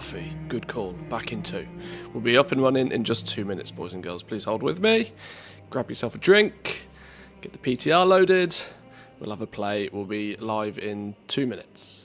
coffee. Good call. Back in 2. We'll be up and running in just 2 minutes, boys and girls. Please hold with me. Grab yourself a drink. Get the PTR loaded. We'll have a play. We'll be live in 2 minutes.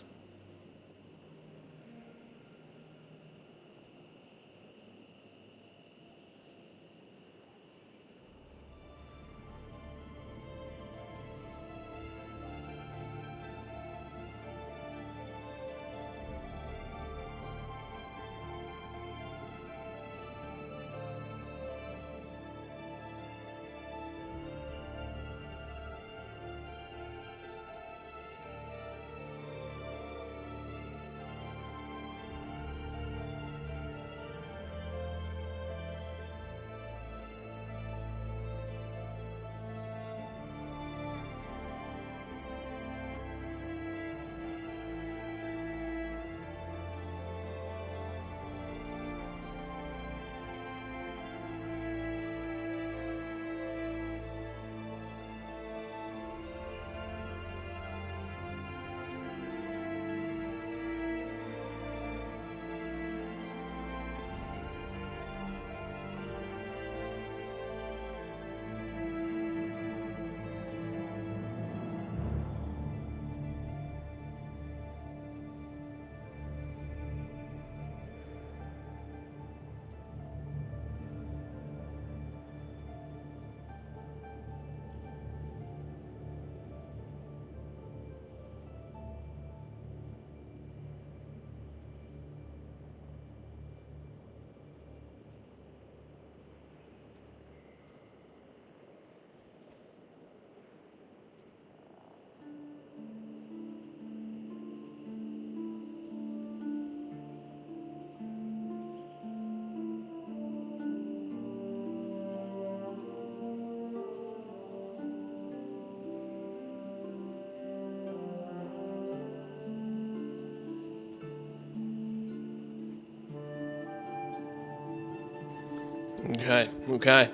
Okay.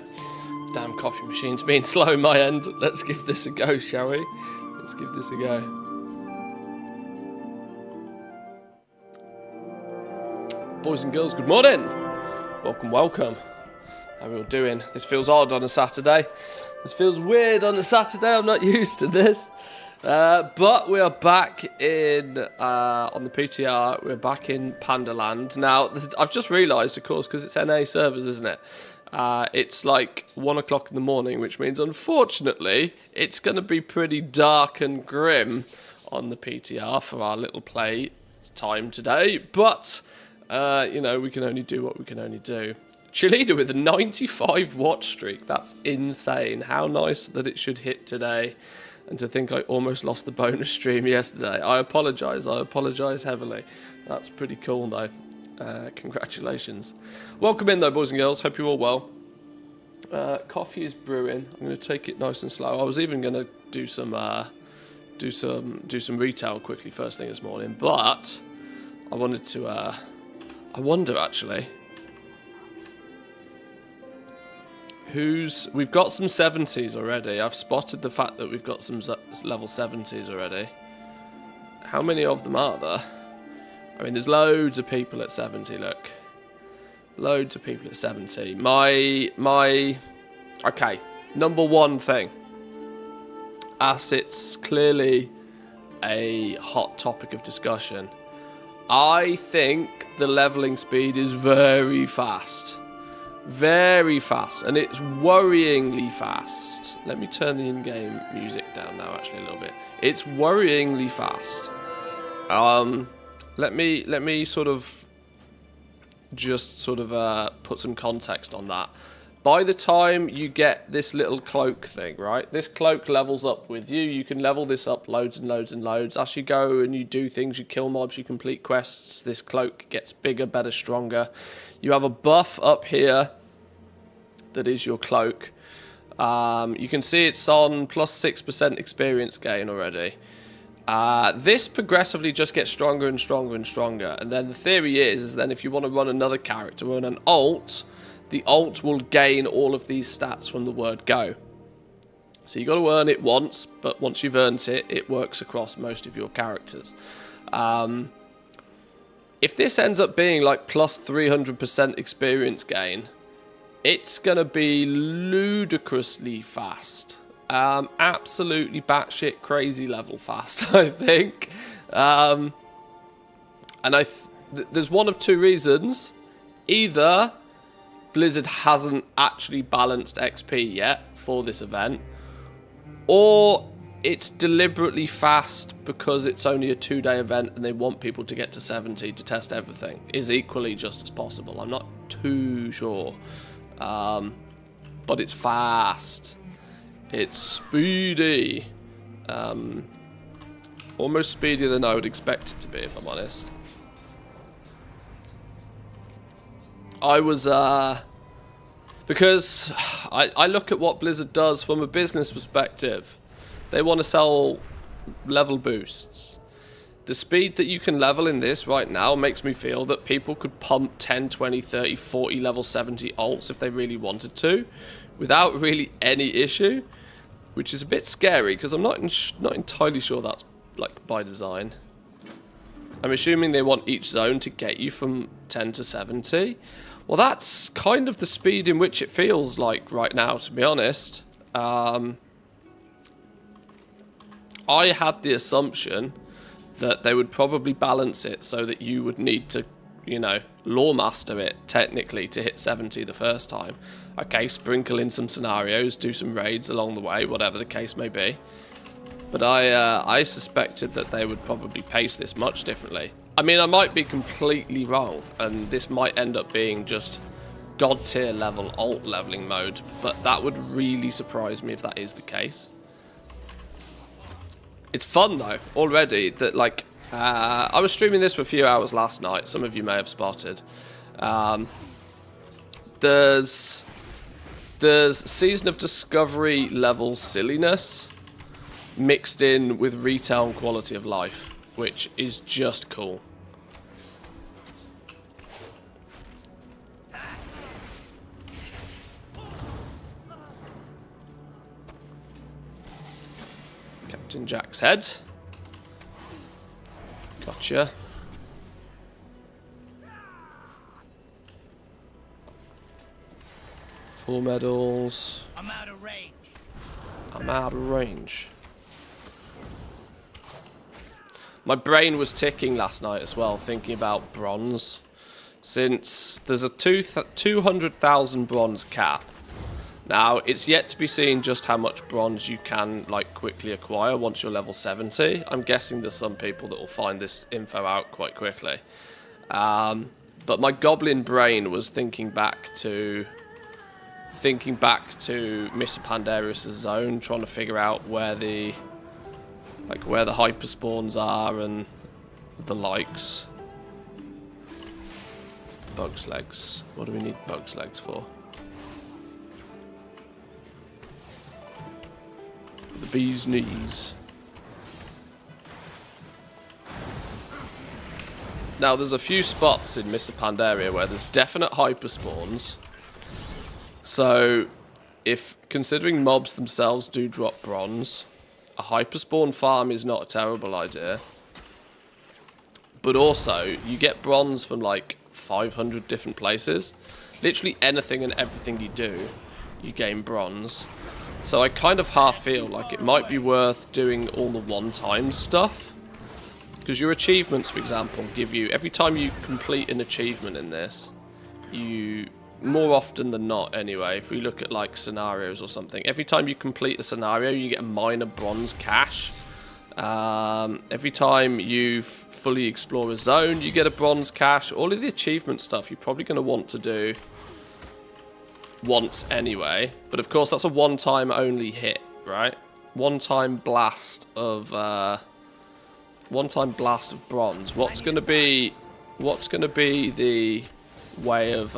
Damn coffee machine's being slow in my end. Let's give this a go, shall we? Let's give this a go. Boys and girls, good morning. Welcome. How are we all doing? This feels odd on a Saturday. This feels weird on a Saturday. I'm not used to this. But we are back in on the PTR. We're back in Panda Land. Now, I've just realised, of course, because it's NA servers, isn't it? It's like 1 o'clock in the morning, which means, unfortunately, it's going to be pretty dark and grim on the PTR for our little play time today. But, we can only do what we can only do. Cheerleader with a 95 watch streak. That's insane. How nice that it should hit today. And to think I almost lost the bonus stream yesterday. I apologise heavily. That's pretty cool though. Congratulations. Welcome in though, boys and girls. Hope you're all well. Coffee is brewing. I'm going to take it nice and slow. I was even going to do some retail quickly first thing this morning, but I wanted to. I wonder actually. We've got some 70s already. I've spotted the fact that we've got some level 70s already. How many of them are there? I mean, there's loads of people at 70, look. Loads of people at 70. Okay, number one thing. As it's clearly a hot topic of discussion, I think the leveling speed is very fast. Very fast, and it's worryingly fast. Let me turn the in-game music down now, actually, a little bit. It's worryingly fast. Let me sort of put some context on that. By the time you get this little cloak thing, right? This cloak levels up with you. You can level this up loads and loads and loads. As you go and you do things, you kill mobs, you complete quests, this cloak gets bigger, better, stronger. You have a buff up here that is your cloak. You can see it's on plus 6% experience gain already. This progressively just gets stronger and stronger and stronger. And then the theory is then if you want to run another character, run an alt, the alt will gain all of these stats from the word go. So you got to earn it once, but once you've earned it, it works across most of your characters. if this ends up being like plus 300% experience gain, it's going to be ludicrously fast. Absolutely batshit crazy level fast, I think. And there's one of two reasons. Either Blizzard hasn't actually balanced XP yet for this event, or it's deliberately fast because it's only a 2-day event and they want people to get to 70 to test everything. Is equally just as possible. I'm not too sure. But it's fast. It's speedy. Almost speedier than I would expect it to be, if I'm honest. I was, because I look at what Blizzard does from a business perspective. They want to sell level boosts. The speed that you can level in this right now makes me feel that people could pump 10, 20, 30, 40 level 70 ults if they really wanted to, without really any issue, which is a bit scary because I'm not entirely sure that's like by design. I'm assuming they want each zone to get you from 10 to 70. Well, that's kind of the speed in which it feels like right now, to be honest. I had the assumption that they would probably balance it so that you would need to, you know, lore master it technically to hit 70 the first time. Okay, sprinkle in some scenarios, do some raids along the way, whatever the case may be. But I suspected that they would probably pace this much differently. I mean, I might be completely wrong, and this might end up being just god tier level alt leveling mode, but that would really surprise me if that is the case. It's fun though, already, that like, I was streaming this for a few hours last night, some of you may have spotted. There's Season of Discovery level silliness mixed in with retail and quality of life, which is just cool. Captain Jack's head. Gotcha. Full medals. I'm out of range. I'm out of range. My brain was ticking last night as well, thinking about bronze. Since there's a 200,000 bronze cap. Now, it's yet to be seen just how much bronze you can like quickly acquire once you're level 70. I'm guessing there's some people that will find this info out quite quickly. But my goblin brain was thinking back to Mr. Pandarius' zone, trying to figure out where the hyper spawns are and the likes. Bug's legs. What do we need bug's legs for? The bee's knees. Now there's a few spots in Mr. Pandaria where there's definite hyper spawns. So if considering mobs themselves do drop bronze, a hyperspawn farm is not a terrible idea. But also, you get bronze from like 500 different places. Literally anything and everything you do, you gain bronze. So I kind of half feel like it might be worth doing all the one-time stuff. Because your achievements, for example, give you, every time you complete an achievement in this, you, more often than not anyway, if we look at like scenarios or something, every time you complete a scenario, you get a minor bronze cache. Every time you fully explore a zone, you get a bronze cache. All of the achievement stuff you're probably going to want to do once anyway, but of course that's a one-time only hit, right? One-time blast of bronze. What's going to be the way of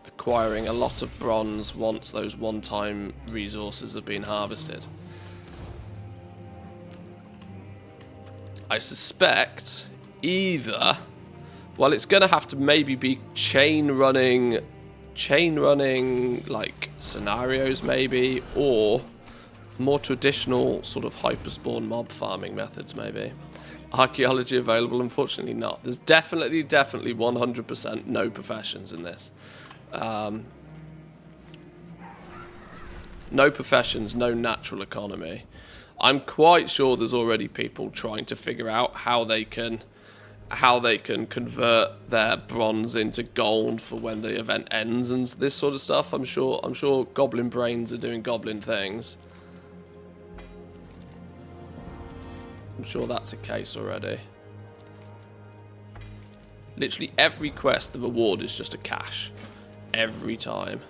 acquiring a lot of bronze once those one-time resources have been harvested? I suspect either, well, it's going to have to maybe be chain running like scenarios maybe, or more traditional sort of hyperspawn mob farming methods maybe. Archaeology available? Unfortunately not. There's definitely 100% no professions in this. No professions, no natural economy. I'm quite sure there's already people trying to figure out how they can convert their bronze into gold for when the event ends and this sort of stuff. I'm sure goblin brains are doing goblin things. I'm sure that's a case already. Literally every quest, the reward is just a cash. Every time.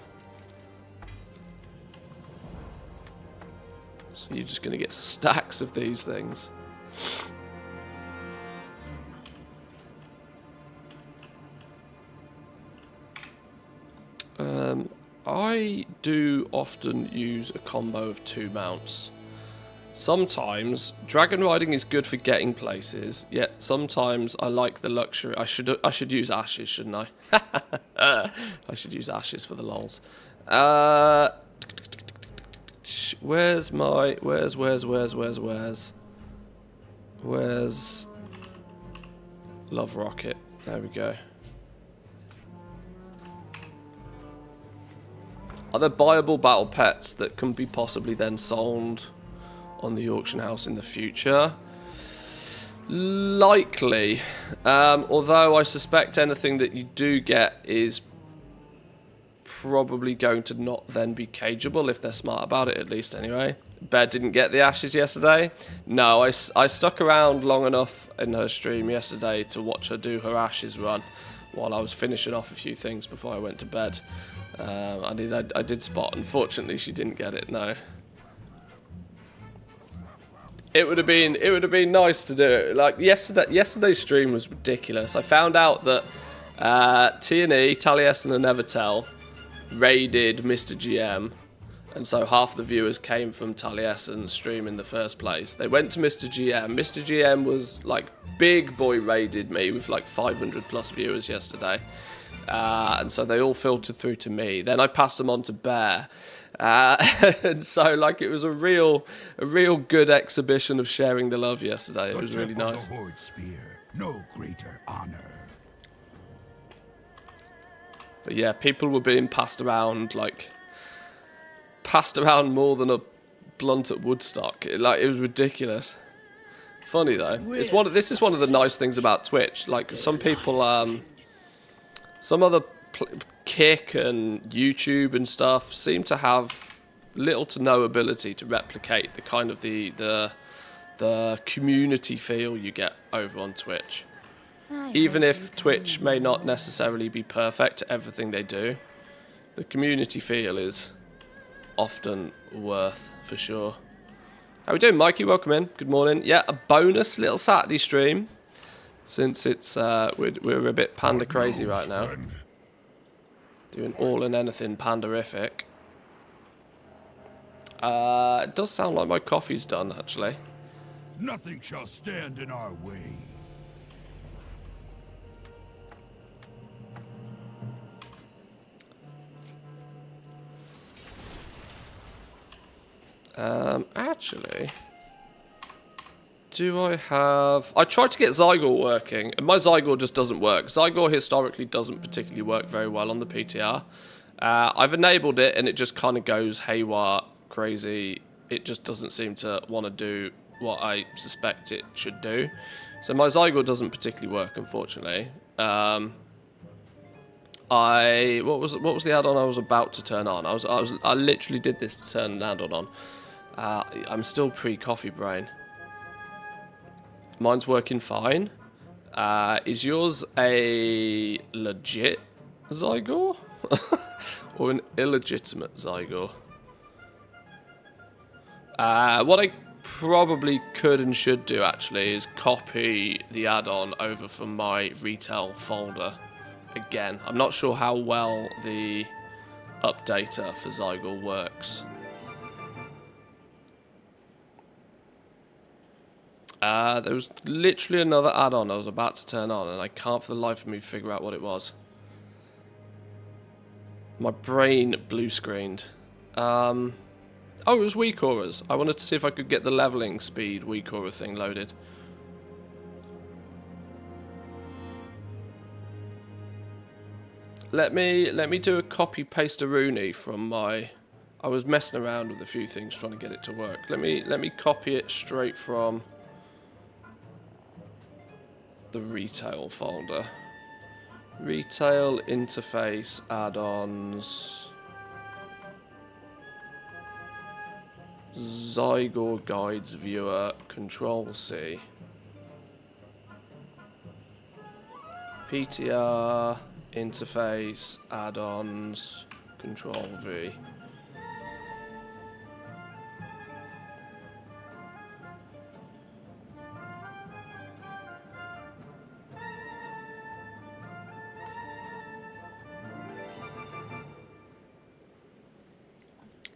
So you're just going to get stacks of these things. I do often use a combo of 2 mounts. Sometimes dragon riding is good for getting places, yet sometimes I like the luxury. I should use ashes, shouldn't I? I should use ashes for the lols. Where's Love Rocket? There we go. Are there buyable battle pets that can be possibly then sold on the auction house in the future? Likely. Although I suspect anything that you do get is probably going to not then be cageable if they're smart about it, at least anyway. Bear didn't get the ashes yesterday. No, I stuck around long enough in her stream yesterday to watch her do her ashes run while I was finishing off a few things before I went to bed. I did spot. Unfortunately, she didn't get it. No. It would have been nice to do it. Like yesterday's stream was ridiculous. I found out that T&E, Taliesin and Evertell raided Mr. GM, and so half the viewers came from Taliesin's stream in the first place. They went to Mr. GM. Mr. GM was like, big boy raided me with like 500 plus viewers yesterday. And so they all filtered through to me. Then I passed them on to Bear. And so like it was a real good exhibition of sharing the love yesterday. It was really nice. Spear, no greater honor. But yeah, people were being passed around more than a blunt at Woodstock. It was ridiculous. Funny though. This is one of the nice things about Twitch. Like some people, some other Kick and YouTube and stuff seem to have little to no ability to replicate the kind of the community feel you get over on Twitch. Even if Twitch may not necessarily be perfect at everything they do, the community feel is often worth for sure. How we doing, Mikey? Welcome in. Good morning. Yeah, a bonus little Saturday stream since it's we're a bit panda crazy right now. Doing all and anything panderific. It does sound like my coffee's done, actually. Nothing shall stand in our way. Actually, do I have... I tried to get Zygor working, and my Zygor just doesn't work. Zygor historically doesn't particularly work very well on the PTR. I've enabled it, and it just kind of goes haywire, crazy. It just doesn't seem to want to do what I suspect it should do. So my Zygor doesn't particularly work, unfortunately. What was the add-on I was about to turn on? I literally did this to turn an add-on on. I'm still pre-coffee brain. Mine's working fine. Is yours a legit Zygor? Or an illegitimate Zygor? What I probably could and should do, actually, is copy the add-on over from my retail folder. Again, I'm not sure how well the updater for Zygor works. There was literally another add-on I was about to turn on, and I can't for the life of me figure out what it was. My brain blue-screened. Oh, it was weak auras. I wanted to see if I could get the leveling speed weak aura thing loaded. Let me do a copy paste a Rooney from my. I was messing around with a few things trying to get it to work. Let me copy it straight from the retail folder. Retail interface add-ons. Zygor guides viewer control C. PTR interface add-ons control V.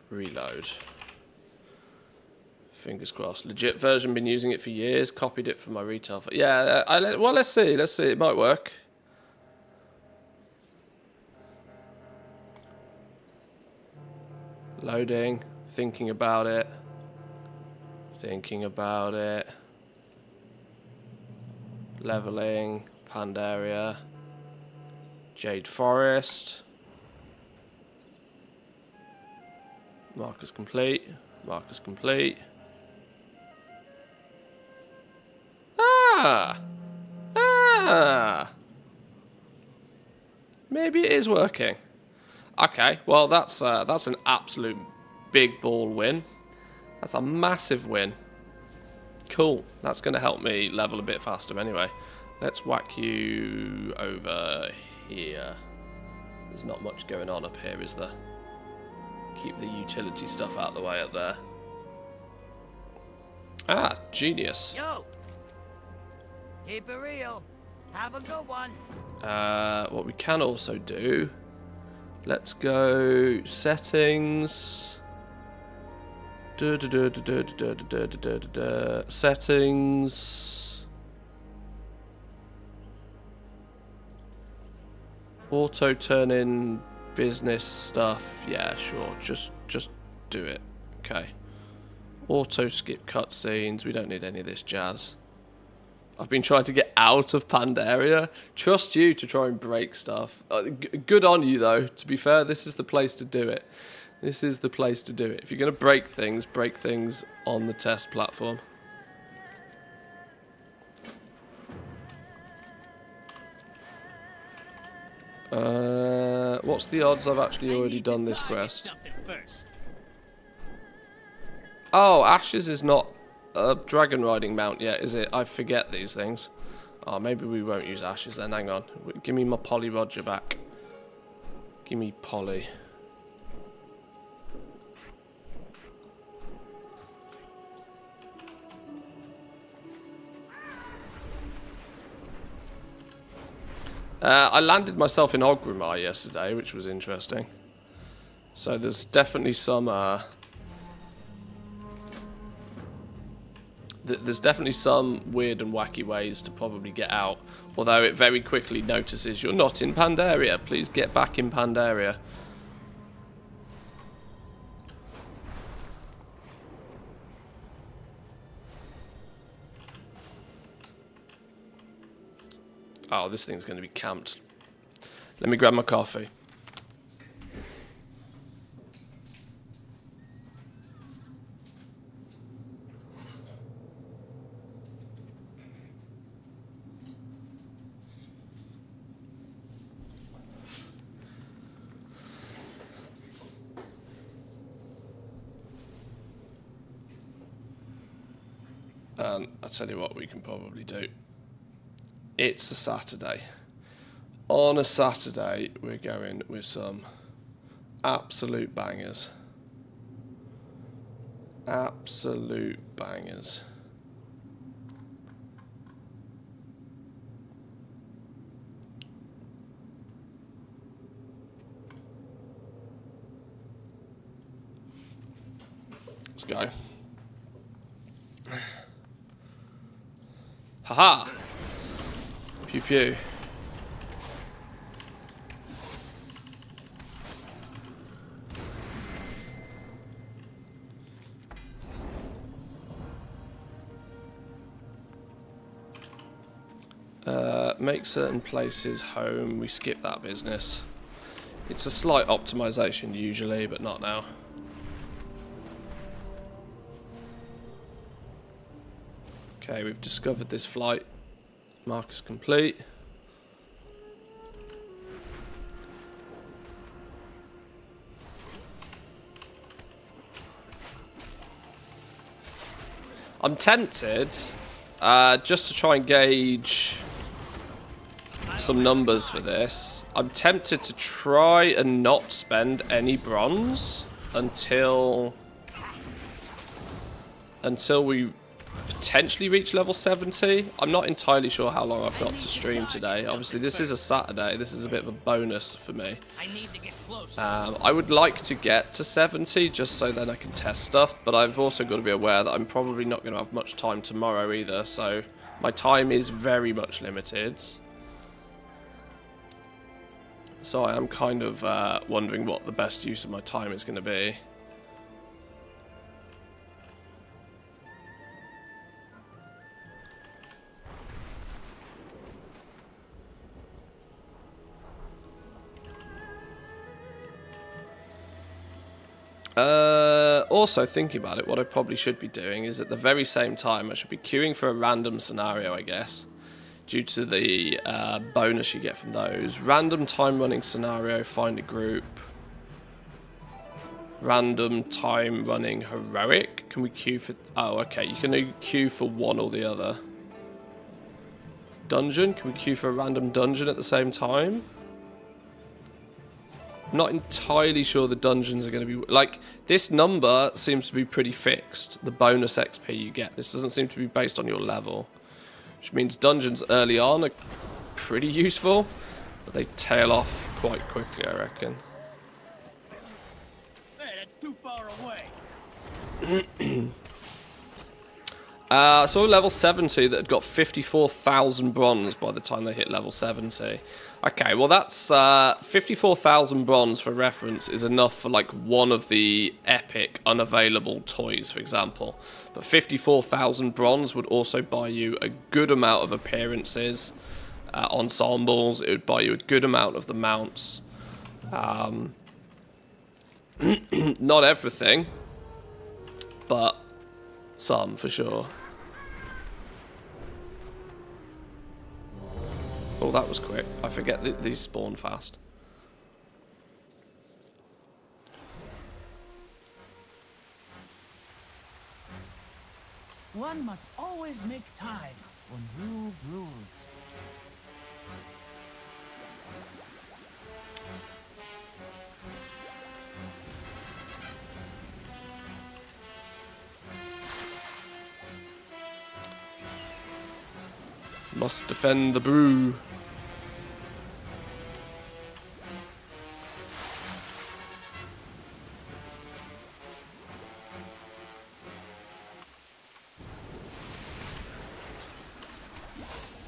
Reload. Fingers crossed. Legit version, been using it for years. Copied it from my retail. Yeah, well, let's see. Let's see. It might work. Loading. Thinking about it. Thinking about it. Leveling. Pandaria. Jade Forest. Markers complete. Markers complete. Maybe it is working. Okay, well that's an absolute big ball win. That's a massive win. Cool. That's going to help me level a bit faster anyway. Let's whack you over here. There's not much going on up here, is there? Keep the utility stuff out of the way up there. Ah, genius. Yo! Keep it real. Have a good one. What we can also do, let's go settings. Settings. Auto turn in business stuff. Yeah, sure. Just do it. Okay. Auto skip cutscenes. We don't need any of this jazz. I've been trying to get out of Pandaria. Trust you to try and break stuff. Good on you, though. To be fair, this is the place to do it. This is the place to do it. If you're going to break things on the test platform. What's the odds I've actually already done this quest? Oh, Ashes is not a dragon riding mount yet, is it? I forget these things. Oh, maybe we won't use Ashes then. Hang on. Give me my Polly Roger back. Give me Polly. I landed myself in Ogrimmar yesterday, which was interesting. So there's definitely some there's definitely some weird and wacky ways to probably get out. Although it very quickly notices you're not in Pandaria. Please get back in Pandaria. Oh, this thing's going to be camped. Let me grab my coffee. And I'll tell you what we can probably do. It's a Saturday. On a Saturday, we're going with some absolute bangers. Absolute bangers. Let's go. Haha! Pew pew. Make certain places home. We skip that business. It's a slight optimization usually, but not now. Okay, we've discovered this flight. Mark is complete. I'm tempted, just to try and gauge some numbers for this, I'm tempted to try and not spend any bronze until we potentially reach level 70. I'm not entirely sure how long I've got to stream today. Obviously, this is a Saturday. This is a bit of a bonus for me. I would like to get to 70 just so then I can test stuff, but I've also got to be aware that I'm probably not going to have much time tomorrow either, so my time is very much limited. So I am kind of wondering what the best use of my time is going to be. Also, thinking about it, what I probably should be doing is at the very same time, I should be queuing for a random scenario, I guess, due to the bonus you get from those. Random time running scenario, find a group. Random time running heroic. Can we queue for... Oh, okay, you can queue for one or the other. Dungeon, can we queue for a random dungeon at the same time? I'm not entirely sure the dungeons are going to be... Like, this number seems to be pretty fixed. The bonus XP you get. This doesn't seem to be based on your level. Which means dungeons early on are pretty useful. But they tail off quite quickly, I reckon. Hey, that's too far away. I saw level 70 that had got 54,000 bronze by the time they hit level 70. Okay, well that's 54,000 bronze for reference is enough for like one of the epic unavailable toys, for example. But 54,000 bronze would also buy you a good amount of appearances, ensembles. It would buy you a good amount of the mounts. Not everything, but some for sure. Oh, that was quick. I forget that these spawn fast. One must always make time for new rules. Must defend the brew.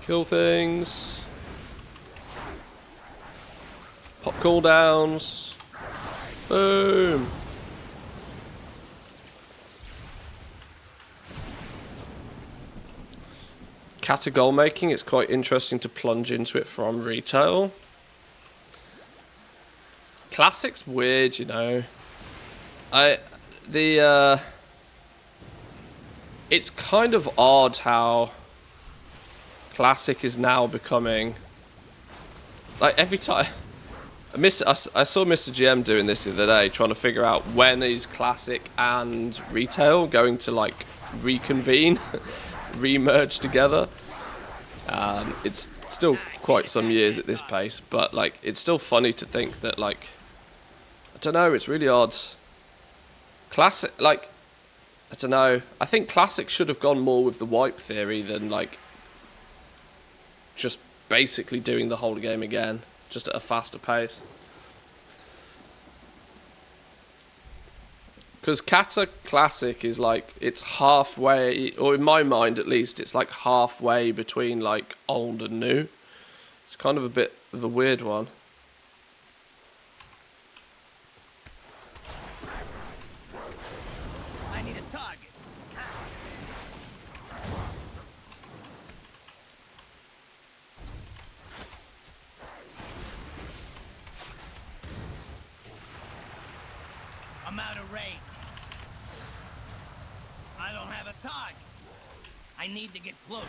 Kill things. Pop cooldowns. Boom. Kata goal making, it's quite interesting to plunge into it from retail. Classic's weird, you know. It's kind of odd how Classic is now becoming, like, every time I saw Mr. GM doing this the other day, trying to figure out when is Classic and retail going to like reconvene, re-merge together. It's still quite some years at this pace, but like it's still funny to think that, like, I don't know, it's really odd. Classic, like, I don't know, I think Classic should have gone more with the wipe theory than like just basically doing the whole game again, just at a faster pace. Because Kata Classic is like, it's halfway, or in my mind at least, it's like halfway between like old and new. It's kind of a bit of a weird one. I need a target. I'm out of range. I don't have a target. I need to get close.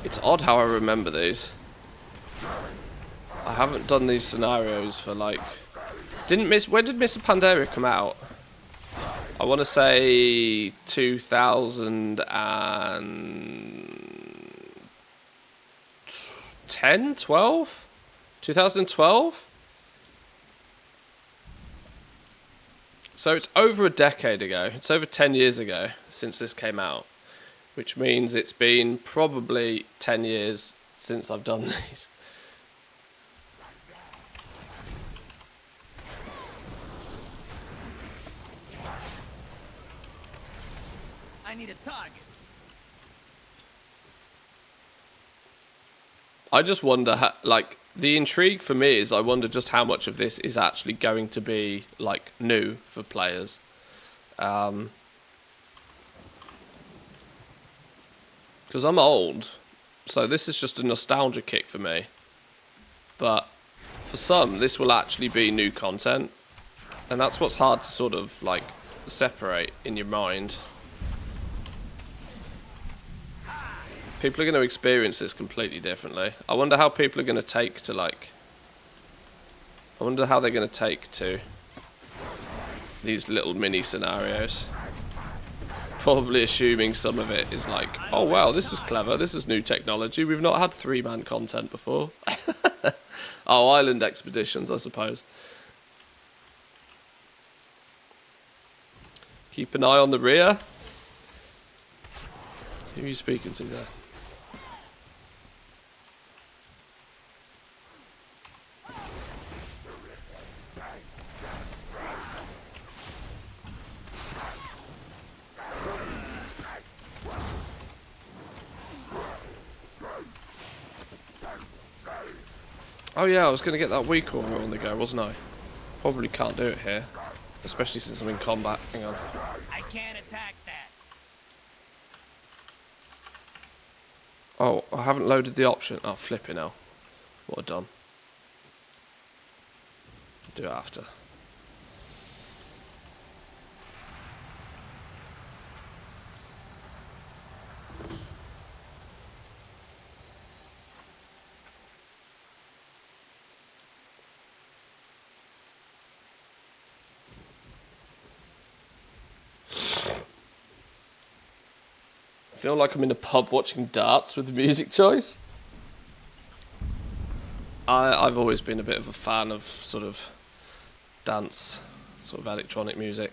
It's odd how I remember these. I haven't done these scenarios for like... When did Mr. Pandaria come out? I want to say 2010, 12? 2012? So it's over a decade ago. It's over 10 years ago since this came out. Which means it's been probably 10 years since I've done these. I need a target. I just wonder, how, like, the intrigue for me is I wonder just how much of this is actually going to be, like, new for players. Because I'm old, so this is just a nostalgia kick for me. But for some, this will actually be new content. And that's what's hard to sort of, like, separate in your mind. People are going to experience this completely differently. I wonder how people are going to take to, like... I wonder how they're going to take to these little mini scenarios. Probably assuming some of it is like, oh wow, this is clever, this is new technology, we've not had 3-man content before. Oh, island expeditions, I suppose. Keep an eye on the rear. Who are you speaking to there? Oh yeah, I was going to get that weak order on the go, wasn't I? Probably can't do it here. Especially since I'm in combat. Hang on. I can't attack that. Oh, I haven't loaded the option. Oh, flipping hell. What a done. Do it after. I feel like I'm in a pub watching darts with the music choice. I've always been a bit of a fan of sort of dance, sort of electronic music.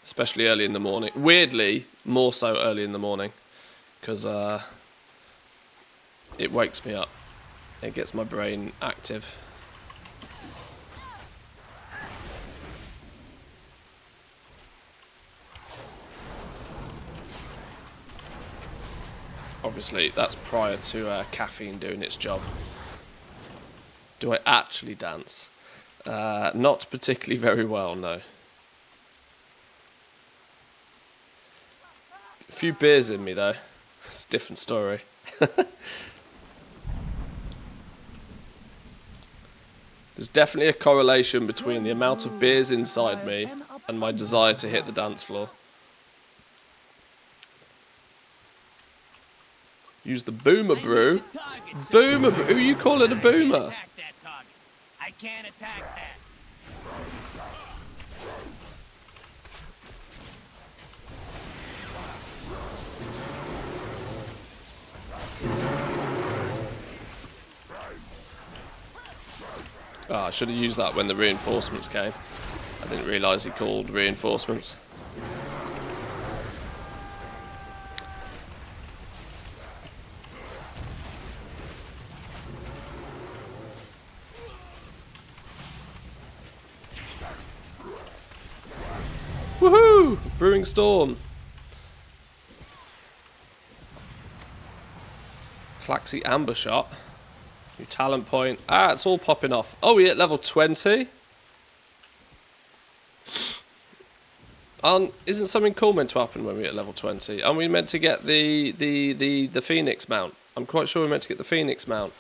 Especially early in the morning. Weirdly, more so early in the morning. Because it wakes me up. It gets my brain active. Obviously, that's prior to caffeine doing its job. Do I actually dance? Not particularly very well, no. A few beers in me, though. It's a different story. There's definitely a correlation between the amount of beers inside me and my desire to hit the dance floor. Use the boomer brew. Boomer brew? Who are you calling a boomer? I can't attack that. Oh, I should have used that when the reinforcements came. I didn't realise he called reinforcements. Woohoo! Brewing Storm. Claxy Amber Shot. New talent point. Ah, it's all popping off. Oh, we hit level 20. Oh, Isn't something cool meant to happen when we get level 20? Aren't we meant to get the Phoenix mount? I'm quite sure we're meant to get the Phoenix mount.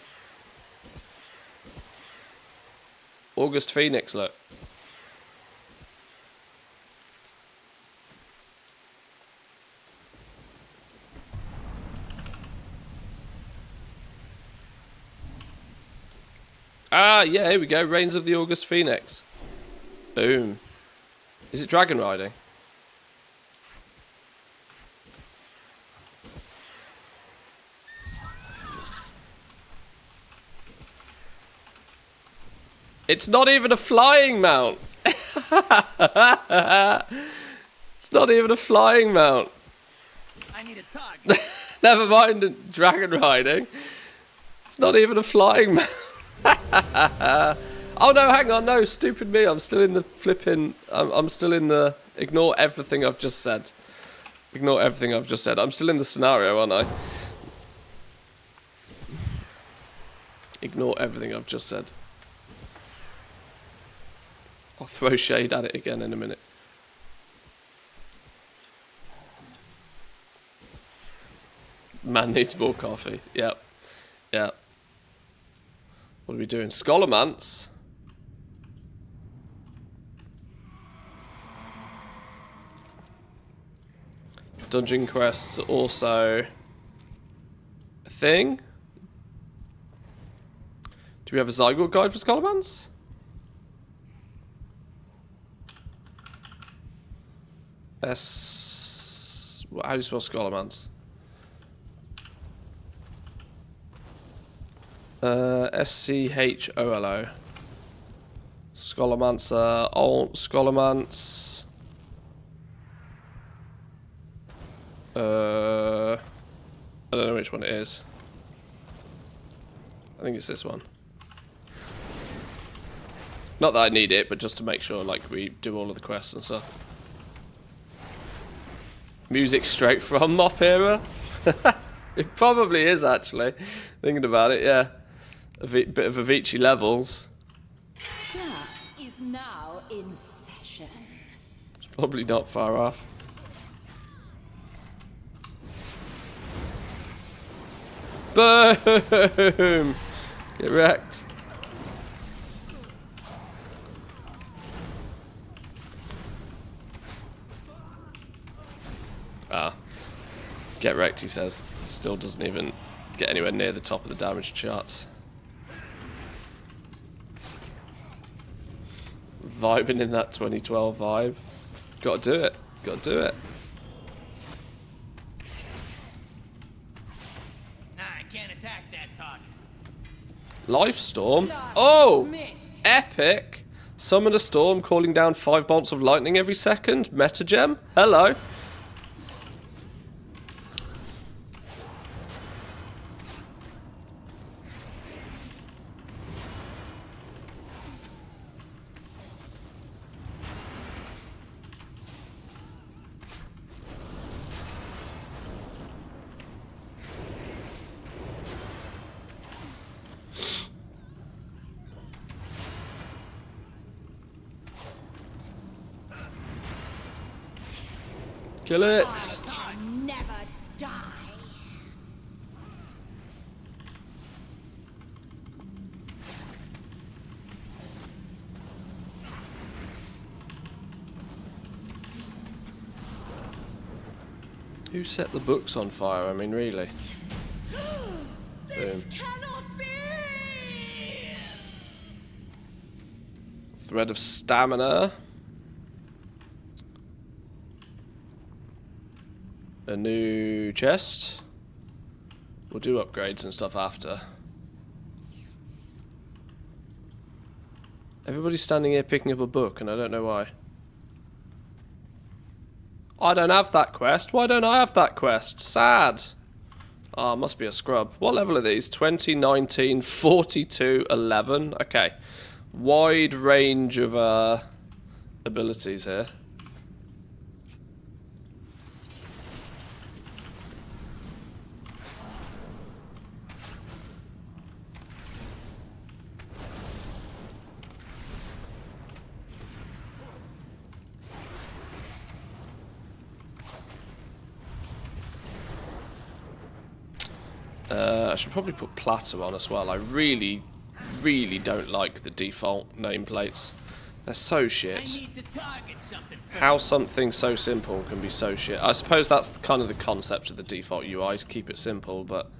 August Phoenix, look. Ah, yeah, here we go. Reigns of the August Phoenix. Boom. Is it dragon riding? It's not even a flying mount. It's not even a flying mount. I need a target. Never mind dragon riding. It's not even a flying mount. Oh no, hang on, no, stupid me. I'm still in the flipping. I'm still in the. Ignore everything I've just said. Ignore everything I've just said. I'm still in the scenario, aren't I? Ignore everything I've just said. I'll throw shade at it again in a minute. Man needs more coffee. Yep. Yep. What are we doing? Scholarmance? Dungeon quests are also a thing. Do we have a Zygote guide for Scholarmance? How do you spell Scholarmance? SCHOLO. Scholormancer, old Scholormance. I don't know which one it is. I think it's this one. Not that I need it, but just to make sure, like, we do all of the quests and stuff. Music straight from Mop Era? It probably is, actually. Thinking about it, yeah. A bit of Avicii levels. Class is now in session. It's probably not far off. Boom! Get wrecked. Ah. Get wrecked, he says. Still doesn't even get anywhere near the top of the damage charts. Vibing in that 2012 vibe. Gotta do it. Gotta do it. Nah, I can't attack that target. Life Storm? Oh! Epic! Summon a storm, calling down 5 bolts of lightning every second. Meta gem? Hello. Kill it! Can never die. Who set the books on fire? I mean, really. This Boom. cannot be. Thread of stamina. A new chest. We'll do upgrades and stuff after. Everybody's standing here picking up a book and I don't know why. I don't have that quest. Why don't I have that quest? Sad. Ah, must be a scrub. What level are these? 20, 19, 42, 11. Okay. Wide range of abilities here. I should probably put platter on as well. I really, really don't like the default nameplates. They're so shit. How something so simple can be so shit. I suppose that's kind of the concept of the default UIs. Keep it simple, but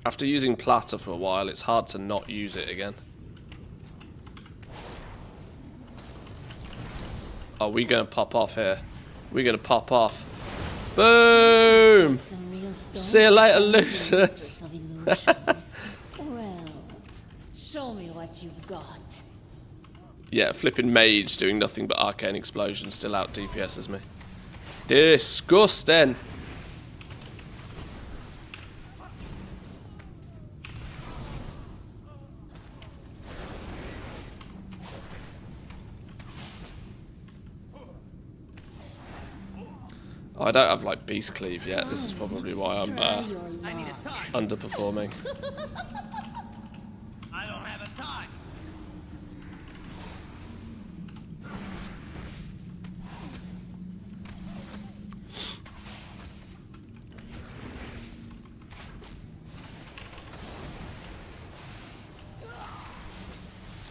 after using platter for a while, it's hard to not use it again. Are we going to pop off here? We're going to pop off. Boom! See you later, losers. Well, show me what you've got. Yeah, flipping mage doing nothing but arcane explosion still out DPSs me. Disgusting. I don't have like beast cleave yet. This is probably why I'm underperforming. I don't have a time.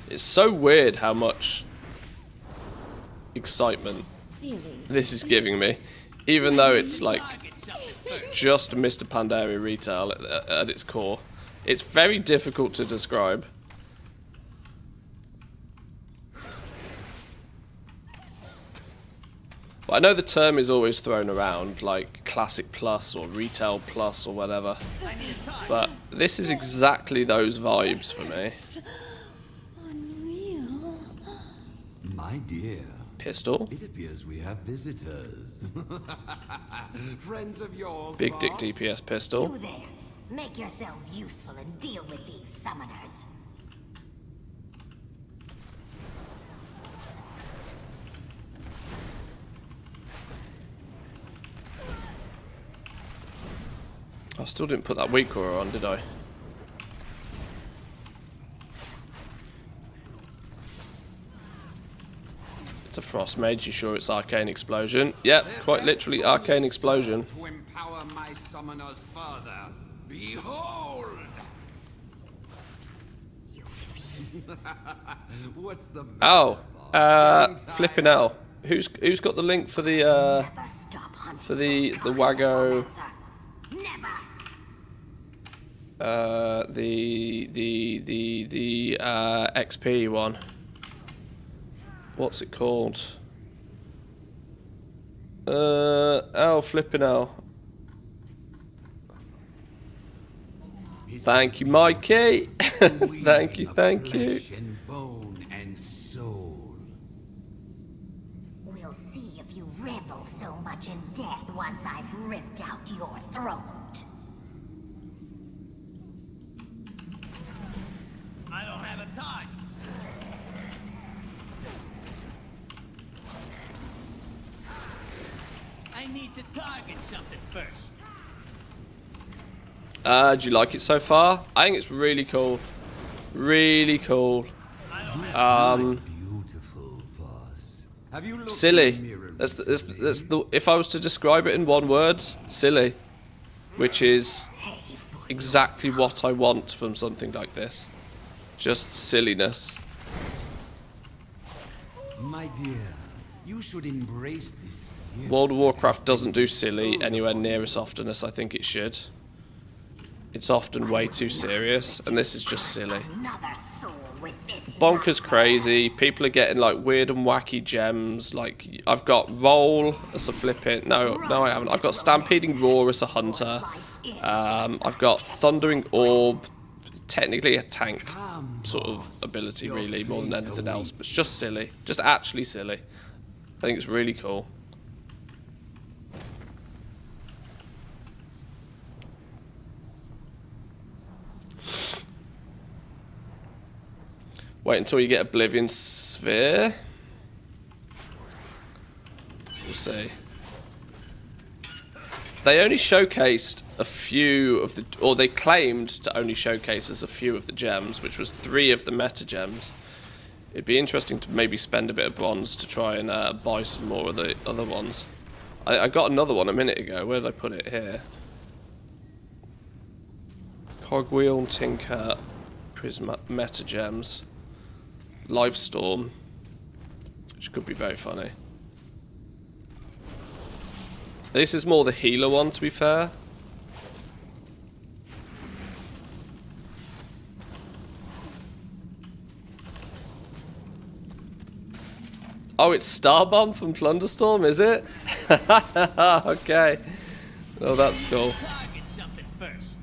It's so weird how much excitement this is giving me. Even though it's like just Mr. Pandaria retail at its core. It's very difficult to describe. Well, I know the term is always thrown around, like Classic Plus or Retail Plus or whatever. But this is exactly those vibes for me. Unreal. My dear. Pistol. It appears we have visitors. Friends of yours, Big dick boss? DPS pistol. You there. Make yourselves useful and deal with these summoners. I still didn't put that weak aura on, did I? It's a frost mage. You sure it's arcane explosion? Yep, quite literally arcane explosion. To empower my summoners further. Behold! What's the matter, Oh, boss? flipping hell. Who's got the link for the Never stop hunting for the those Wago necromancers. Never. the XP one? What's it called? Oh, flipping hell. Thank you, Mikey. Thank you, thank you. Flesh and bone and soul. We'll see if you revel so much in death once I've ripped out your throat. I don't have a time. I need to target something first. Do you like it so far? I think it's really cool. Really cool. Beautiful, boss. Have you looked in Silly. the mirror, That's Mr. the. If I was to describe it in one word, silly. Which is exactly what I want from something like this. Just silliness. My dear, you should embrace this. gift. World of Warcraft doesn't do silly anywhere near as often as I think it should. It's often way too serious, and this is just silly. Another soul with this Bonkers crazy. People are getting like weird and wacky gems. Like I've got Roll as a flipping. No, I haven't. I've got Stampeding Roar as a hunter. I've got Thundering Orb. Technically a tank sort of ability, really, more than anything else. But it's just silly. Just actually silly. I think it's really cool. Wait until you get Oblivion Sphere. We'll see. They only showcased a few of the, or they claimed to only showcase us a few of the gems, which was 3 of the meta gems. It'd be interesting to maybe spend a bit of bronze to try and buy some more of the other ones. I got another one a minute ago. Where did I put it? Here. Cogwheel, Tinker, Prism, Metagems, Livestorm, which could be very funny. This is more the healer one, to be fair. Oh, it's Starbomb from Plunderstorm, is it? Okay. Oh, that's cool. Target something first.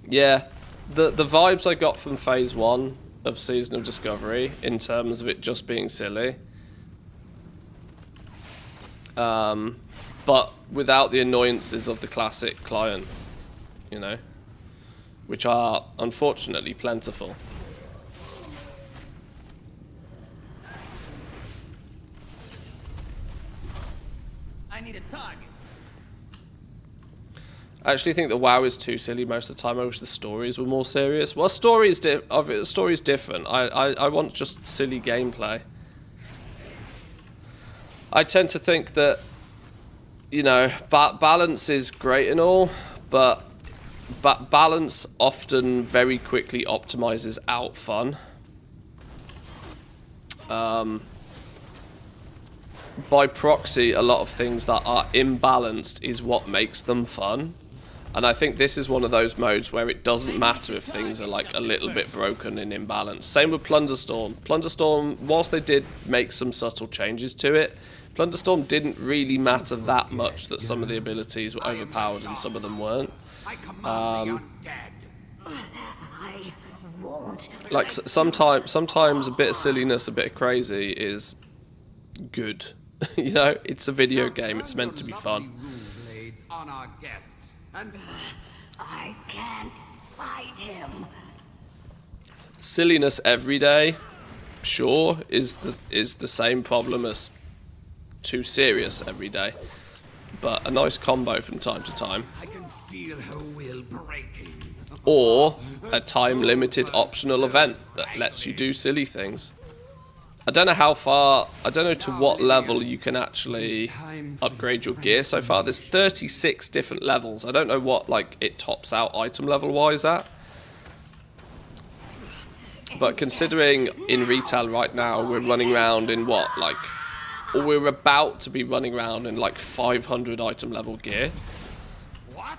Yeah, the vibes I got from Phase 1 of Season of Discovery, in terms of it just being silly, but without the annoyances of the classic client, you know, which are unfortunately plentiful. I need a target. I actually think the WoW is too silly most of the time. I wish the stories were more serious. Well, story's different. I want just silly gameplay. I tend to think that, you know, balance is great and all, but balance often very quickly optimizes out fun. By proxy, a lot of things that are imbalanced is what makes them fun. And I think this is one of those modes where it doesn't matter if things are like a little bit broken and imbalanced. Same with Plunderstorm. Plunderstorm, whilst they did make some subtle changes to it, Plunderstorm didn't really matter that much that some of the abilities were overpowered and some of them weren't. I command the undead. I won't. Like sometimes a bit of silliness, a bit of crazy is good. You know, it's a video game. It's meant to be fun. Blades on our guests. And I can't fight him. Silliness every day, sure, is the same problem as too serious every day. But a nice combo from time to time. I can feel her will breaking. Or a time-limited optional event that lets you do silly things. I don't know how far, I don't know to what level you can actually upgrade your gear so far. There's 36 different levels. I don't know what, like, it tops out item level-wise at. But considering in retail right now, we're running around in what, like, or we're about to be running around in like 500 item level gear. What?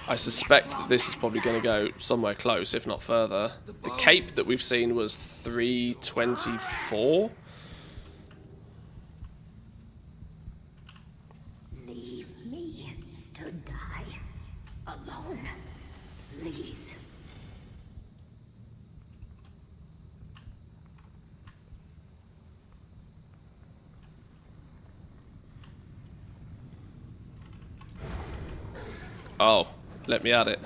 I suspect that this is probably going to go somewhere close, if not further. The cape that we've seen was 324. Leave me to die alone, please. Oh, let me at it.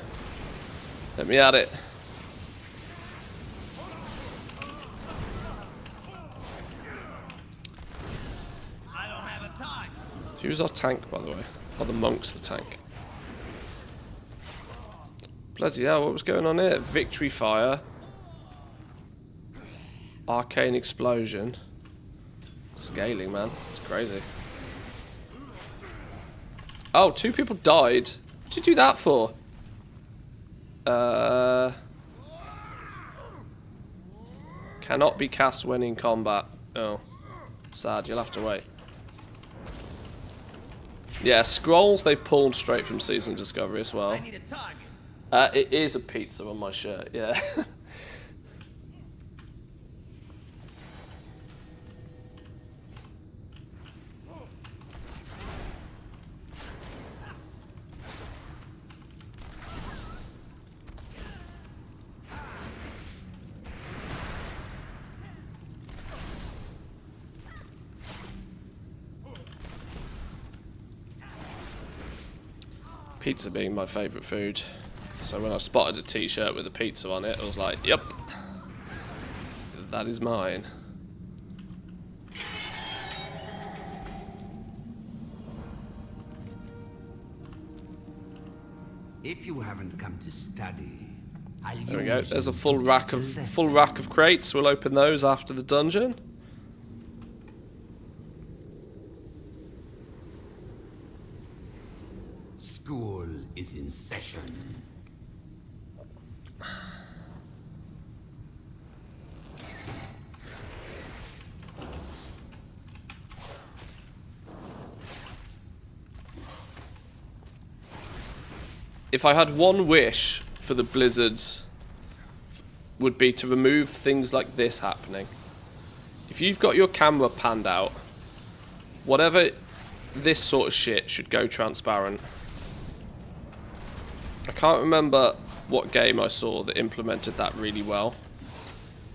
Let me at it. I don't have a time. Who's our tank, by the way? Oh, the monk's the tank. Bloody hell, what was going on here? Victory fire. Arcane explosion. Scaling, man. It's crazy. Oh, 2 people died. What did you do that for? Cannot be cast when in combat. Oh. Sad, you'll have to wait. Yeah, scrolls they've pulled straight from Season of Discovery as well. I need a target. It is a pizza on my shirt, yeah. Pizza being my favourite food. So when I spotted a t-shirt with a pizza on it, I was like, yep, that is mine. If you haven't come to study, There we go. There's a full rack of crates. We'll open those after the dungeon. School is in session. If I had one wish for the blizzards, would be to remove things like this happening. If you've got your camera panned out, whatever this sort of shit should go transparent. I can't remember what game I saw that implemented that really well,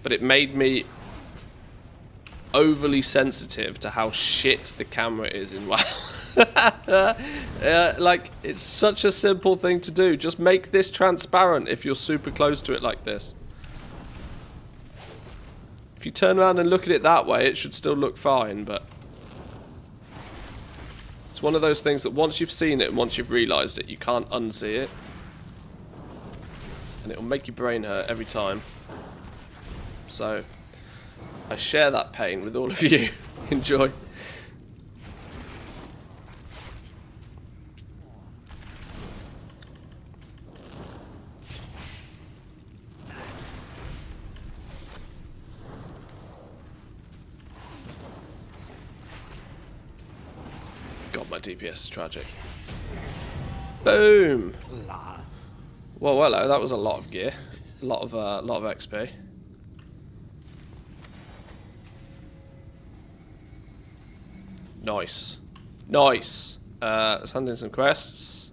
but it made me overly sensitive to how shit the camera is in WoW. Like, it's such a simple thing to do. Just make this transparent if you're super close to it like this. If you turn around and look at it that way, it should still look fine, but it's one of those things that once you've seen it and once you've realised it, you can't unsee it. And it'll make your brain hurt every time. So, I share that pain with all of you. Enjoy. God, my DPS is tragic. Boom! Well, hello, that was a lot of gear. A lot of XP. Nice. Nice. Let's hand in some quests.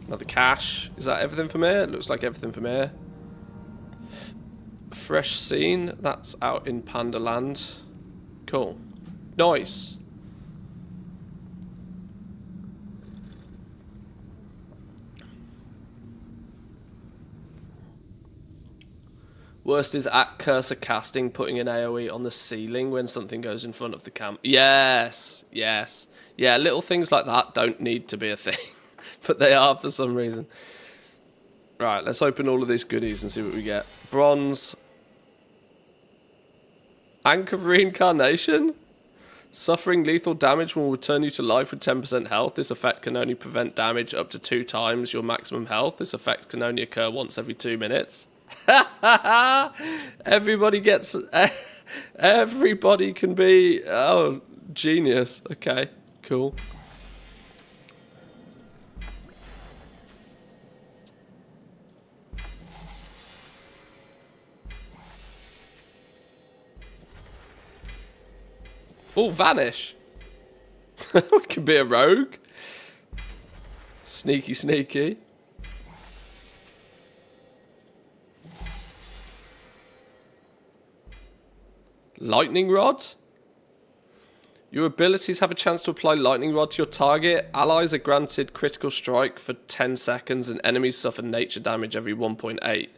Another cache. Is that everything from here? It looks like everything from here. Fresh scene. That's out in Panda Land. Cool. Nice. Worst is at cursor casting, putting an AoE on the ceiling when something goes in front of the cam. Yes, yes. Yeah, little things like that don't need to be a thing, but they are for some reason. Right, let's open all of these goodies and see what we get. Bronze. Anchor of Reincarnation? Suffering lethal damage will return you to life with 10% health. This effect can only prevent damage up to 2 times your maximum health. This effect can only occur once every 2 minutes. Everybody gets... Everybody can be... Oh, genius. Okay, cool. Oh, vanish. We can be a rogue. Sneaky, sneaky. Lightning Rod? Your abilities have a chance to apply Lightning Rod to your target. Allies are granted critical strike for 10 seconds and enemies suffer nature damage every 1.8.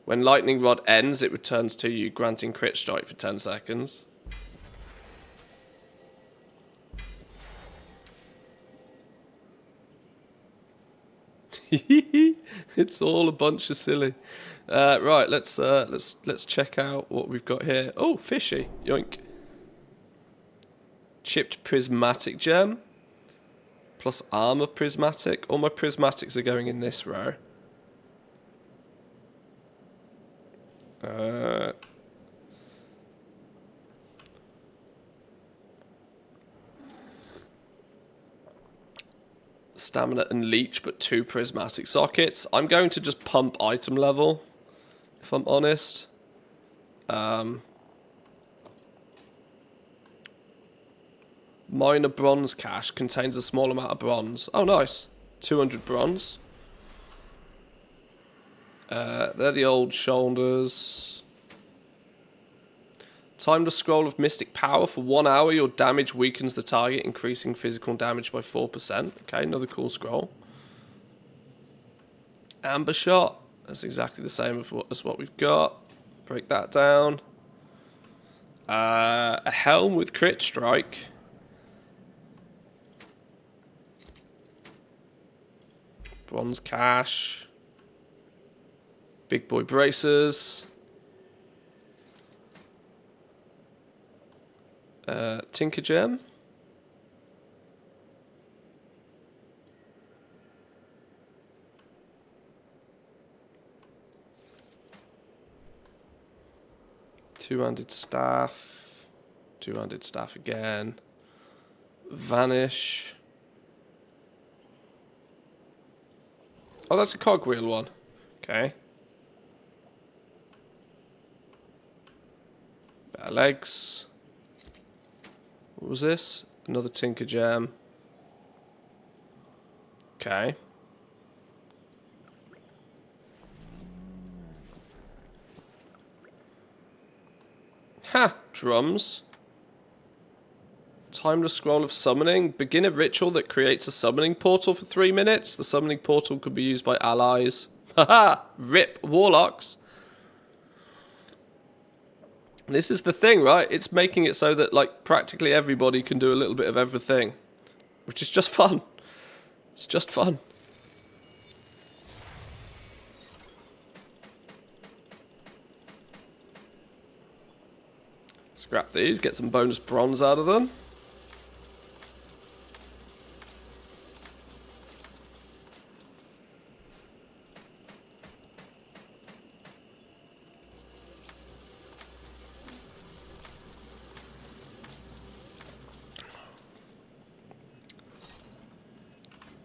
When Lightning Rod ends, it returns to you, granting crit strike for 10 seconds. It's all a bunch of silly. Right, let's check out what we've got here. Oh, fishy. Yoink. Chipped prismatic gem. Plus armor prismatic. All my prismatics are going in this row. Stamina and leech, but 2 prismatic sockets. I'm going to just pump item level, if I'm honest. Minor bronze cache contains a small amount of bronze. Oh, nice. 200 bronze. They're the old shoulders. Time to scroll of mystic power. For 1 hour, your damage weakens the target, increasing physical damage by 4%. Okay, another cool scroll. Amber shot. That's exactly the same as what we've got. Break that down. A helm with crit strike. Bronze cash. Big boy bracers. Tinker gem. Two-handed staff. Two-handed staff again. Vanish. Oh, that's a cogwheel one. Okay. Better legs. What was this? Another Tinker Gem. Okay. Ha! Drums. Timeless Scroll of Summoning. Begin a ritual that creates a summoning portal for 3 minutes. The summoning portal could be used by allies. Haha! Rip Warlocks. This is the thing, right? It's making it so that, like, practically everybody can do a little bit of everything. Which is just fun. It's just fun. Scrap these, get some bonus bronze out of them.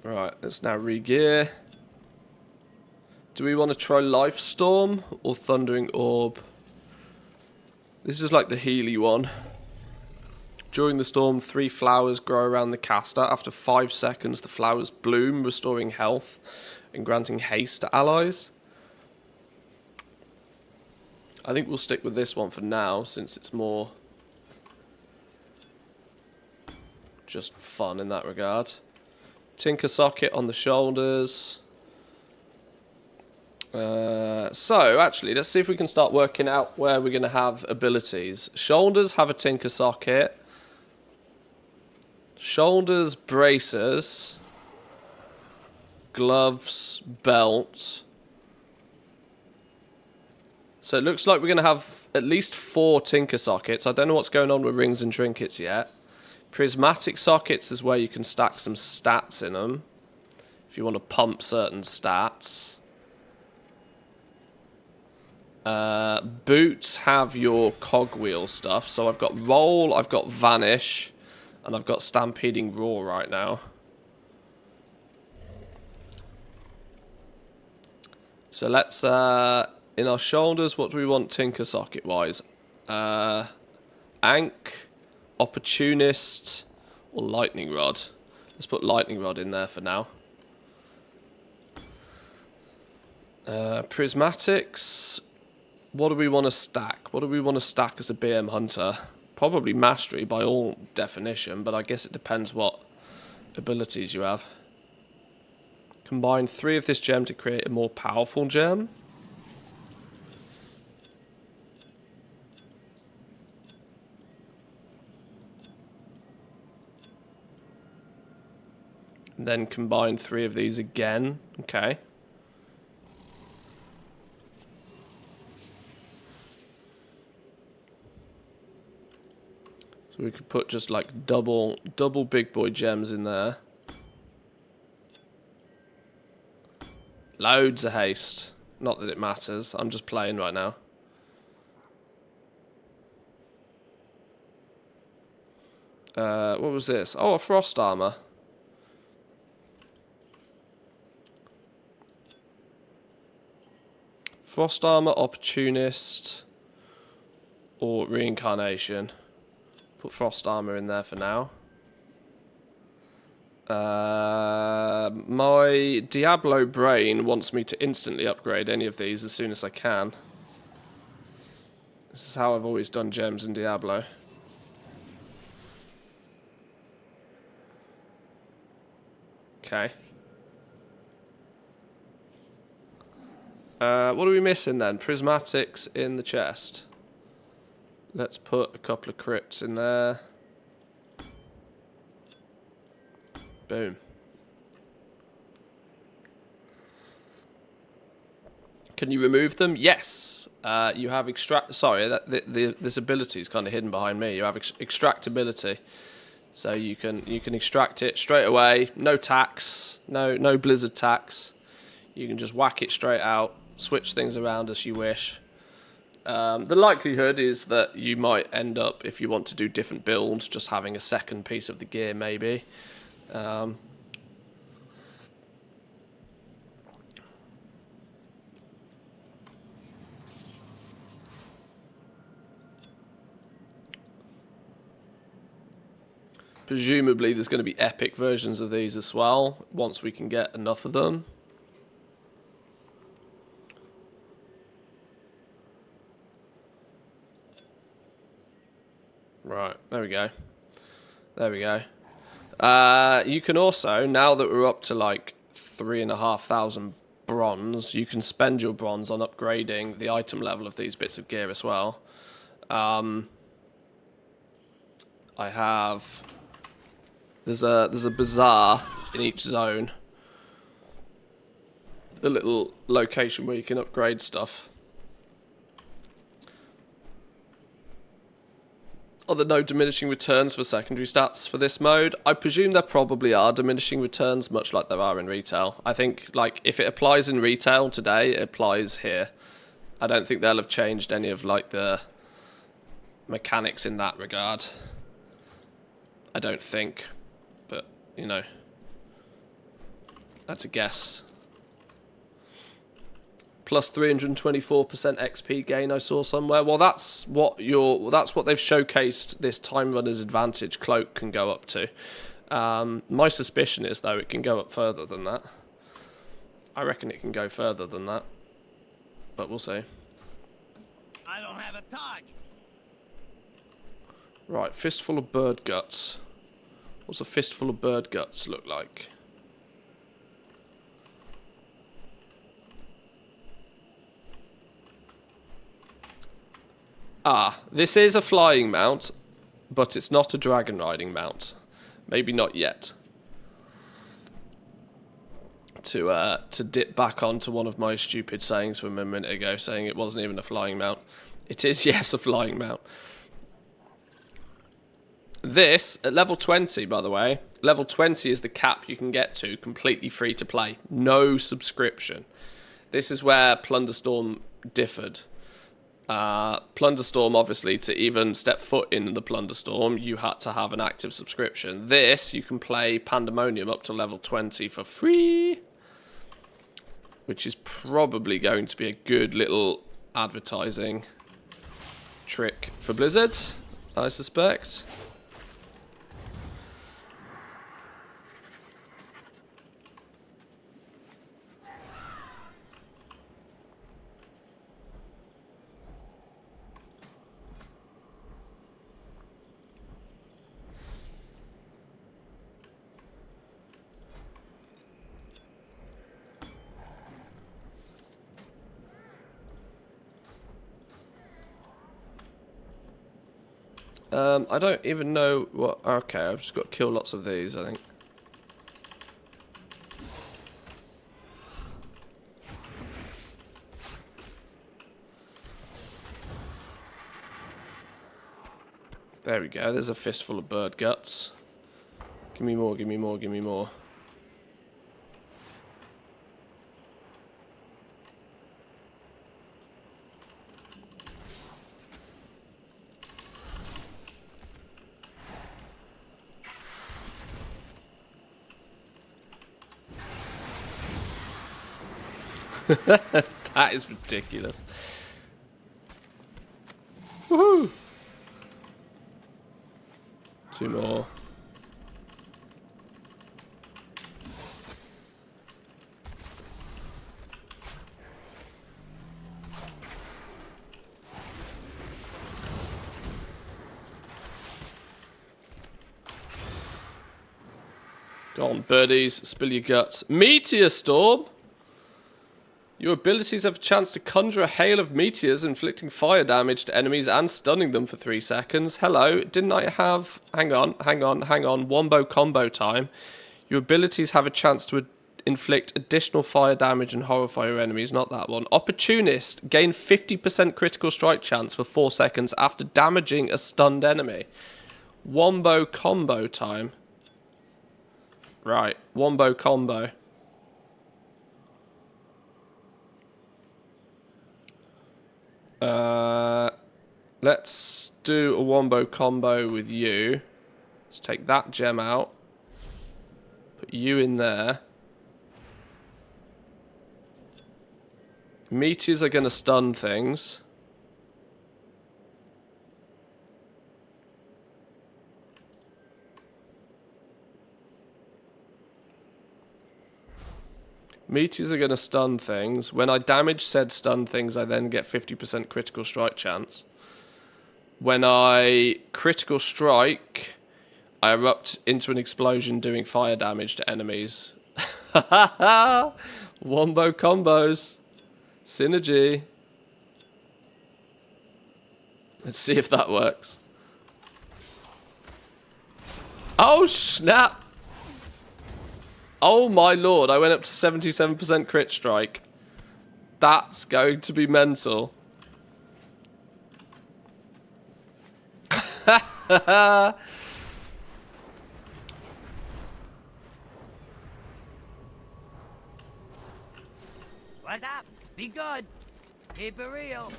Right, let's now re-gear. Do we want to try Life Storm or Thundering Orb? This is like the Healy one. During the storm, 3 flowers grow around the caster. After 5 seconds, the flowers bloom, restoring health and granting haste to allies. I think we'll stick with this one for now, since it's more just fun in that regard. Tinker Socket on the shoulders. So, actually, let's see if we can start working out where we're going to have abilities. Shoulders have a Tinker Socket. Shoulders, bracers. Gloves, belt. So it looks like we're going to have at least 4 Tinker Sockets. I don't know what's going on with rings and trinkets yet. Prismatic Sockets is where you can stack some stats in them. If you want to pump certain stats. Boots have your cogwheel stuff. So I've got roll, I've got vanish, and I've got stampeding roar right now. So let's, in our shoulders, what do we want Tinker Socket wise? Ankh, Opportunist, or Lightning Rod. Let's put Lightning Rod in there for now. Prismatics. What do we want to stack? What do we want to stack as a BM Hunter? Probably Mastery by all definition, but I guess it depends what abilities you have. Combine 3 of this gem to create a more powerful gem. And then combine 3 of these again. Okay. So we could put just like double big boy gems in there. Loads of haste. Not that it matters. I'm just playing right now. What was this? Oh, a frost armor. Frost armor, opportunist, or reincarnation. Put frost armor in there for now. My Diablo brain wants me to instantly upgrade any of these as soon as I can. This is how I've always done gems in Diablo. Okay. What are we missing then? Prismatics in the chest. Let's put a couple of crypts in there. Boom. Can you remove them? Yes. You have extract. Sorry, this ability is kind of hidden behind me. You have extractability, so you can extract it straight away. No tax. No blizzard tax. You can just whack it straight out. Switch things around as you wish. The likelihood is that you might end up, if you want to do different builds, just having a second piece of the gear maybe. Presumably there's going to be epic versions of these as well, once we can get enough of them. Right, there we go. There we go. You can also, now that we're up to like 3,500 bronze, you can spend your bronze on upgrading the item level of these bits of gear as well. I have... There's a bazaar in each zone. A little location where you can upgrade stuff. Are there no diminishing returns for secondary stats for this mode? I presume there probably are diminishing returns, much like there are in retail. I think, like, if it applies in retail today, it applies here. I don't think they'll have changed any of, like, the mechanics in that regard. I don't think. But, you know, that's a guess. Plus 324% XP gain I saw somewhere. Well, that's what they've showcased this Time Runner's Advantage Cloak can go up to. My suspicion is, though, it can go up further than that. I reckon it can go further than that. But we'll see. I don't have a target. Right, fistful of bird guts. What's a fistful of bird guts look like? Ah, this is a flying mount, but it's not a dragon riding mount. Maybe not yet. To dip back onto one of my stupid sayings from a minute ago, saying it wasn't even a flying mount. It is, yes, a flying mount. This, at level 20, by the way, level 20 is the cap you can get to, completely free to play. No subscription. This is where Plunderstorm differed. Plunderstorm, obviously, to even step foot in the Plunderstorm, you had to have an active subscription. This, you can play Pandemonium up to level 20 for free, which is probably going to be a good little advertising trick for Blizzard, I suspect. I don't even know what... Okay, I've just got to kill lots of these, I think. There we go, there's a fistful of bird guts. Give me more, give me more, give me more. That is ridiculous. Woohoo! Two more. Go on, birdies, spill your guts. Meteor storm? Your abilities have a chance to conjure a hail of meteors, inflicting fire damage to enemies and stunning them for 3 seconds. Hello, didn't I have... Hang on. Wombo combo time. Your abilities have a chance to inflict additional fire damage and horrify your enemies. Not that one. Opportunist. Gain 50% critical strike chance for 4 seconds after damaging a stunned enemy. Wombo combo time. Right, wombo combo. Let's do a wombo combo with you. Let's take that gem out. Put you in there. Meteors are going to stun things. Meteors are going to stun things. When I damage said stun things, I then get 50% critical strike chance. When I critical strike, I erupt into an explosion doing fire damage to enemies. Wombo combos. Synergy. Let's see if that works. Oh, snap. Oh my lord, I went up to 77% crit strike. That's going to be mental. What's up? Be good. Keep it real.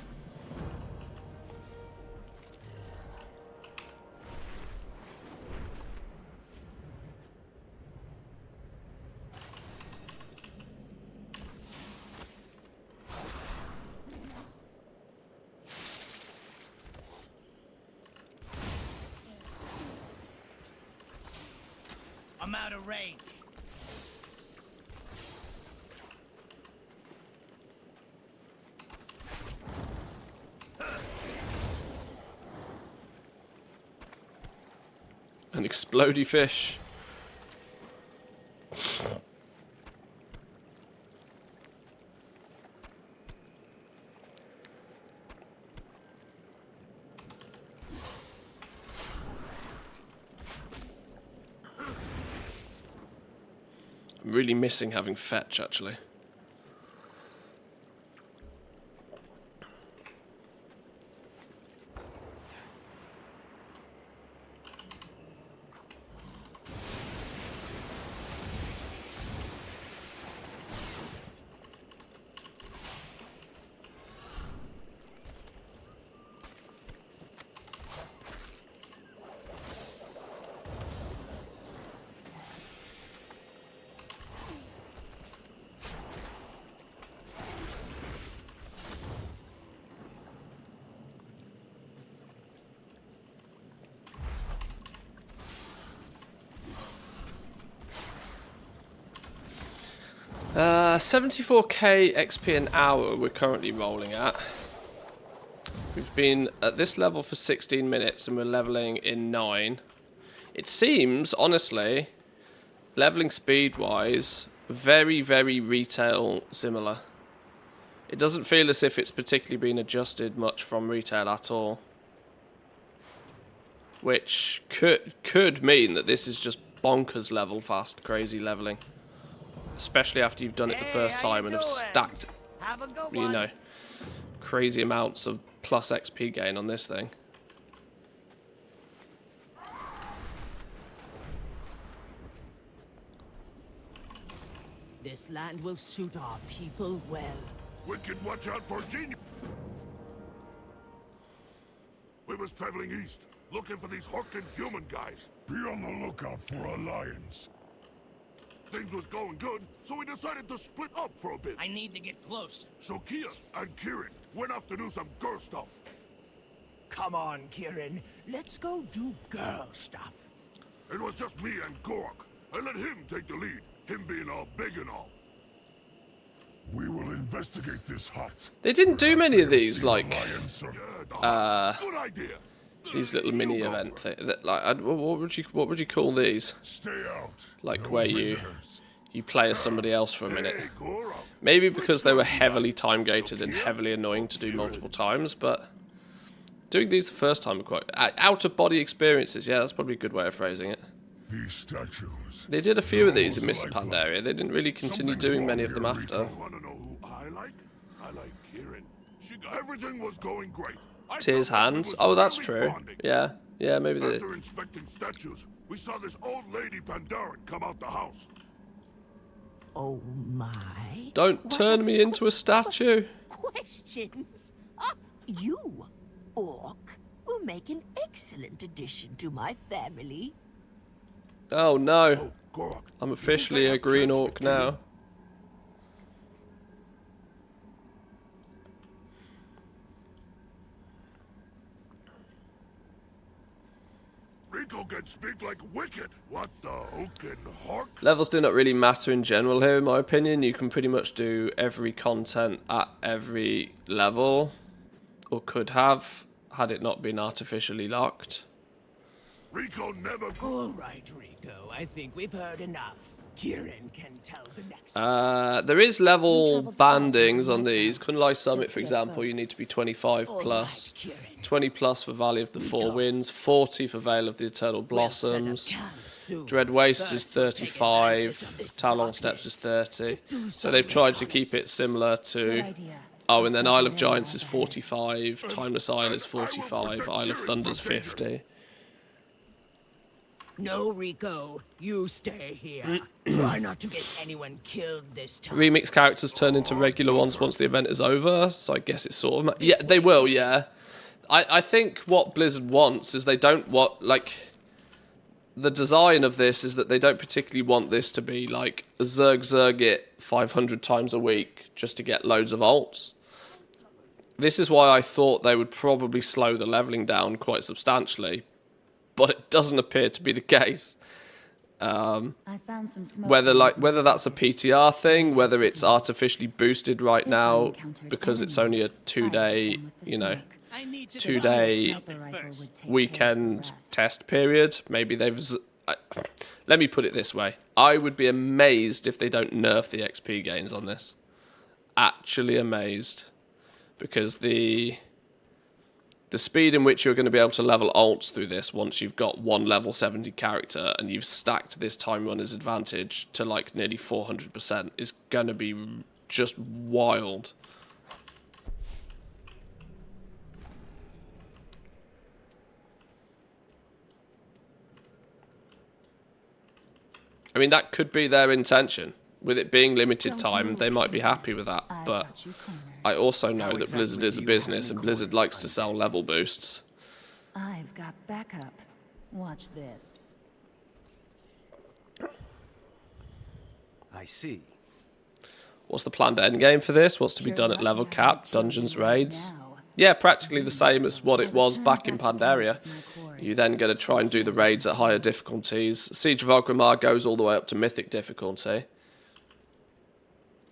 I'm out of range. An explodey fish. I'm really missing having fetch, actually. Uh, 74k XP an hour we're currently rolling at. We've been at this level for 16 minutes and we're leveling in 9. It seems, honestly, leveling speed-wise, very, very retail similar. It doesn't feel as if it's particularly been adjusted much from retail at all. Which could mean that this is just bonkers level fast, crazy leveling. Especially after you've done it the first time and have stacked, you know, crazy amounts of plus XP gain on this thing. This land will suit our people well. We can watch out for genius. We was traveling east, looking for these Horkin human guys. Be on the lookout for alliance. Things was going good, so we decided to split up for a bit. I need to get close. So Kia and Kieran went off to do some girl stuff. Come on, Kieran. Let's go do girl stuff. It was just me and Gork. I let him take the lead, him being all big and all. We will investigate this hut. They didn't do many of these, like, good idea. these little mini event things. Like, what would you call these? Stay out. Like No where you visitors. you play as somebody else for a minute. Hey, Gorok. Maybe because they were heavily time gated and heavily annoying to do multiple times, but doing these the first time are quite out of body experiences. Yeah, that's probably a good way of phrasing it. These statues. They did a few of these in Mr. Pandaria. They didn't really continue doing many of them after. Want to know who I like? I like Kieran. Everything was going great. Tears hands. Oh, that's true. Yeah, yeah, maybe they did. After inspecting statues, we saw this old lady Pandaren come out the house. Oh my. Don't turn me into a statue. Questions? Ah, you, Orc, will make an excellent addition to my family. Oh no. So, Gorok, I'm officially a green orc now. Rico can speak like wicked. What the Oaken Hawk? Levels do not really matter in general here, in my opinion. You can pretty much do every content at every level, or could have, had it not been artificially locked. Rico never. All right, Rico. I think we've heard enough. Kieran can tell the next. There is level bandings on these. Kunlai Summit, for example, you need to be 25 plus. 20 plus for Valley of the Four Winds, 40 for Vale of the Eternal Blossoms. Dread Waste is 35, Talon Steps is 30. So they've tried to keep it similar to... Oh, and then Isle of Giants is 45, Timeless Isle is 45, Isle of Thunder's 50. No, Rico. You stay here. Try not to get anyone killed this time. Remix characters turn into regular ones once the event is over, so I guess it's sort of... Yeah, they will, yeah. I think what Blizzard wants is they don't want, like... The design of this is that they don't particularly want this to be, like, zerg it 500 times a week just to get loads of ults. This is why I thought they would probably slow the leveling down quite substantially, but it doesn't appear to be the case. Whether that's a PTR thing, whether it's artificially boosted right now because it's only a 2-day, you know, 2-day weekend test period. Maybe they've... Let me put it this way. I would be amazed if they don't nerf the XP gains on this. Actually amazed. Because the speed in which you're going to be able to level ults through this once you've got one level 70 character and you've stacked this time runner's advantage to like nearly 400% is going to be just wild. I mean, that could be their intention. With it being limited time, they might be happy with that. But I also know that Blizzard is a business, and Blizzard likes to sell level boosts. I've got backup. Watch this. I see. What's the planned endgame for this? What's to be done at level cap? Dungeons, raids? Yeah, practically the same as what it was back in Pandaria. You then going to try and do the raids at higher difficulties. Siege of Orgrimmar goes all the way up to mythic difficulty.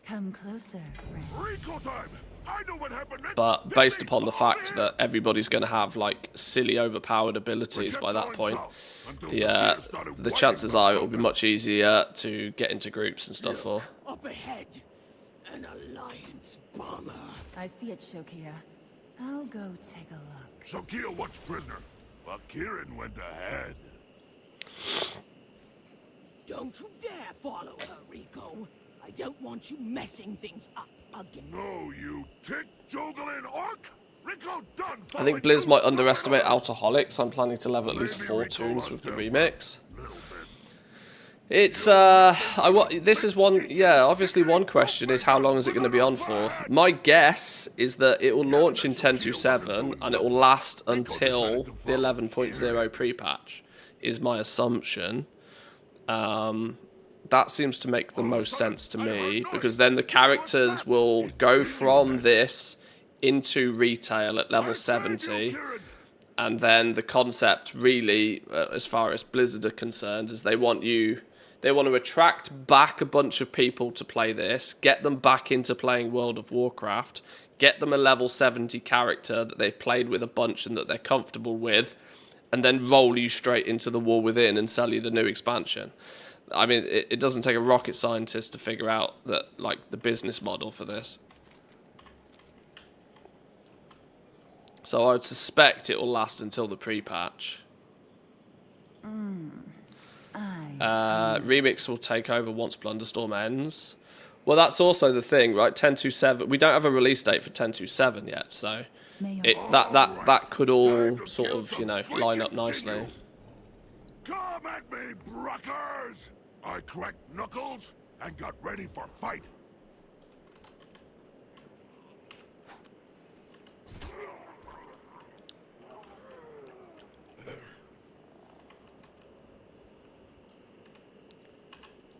Come closer, friend. Rico time. I know what happened next. But based upon the fact that everybody's going to have like silly overpowered abilities by that point, the chances are it will be much easier to get into groups and stuff for. Up ahead, an alliance bomber. I see it, Shokia. I'll go take a look. Shokia watched prisoner, while Kieran went ahead. Don't you dare follow her, Rico. I don't want you messing things up again. No, you tick-juggling orc! Rico done. I think Blizz might underestimate Alcoholics. I'm planning to level at least 4 tunes with the remix. It's, this is one, yeah, obviously one question is how long is it going to be on for? My guess is that it will launch in 10.2.7 and it will last until the 11.0 pre-patch, is my assumption. That seems to make the most sense to me, because then the characters will go from this into retail at level 70, and then the concept really, as far as Blizzard are concerned, is they want to attract back a bunch of people to play this, get them back into playing World of Warcraft, get them a level 70 character that they've played with a bunch and that they're comfortable with, and then roll you straight into the War Within and sell you the new expansion. I mean, it doesn't take a rocket scientist to figure out that, like, the business model for this. So I would suspect it will last until the pre-patch. Remix will take over once Blunderstorm ends. Well, that's also the thing, right? 10.27. We don't have a release date for 10.27 yet, so that could all sort of, you know, line up nicely. Come at me, bruckers! I cracked knuckles and got ready for fight.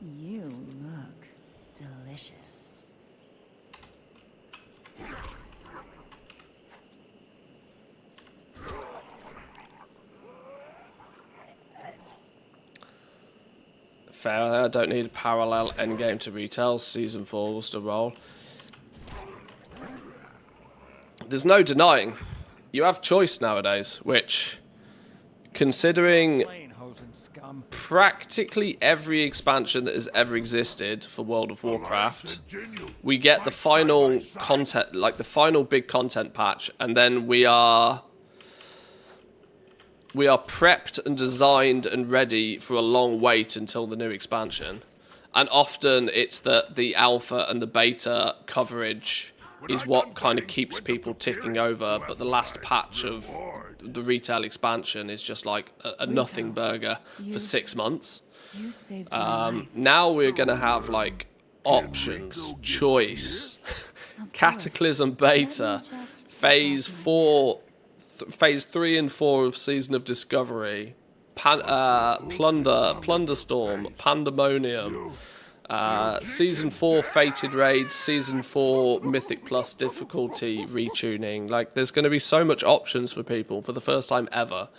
You look delicious. Fair, I don't need a parallel endgame to retail. Season 4 will still roll. There's no denying. You have choice nowadays, which, considering practically every expansion that has ever existed for World of Warcraft, we get the final content, like the final big content patch, and then we are prepped and designed and ready for a long wait until the new expansion. And often it's that the alpha and the beta coverage is what kind of keeps people ticking over, but the last patch of the retail expansion is just like a nothing burger for 6 months. Now we're going to have like options, choice, Cataclysm beta, phase 4, phase 3 and 4 of Season of Discovery, Plunderstorm, Pandemonium, Season 4 Fated Raids, Season 4 Mythic Plus difficulty retuning. Like, there's going to be so much options for people for the first time ever.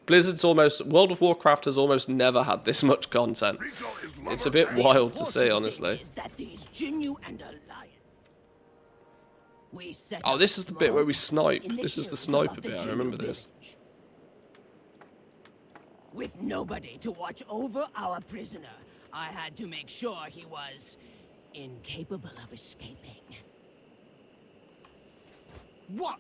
World of Warcraft has almost never had this much content. It's a bit wild to see, honestly. Oh, this is the bit where we snipe. This is the sniper bit, I remember this. With nobody to watch over our prisoner, I had to make sure he was incapable of escaping. What?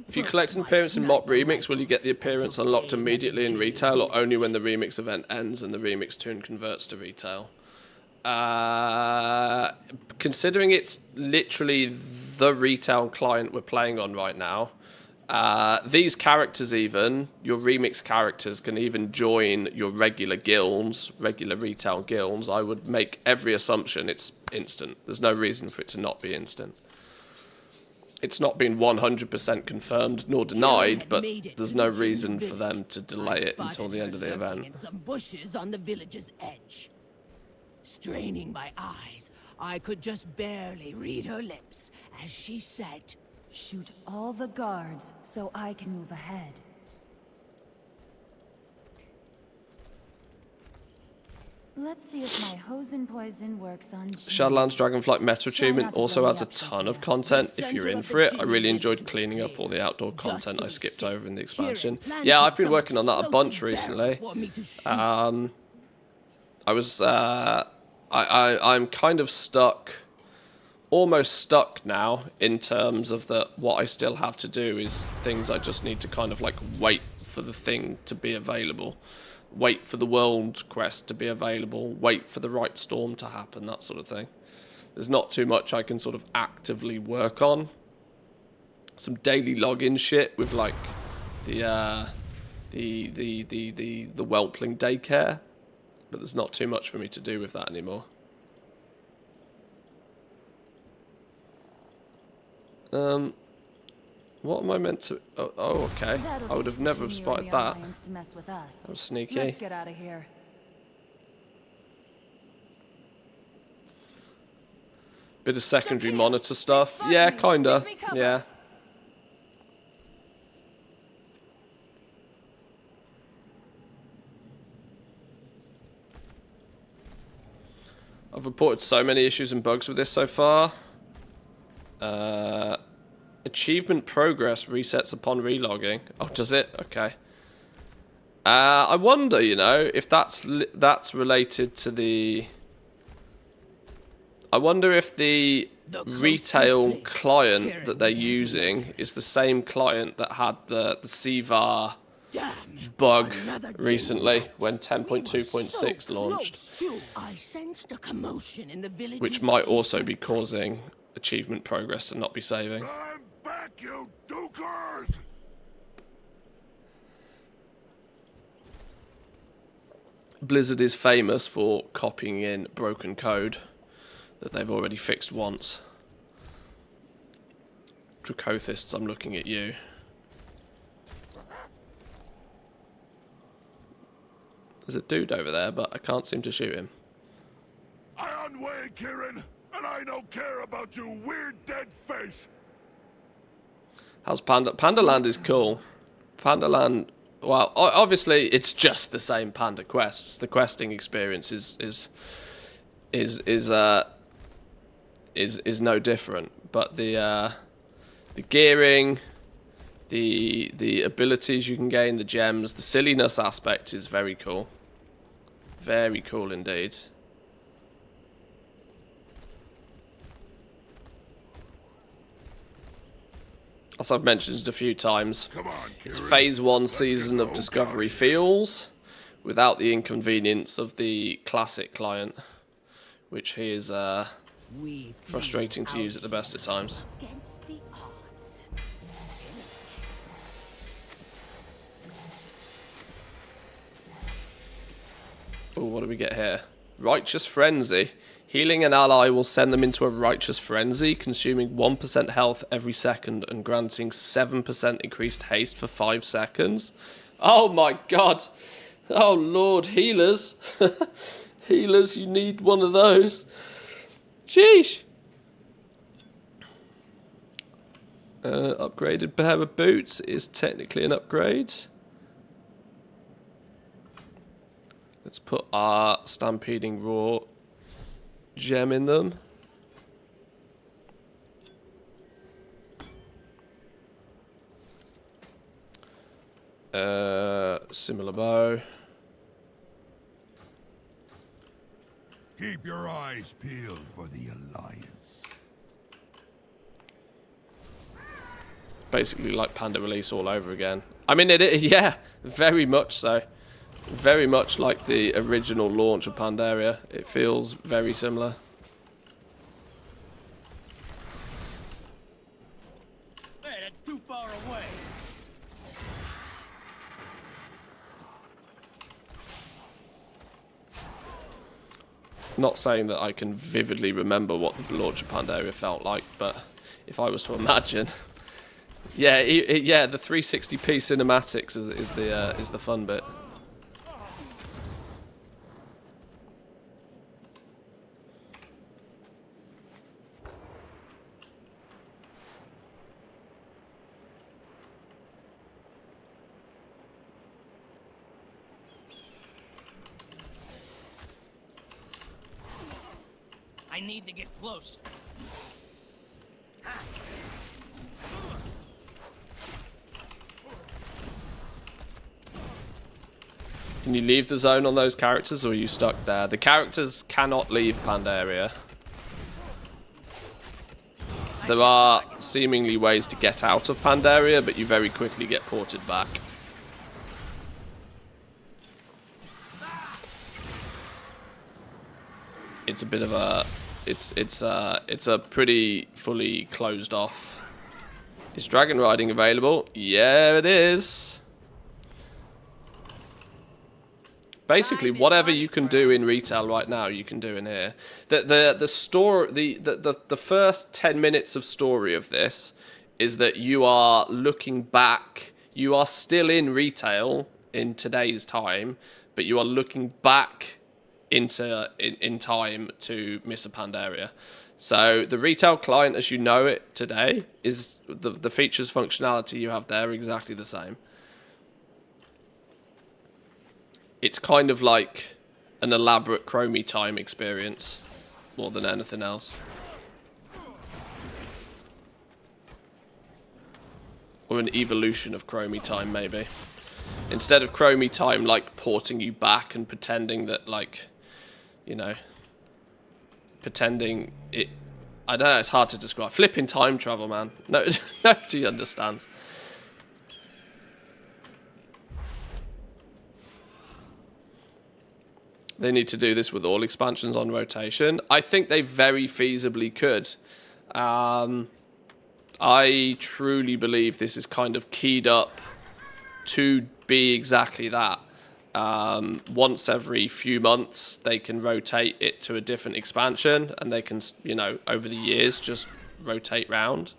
If you collect an appearance in Mop Remix, will you get the appearance unlocked immediately in retail, or only when the Remix event ends and the Remix tune converts to retail? Considering it's literally the retail client we're playing on right now, these characters, even your remix characters, can even join your regular guilds, regular retail guilds. I would make every assumption it's instant. There's no reason for it to not be instant. It's not been 100% confirmed nor denied, but there's no reason for them to delay it until the end of the event. In some bushes on the village's edge. Straining my eyes, I could just barely read her lips as she said, Shoot all the guards so I can move ahead. Let's see if my Hosen Poison works on Shadowlands Dragonflight Meta Achievement also adds a ton of content if you're in for it. I really enjoyed cleaning up all the outdoor content I skipped over in the expansion. Yeah, I've been working on that a bunch recently. I'm kind of stuck, almost stuck now, in terms of what I still have to do is things I just need to kind of like wait for the thing to be available. Wait for the world quest to be available, wait for the right storm to happen, that sort of thing. There's not too much I can sort of actively work on. Some daily login shit with like the Whelpling daycare, but there's not too much for me to do with that anymore. What am I meant to... Oh, okay. I would have never spotted that. That was sneaky. Let's get out of here. Bit of secondary monitor stuff. Yeah, kinda. Yeah. I've reported so many issues and bugs with this so far. Achievement progress resets upon relogging. Oh, does it? Okay. I wonder, you know, if that's related to the... I wonder if the retail client that they're using is the same client that had the CVAR bug recently when 10.2.6 launched, I sensed a commotion in the village, which might also be causing achievement progress and not be saving. I'm back, you dukers! Blizzard is famous for copying in broken code that they've already fixed once. Dracothists, I'm looking at you. There's a dude over there, but I can't seem to shoot him. I unway, Kieran, and I don't care about your weird dead face. How's Panda? Panda Land is cool. Panda Land, well, obviously it's just the same Panda quests. The questing experience is no different, but the gearing, the abilities you can gain, the gems, the silliness aspect is very cool. Very cool indeed. As I've mentioned a few times, Come on, it's Kieran. phase 1 Let's season get of the Discovery whole feels, without the inconvenience of the classic client, which is frustrating to use at the best of times. Against the odds. Oh, what do we get here? Righteous Frenzy. Healing an ally will send them into a Righteous Frenzy, consuming 1% health every second and granting 7% increased haste for 5 seconds. Oh my god. Oh lord, healers. Healers, you need one of those. Sheesh. Upgraded pair of boots is technically an upgrade. Let's put our Stampeding Roar gem in them. Similar bow. Keep your eyes peeled for the Alliance. Basically like Panda Release all over again. I mean, yeah, very much so. Very much like the original launch of Pandaria. It feels very similar. Hey, that's too far away. Not saying that I can vividly remember what the launch of Pandaria felt like, but if I was to imagine, yeah, yeah, the 360p cinematics is the fun bit. I need to get close. Can you leave the zone on those characters, or are you stuck there? The characters cannot leave Pandaria. There are seemingly ways to get out of Pandaria, but you very quickly get ported back. It's a bit of a... It's a pretty fully closed off. Is dragon riding available? Yeah, it is. Basically, whatever you can do in retail right now, you can do in here. The first 10 minutes of story of this is that you are looking back. You are still in retail in today's time, but you are looking back in time to Miss Pandaria. So the retail client, as you know it today, is the features, functionality you have there are exactly the same. It's kind of like an elaborate Chromie time experience more than anything else. Or an evolution of Chromie time, maybe. Instead of chromie time, like, porting you back and pretending that, like, you know, pretending it... I don't know, it's hard to describe. Flipping time travel, man. No, nobody understands. They need to do this with all expansions on rotation. I think they very feasibly could. I truly believe this is kind of keyed up to be exactly that. Once every few months, they can rotate it to a different expansion, and they can, you know, over the years, just rotate round.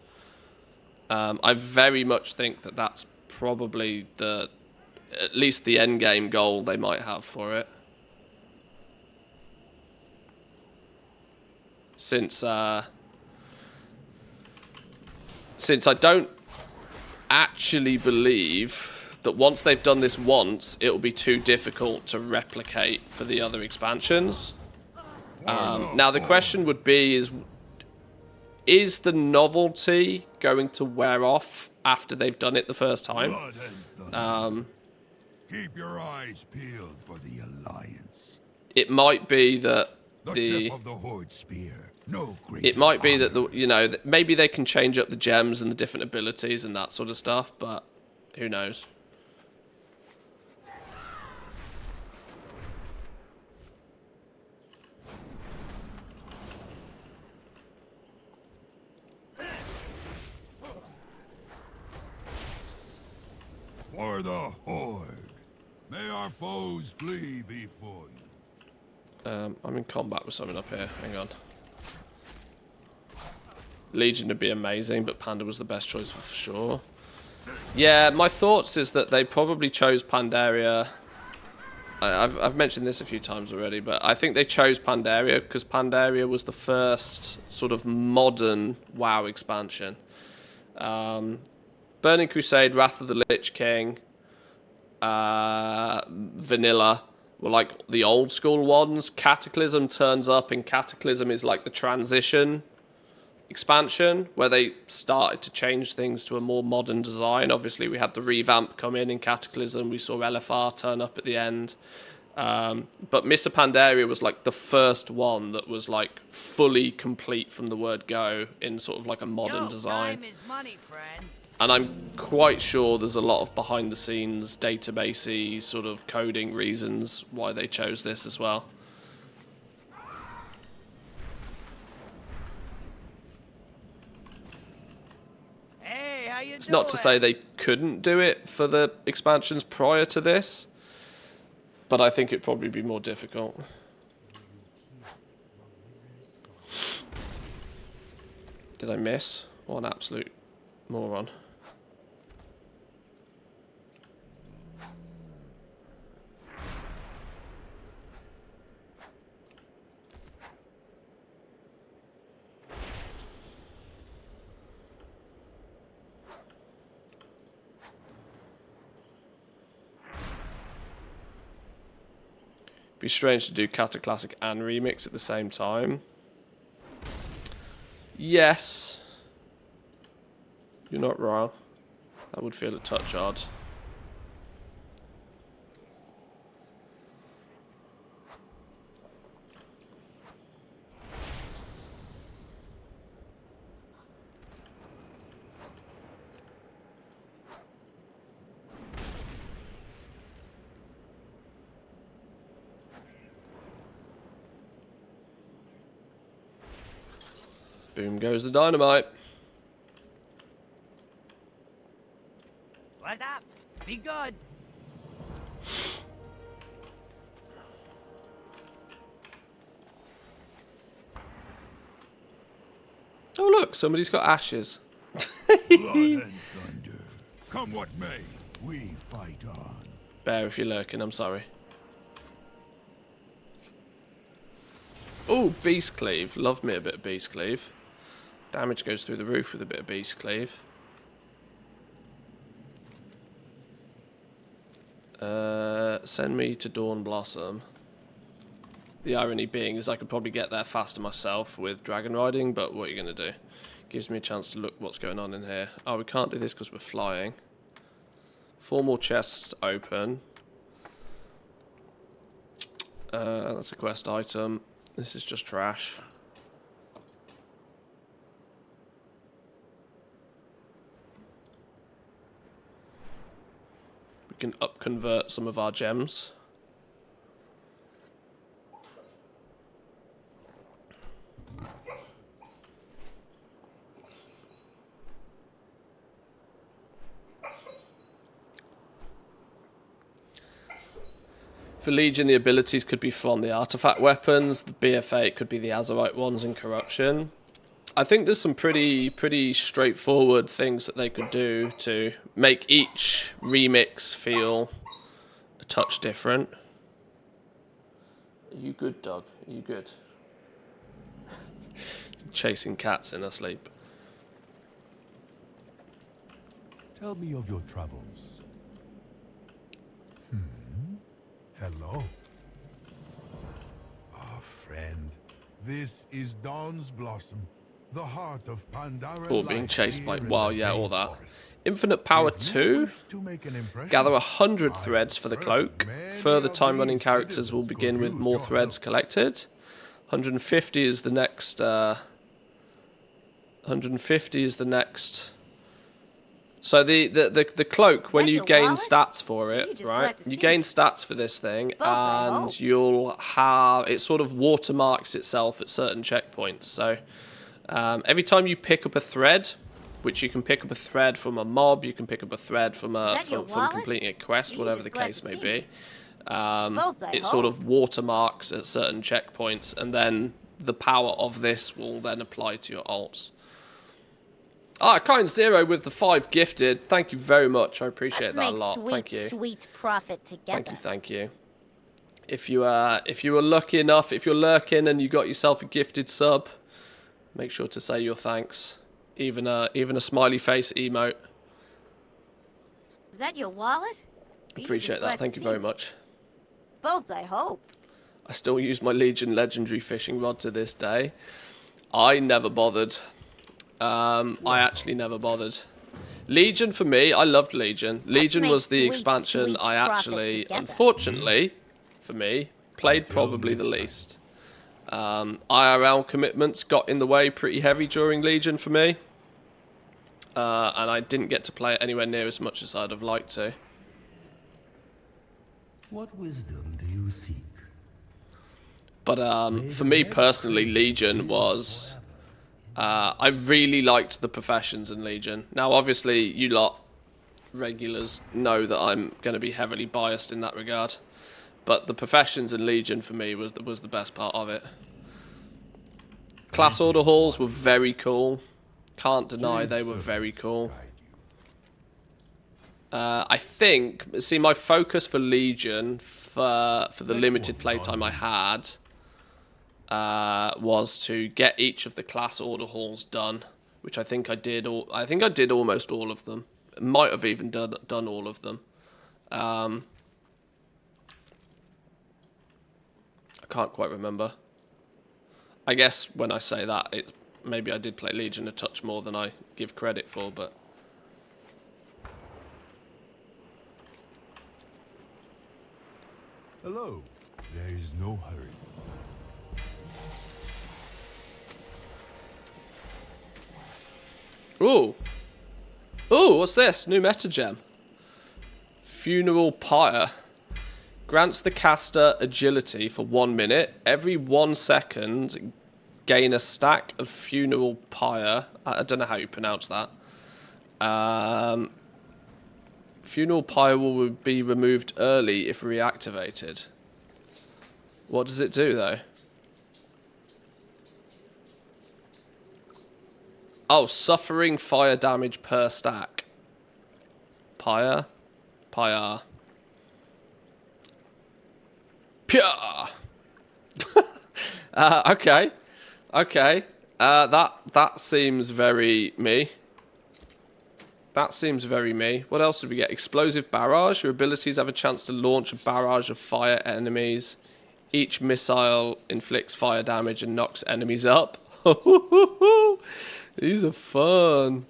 I very much think that that's probably at least the end game goal they might have for it. Since I don't actually believe that once they've done this once, it'll be too difficult to replicate for the other expansions. Now the question would be, is the novelty going to wear off after they've done it the first time? Keep your eyes peeled for the Alliance. It might be that the tip of the Horde spear. No great. It might be that maybe they can change up the gems and the different abilities and that sort of stuff, but who knows? For the Horde, may our foes flee before you. I'm in combat with something up here. Hang on. Legion would be amazing, but Panda was the best choice for sure. Yeah, my thoughts is that they probably chose Pandaria. I've mentioned this a few times already, but I think they chose Pandaria because Pandaria was the first sort of modern WoW expansion. Burning Crusade, Wrath of the Lich King, Vanilla were like the old school ones. Cataclysm turns up, and Cataclysm is like the transition expansion where they started to change things to a more modern design. Obviously, we had the revamp come in Cataclysm. We saw LFR turn up at the end. But Mr. Pandaria was like the first one that was like fully complete from the word go in sort of like a modern design. Time is money, friend. And I'm quite sure there's a lot of behind the scenes databasey sort of coding reasons why they chose this as well. Hey, how you It's doing? not to say they couldn't do it for the expansions prior to this, but I think it'd probably be more difficult. Did I miss? What an absolute moron. Be strange to do Cataclassic and Remix at the same time. Yes. You're not wrong. That would feel a touch odd. Boom goes the dynamite. What's up? Be good. Oh look, somebody's got ashes. Blood and thunder. Come what may, we fight on. Bear if you're lurking, I'm sorry. Oh, Beast Cleave. Love me a bit of Beast Cleave. Damage goes through the roof with a bit of Beast Cleave. Send me to Dawn Blossom. The irony being is I could probably get there faster myself with dragon riding, but what are you going to do? Gives me a chance to look what's going on in here. Oh, we can't do this because we're flying. 4 more chests open. That's a quest item. This is just trash. We can up-convert some of our gems. For Legion, the abilities could be from the artifact weapons. The BF8 could be the Azerite ones in Corruption. I think there's some pretty straightforward things that they could do to make each remix feel a touch different. Are you good, Doug? Are you good? Chasing cats in her sleep. Tell me of your travels. Hello. Ah, friend. This is Dawn's Blossom, the heart of Pandaren. Or being chased by... Well, yeah, all that. Infinite Power 2. Gather 100 threads for the Cloak. Further time-running characters will begin with more threads collected. 150 is the next... 150 is the next... So the Cloak, when you gain stats for it, right? You gain stats for this thing, and you'll have... It sort of watermarks itself at certain checkpoints. So every time you pick up a thread, which you can pick up a thread from a mob, you can pick up a thread from completing a quest, whatever the case may be. It sort of watermarks at certain checkpoints, and then the power of this will then apply to your ults. Ah, Kind Zero with the 5 gifted. Thank you very much. I appreciate that a lot. Thank you. Sweet profit together. Thank you. If you were lucky enough, if you're lurking and you got yourself a gifted sub, make sure to say your thanks. Even a smiley face emote. Is that your wallet? Appreciate that. Thank you very much. Both, I hope. I still use my Legion legendary fishing rod to this day. I never bothered. I actually never bothered. Legion for me, I loved Legion. Legion was the expansion I actually, unfortunately, for me, played probably the least. IRL commitments got in the way pretty heavy during Legion for me. And I didn't get to play it anywhere near as much as I'd have liked to. What wisdom do you seek? But for me personally, Legion was... I really liked the professions in Legion. Now, obviously, you lot regulars know that I'm going to be heavily biased in that regard. But the professions in Legion for me was the best part of it. Class order halls were very cool. Can't deny they were very cool. I think, see, my focus for Legion for the limited playtime I had was to get each of the class order halls done, which I think I did. I think I did almost all of them. Might have even done all of them. I can't quite remember. I guess when I say that, maybe I did play Legion a touch more than I give credit for, but. Hello. There is no hurry. Ooh. Ooh, what's this? New meta gem. Funeral Pyre. Grants the caster agility for 1 minute. Every 1 second, gain a stack of Funeral Pyre. I don't know how you pronounce that. Funeral Pyre will be removed early if reactivated. What does it do, though? Oh, suffering fire damage per stack. Pyre. Pyre. Pure. Okay. Okay. That seems very me. That seems very me. What else did we get? Explosive barrage. Your abilities have a chance to launch a barrage of fire enemies. Each missile inflicts fire damage and knocks enemies up. These are fun.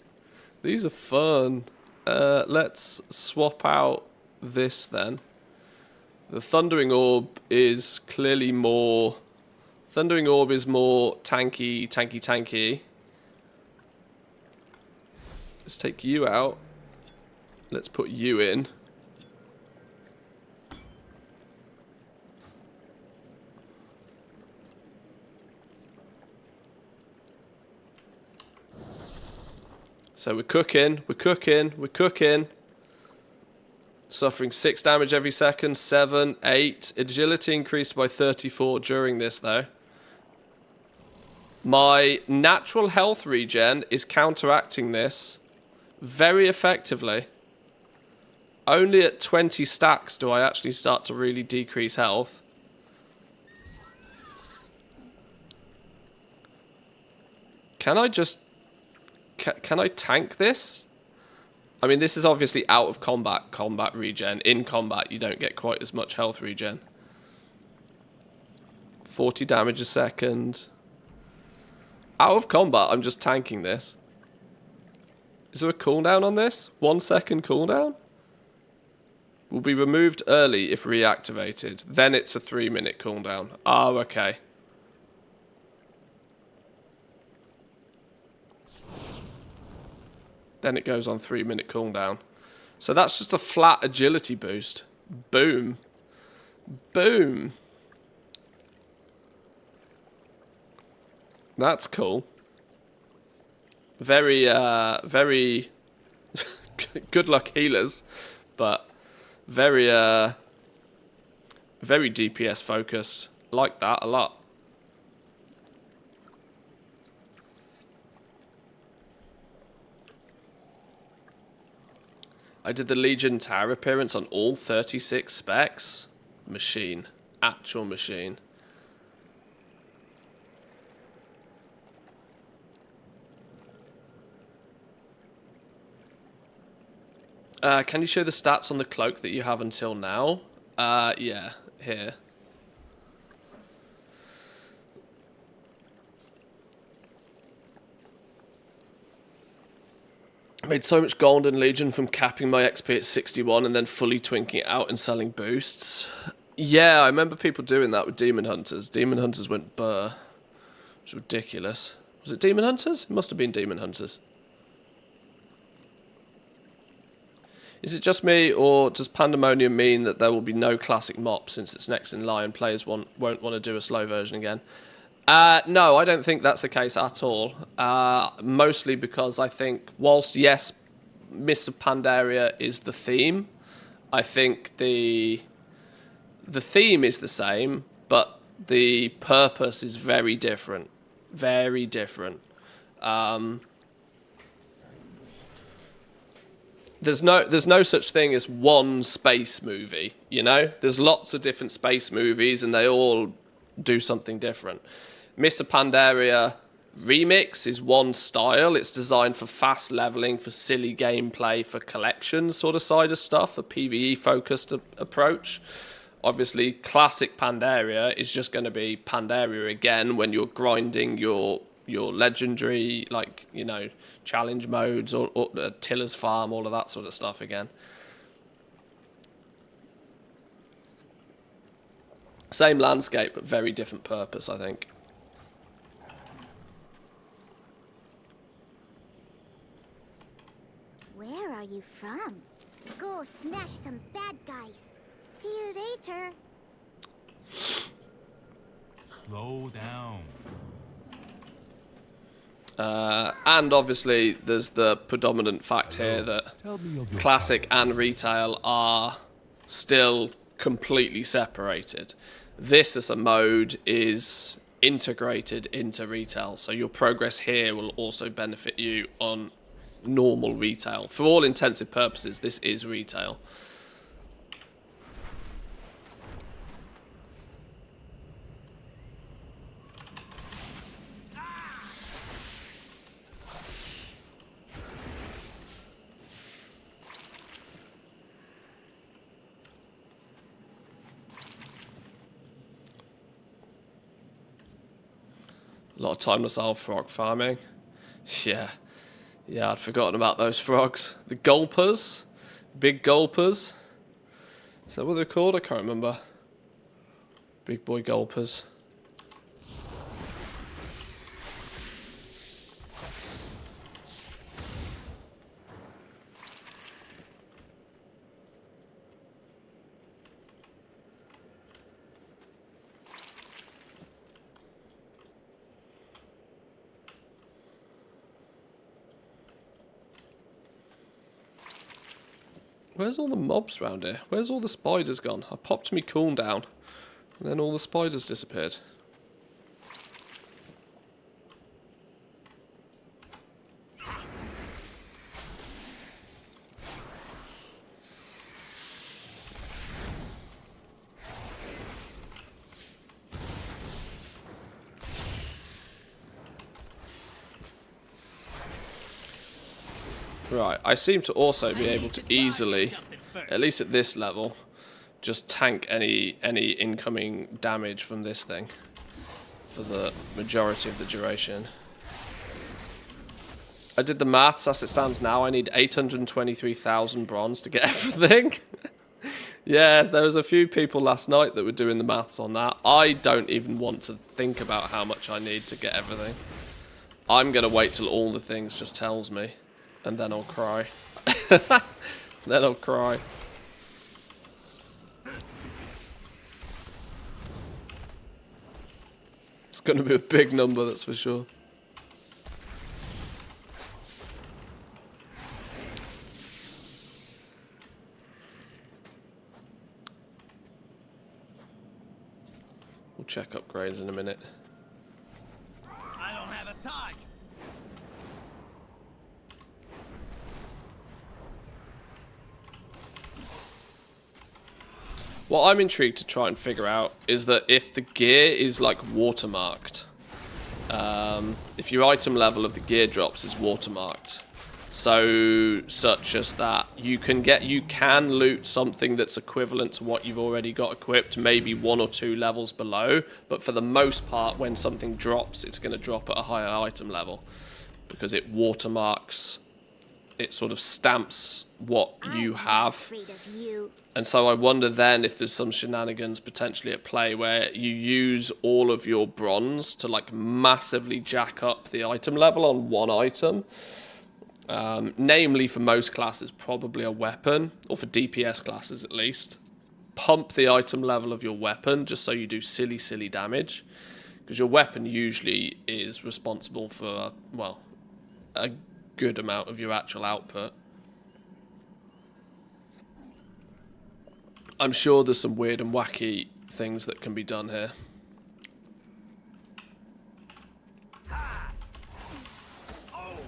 These are fun. Let's swap out this then. The Thundering Orb is clearly more... Thundering Orb is more tanky. Let's take you out. Let's put you in. So we're cooking. Suffering 6 damage every second, 7, 8. Agility increased by 34 during this though. My natural health regen is counteracting this very effectively. Only at 20 stacks do I actually start to really decrease health. Can I just... Can I tank this? I mean, this is obviously out of combat regen. In combat, you don't get quite as much health regen. 40 damage a second. Out of combat, I'm just tanking this. Is there a cooldown on this? 1 second cooldown? Will be removed early if reactivated. Then it's a 3-minute cooldown. Oh, okay. Then it goes on 3-minute cooldown. So that's just a flat agility boost. Boom. Boom. That's cool. Very good luck healers, but very DPS focused. Like that a lot. I did the Legion Tower appearance on all 36 specs. Machine. Actual machine. Can you show the stats on the cloak that you have until now? Yeah, here. I made so much gold in Legion from capping my XP at 61 and then fully twinking it out and selling boosts. Yeah, I remember people doing that with Demon Hunters. Demon Hunters went burr. It was ridiculous. Was it Demon Hunters? It must have been Demon Hunters. Is it just me, or does Pandemonium mean that there will be no classic mop since it's next in line? Players won't want to do a slow version again. No, I don't think that's the case at all. Mostly because I think, whilst yes, Mists of Pandaria is the theme, I think the theme is the same, but the purpose is very different. Very different. There's no such thing as one space movie, you know? There's lots of different space movies and they all do something different. Mr. Pandaria Remix is one style. It's designed for fast leveling, for silly gameplay, for collection sort of side of stuff, a PvE focused approach. Obviously, classic Pandaria is just going to be Pandaria again when you're grinding your legendary, like, you know, challenge modes or Tiller's Farm, all of that sort of stuff again. Same landscape, but very different purpose, I think. Where are you from? Go smash some bad guys. See you later. Slow down. And obviously, there's the predominant fact here that classic and retail are still completely separated. This as a mode is integrated into retail, so your progress here will also benefit you on normal retail. For all intensive purposes, this is retail. A lot of timeless owl frog farming. Yeah. Yeah, I'd forgotten about those frogs. The gulpers. Big gulpers. Is that what they're called? I can't remember. Big boy gulpers. Where's all the mobs around here? Where's all the spiders gone? I popped me cooldown, and then all the spiders disappeared. Right, I seem to also be able to easily, at least at this level, just tank any incoming damage from this thing for the majority of the duration. I did the maths as it stands now. I need 823,000 bronze to get everything. Yeah, there was a few people last night that were doing the maths on that. I don't even want to think about how much I need to get everything. I'm going to wait till all the things just tells me. And then I'll cry. Then I'll cry. It's going to be a big number, that's for sure. We'll check upgrades in a minute. I don't have a target. What I'm intrigued to try and figure out is that if the gear is like watermarked, if your item level of the gear drops is watermarked, such as that you can loot something that's equivalent to what you've already got equipped, maybe 1 or 2 levels below, but for the most part, when something drops, it's going to drop at a higher item level because it watermarks. It sort of stamps what you have. And so I wonder then if there's some shenanigans potentially at play where you use all of your bronze to like massively jack up the item level on one item. Namely for most classes, probably a weapon, or for DPS classes at least. Pump the item level of your weapon just so you do silly damage. Because your weapon usually is responsible for, well, a good amount of your actual output. I'm sure there's some weird and wacky things that can be done here.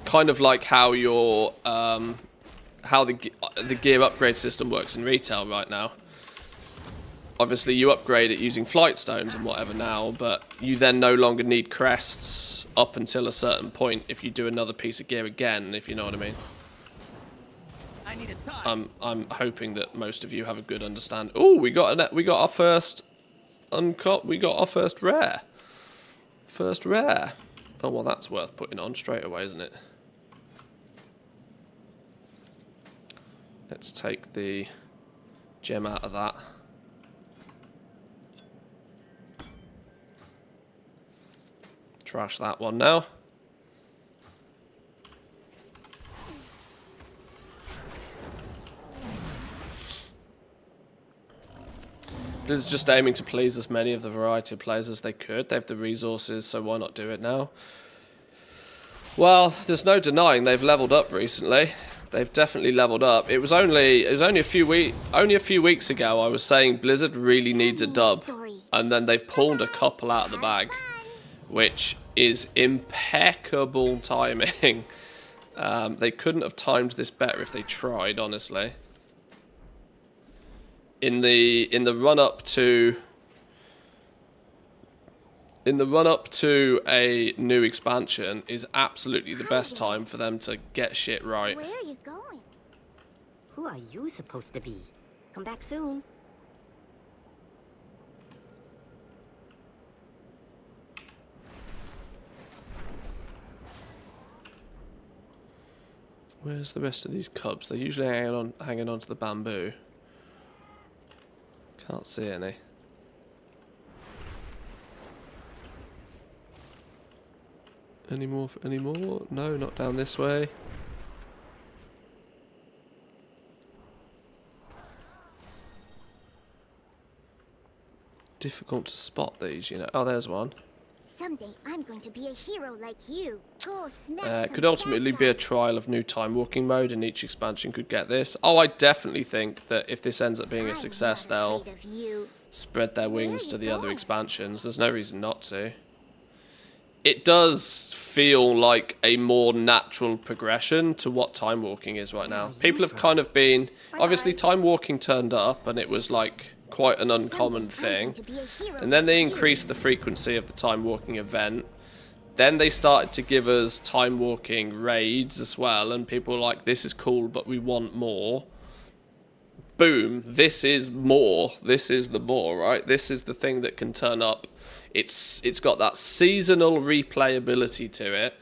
Kind of like how your how the gear upgrade system works in retail right now. Obviously, you upgrade it using flight stones and whatever now, but you then no longer need crests up until a certain point if you do another piece of gear again, if you know what I mean. I need a target. I'm hoping that most of you have a good understanding. Oh, we got our first uncut. We got our first rare. First rare. Oh well, that's worth putting on straight away, isn't it? Let's take the gem out of that. Trash that one now. Blizzard's just aiming to please as many of the variety of players as they could. They have the resources, so why not do it now? Well, there's no denying they've leveled up recently. They've definitely leveled up. It was only a few weeks ago I was saying Blizzard really needs a dub, and then they've pulled a couple out of the bag, which is impeccable timing. They couldn't have timed this better if they tried, honestly. In the run up to a new expansion is absolutely the best time for them to get shit right. Where are you going? Who are you supposed to be? Come back soon. Where's the rest of these cubs? They're usually hanging on to the bamboo. Can't see any. Any more? Any more? No, not down this way. Difficult to spot these, you know. Oh, there's one. Someday I'm going to be a hero like you. Go smash It some could ultimately bad be a guys. trial of new time walking mode, and each expansion could get this. Oh, I definitely think that if this ends up being a I'm success, not they'll afraid of you. spread their wings you to the other going? expansions. There's no reason not to. It does feel like a more natural progression to what time walking is right now. People have kind of been... Obviously, time walking turned up, and it was like quite an uncommon thing. And then they increased the frequency of the time walking event. Then they started to give us time walking raids as well, and people were like, this is cool, but we want more. Boom, this is more. This is the more, right? This is the thing that can turn up. It's got that seasonal replayability to it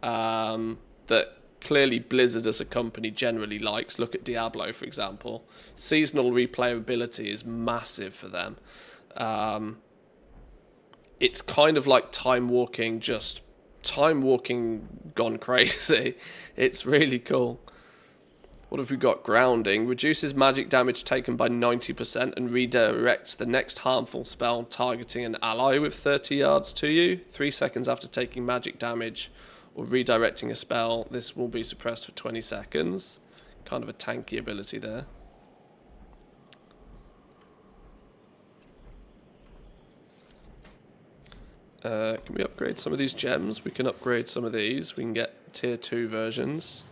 that clearly Blizzard as a company generally likes. Look at Diablo, for example. Seasonal replayability is massive for them. It's kind of like time walking, just time walking gone crazy. It's really cool. What have we got? Grounding. Reduces magic damage taken by 90% and redirects the next harmful spell targeting an ally with 30 yards to you. 3 seconds after taking magic damage or redirecting a spell, this will be suppressed for 20 seconds. Kind of a tanky ability there. Can we upgrade some of these gems? We can upgrade some of these. We can get tier 2 versions.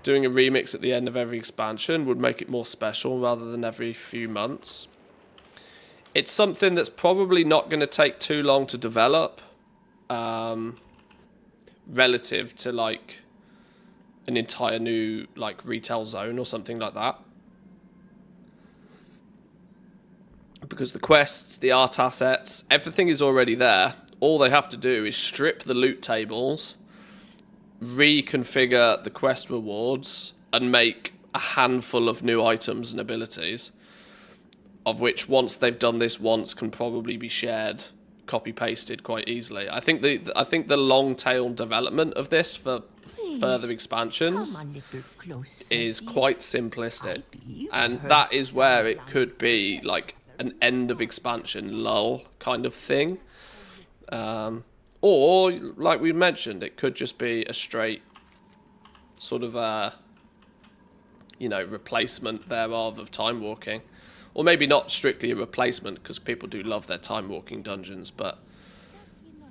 Doing a remix at the end of every expansion would make it more special rather than every few months. It's something that's probably not going to take too long to develop, relative to like an entire new like retail zone or something like that. Because the quests, the art assets, everything is already there. All they have to do is strip the loot tables, reconfigure the quest rewards, and make a handful of new items and abilities, of which once they've done this once can probably be shared, copy pasted quite easily. I think the long tail development of this for further expansions is quite simplistic, and that is where it could be like an end of expansion lull kind of thing. Or, like we mentioned, it could just be a straight sort of, replacement thereof of time walking. Or maybe not strictly a replacement, because people do love their time walking dungeons, but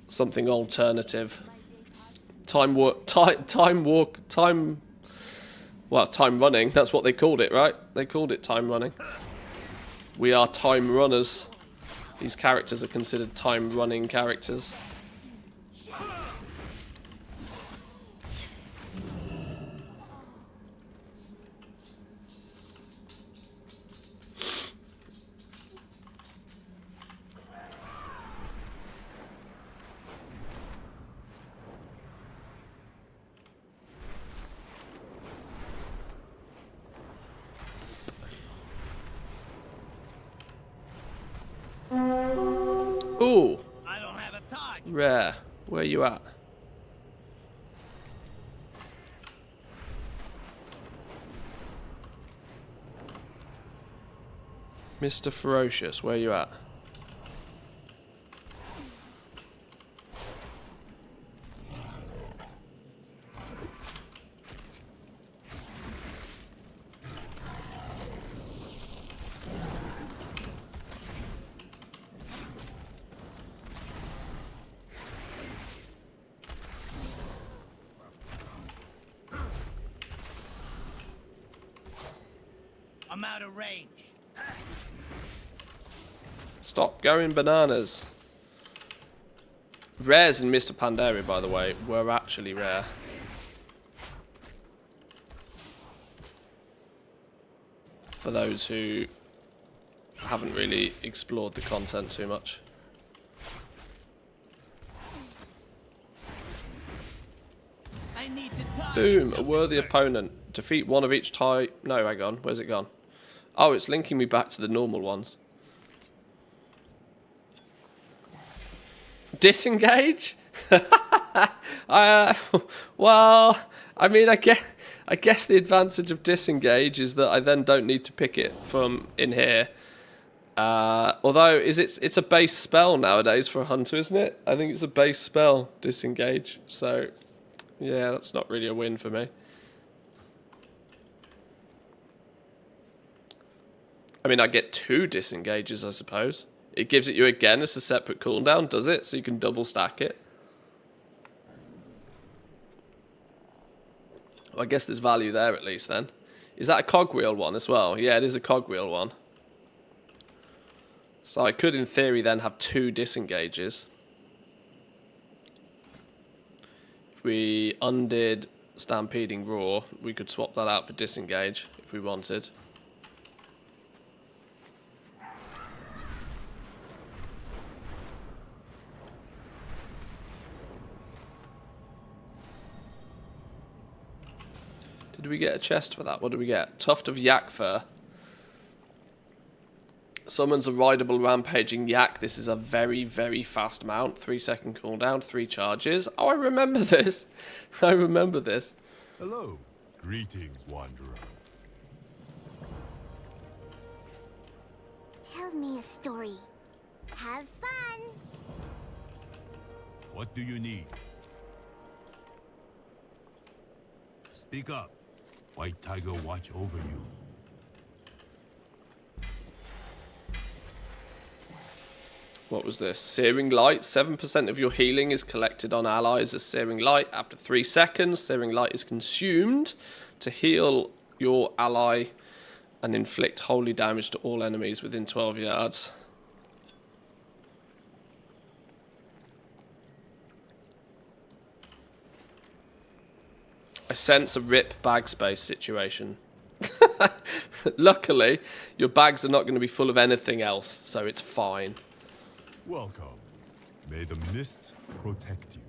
something alternative. Time running, that's what they called it, right? They called it time running. We are time runners. These characters are considered time running characters. Ooh. I don't have a target. Rare. Where you at? Mr. Ferocious, where you at? I'm out of range. Stop going bananas. Rares in Mr. Pandaria, by the way, were actually rare. for those who haven't really explored the content too much. I need to talk Boom, a something worthy first. opponent. Defeat one of each type. No, hang on. Where's it gone? Oh, it's linking me back to the normal ones. Disengage? Well, I mean, I guess the advantage of disengage is that I then don't need to pick it from in here. Although, it's a base spell nowadays for a hunter, isn't it? I think it's a base spell, disengage. So, yeah, that's not really a win for me. I mean, I get 2 disengages, I suppose. It gives it you again as a separate cooldown, does it? So you can double stack it. Well, I guess there's value there at least then. Is that a cogwheel one as well? Yeah, it is a cogwheel one. So I could, in theory, then have 2 disengages. If we undid Stampeding Roar, we could swap that out for disengage if we wanted. Did we get a chest for that? What did we get? Tuft of Yak Fur. Summons a rideable rampaging yak. This is a very, very fast mount. 3-second cooldown, 3 charges. Oh, I remember this. I remember this. Hello. Greetings, wanderer. Tell me a story. Have fun. What do you need? Speak up. White Tiger watch over you. What was this? Searing Light. 7% of your healing is collected on allies as Searing Light. After 3 seconds, Searing Light is consumed to heal your ally and inflict holy damage to all enemies within 12 yards. I sense a rip bag space situation. Luckily, your bags are not going to be full of anything else, so it's fine. Welcome. May the mists protect you.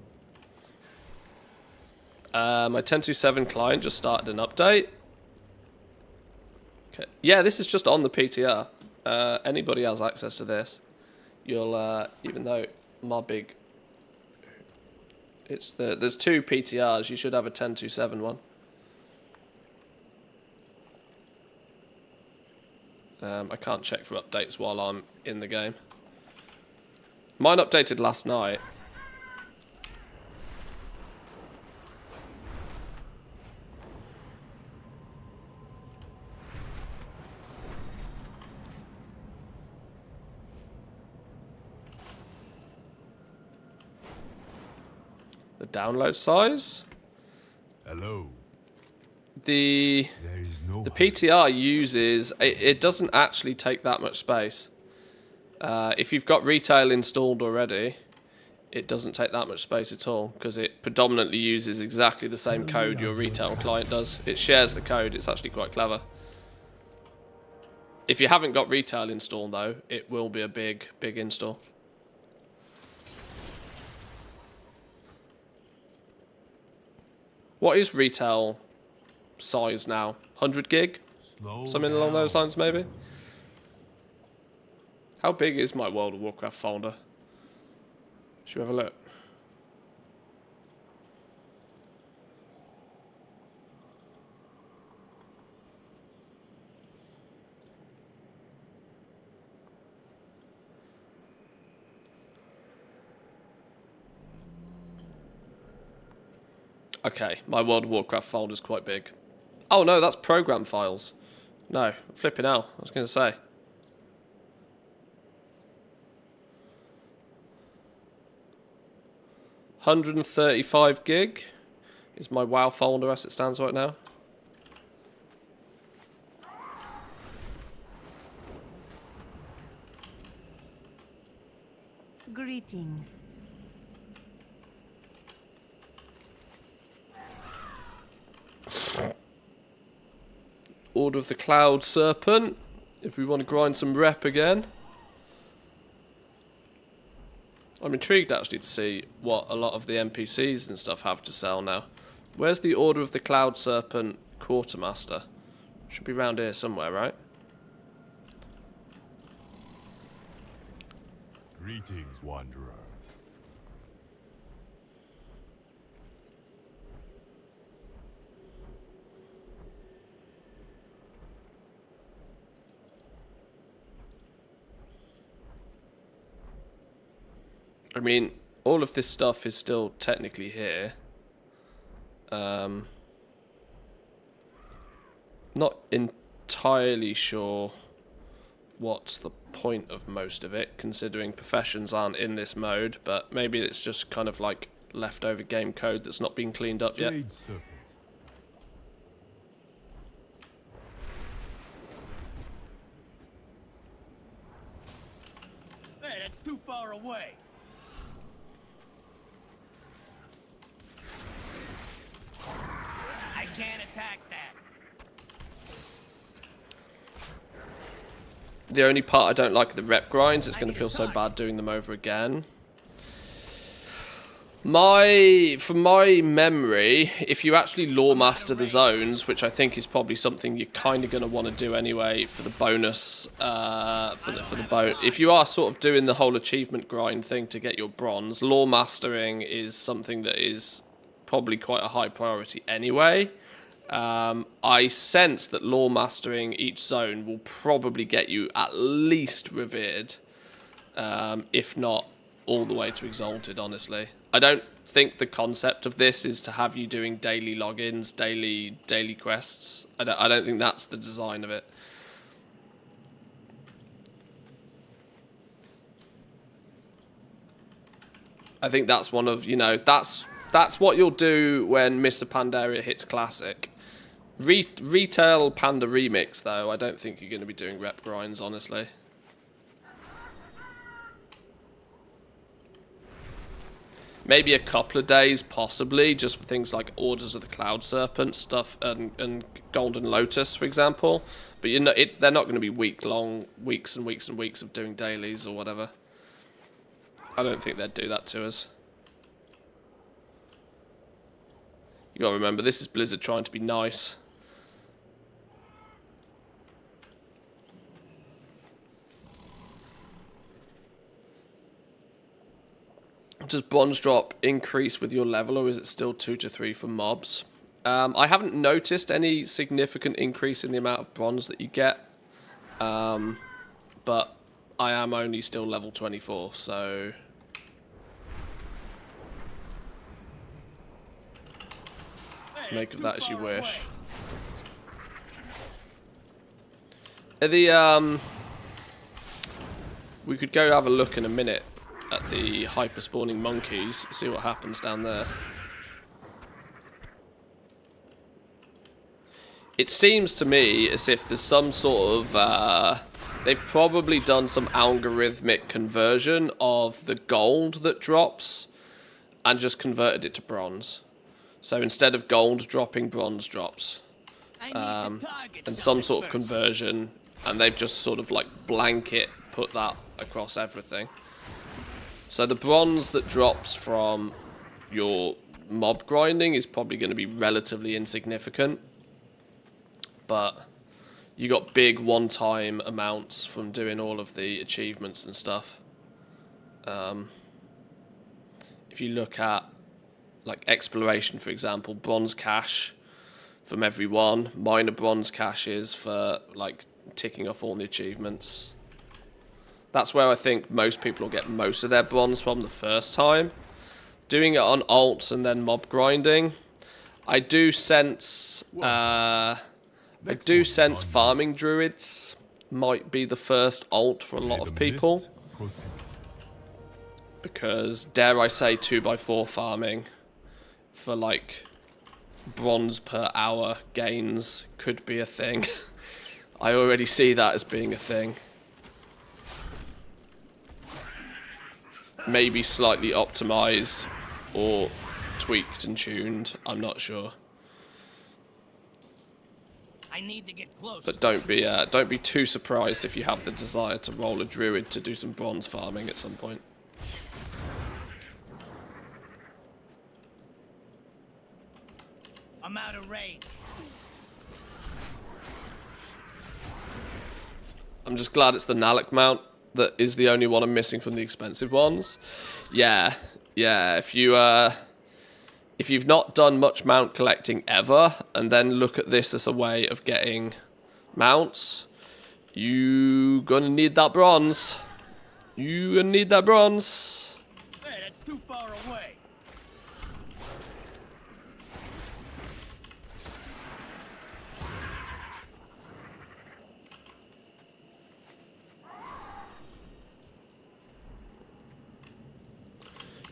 My 1027 client just started an update. Okay. Yeah, this is just on the PTR. Anybody has access to this. You'll, even though my big... There's 2 PTRs, you should have a 1027 one. I can't check for updates while I'm in the game. Mine updated last night. The download size? Hello. The PTR uses... It doesn't actually take that much space. If you've got retail installed already, it doesn't take that much space at all, because it predominantly uses exactly the same code your retail client does. It shares the code. It's actually quite clever. If you haven't got retail installed, though, it will be a big, big install. What is retail size now? 100 gig? Something along those lines, maybe? How big is my World of Warcraft folder? Should we have a look? Okay, my World of Warcraft folder is quite big. Oh no, that's program files. No, flipping out. I was going to say. $135 gig is my WoW folder as it stands right now. Greetings. Order of the Cloud Serpent, if we want to grind some rep again. I'm intrigued actually to see what a lot of the NPCs and stuff have to sell now. Where's the Order of the Cloud Serpent Quartermaster? Should be around here somewhere, right? Greetings, wanderer. I mean, all of this stuff is still technically here. Not entirely sure what's the point of most of it, considering professions aren't in this mode, but maybe it's just kind of like leftover game code that's not been cleaned up yet. Jade Serpent. Hey, that's too far away. I can't attack that. The only part I don't like are the rep grinds. It's going to feel so bad doing them over again. From my memory, if you actually lore master the zones, which I think is probably something you're kind of going to want to do anyway for the bonus, for the boat. If you are sort of doing the whole achievement grind thing to get your bronze, lore mastering is something that is probably quite a high priority anyway. I sense that lore mastering each zone will probably get you at least revered, if not all the way to exalted, honestly. I don't think the concept of this is to have you doing daily logins, daily quests. I don't think that's the design of it. I think that's one of, you know, that's what you'll do when Mr. Pandaria hits Classic. Retail Panda Remix, though, I don't think you're going to be doing rep grinds, honestly. Maybe a couple of days, possibly, just for things like Orders of the Cloud Serpent stuff and Golden Lotus, for example. But you know, they're not going to be weeks and weeks and weeks of doing dailies or whatever. I don't think they'd do that to us. You gotta remember, this is Blizzard trying to be nice. Does bronze drop increase with your level, or is it still 2 to 3 for mobs? I haven't noticed any significant increase in the amount of bronze that you get, but I am only still level 24, so make of that as you wish. We could go have a look in a minute at the hyper spawning monkeys, see what happens down there. It seems to me as if there's some sort of they've probably done some algorithmic conversion of the gold that drops and just converted it to bronze. So instead of gold dropping, bronze drops. And some sort of conversion, and they've just sort of like blanket put that across everything. So the bronze that drops from your mob grinding is probably going to be relatively insignificant. But you got big one-time amounts from doing all of the achievements and stuff. If you look at like exploration, for example, bronze cache from every one, minor bronze caches for like ticking off all the achievements. That's where I think most people will get most of their bronze from the first time. Doing it on alts and then mob grinding, I do sense farming druids might be the first alt for a lot of people. Because, dare I say, 2x4 farming for like bronze per hour gains could be a thing. I already see that as being a thing. Maybe slightly optimized or tweaked and tuned, I'm not sure. I need to get close. But don't be too surprised if you have the desire to roll a druid to do some bronze farming at some point. I'm out of range. I'm just glad it's the Nalek mount that is the only one I'm missing from the expensive ones. Yeah. If you've not done much mount collecting ever, and then look at this as a way of getting mounts, you gonna need that bronze. You gonna need that bronze. Hey, that's too far away.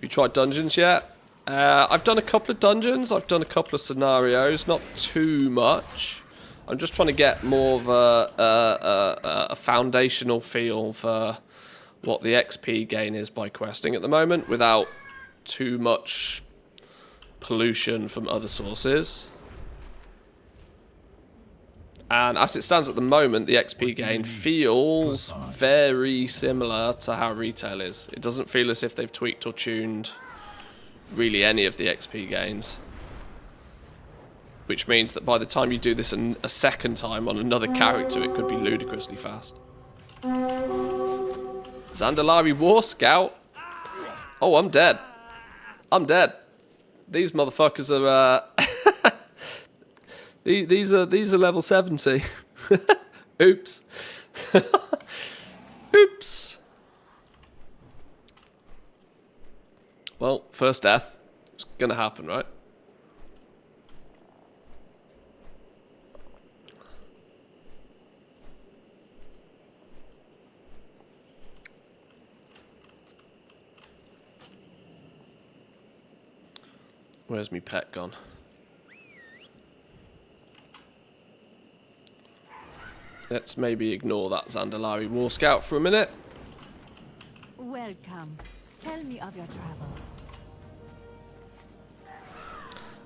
You tried dungeons yet? I've done a couple of dungeons. I've done a couple of scenarios. Not too much. I'm just trying to get more of a foundational feel for what the XP gain is by questing at the moment without too much pollution from other sources. And as it stands at the moment, the XP gain feels very similar to how retail is. It doesn't feel as if they've tweaked or tuned really any of the XP gains. Which means that by the time you do this a second time on another character, it could be ludicrously fast. Zandalari War Scout. Oh, I'm dead. I'm dead. These motherfuckers are... These are level 70. Oops. Oops. Well, first death. It's gonna happen, right? Where's me pet gone? Let's maybe ignore that Zandalari War Scout for a minute. Welcome. Tell me of your travels.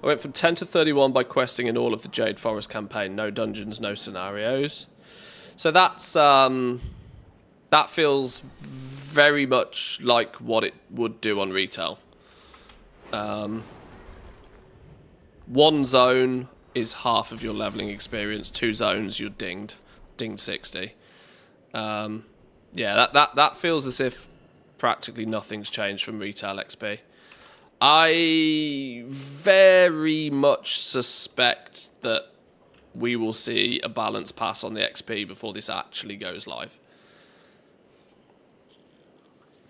I went from 10 to 31 by questing in all of the Jade Forest campaign. No dungeons, no scenarios. So that's that feels very much like what it would do on retail. One zone is half of your leveling experience. 2 zones, you're dinged 60. Yeah, that feels as if practically nothing's changed from retail XP. I very much suspect that we will see a balance pass on the XP before this actually goes live.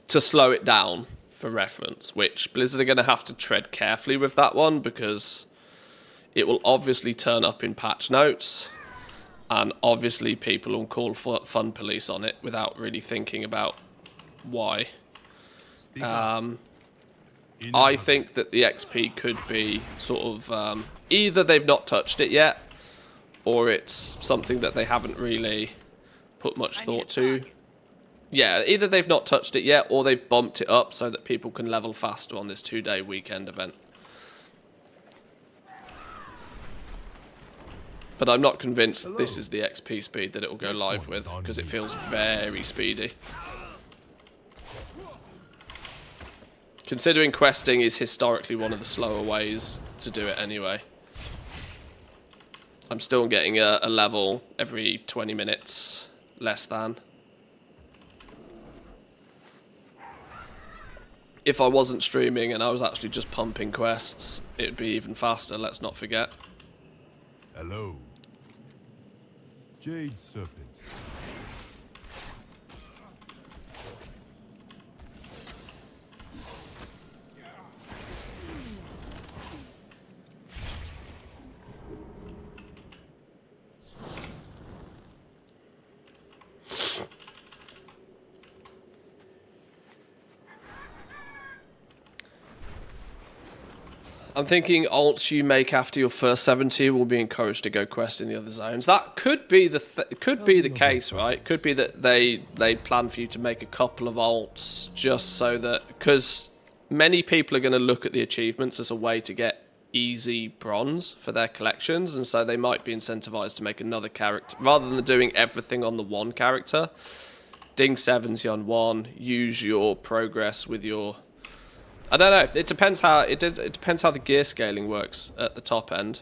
To slow it down, for reference, which Blizzard are going to have to tread carefully with that one, because it will obviously turn up in patch notes, and obviously people will call for fun police on it without really thinking about why. I think that the XP could be sort of either they've not touched it yet, or it's something that they haven't really put much thought to. Yeah, either they've not touched it yet, or they've bumped it up so that people can level faster on this 2-day weekend event. But I'm not convinced this is the XP speed that it will go live with, because it feels very speedy. Considering questing is historically one of the slower ways to do it anyway. I'm still getting a level every 20 minutes, less than. If I wasn't streaming and I was actually just pumping quests, it would be even faster, let's not forget. Hello. Jade Serpent. I'm thinking alts you make after your first 70 will be encouraged to go quest in the other zones. That could be the case, right? Could be that they plan for you to make a couple of alts just so that, because many people are going to look at the achievements as a way to get easy bronze for their collections, and so they might be incentivized to make another character rather than doing everything on the one character. Ding 70 on one, use your progress with your... I don't know, it depends how it depends how the gear scaling works at the top end.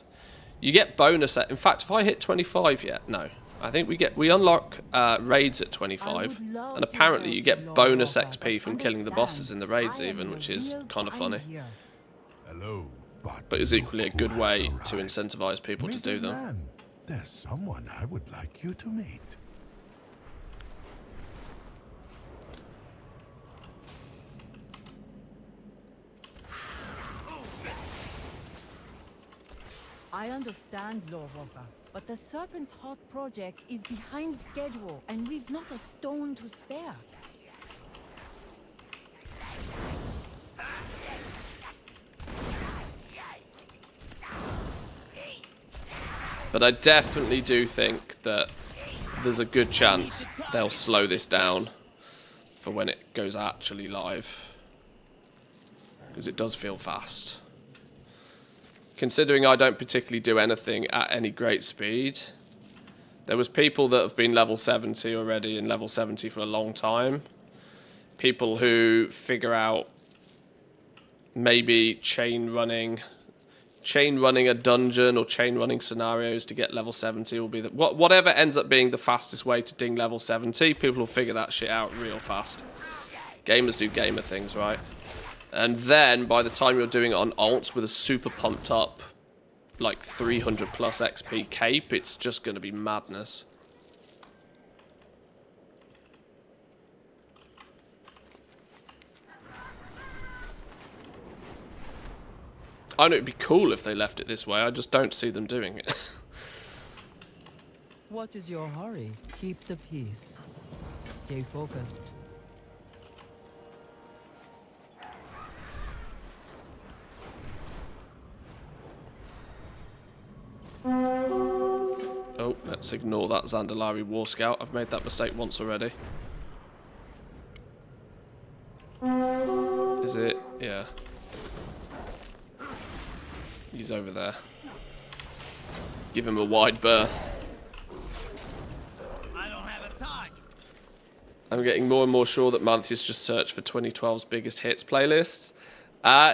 You get bonus in fact, if I hit 25 yet, no. I think we unlock raids at 25, and apparently you get bonus XP from killing the bosses in the raids even, which is kind of funny. Hello. But it's equally a good way to incentivize people to do them. Man, there's someone I would like you to meet. I understand, Lord Walker, but the Serpent's Heart project is behind schedule, and we've not a stone to spare. But I definitely do think that there's a good chance they'll slow this down for when it goes actually live. Because it does feel fast. Considering I don't particularly do anything at any great speed. There was people that have been level 70 already and level 70 for a long time. People who figure out maybe chain running a dungeon or chain running scenarios to get level 70 will be whatever ends up being the fastest way to ding level 70. People will figure that shit out real fast. Gamers do gamer things, right? And then by the time you're doing it on alts with a super pumped up like 300 plus XP cape, it's just going to be madness. I know it'd be cool if they left it this way. I just don't see them doing it. What is your hurry? Keep the peace. Stay focused. Oh, let's ignore that Zandalari War Scout. I've made that mistake once already. Is it? Yeah. He's over there. Give him a wide berth. I don't have a target. I'm getting more and more sure that Mantheus just searched for 2012's biggest hits playlists.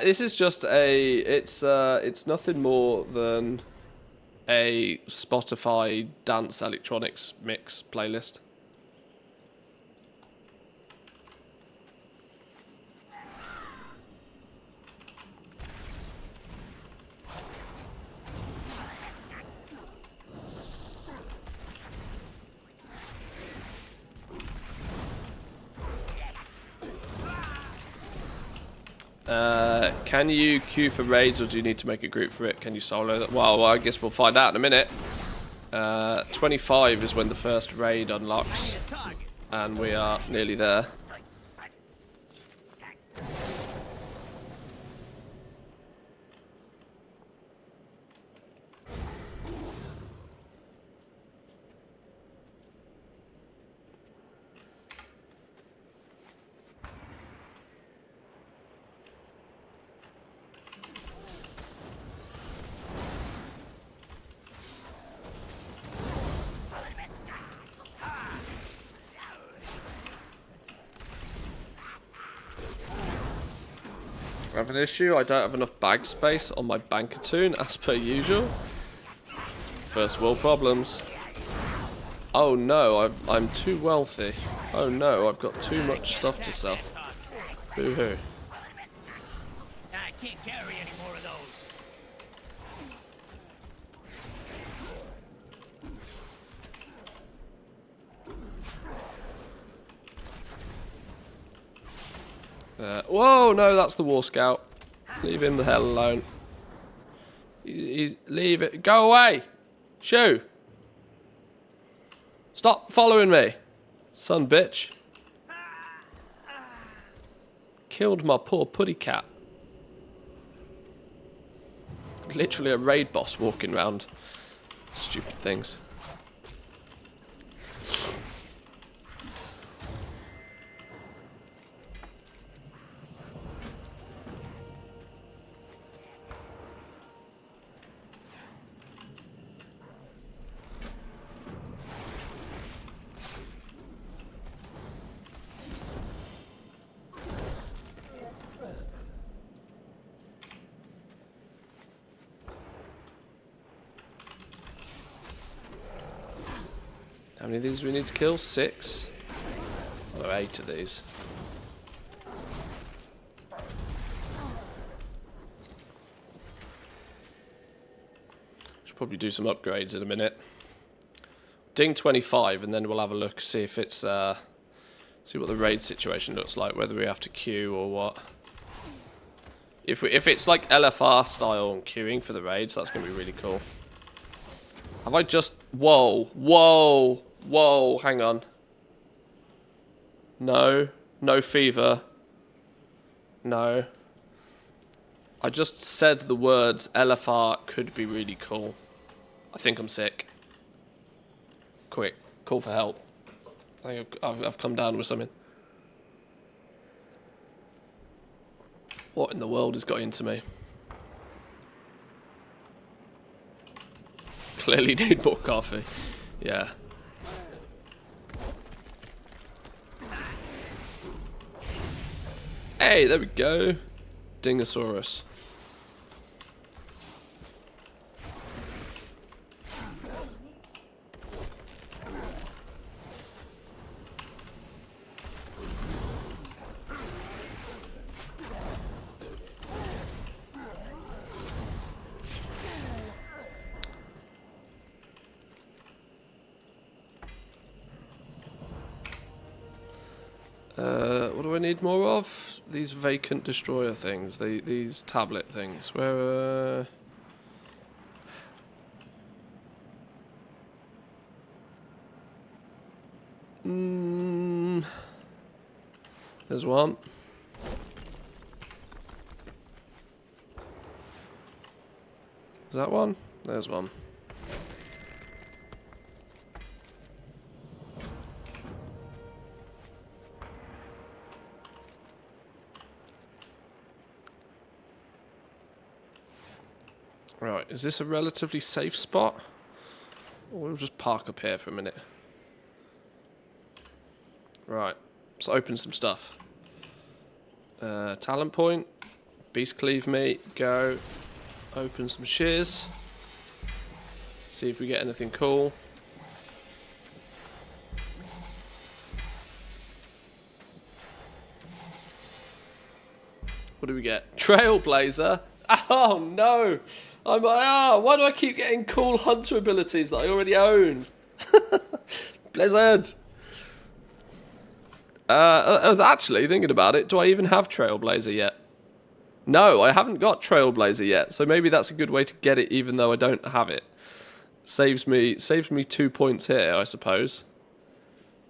This is just a... It's nothing more than a Spotify dance electronics mix playlist. Can you queue for raids, or do you need to make a group for it? Can you solo that? Well, I guess we'll find out in a minute. 25 is when the first raid unlocks, and we are nearly there. I have an issue. I don't have enough bag space on my Bankatoon, as per usual. First world problems. Oh no, I'm too wealthy. Oh no, I've got too much stuff to sell. Boo-hoo. I can't carry any more of those. Whoa, no, that's the War Scout. Leave him the hell alone. Leave it. Go away. Shoo. Stop following me. Son bitch. Killed my poor putty cat. Literally a raid boss walking around. Stupid things. How many of these do we need to kill? 6? Oh, 8 of these. Should probably do some upgrades in a minute. Ding 25, and then we'll have a look, see if it's see what the raid situation looks like, whether we have to queue or what. If it's like LFR style and queuing for the raids, that's gonna be really cool. Have I just... Whoa, whoa, whoa, hang on. No, no fever. No. I just said the words LFR could be really cool. I think I'm sick. Quick, call for help. I think I've come down with something. What in the world has got into me? Clearly need more coffee. Yeah. Hey, there we go. Dingosaurus. What do I need more of? These vacant destroyer things. These tablet things. Where... There's one. Is that one? There's one. Right, is this a relatively safe spot? Or we'll just park up here for a minute. Right, let's open some stuff. Talent point, beast cleave meat, go. Open some shears. See if we get anything cool. What do we get? Trailblazer? Oh no! Why do I keep getting cool hunter abilities that I already own? Blizzard! I was actually thinking about it. Do I even have Trailblazer yet? No, I haven't got Trailblazer yet. So maybe that's a good way to get it even though I don't have it. Saves me 2 points here, I suppose.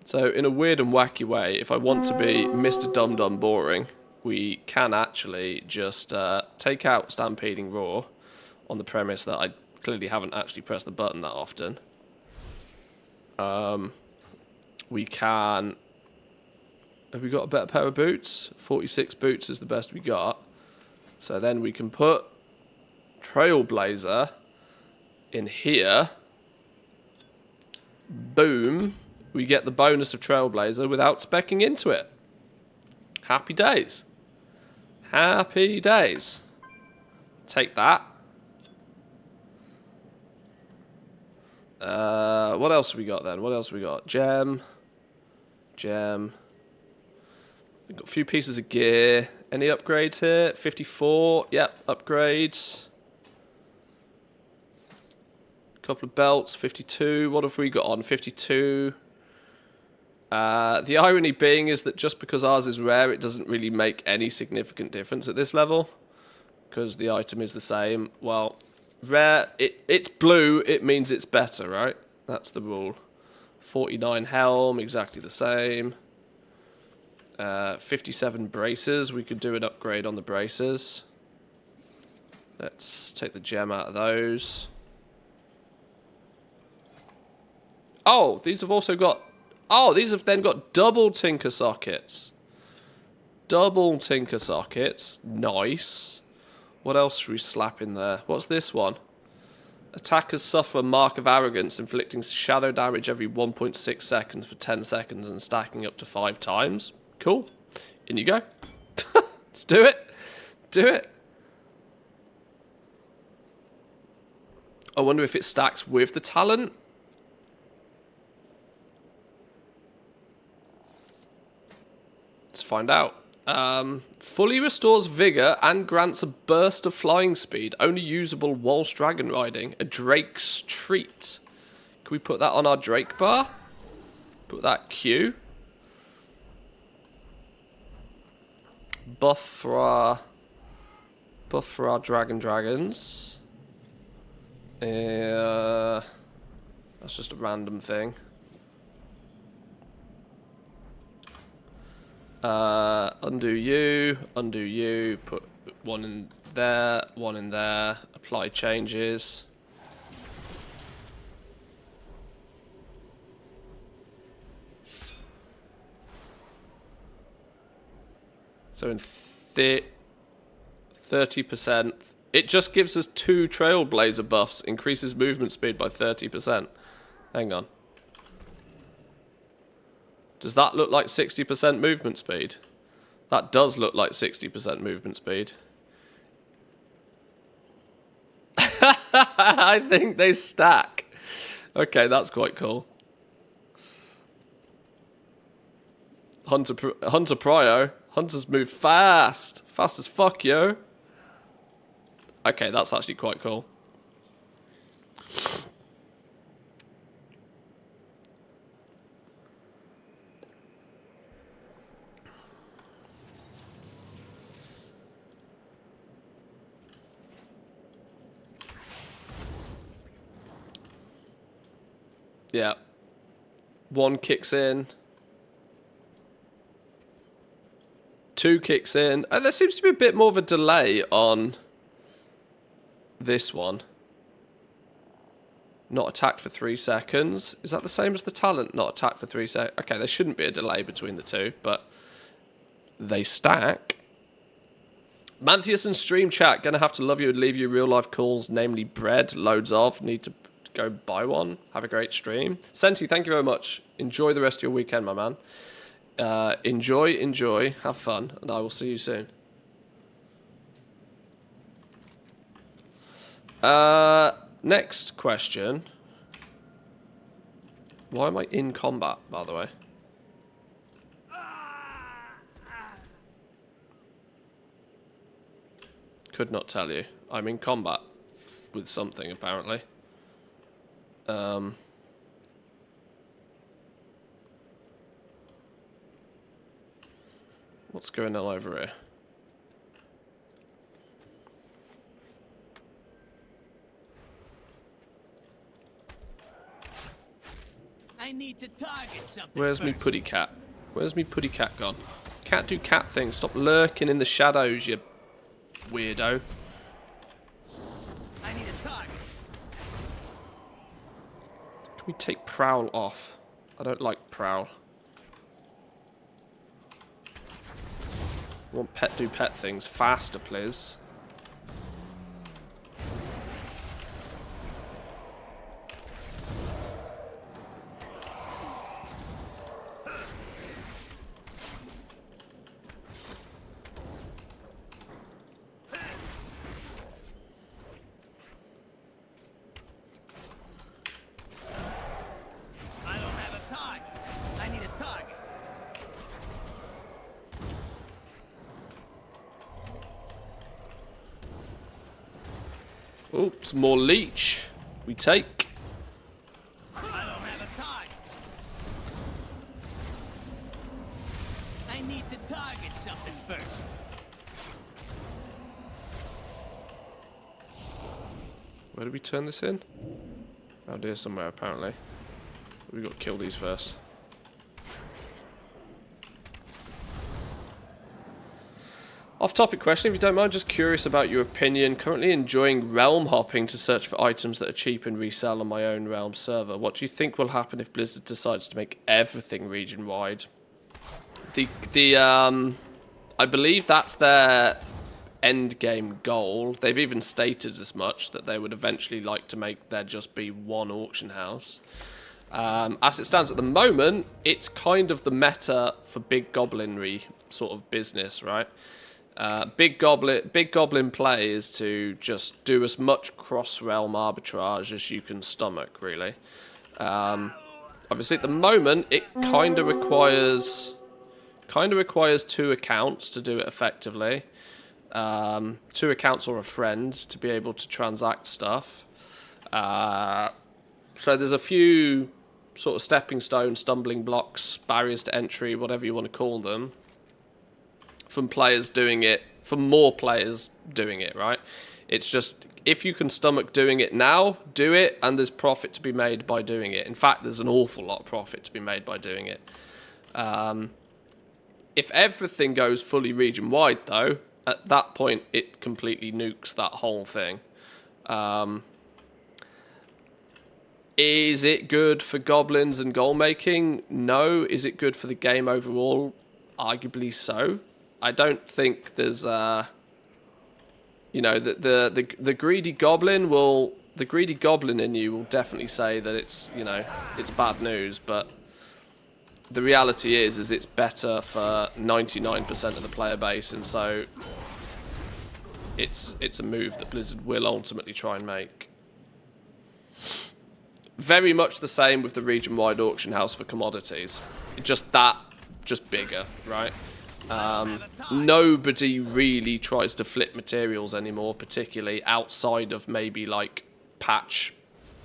So in a weird and wacky way, if I want to be Mr. Dum Dum Boring, we can actually just take out Stampeding Roar on the premise that I clearly haven't actually pressed the button that often. We can... Have we got a better pair of boots? 46 boots is the best we got. So then we can put Trailblazer in here. Boom. We get the bonus of Trailblazer without speccing into it. Happy days. Happy days. Take that. What else have we got then? What else have we got? Gem. Gem. We've got a few pieces of gear. Any upgrades here? 54. Yep, upgrades. Couple of belts. 52. What have we got on? 52. The irony being is that just because ours is rare, it doesn't really make any significant difference at this level. Because the item is the same. Well, rare, it's blue, it means it's better, right? That's the rule. 49 helm, exactly the same. 57 braces, we could do an upgrade on the braces. Let's take the gem out of those. Oh, these have also got... Oh, these have then got double tinker sockets. Double tinker sockets. Nice. What else should we slap in there? What's this one? Attackers suffer a mark of arrogance, inflicting shadow damage every 1.6 seconds for 10 seconds and stacking up to 5 times. Cool. In you go. Let's do it. Do it. I wonder if it stacks with the talent. find out. Fully restores vigor and grants a burst of flying speed, only usable whilst dragon riding. A Drake's treat. Can we put that on our Drake bar? Put that Q. Buff for our dragons. That's just a random thing. Undo you, put one in there, apply changes. So in 30%, it just gives us 2 Trailblazer buffs, increases movement speed by 30%. Hang on. Does that look like 60% movement speed? That does look like 60% movement speed. I think they stack. Okay, that's quite cool. Hunter Prio. Hunters move fast. Fast as fuck, yo. Okay, that's actually quite cool. Yeah. 1 kicks in. 2 kicks in. And there seems to be a bit more of a delay on this one. Not attacked for 3 seconds. Is that the same as the talent? Not attacked for 3 seconds. Okay, there shouldn't be a delay between the two, but they stack. Manthius and Stream Chat, gonna have to love you and leave you real life calls, namely bread, loads of. Need to go buy one. Have a great stream. Senti, thank you very much. Enjoy the rest of your weekend, my man. Enjoy, have fun, and I will see you soon. Next question. Why am I in combat, by the way? Could not tell you. I'm in combat with something, apparently. What's going on over here? I need to target something. Where's me putty cat? Where's me putty cat gone? Can't do cat things. Stop lurking in the shadows, you weirdo. I need a target. Can we take Prowl off? I don't like Prowl. I want pet do pet things faster, please. Oh, some more leech. We take. I don't have a target. I need to target something first. Where do we turn this in? Out here somewhere, apparently. We've got to kill these first. Off-topic question, if you don't mind, just curious about your opinion. Currently enjoying realm hopping to search for items that are cheap and resell on my own realm server. What do you think will happen if Blizzard decides to make everything region-wide? I believe that's their end game goal. They've even stated as much, that they would eventually like to make there just be one auction house. As it stands at the moment, it's kind of the meta for big goblinry sort of business, right? Big goblin play is to just do as much cross-realm arbitrage as you can stomach, really. Obviously, at the moment, it kind of requires Kind of requires 2 accounts to do it effectively. 2 accounts or a friend to be able to transact stuff. So there's a few sort of stepping stones, stumbling blocks, barriers to entry, whatever you want to call them, from players doing it, from more players doing it, right? It's just, if you can stomach doing it now, do it, and there's profit to be made by doing it. In fact, there's an awful lot of profit to be made by doing it. If everything goes fully region-wide, though, at that point, it completely nukes that whole thing. Is it good for goblins and goal making? No. Is it good for the game overall? Arguably so. I don't think there's you know, the greedy goblin will, the greedy goblin in you will definitely say that it's, you know, it's bad news, but the reality is it's better for 99% of the player base, and so it's a move that Blizzard will ultimately try and make. Very much the same with the region-wide auction house for commodities. Just bigger, right? Nobody really tries to flip materials anymore, particularly outside of maybe like patch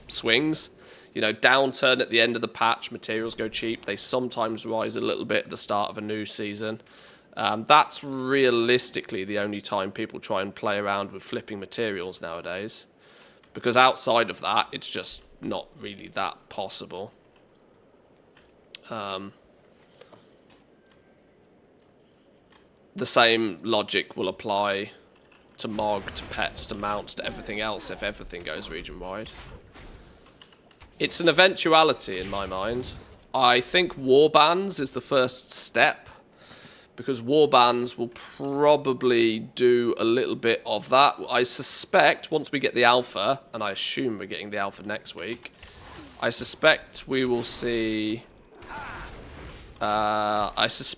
swings. You know, downturn at the end of the patch, materials go cheap. They sometimes rise a little bit at the start of a new season. That's realistically the only time people try and play around with flipping materials nowadays. Because outside of that, it's just not really that possible. The same logic will apply to Mog, to pets, to mounts, to everything else if everything goes region-wide. It's an eventuality in my mind. I think warbands is the first step, because warbands will probably do a little bit of that. I suspect once we get the alpha, and I assume we're getting the alpha next week, I suspect we will see warbands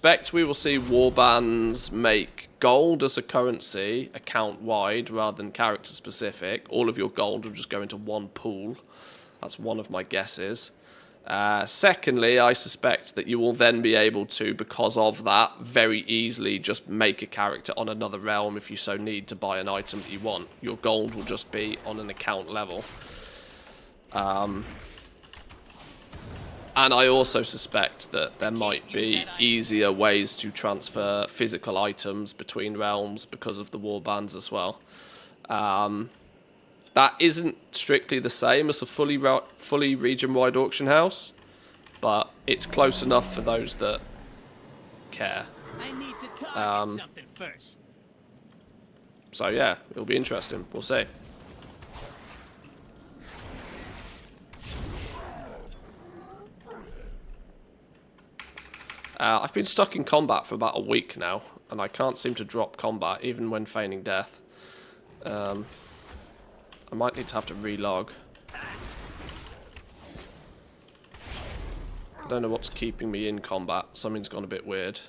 make gold as a currency account-wide rather than character-specific. All of your gold will just go into one pool. That's one of my guesses. Secondly, I suspect that you will then be able to, because of that, very easily just make a character on another realm if you so need to buy an item that you want. Your gold will just be on an account level. And I also suspect that there might be easier ways to transfer physical items between realms because of the warbands as well. That isn't strictly the same as a fully region-wide auction house, but it's close enough for those that care. I need to target something first. So yeah, it'll be interesting. We'll see. I've been stuck in combat for about a week now, and I can't seem to drop combat even when feigning death. I might need to have to relog. I don't know what's keeping me in combat. Something's gone a bit weird.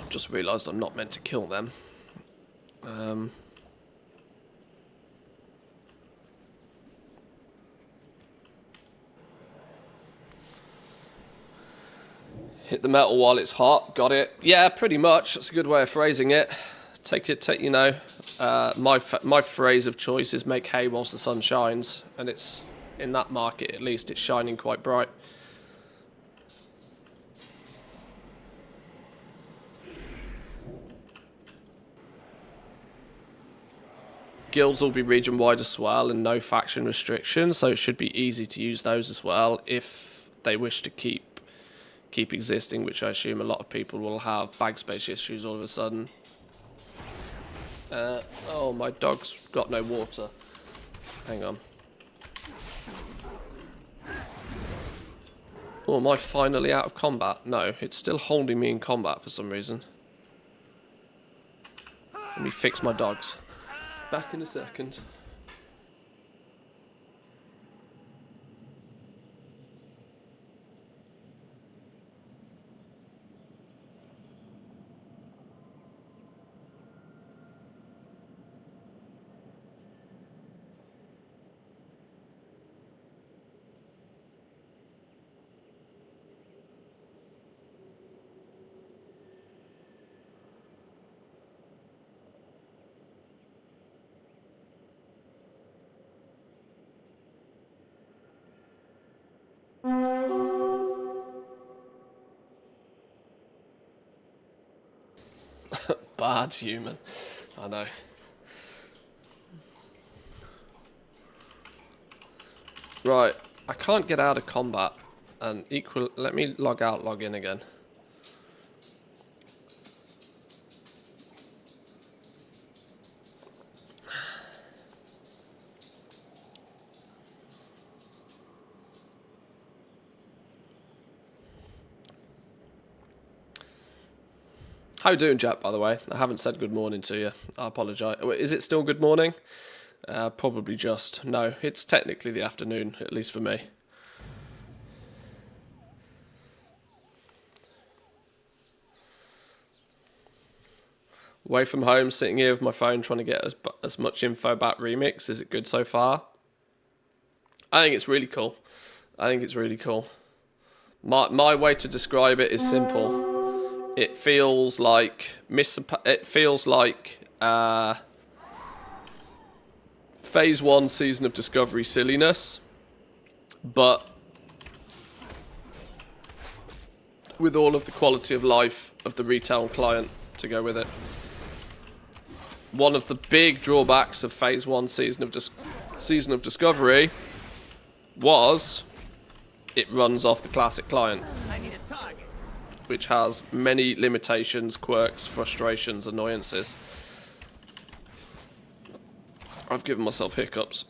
I've just realised I'm not meant to kill them. Hit the metal while it's hot. Got it. Yeah, pretty much. That's a good way of phrasing it. You know, my phrase of choice is make hay whilst the sun shines, and it's in that market at least. It's shining quite bright. Guilds will be region-wide as well, and no faction restrictions, so it should be easy to use those as well if they wish to keep existing, which I assume a lot of people will have bag space issues all of a sudden. Oh, my dog's got no water. Hang on. Oh, am I finally out of combat? No, it's still holding me in combat for some reason. Let me fix my dogs. Back in a second. bad human. I know. Right, I can't get out of combat. And let me log out, log in again. How you doing, Jack, by the way? I haven't said good morning to you. I apologise. Is it still good morning? Probably just. No, it's technically the afternoon, at least for me. Away from home, sitting here with my phone, trying to get as much info about Remix. Is it good so far? I think it's really cool. I think it's really cool. My way to describe it is simple. It feels like Phase 1 Season of Discovery silliness, but with all of the quality of life of the retail client to go with it. One of the big drawbacks of Phase 1 Season of Discovery was it runs off the classic client, which has many limitations, quirks, frustrations, annoyances. I've given myself hiccups.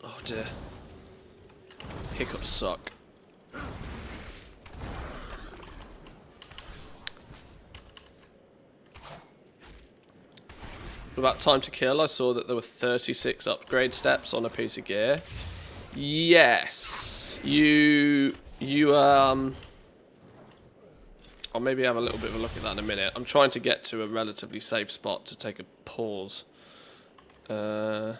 Oh dear. Hiccups suck. About time to kill, I saw that there were 36 upgrade steps on a piece of gear. Yes, I'll maybe have a little bit of a look at that in a minute. I'm trying to get to a relatively safe spot to take a pause. Maybe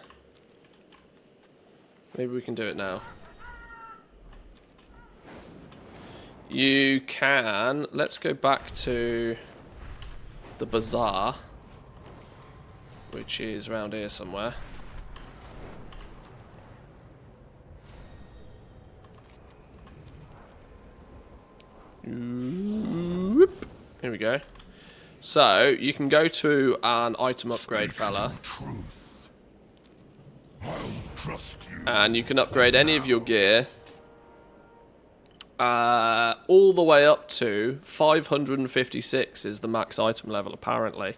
we can do it now. You can. Let's go back to the bazaar, which is around here somewhere. Here we go. So, you can go to an item upgrade, fella. And you can upgrade any of your gear. All the way up to 556 is the max item level, apparently.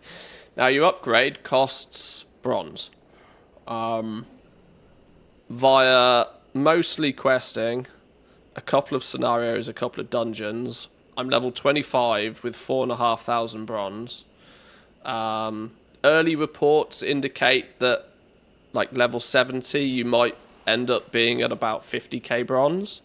Now, your upgrade costs bronze. Via mostly questing, a couple of scenarios, a couple of dungeons. I'm level 25 with 4,500 bronze. Early reports indicate that, like, level 70, you might end up being at about 50k bronze.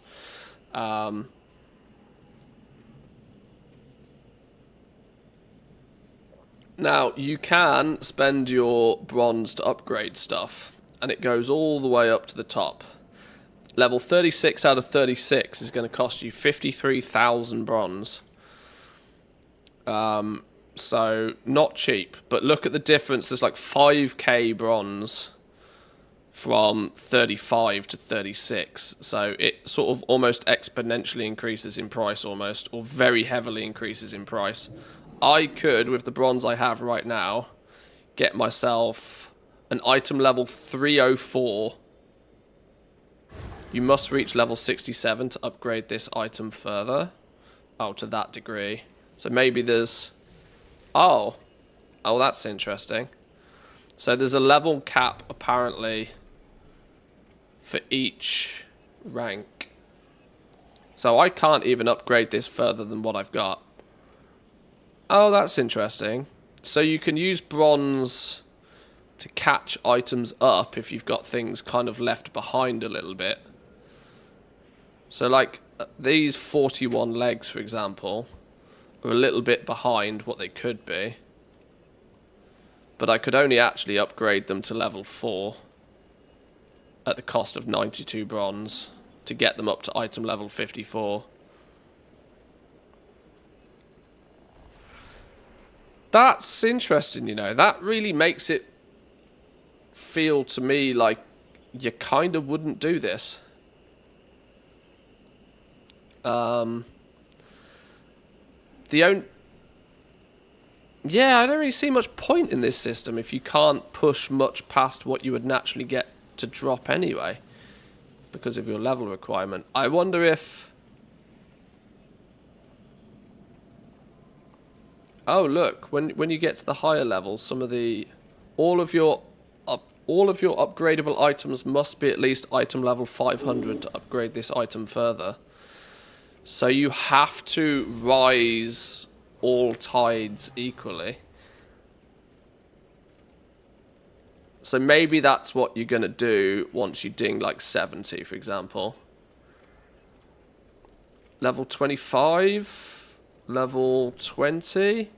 Now, you can spend your bronze to upgrade stuff, and it goes all the way up to the top. Level 36 out of 36 is going to cost you 53,000 bronze. So, not cheap, but look at the difference. There's like 5k bronze from 35 to 36. So, it sort of almost exponentially increases in price almost, or very heavily increases in price. I could, with the bronze I have right now, get myself an item level 304. You must reach level 67 to upgrade this item further. Oh, to that degree. So maybe there's... Oh, that's interesting. So there's a level cap, apparently, for each rank. So I can't even upgrade this further than what I've got. Oh, that's interesting. So you can use bronze to catch items up if you've got things kind of left behind a little bit. So like these 41 legs, for example, are a little bit behind what they could be. But I could only actually upgrade them to level 4 at the cost of 92 bronze to get them up to item level 54. That's interesting, you know. That really makes it feel to me like you kind of wouldn't do this. Yeah, I don't really see much point in this system if you can't push much past what you would naturally get to drop anyway, because of your level requirement. I wonder if... Oh, look, when you get to the higher levels, some of the... All of your upgradable items must be at least item level 500 to upgrade this item further. So you have to rise all tides equally. So maybe that's what you're going to do once you ding like 70, for example. Level 25? Level 20?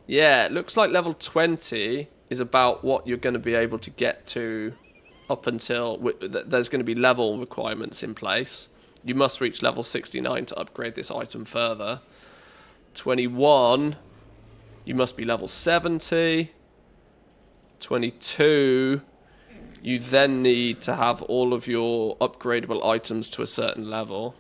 Yeah, it looks like level 20 is about what you're going to be able to get to up until... There's going to be level requirements in place. You must reach level 69 to upgrade this item further. 21, you must be level 70. 22, you then need to have all of your upgradable items to a certain level.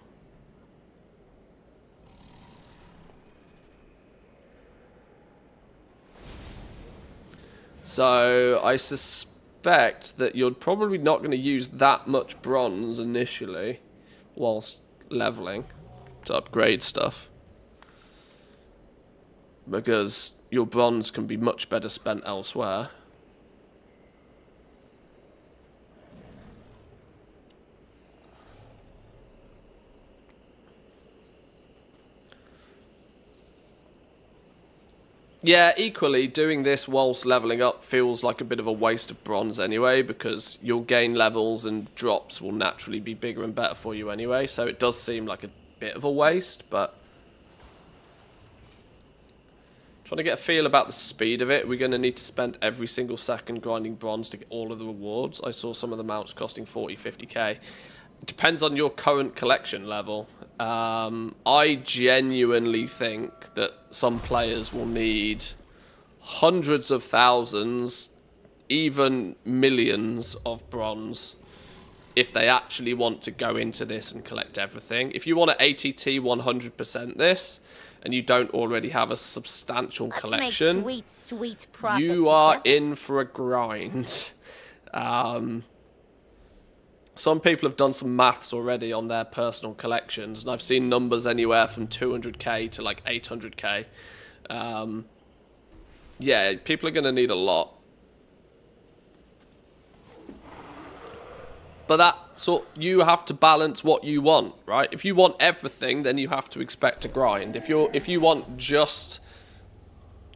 So I suspect that you're probably not going to use that much bronze initially whilst leveling to upgrade stuff, because your bronze can be much better spent elsewhere. Yeah, equally, doing this whilst leveling up feels like a bit of a waste of bronze anyway, because you'll gain levels and drops will naturally be bigger and better for you anyway, so it does seem like a bit of a waste, but... Trying to get a feel about the speed of it, we're going to need to spend every single second grinding bronze to get all of the rewards. I saw some of the mounts costing 40, 50k. It depends on your current collection level. I genuinely think that some players will need hundreds of thousands, even millions of bronze if they actually want to go into this and collect everything. If you want to ATT 100% this, and you don't already have a substantial collection, make sweet profit you are in for a grind. Some people have done some maths already on their personal collections, and I've seen numbers anywhere from 200k to like 800k. Yeah, people are going to need a lot. But you have to balance what you want, right? If you want everything, then you have to expect to grind. If you want just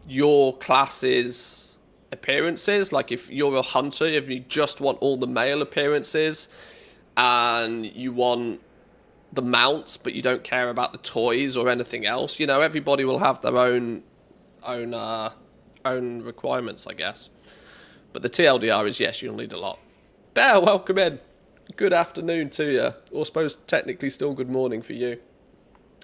your class's appearances, like if you're a hunter, if you just want all the male appearances and you want the mounts but you don't care about the toys or anything else, you know, everybody will have their own requirements, I guess. But the TLDR is, yes, you'll need a lot. Bear, welcome in. Good afternoon to you, or I suppose technically still good morning for you.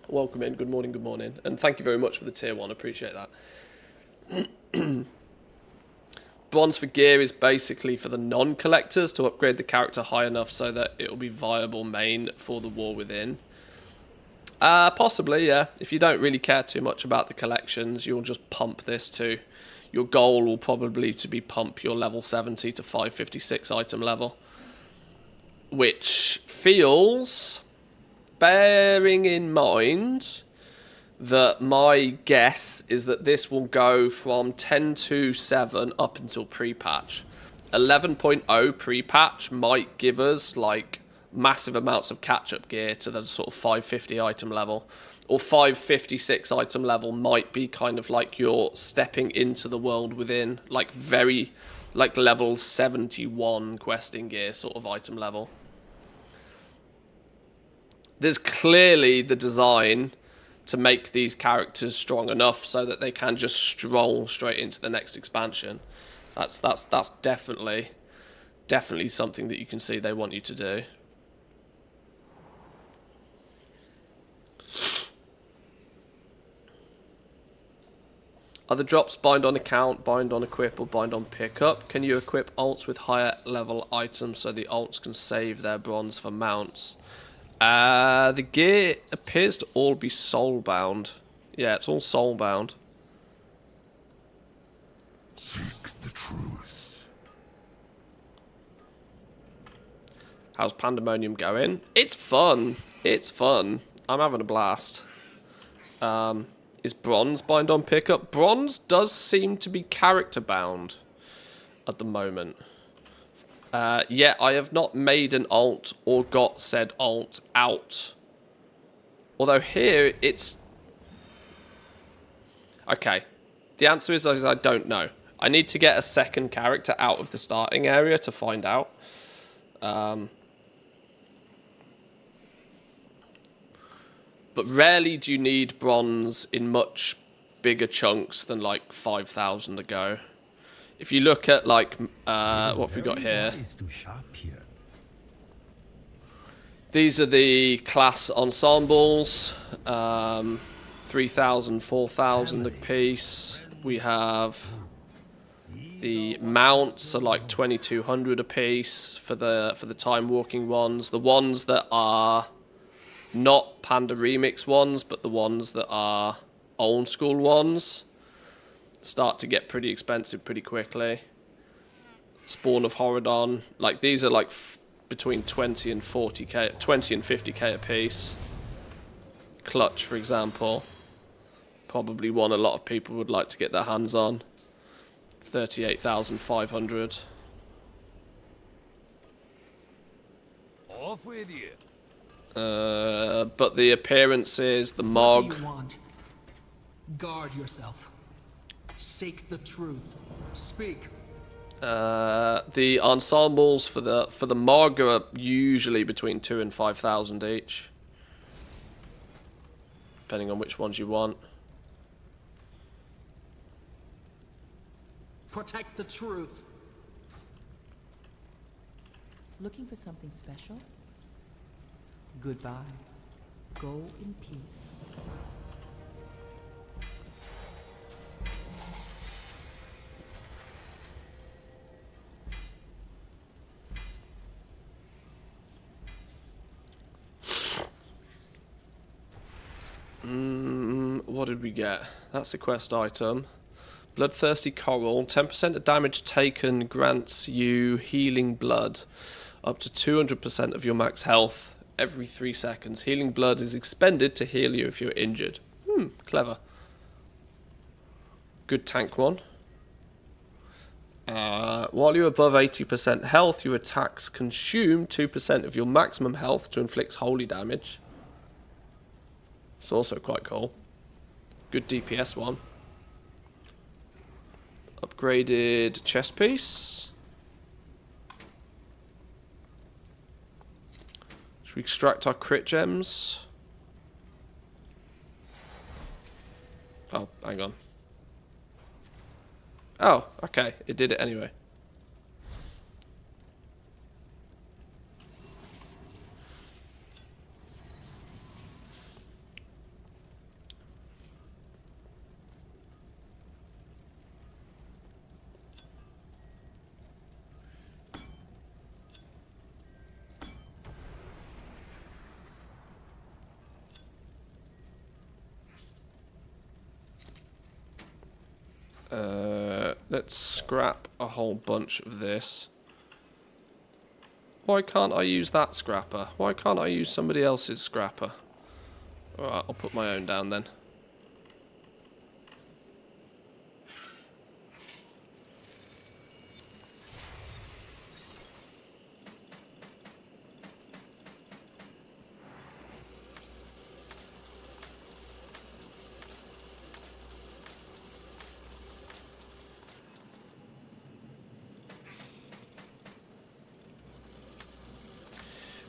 Welcome in, good morning, and thank you very much for the tier 1, appreciate that. Bronze for gear is basically for the non-collectors to upgrade the character high enough so that it will be viable main for the war within. Possibly, yeah. If you don't really care too much about the collections, you'll just pump this to... Your goal will probably to be pump your level 70 to 556 item level. Which feels, bearing in mind that my guess is that this will go from 10.2.7 up until pre-patch. 11.0 pre-patch might give us like massive amounts of catch-up gear to the sort of 550 item level, or 556 item level might be kind of like you're stepping into the world within, like very like level 71 questing gear sort of item level. There's clearly the design to make these characters strong enough so that they can just stroll straight into the next expansion. That's definitely something that you can see they want you to do. Other drops: bind on account, bind on equip, or bind on pickup. Can you equip alts with higher level items so the alts can save their bronze for mounts? The gear appears to all be soul-bound. Yeah, it's all soul-bound. Seek the truth. How's Pandemonium going? It's fun. It's fun. I'm having a blast. Is bronze bind on pickup? Bronze does seem to be character bound at the moment. Yeah, I have not made an alt or got said alt out. Although here it's... Okay. The answer is I don't know. I need to get a second character out of the starting area to find out. But rarely do you need bronze in much bigger chunks than like 5,000 ago. If you look at like, what have we got here? These are the class ensembles, 3,000, 4,000 a piece. We have the mounts are like 2,200 a piece for the time walking ones. The ones that are not Panda Remix ones, but the ones that are old school ones start to get pretty expensive pretty quickly. Spawn of Horadon, like these are like between 20 and 40k, 20 and 50k a piece. Clutch, for example, probably one a lot of people would like to get their hands on. 38,500. Off with you. But the appearances, the Mog. What do you want? Guard yourself. Seek the truth. Speak. The ensembles for the Mog are usually between 2,000 and 5,000 each, depending on which ones you want. Protect the truth. Looking for something special? Goodbye. Go in peace. What did we get? That's a quest item. Bloodthirsty Coral. 10% of damage taken grants you healing blood. Up to 200% of your max health every 3 seconds. Healing blood is expended to heal you if you're injured. Clever. Good tank one. While you're above 80% health, your attacks consume 2% of your maximum health to inflict holy damage. It's also quite cool. Good DPS one. Upgraded chest piece. Should we extract our crit gems? Oh, hang on. Oh, okay. It did it anyway. Let's scrap a whole bunch of this. Why can't I use that scrapper? Why can't I use somebody else's scrapper? Alright, I'll put my own down then.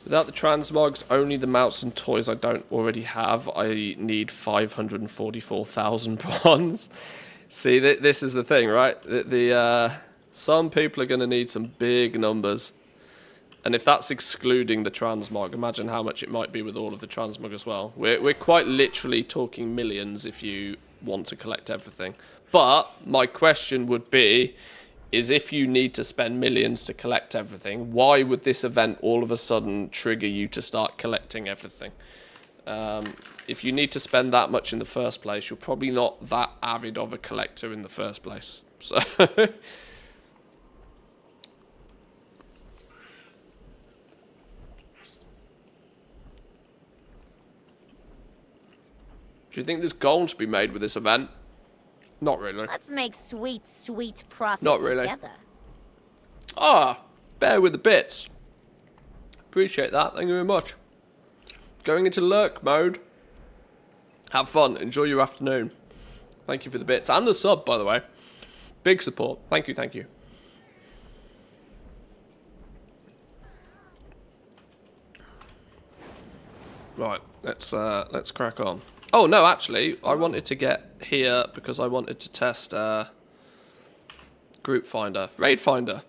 Without the transmogs, only the mounts and toys I don't already have. I need 544,000 bronze. See, this is the thing, right? Some people are going to need some big numbers. And if that's excluding the transmog, imagine how much it might be with all of the transmog as well. We're quite literally talking millions if you want to collect everything. But my question would be, is if you need to spend millions to collect everything, why would this event all of a sudden trigger you to start collecting everything? If you need to spend that much in the first place, you're probably not that avid of a collector in the first place. So... Do you think there's gold to be made with this event? Not really. Let's make sweet, sweet profit Not really. together. Ah, bear with the bits. Appreciate that. Thank you very much. Going into lurk mode. Have fun. Enjoy your afternoon. Thank you for the bits. And the sub, by the way. Big support. Thank you, thank you. Right, let's crack on. Oh, no, actually, I wanted to get here because I wanted to test Group Finder. Raid Finder.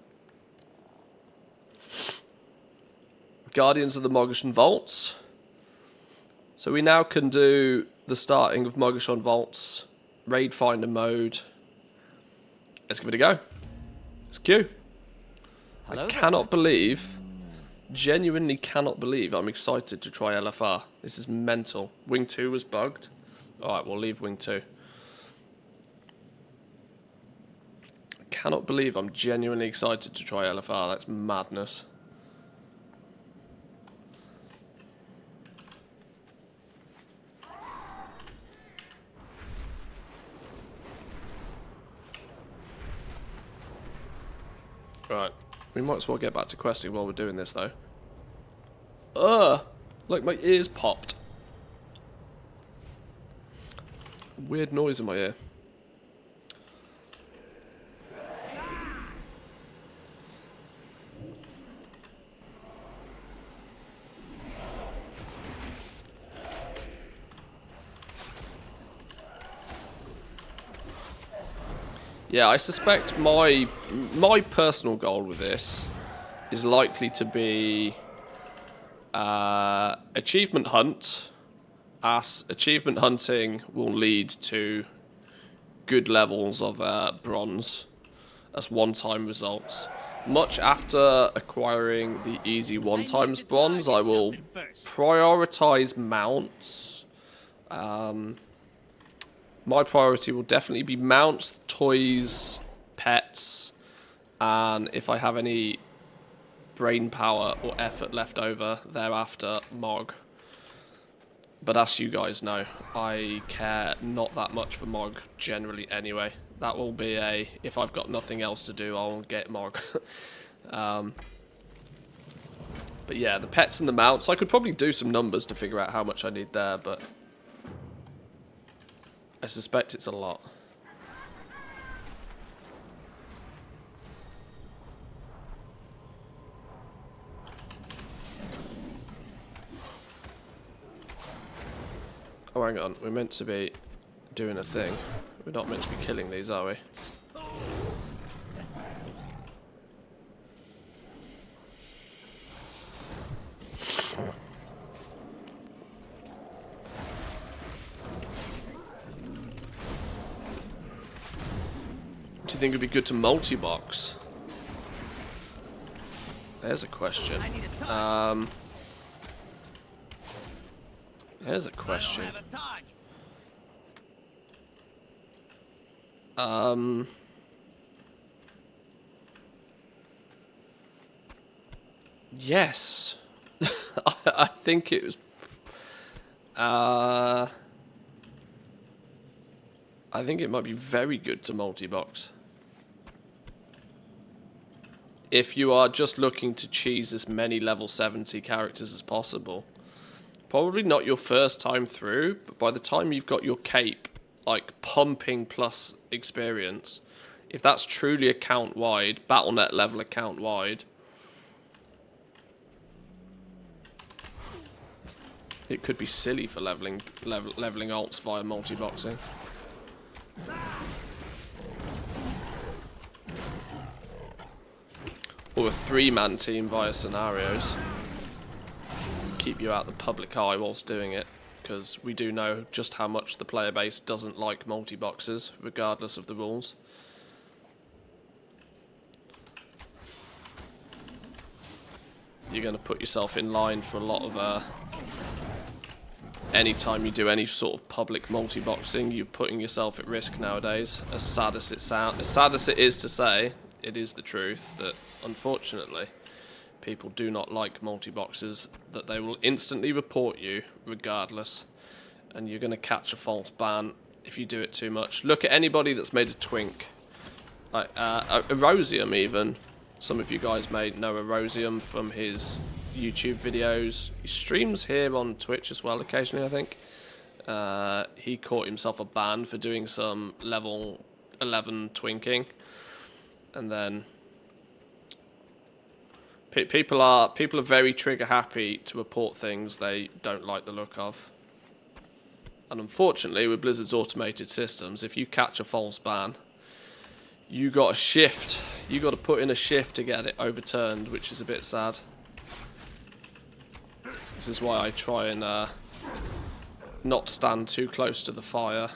Guardians of the Mogoshon Vaults. So we now can do the starting of Mogoshon Vaults. Raid Finder mode. Let's give it a go. Let's queue. I cannot believe... Genuinely cannot believe I'm excited to try LFR. This is mental. Wing 2 was bugged. Alright, we'll leave Wing 2. I cannot believe I'm genuinely excited to try LFR. That's madness. Right. We might as well get back to questing while we're doing this, though. Like my ears popped. Weird noise in my ear. Yeah, I suspect my personal goal with this is likely to be achievement hunt, as achievement hunting will lead to good levels of bronze as one-time results. Much after acquiring the easy one-times bronze, I will prioritize mounts. My priority will definitely be mounts, toys, pets, and if I have any brain power or effort left over thereafter, Mog. But as you guys know, I care not that much for Mog generally anyway. That will be a, if I've got nothing else to do, I'll get Mog. But yeah, the pets and the mounts, I could probably do some numbers to figure out how much I need there, but I suspect it's a lot. Oh, hang on. We're meant to be doing a thing. We're not meant to be killing these, are we? Do you think it'd be good to multi-box? There's a question. There's a question. Yes. I think it was... I think it might be very good to multi-box. If you are just looking to cheese as many level 70 characters as possible. Probably not your first time through, but by the time you've got your cape, like pumping plus experience, if that's truly account-wide, Battle.net level account-wide, it could be silly for leveling alts via multi-boxing. Or a 3-man team via scenarios. Keep you out the public eye whilst doing it. because we do know just how much the player base doesn't like multi-boxes, regardless of the rules. You're going to put yourself in line for a lot of... anytime you do any sort of public multi-boxing, you're putting yourself at risk nowadays. As sad as it sounds, as sad as it is to say, it is the truth that, unfortunately, people do not like multi-boxes, that they will instantly report you regardless, and you're going to catch a false ban if you do it too much. Look at anybody that's made a twink, like Erosium even. Some of you guys may know Erosium from his YouTube videos. He streams here on Twitch as well occasionally, I think. He caught himself a ban for doing some level 11 twinking, and then people are very trigger happy to report things they don't like the look of. And unfortunately, with Blizzard's automated systems, if you catch a false ban, you got a shift. You got to put in a shift to get it overturned, which is a bit sad. This is why I try and not stand too close to the fire.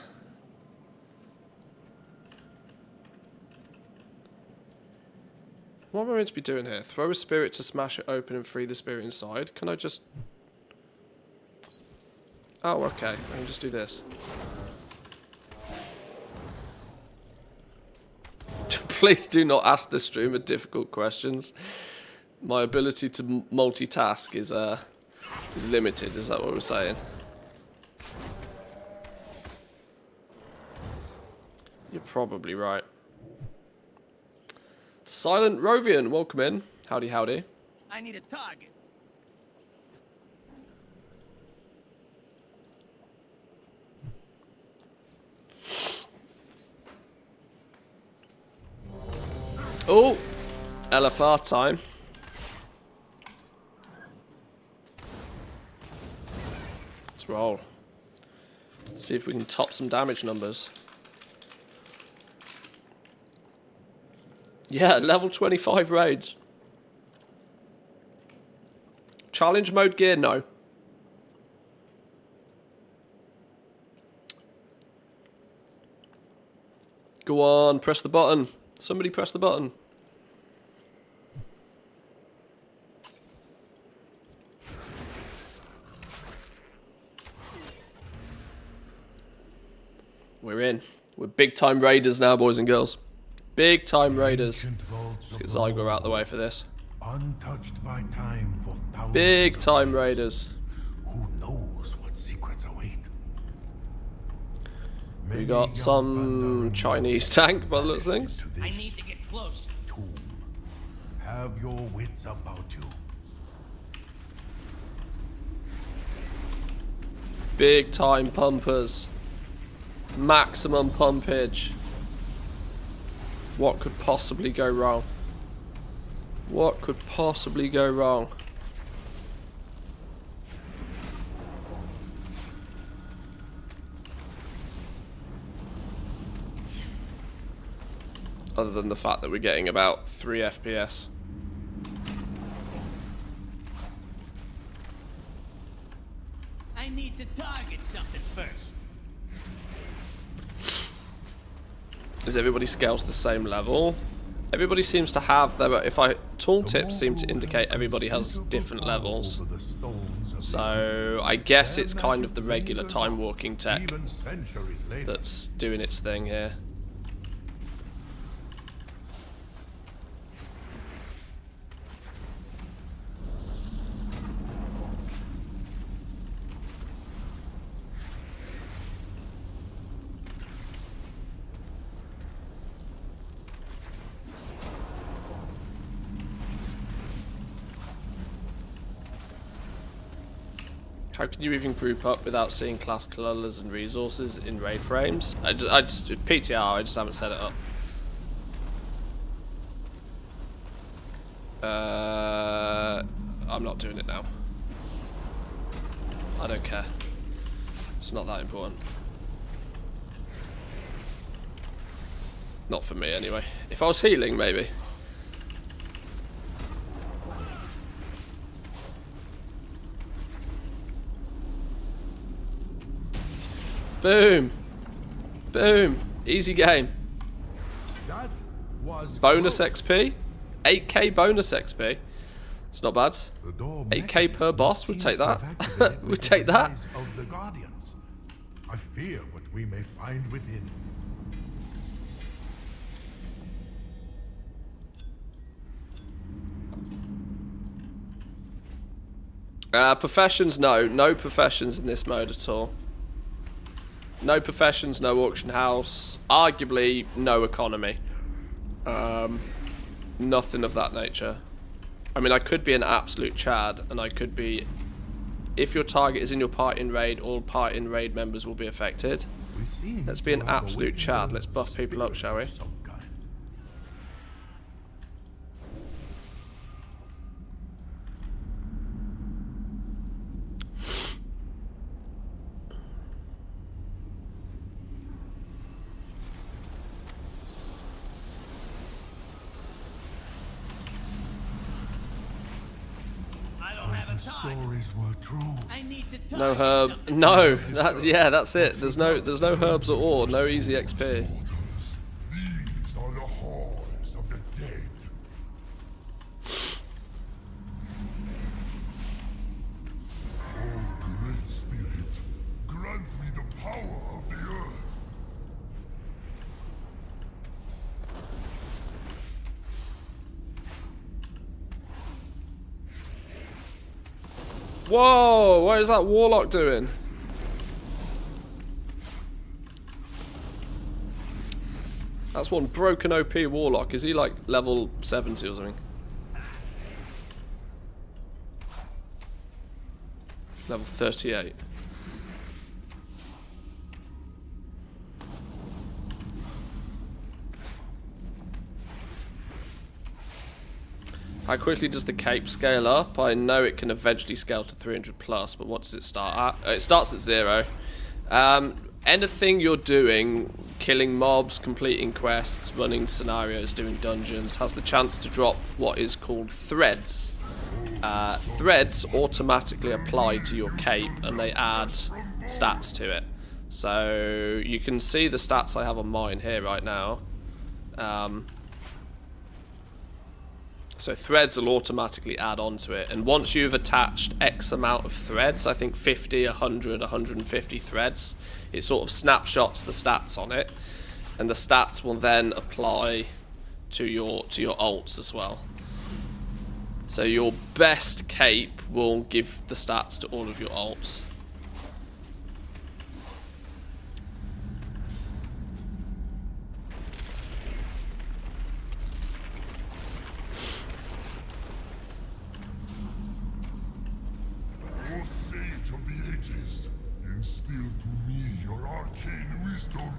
What am I meant to be doing here? Throw a spirit to smash it open and free the spirit inside. Can I just... Oh, okay. I can just do this. Please do not ask the streamer difficult questions. My ability to multitask is limited. Is that what we're saying? You're probably right. Silent Rovian, welcome in. Howdy, howdy. I need a target. Oh, LFR time. Let's roll. See if we can top some damage numbers. Yeah, level 25 raids. Challenge mode gear, no. Go on, press the button. Somebody press the button. We're in. We're big time raiders now, boys and girls. Big time raiders. Let's get Zyger out the way for this. Untouched by time for thousands. Big time raiders. Who knows what secrets await? We got some Chinese tank by the looks of things. I need to get close. Tomb. Have your wits about you. Big time pumpers. Maximum pumpage. What could possibly go wrong? What could possibly go wrong? Other than the fact that we're getting about 3 FPS. I need to target something first. As everybody scales the same level. Everybody seems to have their... tooltips seem to indicate everybody has different levels. So I guess it's kind of the regular time walking tech that's doing its thing here. How can you even group up without seeing class colours and resources in raid frames? I just PTR, I just haven't set it up. I'm not doing it now. I don't care. It's not that important. Not for me anyway. If I was healing, maybe. Boom. Boom. Easy game. That was Bonus XP. 8k bonus XP. It's not bad. 8k per boss. We'd take that. We'd take that. Of the Guardians. I fear what we may find within. Professions, no. No professions in this mode at all. No professions, no auction house. Arguably, no economy. Nothing of that nature. I mean, I could be an absolute Chad, and I could be... If your target is in your party in raid, all party in raid members will be affected. Let's be an absolute Chad. Let's buff people up, shall we? Stories were true. No herb. No. That's it. There's no herbs or ore. No easy XP. These are the horrors of the dead. Oh, great spirit, grant me the power of the earth. Whoa! What is that warlock doing? That's one broken OP warlock. Is he like level 70 or something? Level 38. How quickly does the cape scale up? I know it can eventually scale to 300 plus, but what does it start at? It starts at 0. Anything you're doing, killing mobs, completing quests, running scenarios, doing dungeons, has the chance to drop what is called threads. Threads automatically apply to your cape and they add stats to it. So you can see the stats I have on mine here right now. So threads will automatically add on to it, and once you've attached X amount of threads, I think 50, 100, 150 threads, it sort of snapshots the stats on it, and the stats will then apply to your ults as well. So your best cape will give the stats to all of your ults. Instill to me your arcane wisdom.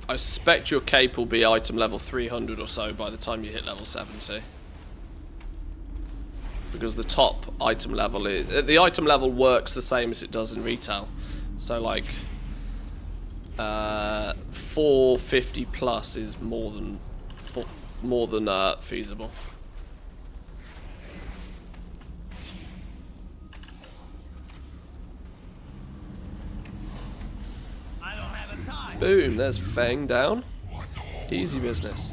I suspect your cape will be item level 300 or so by the time you hit level 70. Because the top item level is... The item level works the same as it does in retail. So like... 450 plus is more than feasible. Boom, there's Fang down. Easy business.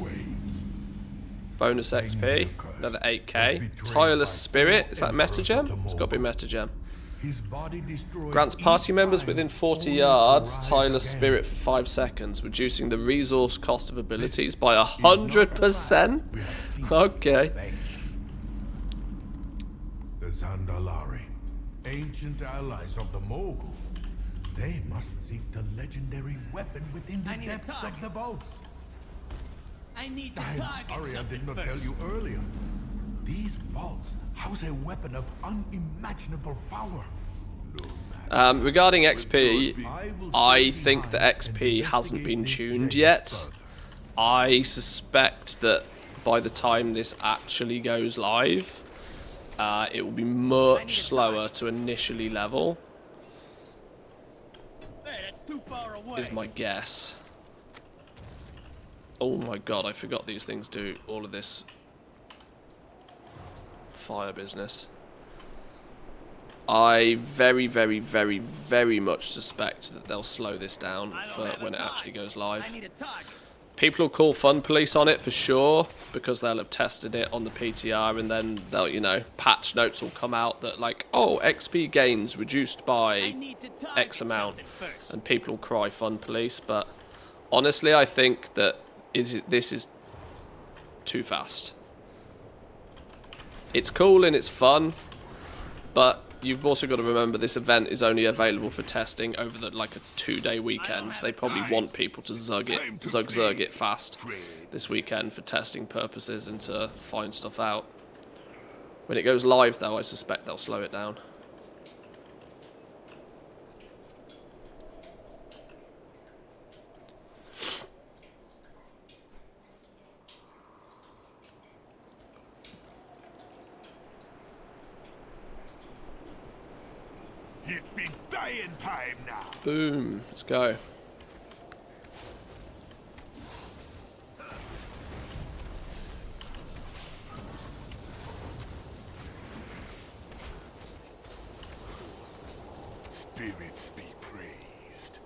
Bonus XP, another 8k. Tireless Spirit, is that meta gem? It's got to be meta gem. Grants party members within 40 yards Tireless Spirit for 5 seconds, reducing the resource cost of abilities by 100%. Okay. The Zandalari, ancient allies of the Mogul. They must seek the legendary weapon within the depths of the vaults. I need to I'm target sorry I did something not first. tell you earlier. These vaults house a weapon of unimaginable power. Regarding XP, I think the XP hasn't been tuned yet. I suspect that by the time this actually goes live, it will be much slower to initially level. Too far away. Is my guess. Oh my god, I forgot these things do all of this fire business. I very, very, very, very much suspect that they'll slow this down for when it actually goes live. People will call Fun Police on it for sure, because they'll have tested it on the PTR, and then they'll, you know, patch notes will come out that like, oh, XP gains reduced by X amount, and people will cry Fun Police. But honestly, I think that this is too fast. It's cool and it's fun, but you've also got to remember this event is only available for testing over the like a 2-day weekend. So they probably want people to zug it fast this weekend for testing purposes and to find stuff out. When it goes live though, I suspect they'll slow it down. It be dying time now. Boom. Let's go. Spirits be praised.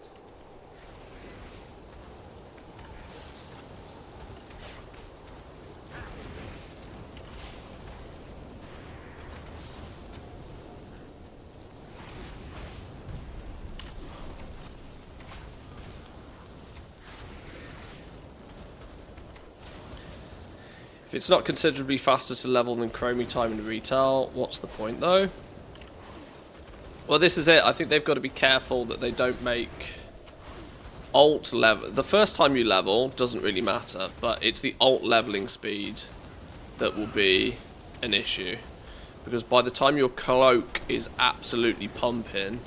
If it's not considerably faster to level than Chromie time in retail, what's the point though? Well, this is it. I think they've got to be careful that they don't make alt level. The first time you level doesn't really matter, but it's the alt leveling speed that will be an issue. Because by the time your cloak is absolutely pumping,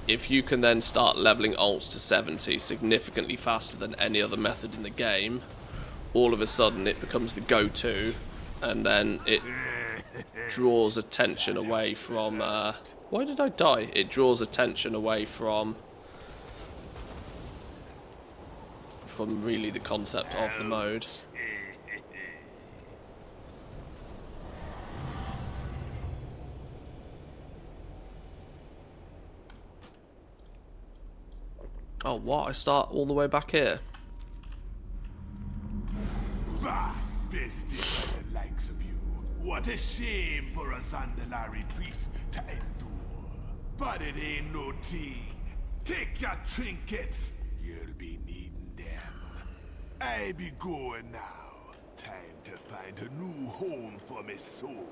if you can then start leveling alts to 70 significantly faster than any other method in the game, all of a sudden it becomes the go-to, and then it draws attention away from why did I die? It draws attention away from really the concept of the mode. Oh, what? I start all the way back here? Bah, bestie by the likes of you. What a shame for a Zandalari priest to endure. But it ain't no thing. Take your trinkets. You'll be needing them. I be going now. Time to find a new home for my soul.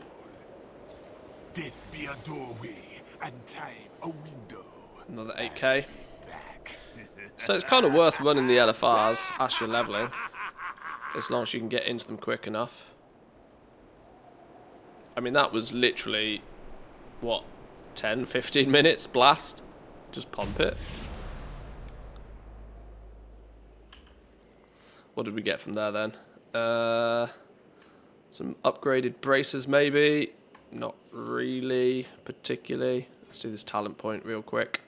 Death be a doorway, and time a window. Another 8k. So it's kind of worth running the LFRs as you're leveling, as long as you can get into them quick enough. I mean, that was literally, what, 10, 15 minutes blast? Just pump it. What did we get from there then? Some upgraded braces maybe. Not really, particularly. Let's do this talent point real quick.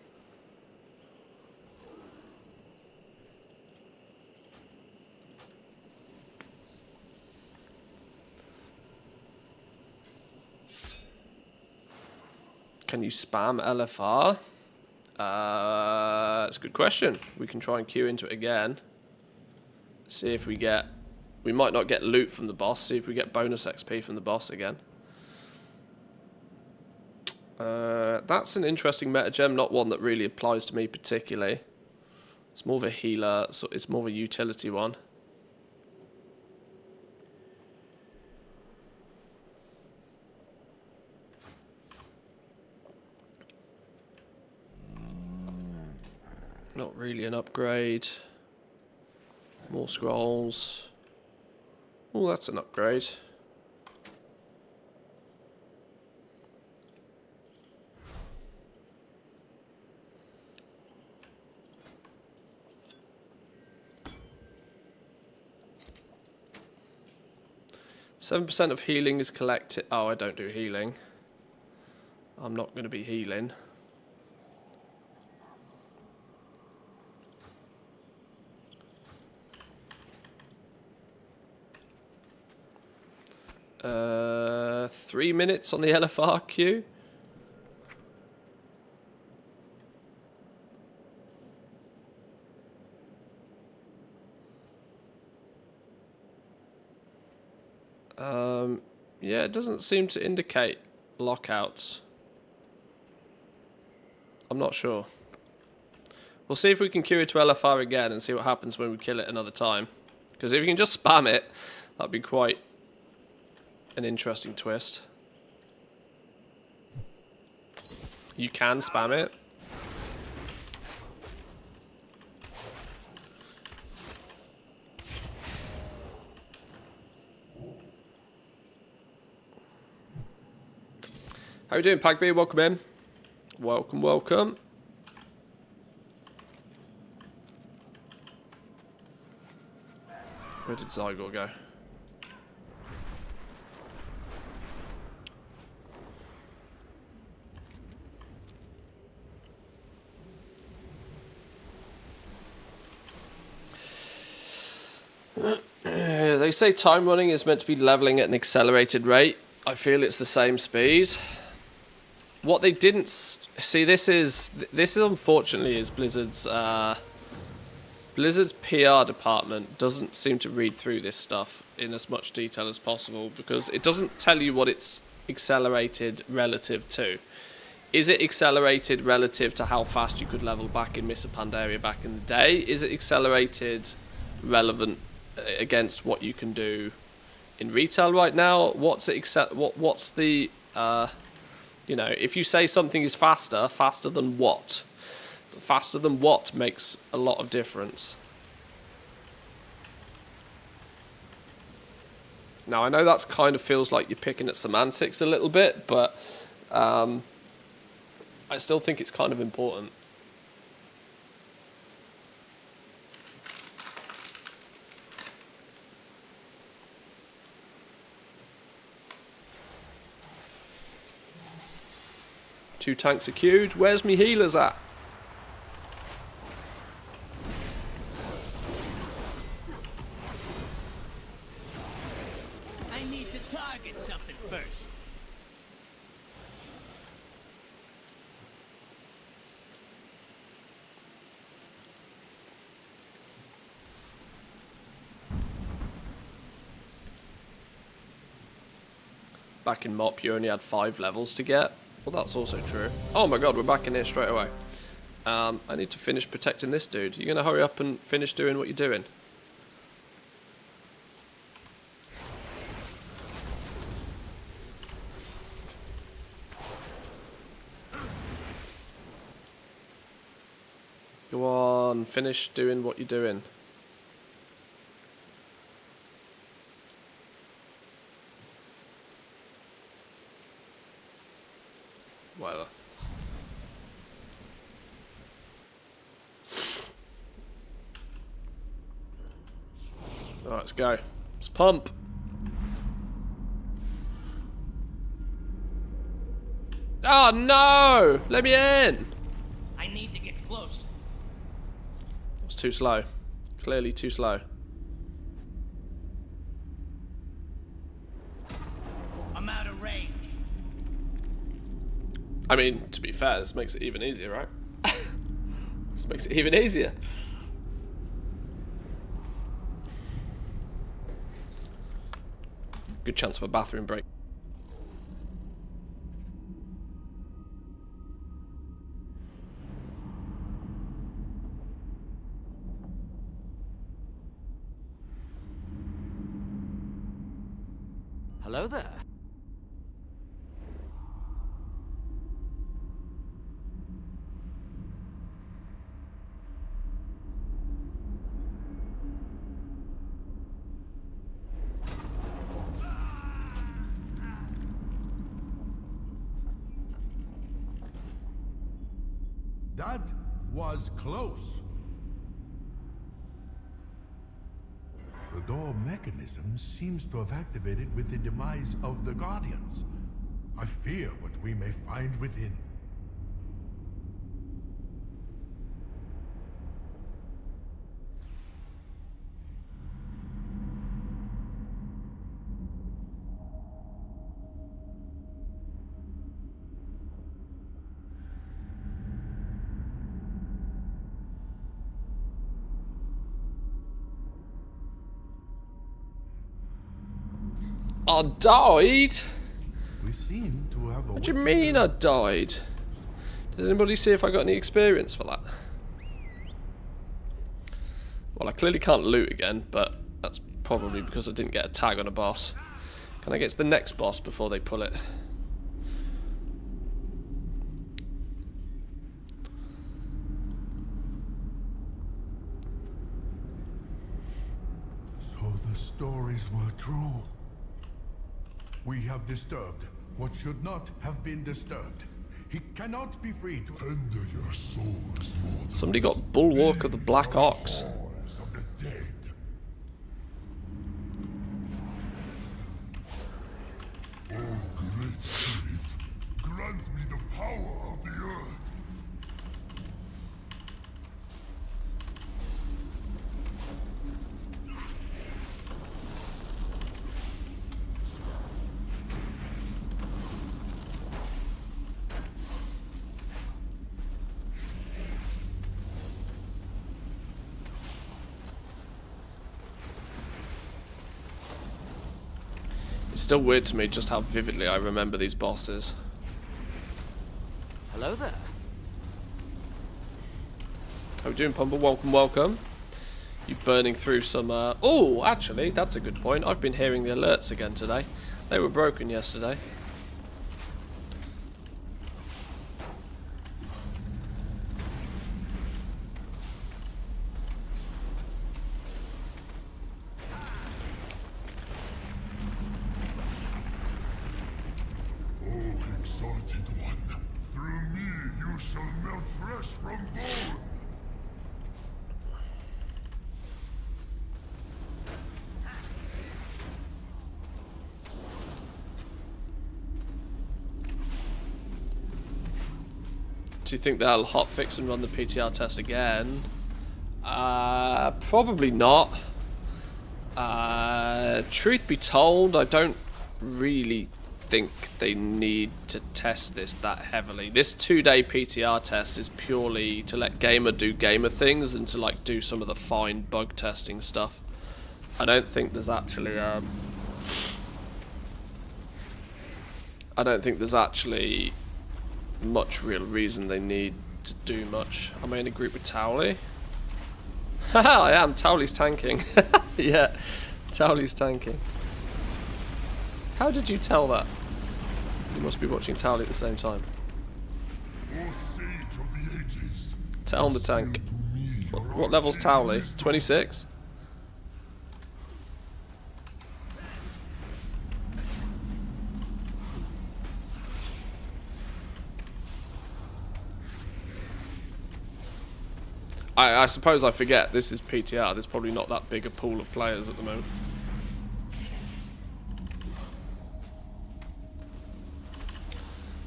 Can you spam LFR? That's a good question. We can try and queue into it again. See if we get... We might not get loot from the boss. See if we get bonus XP from the boss again. That's an interesting metagem. Not one that really applies to me particularly. It's more of a healer. So it's more of a utility one. Not really an upgrade. More scrolls. Oh, that's an upgrade. %7 of healing is collected. Oh, I don't do healing. I'm not going to be healing. Uh, 3 minutes on the LFR queue. Yeah, it doesn't seem to indicate lockouts. I'm not sure. We'll see if we can queue it to LFR again and see what happens when we kill it another time. Because if you can just spam it, that'd be quite an interesting twist. You can spam it. How you doing, Pagby? Welcome in. Welcome, welcome. Where did Zygor go? They say time running is meant to be leveling at an accelerated rate. I feel it's the same speed. What they didn't see, this is unfortunately is Blizzard's PR department doesn't seem to read through this stuff in as much detail as possible, because it doesn't tell you what it's accelerated relative to. Is it accelerated relative to how fast you could level back in Mists of Pandaria back in the day? Is it accelerated relevant against what you can do in retail right now? What's the you know, if you say something is faster than what? Faster than what makes a lot of difference. Now, I know that's kind of feels like you're picking at semantics a little bit, but I still think it's kind of important. Two tanks are queued. Where's me healers at? I need to target something first. Back in MOP, you only had 5 levels to get. Well, that's also true. Oh my god, we're back in here straight away. I need to finish protecting this dude. You're going to hurry up and finish doing what you're doing? Go on, finish doing what you're doing. Whatever. Alright, let's go. Let's pump. Oh no! Let me in! I need to get close. It's too slow. Clearly too slow. I'm out of range. I mean, to be fair, this makes it even easier, right? This makes it even easier. Good chance of a bathroom break. Hello there. That was close. The door mechanism seems to have activated with the demise of the Guardians. I fear what we may find within. I died? We seem to have a What do you mean I died? Did anybody see if I got any experience for that? Well, I clearly can't loot again, but that's probably because I didn't get a tag on a boss. Can I get to the next boss before they pull it? So the stories were true. We have disturbed what should not have been disturbed. He cannot be free to tender your souls, mortals. Somebody got Bulwark of the Black Ox. Of the dead. Oh, great spirit, grant me the power of the earth. It's still weird to me just how vividly I remember these bosses. Hello there. How we doing, Pumble? Welcome, welcome. You burning through some... Oh, actually, that's a good point. I've been hearing the alerts again today. They were broken yesterday. Do you think they'll hotfix and run the PTR test again? Probably not. Truth be told, I don't really think they need to test this that heavily. This 2-day PTR test is purely to let Gamer do Gamer things and to like do some of the fine bug testing stuff. I don't think there's actually much real reason they need to do much. Am I in a group with Towley? Haha, I am. Towley's tanking. Yeah, Towley's tanking. How did you tell that? You must be watching Towley at the same time. Tell the tank. What level's Towley? 26? I suppose I forget this is PTR. There's probably not that big a pool of players at the moment.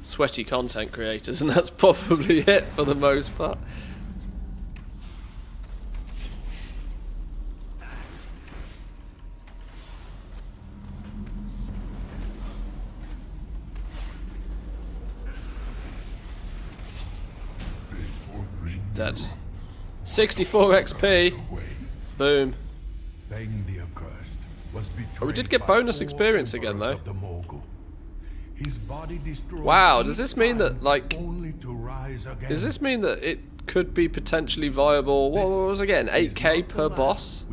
Sweaty content creators, and that's probably it for the most part. Dead. 64 XP. Boom. Oh, we did get bonus experience again, though. Wow, does this mean that, like... Does this mean that it could be potentially viable? What was it again? 8k per boss?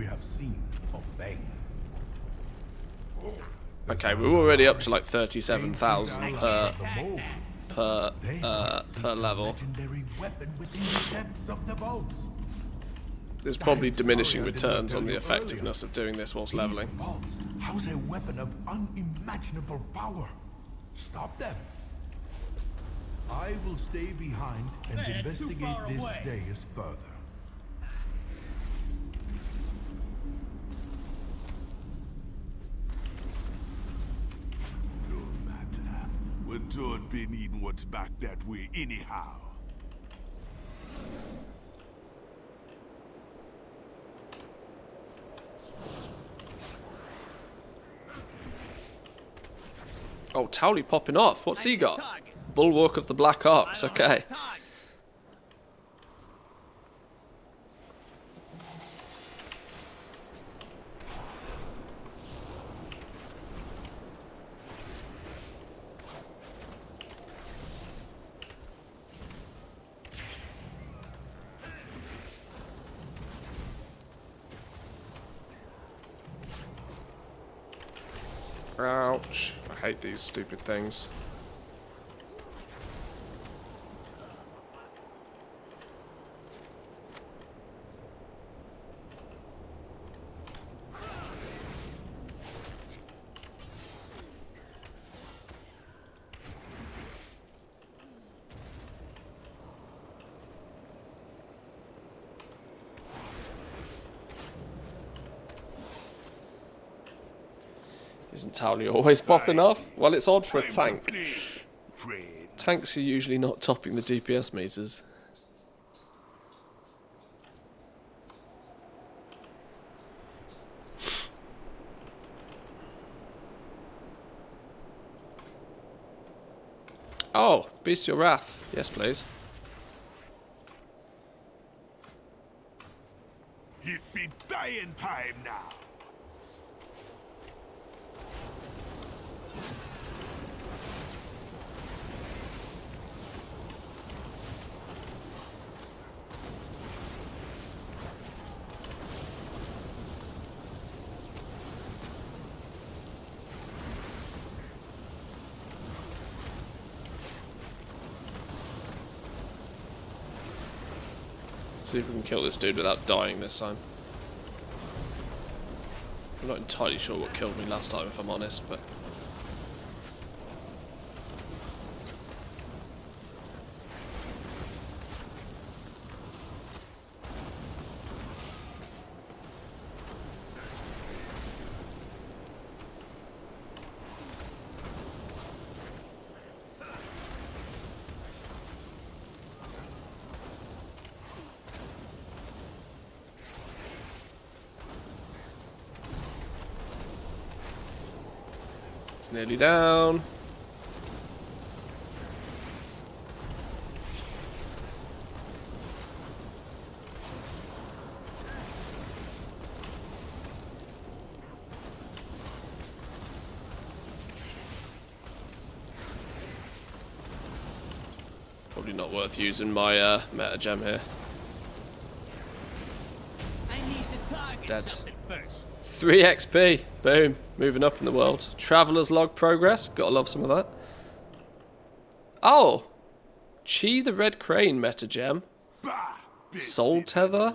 Okay, we're already up to like 37,000 per level. There's probably diminishing returns on the effectiveness of doing this whilst leveling. How's a weapon of unimaginable power? Stop them. I will stay behind and investigate this days further. No matter. We don't be needing what's back that way anyhow. Oh, Towley popping off. What's he got? Bulwark of the Black Ox. Okay. Ouch. I hate these stupid things. Isn't Towley always popping off? Well, it's odd for a tank. Tanks are usually not topping the DPS meters. Oh, Bestial Wrath. Yes, please. It be dying time now. See if we can kill this dude without dying this time. I'm not entirely sure what killed me last time, if I'm honest, but... Nearly down. Probably not worth using my meta gem here. I need to target Dead. something first. 3 XP. Boom. Moving up in the world. Traveler's log progress. Gotta love some of that. Oh. Chi the Red Crane meta gem. Soul Tether.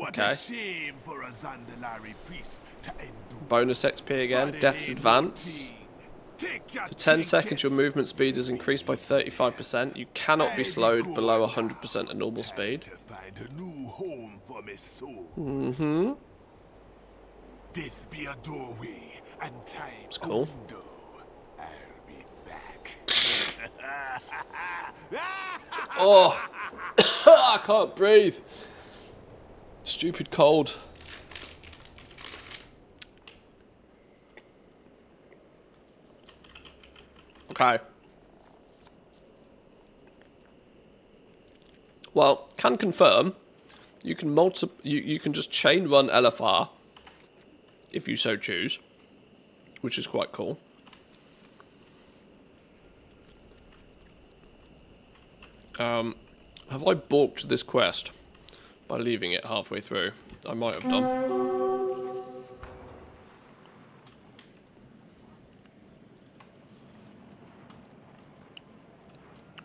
Okay. Bonus XP again. Death's Advance. For 10 seconds your movement speed is increased by 35%. You cannot be slowed below 100% of normal speed. Mm-hmm. Death be a doorway and time. It's cool. I'll be back. Oh, I can't breathe. Stupid cold. Okay. Well, can confirm. You can you can just chain run LFR if you so choose, which is quite cool. Have I balked this quest by leaving it halfway through? I might have done.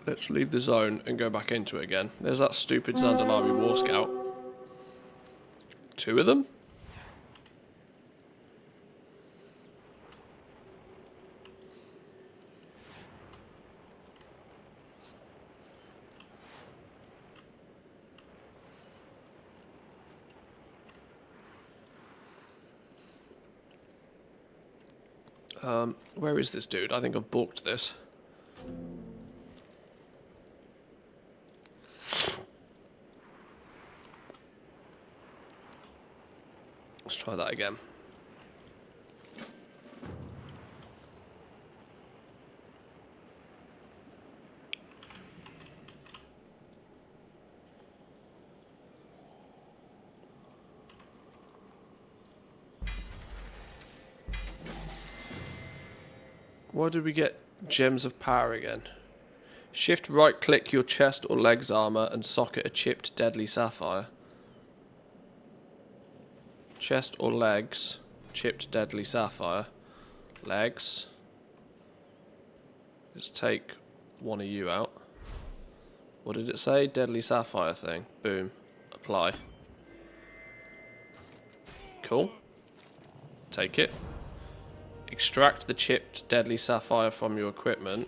Let's leave the zone and go back into it again. There's that stupid Zandalari War Scout. 2 of them? Where is this dude? I think I've balked this. Let's try that again. Why did we get Gems of Power again? Shift right click your chest or legs armor and socket a chipped deadly sapphire. Chest or legs, chipped deadly sapphire. Legs. Just take one of you out. What did it say? Deadly sapphire thing. Boom. Apply. Cool. Take it. Extract the chipped deadly sapphire from your equipment.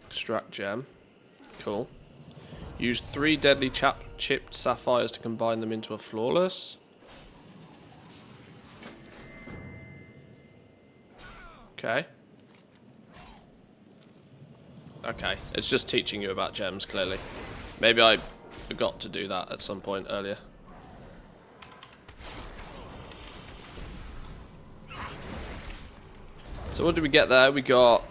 Extract gem. Cool. Use 3 deadly chipped sapphires to combine them into a flawless. Okay. Okay, it's just teaching you about gems, clearly. Maybe I forgot to do that at some point earlier. So what did we get there? We got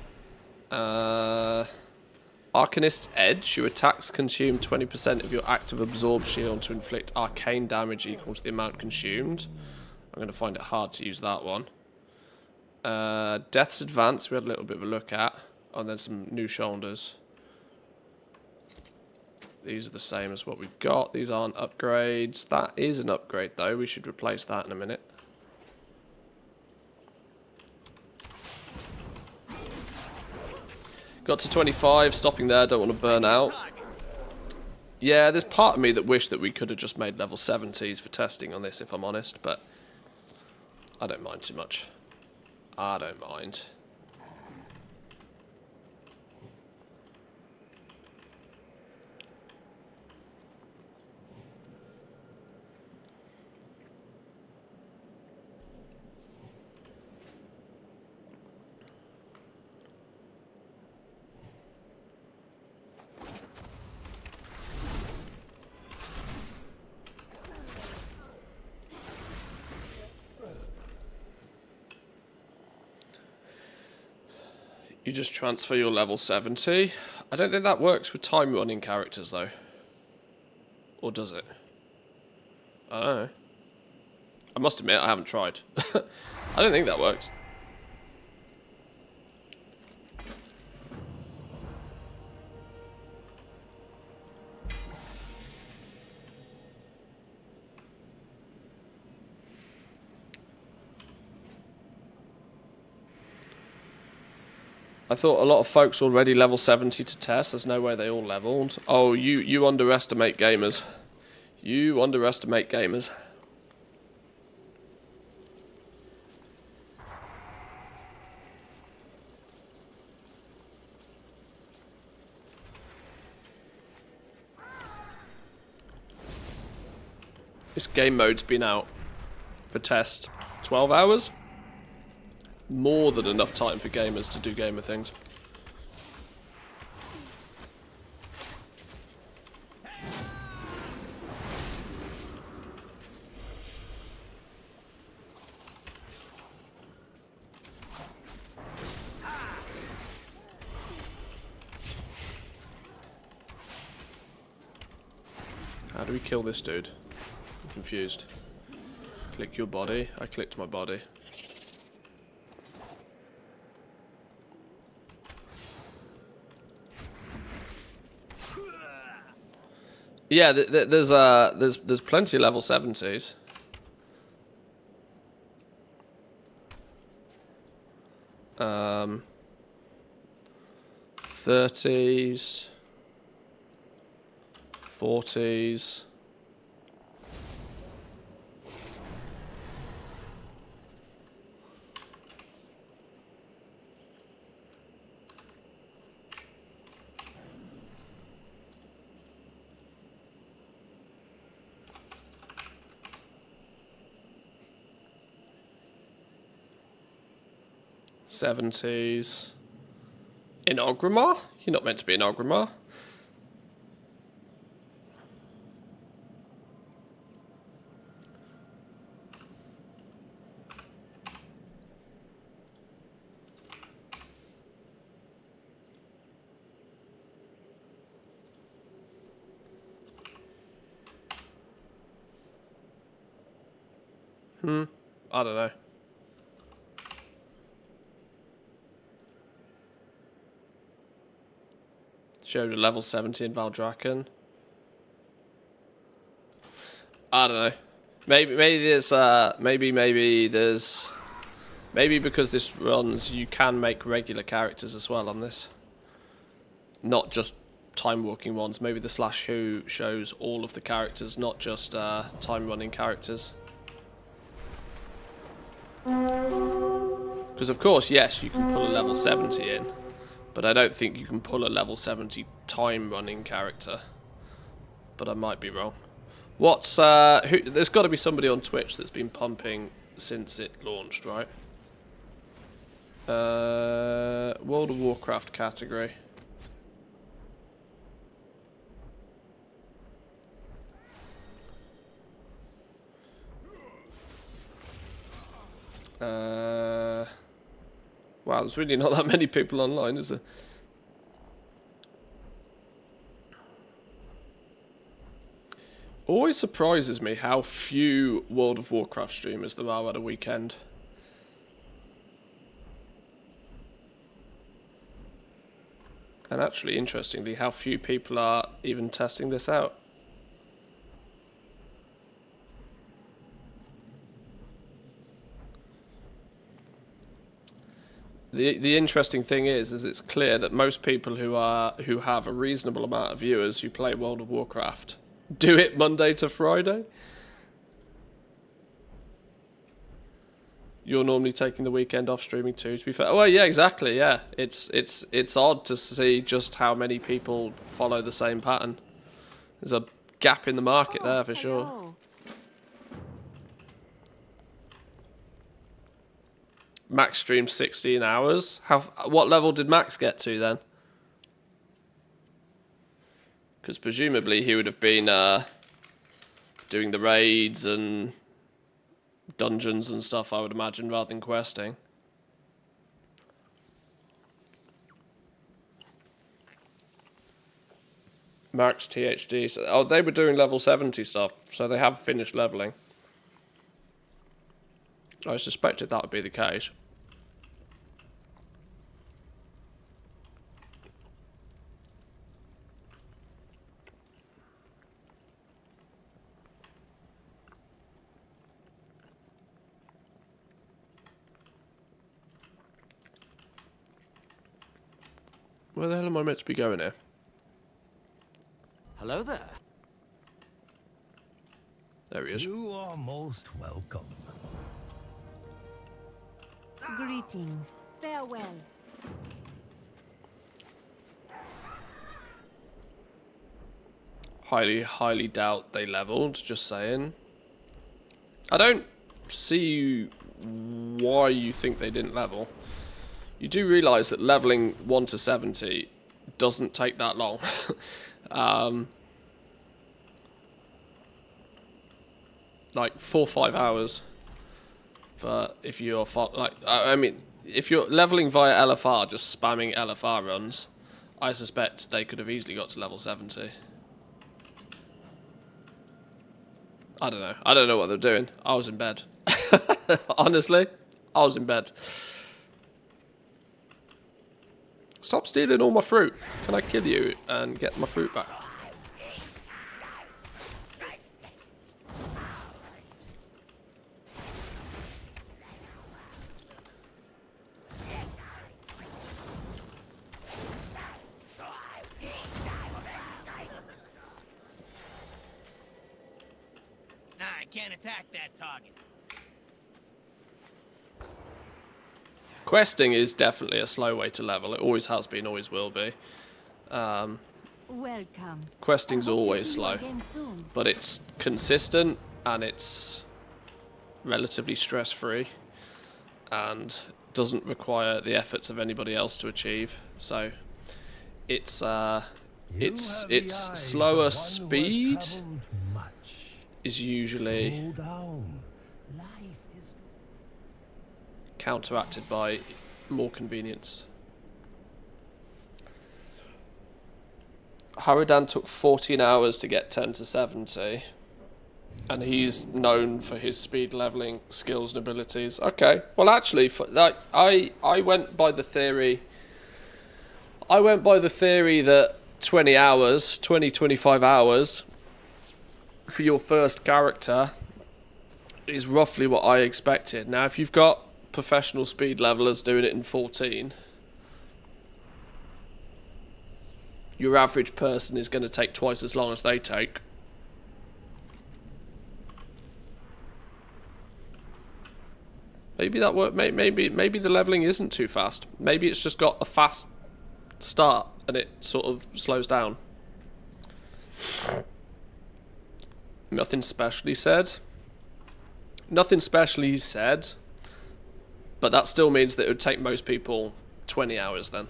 Arcanist's Edge. Your attacks consume 20% of your active absorb shield to inflict arcane damage equal to the amount consumed. I'm going to find it hard to use that one. Death's Advance, we had a little bit of a look at. And then some new shoulders. These are the same as what we've got. These aren't upgrades. That is an upgrade though. We should replace that in a minute. Got to 25, stopping there, don't want to burn out. Yeah, there's part of me that wish that we could have just made level 70s for testing on this, if I'm honest, but I don't mind too much. I don't mind. You just transfer your level 70. I don't think that works with time running characters though. Or does it? I don't know. I must admit I haven't tried. I don't think that works. I thought a lot of folks already level 70 to test. There's no way they all leveled. Oh, you underestimate gamers. You underestimate gamers. This game mode's been out for test 12 hours. More than enough time for gamers to do gamer things. How do we kill this dude? I'm confused. Click your body. I clicked my body. Yeah, there's plenty of level 70s. Um, 30s, 40s. '70s. In Ogrimmar? You're not meant to be in Ogrimmar. I don't know. Showed a level 70 in Valdrakken. I don't know. Maybe because this runs, you can make regular characters as well on this. Not just time walking ones. Maybe the /who shows all of the characters, not just time running characters. Because of course, yes, you can pull a level 70 in, but I don't think you can pull a level 70 time running character. But I might be wrong. What's there's got to be somebody on Twitch that's been pumping since it launched, right? World of Warcraft category. Wow, there's really not that many people online, is there? Always surprises me how few World of Warcraft streamers there are at a weekend. And actually, interestingly, how few people are even testing this out. The interesting thing is it's clear that most people who have a reasonable amount of viewers who play World of Warcraft do it Monday to Friday. You're normally taking the weekend off streaming too, to be fair. Well, yeah, exactly. Yeah, it's odd to see just how many people follow the same pattern. There's a gap in the market there for sure. Max streamed 16 hours. What level did Max get to then? Because presumably he would have been doing the raids and dungeons and stuff, I would imagine, rather than questing. Max THD. So, oh, they were doing level 70 stuff, so they have finished leveling. I suspected that would be the case. Where the hell am I meant to be going here? Hello there. There he is. You are most welcome. Greetings. Farewell. Highly doubt they leveled, just saying. I don't see why you think they didn't level. You do realise that levelling 1 to 70 doesn't take that long. Like 4 or 5 hours. For if you're I mean, if you're levelling via LFR, just spamming LFR runs, I suspect they could have easily got to level 70. I don't know. I don't know what they're doing. I was in bed. Honestly, I was in bed. Stop stealing all my fruit. Can I kill you and get my fruit back? Nah, I can't attack that target. Questing is definitely a slow way to level. It always has been, always will be. Welcome. Questing's always slow, but it's consistent and it's relatively stress-free and doesn't require the efforts of anybody else to achieve. So it's slower speed is usually counteracted by more convenience. Haradan took 14 hours to get 10 to 70, and he's known for his speed leveling skills and abilities. Okay, well actually, I went by the theory. I went by the theory that 25 hours for your first character is roughly what I expected. Now, if you've got professional speed levelers doing it in 14, your average person is going to take twice as long as they take. Maybe that work. Maybe the leveling isn't too fast. Maybe it's just got a fast start and it sort of slows down. Nothing specially said. Nothing specially said. But that still means that it would take most people 20 hours then.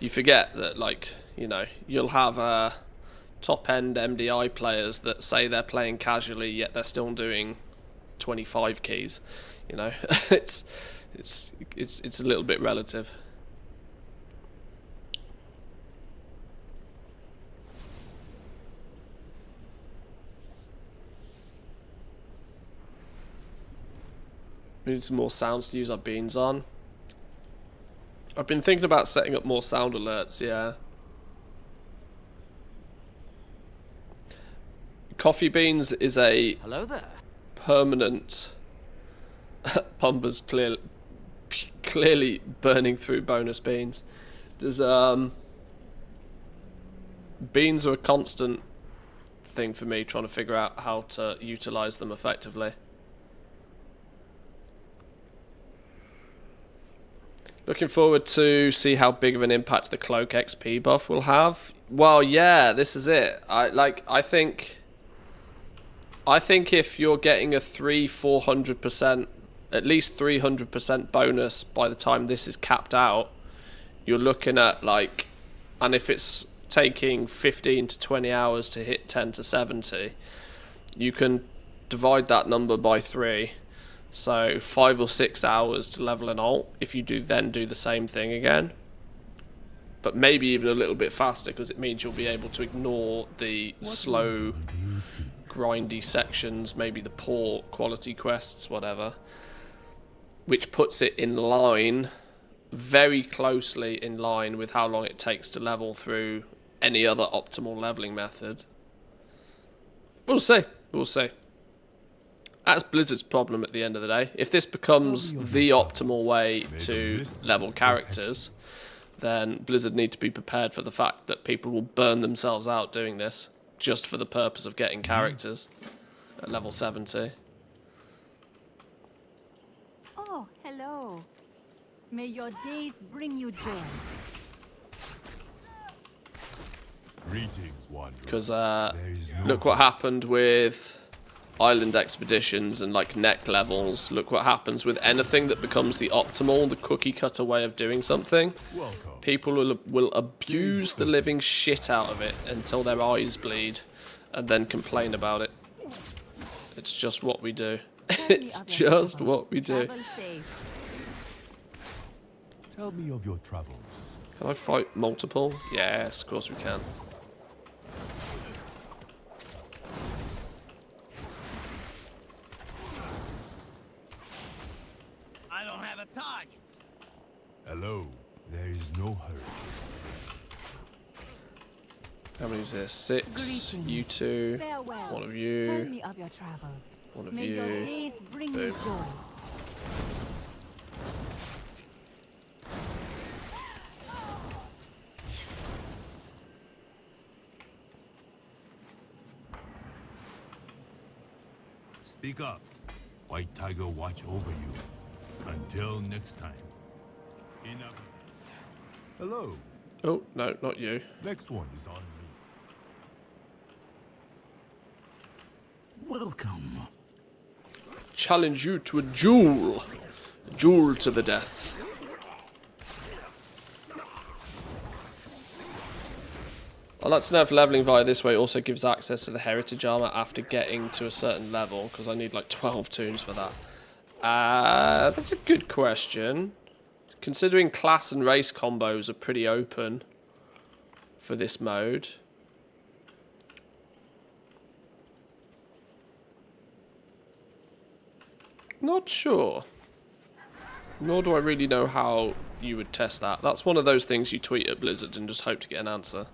You forget that, like, you know, you'll have top-end MDI players that say they're playing casually, yet they're still doing 25 keys. You know, it's a little bit relative. We need some more sounds to use our beans on. I've been thinking about setting up more sound alerts, yeah. Coffee beans is a Hello there. Permanent. Pumba's clearly burning through bonus beans. There's beans are a constant thing for me, trying to figure out how to utilize them effectively. Looking forward to see how big of an impact the Cloak XP buff will have. Well, yeah, this is it. I think if you're getting a 400%, at least 300% bonus by the time this is capped out, you're looking at like, and if it's taking 15 to 20 hours to hit 10 to 70, you can divide that number by 3. So 5 or 6 hours to level an alt if you then do the same thing again. But maybe even a little bit faster, because it means you'll be able to ignore the slow, grindy sections, maybe the poor quality quests, whatever. Which puts it in line, very closely in line with how long it takes to level through any other optimal leveling method. We'll see. We'll see. That's Blizzard's problem at the end of the day. If this becomes the optimal way to level characters, then Blizzard need to be prepared for the fact that people will burn themselves out doing this just for the purpose of getting characters at level 70. Oh, hello. May your days bring you joy. Greetings, wanderer. Because look what happened with island expeditions and like neck levels. Look what happens with anything that becomes the optimal, the cookie cutter way of doing something. People will abuse the living shit out of it until their eyes bleed and then complain about it. It's just what we do. It's just what we do. Tell me of your travels. Can I fight multiple? Yes, of course we can. I don't have a target. Hello. There is no hurry. How many is this? 6. You two. Farewell. One of you. Tell me of your travels. One of May you. your days bring you Boom. joy. Speak up. White Tiger watch over you. Until next time. Enough. Hello. Oh, no, not you. Next one is on me. Welcome. Challenge you to a duel. A duel to the death. I'd like to know if leveling via this way also gives access to the heritage armor after getting to a certain level, because I need like 12 tunes for that. That's a good question. Considering class and race combos are pretty open for this mode. Not sure. Nor do I really know how you would test that. That's one of those things you tweet at Blizzard and just hope to get an answer.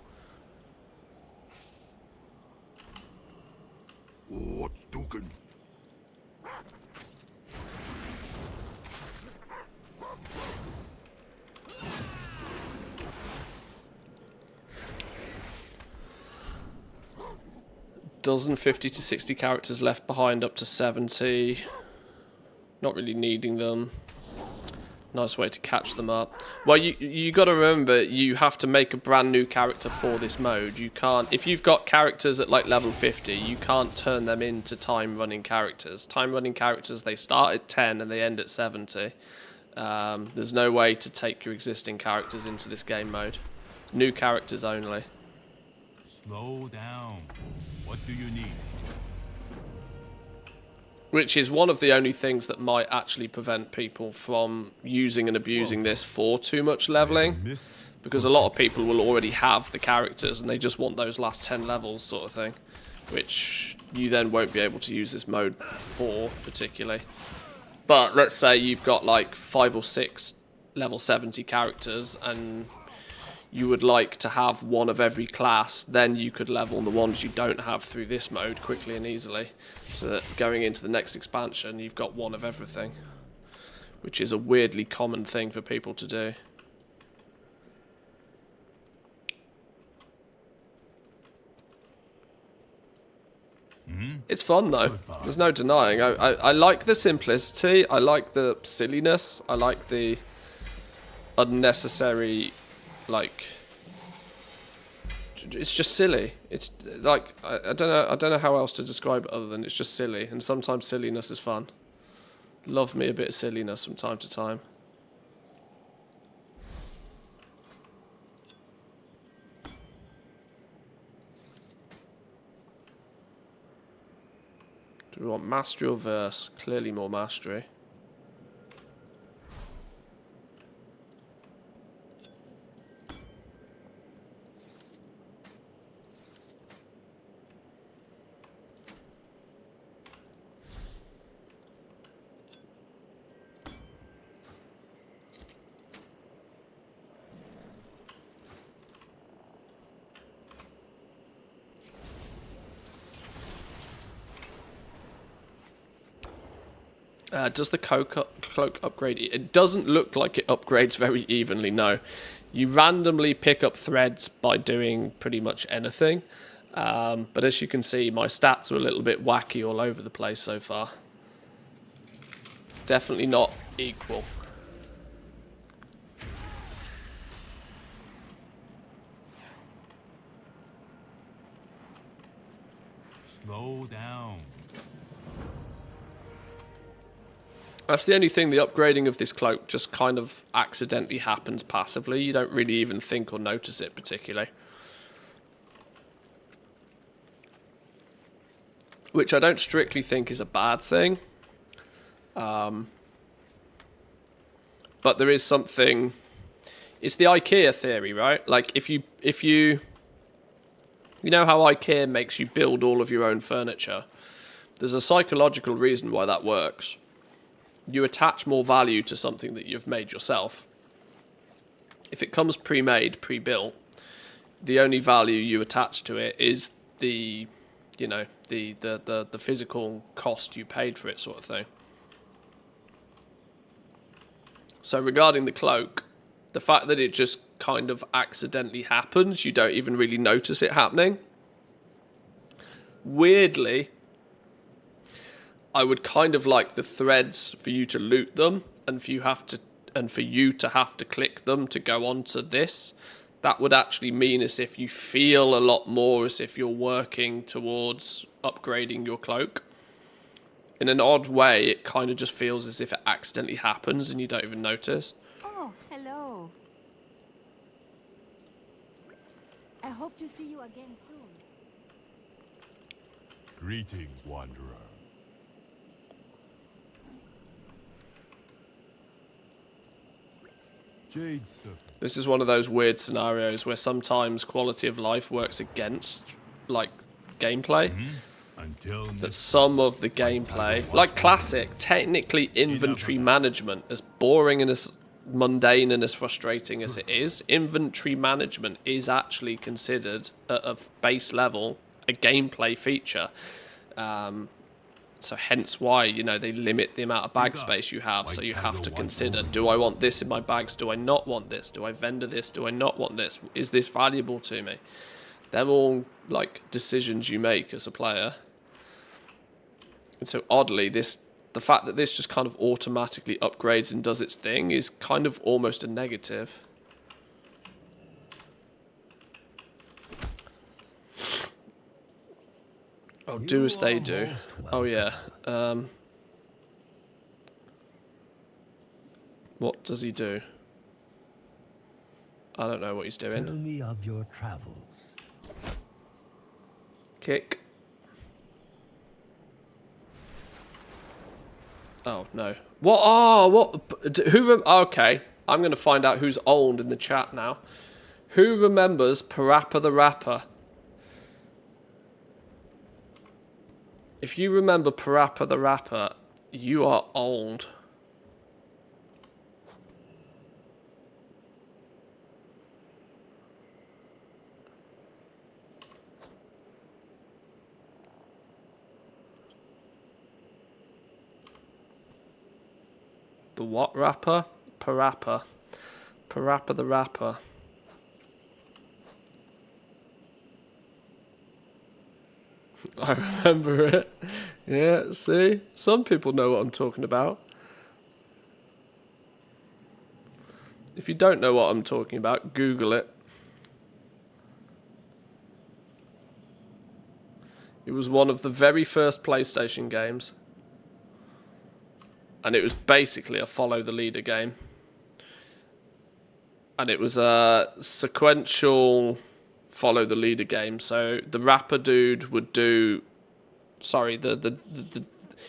What's cooking? Dozen 50 to 60 characters left behind, up to 70. Not really needing them. Nice way to catch them up. Well, you got to remember, you have to make a brand new character for this mode. You can't, if you've got characters at like level 50, you can't turn them into time running characters. Time running characters, they start at 10 and they end at 70. There's no way to take your existing characters into this game mode. New characters only. Slow down. What do you need? Which is one of the only things that might actually prevent people from using and abusing this for too much leveling. Because a lot of people will already have the characters and they just want those last 10 levels sort of thing. Which you then won't be able to use this mode for particularly. But let's say you've got like 5 or 6 level 70 characters and you would like to have one of every class, then you could level the ones you don't have through this mode quickly and easily. So that going into the next expansion, you've got one of everything. Which is a weirdly common thing for people to do. It's fun though, there's no denying. I like the simplicity, I like the silliness, I like the unnecessary, like, it's just silly. It's like, I don't know how else to describe it other than it's just silly, and sometimes silliness is fun. Love me a bit of silliness from time to time. Do we want mastery or verse? Clearly more mastery. Does the cloak upgrade? It doesn't look like it upgrades very evenly, no. You randomly pick up threads by doing pretty much anything. But as you can see, my stats are a little bit wacky all over the place so far. Definitely not equal. Slow down. That's the only thing, the upgrading of this cloak just kind of accidentally happens passively. You don't really even think or notice it particularly. Which I don't strictly think is a bad thing. But there is something... It's the IKEA theory, right? Like, if you... You know how IKEA makes you build all of your own furniture? There's a psychological reason why that works. You attach more value to something that you've made yourself. If it comes pre-made, pre-built, the only value you attach to it is the, you know, the physical cost you paid for it, sort of thing. So regarding the cloak, the fact that it just kind of accidentally happens, you don't even really notice it happening. Weirdly, I would kind of like the threads for you to loot them, and for you to have to click them to go onto this. That would actually mean as if you feel a lot more as if you're working towards upgrading your cloak. In an odd way, it kind of just feels as if it accidentally happens and you don't even notice. Oh, hello. I hope to see you again soon. Greetings, wanderer. This is one of those weird scenarios where sometimes quality of life works against, like, gameplay. That some of the gameplay, like classic, technically inventory management, as boring and as mundane and as frustrating as it is, inventory management is actually considered at a base level a gameplay feature. So hence why, you know, they limit the amount of bag space you have. So you have to consider, do I want this in my bags? Do I not want this? Do I vendor this? Do I not want this? Is this valuable to me? They're all like decisions you make as a player. And so oddly, the fact that this just kind of automatically upgrades and does its thing is kind of almost a negative. Oh, do as they do. Oh, yeah. What does he do? I don't know what he's doing. Tell me of your travels. Kick. Oh, no. What? Oh, what? Who? Okay. I'm going to find out who's old in the chat now. Who remembers Parappa the Rapper? If you remember Parappa the Rapper, you are old. The what rapper? Parappa. Parappa the Rapper. I remember it. Yeah, see? Some people know what I'm talking about. If you don't know what I'm talking about, Google it. It was one of the very first PlayStation games. And it was basically a follow the leader game. And it was a sequential follow the leader game. So the rapper dude would do, sorry,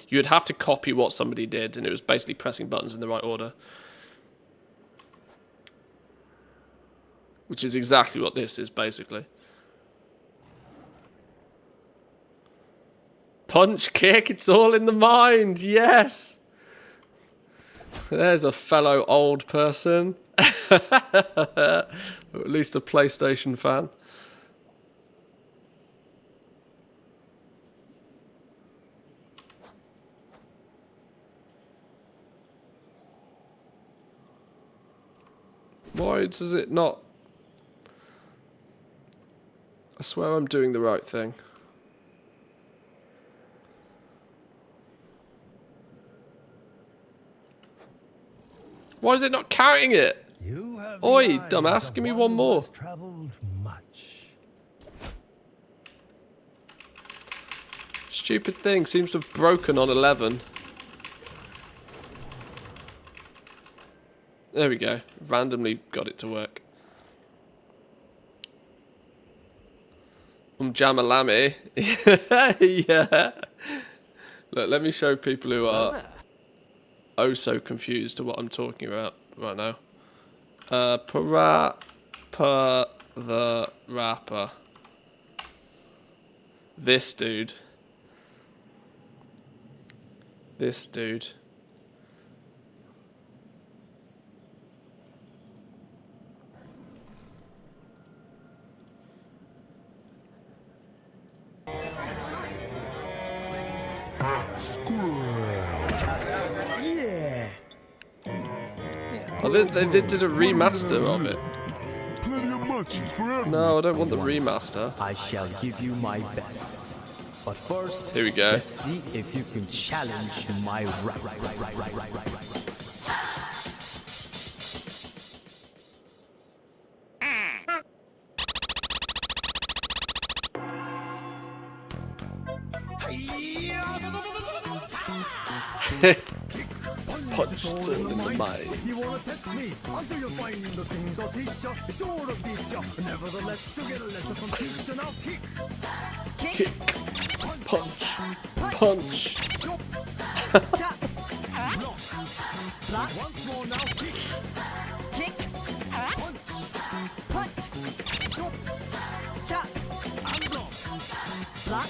you'd have to copy what somebody did, and it was basically pressing buttons in the right order. Which is exactly what this is, basically. Punch, kick, it's all in the mind, yes! There's a fellow old person. Or at least a PlayStation fan. Why does it not? I swear I'm doing the right thing. Why is it not carrying it? Oi, dumbass, give me one more. Stupid thing seems to have broken on 11. There we go. Randomly got it to work. Jamalami. Yeah. Look, let me show people who are oh so confused to what I'm talking about right now. Parappa the Rapper. This dude. This dude. Yeah. Oh, they did a remaster of it. No, I don't want the remaster. I shall give you my best. But first, here we go. Let's see if you can challenge my rap. Punch all in the mind. If you wanna test me, I'll show you find the things I'll teach ya. Sure to beat ya. Nevertheless, you'll get a lesson from teacher. Now kick. Kick. Punch. Punch. Chop. Chop. Block. Block. Once more now. Kick. Kick. Punch. Punch. Chop. Chop. And block. Block.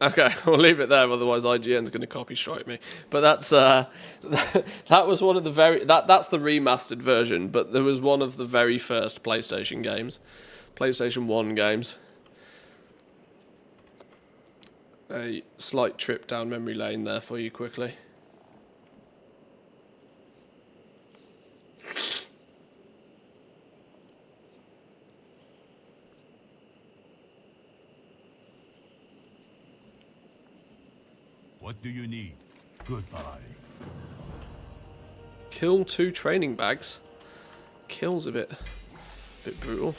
Okay, we'll leave it there, otherwise IGN's going to copy strike me. But that's that was one of the that's the remastered version, but there was one of the very first PlayStation games. PlayStation 1 games. A slight trip down memory lane there for you quickly. What do you need? Goodbye. Kill 2 training bags. Kill's a bit brutal.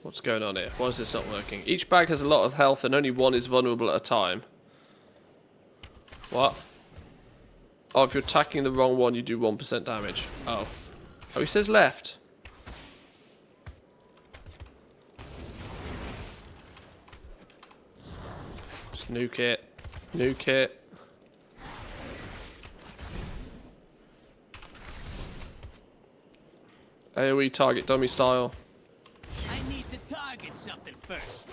What's going on here? Why is this not working? Each bag has a lot of health and only one is vulnerable at a time. What? Oh, if you're attacking the wrong one, you do 1% damage. Oh. Oh, he says left. Just nuke it. Nuke it. AoE target dummy style. I need to target something first.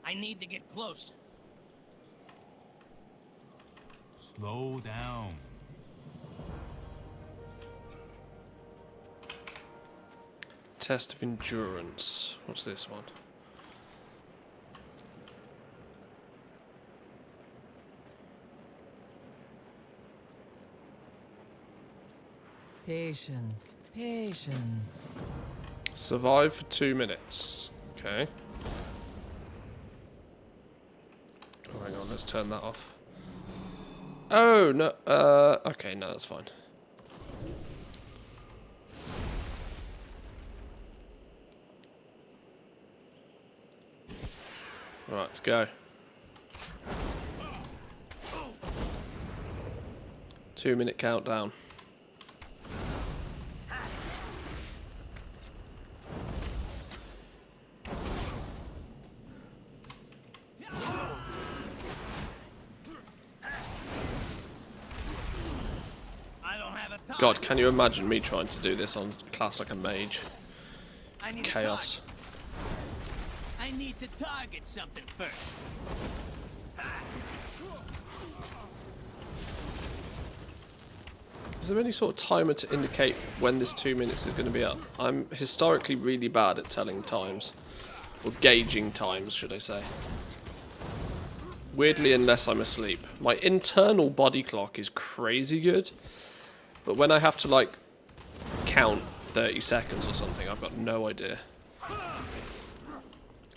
I need to get close. Slow down. Test of endurance. What's this one? Patience, patience. Survive for 2 minutes. Okay. Oh, hang on, let's turn that off. Oh, no, okay, no, that's fine. Right, let's go. 2-minute countdown. God, can you imagine me trying to do this on class like a mage? Chaos. I need to target something first. Is there any sort of timer to indicate when this 2 minutes is going to be up? I'm historically really bad at telling times. Or gauging times, should I say. Weirdly, unless I'm asleep. My internal body clock is crazy good. But when I have to, like, count 30 seconds or something, I've got no idea.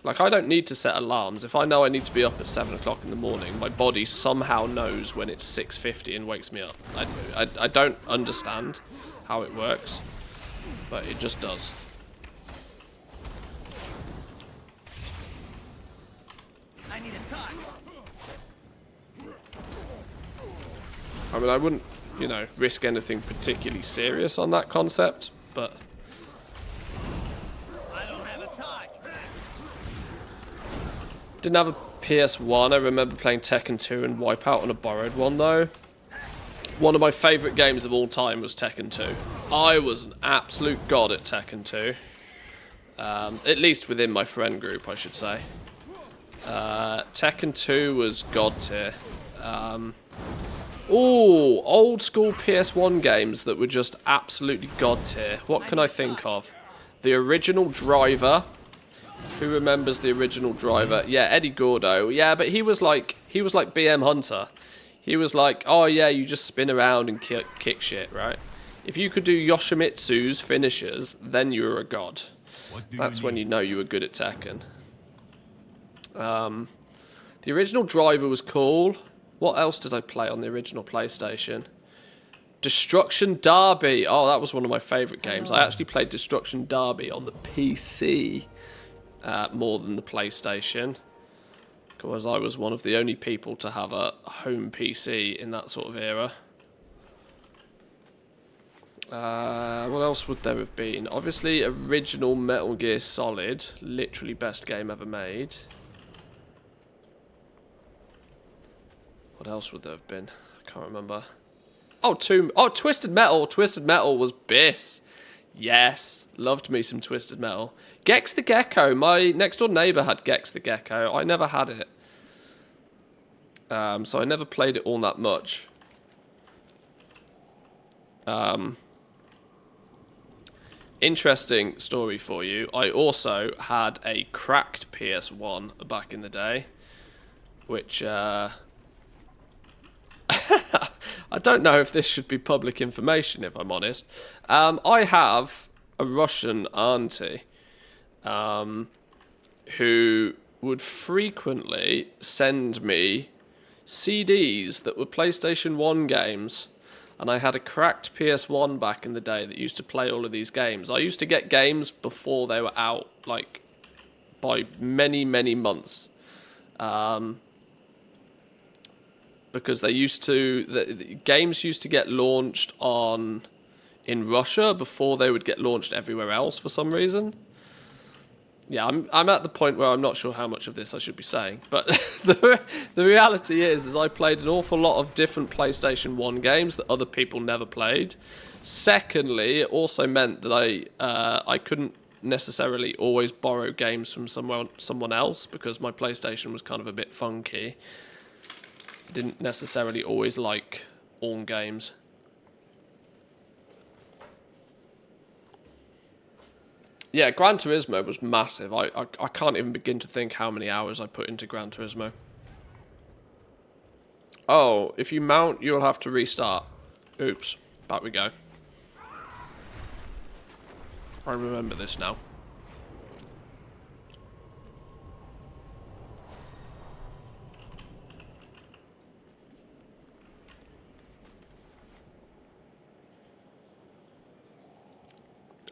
Like, I don't need to set alarms. If I know I need to be up at 7 o'clock in the morning, my body somehow knows when it's 6:50 and wakes me up. I don't understand how it works, but it just does. I need a target. I mean, I wouldn't, you know, risk anything particularly serious on that concept, but I don't have a target. didn't have a PS1. I remember playing Tekken 2 and Wipeout on a borrowed one, though. One of my favourite games of all time was Tekken 2. I was an absolute god at Tekken 2. At least within my friend group, I should say. Tekken 2 was god tier. Ooh, old school PS1 games that were just absolutely god tier. What can I think of? The original Driver. Who remembers the original Driver? Yeah, Eddie Gordo. Yeah, but he was like BM Hunter. He was like, oh yeah, you just spin around and kick shit, right? If you could do Yoshimitsu's finishers, then you were a god. That's when you know you were good at Tekken. The original Driver was cool. What else did I play on the original PlayStation? Destruction Derby. Oh, that was one of my favourite games. I actually played Destruction Derby on the PC more than the PlayStation, because I was one of the only people to have a home PC in that sort of era. What else would there have been? Obviously, original Metal Gear Solid. Literally best game ever made. What else would there have been? I can't remember. Oh, Twisted Metal. Twisted Metal was bis. Yes. Loved me some Twisted Metal. Gex the Gecko. My next door neighbour had Gex the Gecko. I never had it. So I never played it all that much. Interesting story for you. I also had a cracked PS1 back in the day, which I don't know if this should be public information, if I'm honest. I have a Russian auntie who would frequently send me CDs that were PlayStation 1 games. And I had a cracked PS1 back in the day that used to play all of these games. I used to get games before they were out, like, by many, many months. Because they used to... The games used to get launched in Russia before they would get launched everywhere else for some reason. Yeah, I'm at the point where I'm not sure how much of this I should be saying. But the reality is I played an awful lot of different PlayStation 1 games that other people never played. Secondly, it also meant that I couldn't necessarily always borrow games from someone else because my PlayStation was kind of a bit funky. I didn't necessarily always like all games. Yeah, Gran Turismo was massive. I can't even begin to think how many hours I put into Gran Turismo. Oh, if you mount, you'll have to restart. Oops, back we go. I remember this now.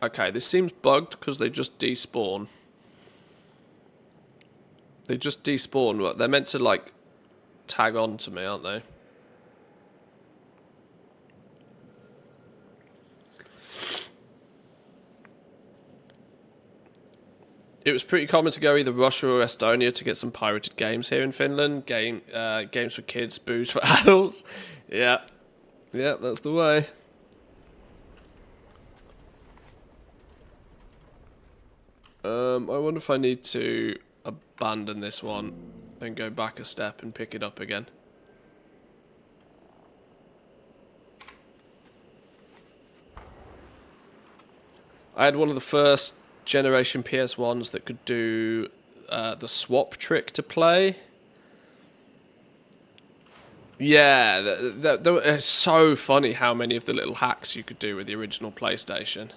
Okay, this seems bugged because they just despawn. They just despawn. They're meant to, like, tag on to me, aren't they? It was pretty common to go either Russia or Estonia to get some pirated games here in Finland. Games for kids, booze for adults. Yeah. Yeah, that's the way. I wonder if I need to abandon this one and go back a step and pick it up again. I had one of the first generation PS1s that could do the swap trick to play. Yeah, it's so funny how many of the little hacks you could do with the original PlayStation.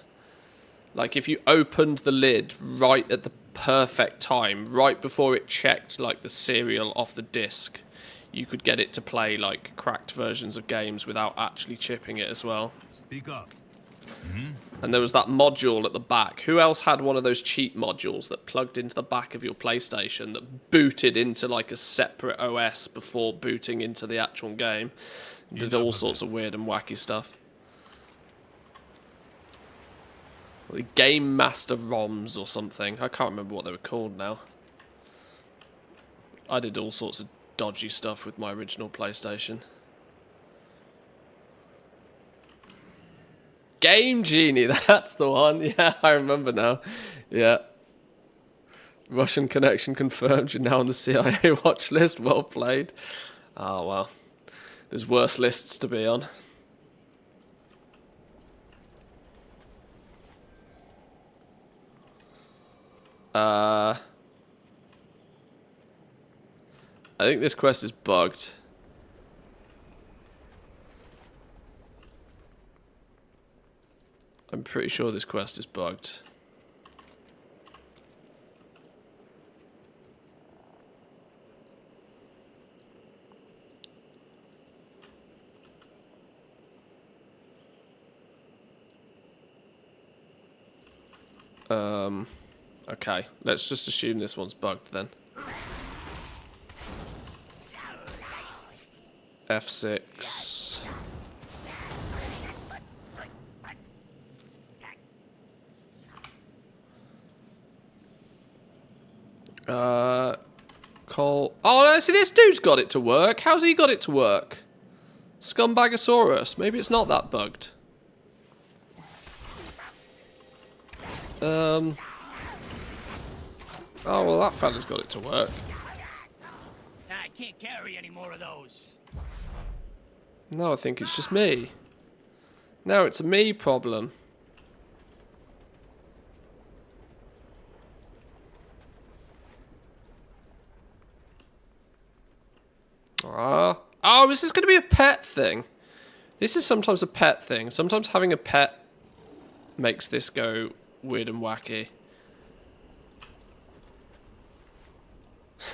Like, if you opened the lid right at the perfect time, right before it checked, like, the serial off the disc, you could get it to play, like, cracked versions of games without actually chipping it as well. Speak up. And there was that module at the back. Who else had one of those cheap modules that plugged into the back of your PlayStation that booted into, like, a separate OS before booting into the actual game? Did all sorts of weird and wacky stuff. The Game Master ROMs or something. I can't remember what they were called now. I did all sorts of dodgy stuff with my original PlayStation. Game Genie, that's the one. Yeah, I remember now. Yeah. Russian connection confirmed. You're now on the CIA watch list. Well played. Oh, well. There's worse lists to be on. I think this quest is bugged. I'm pretty sure this quest is bugged. Okay, let's just assume this one's bugged then. F6. see, this dude's got it to work. How's he got it to work? Scumbagasaurus. Maybe it's not that bugged. Oh, well, that fella's got it to work. I can't carry any more of those. No, I think it's just me. No, it's a me problem. Oh, is this going to be a pet thing? This is sometimes a pet thing. Sometimes having a pet makes this go weird and wacky.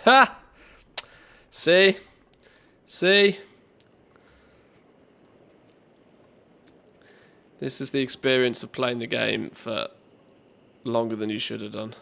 Ha! See? See? This is the experience of playing the game for longer than you should have done.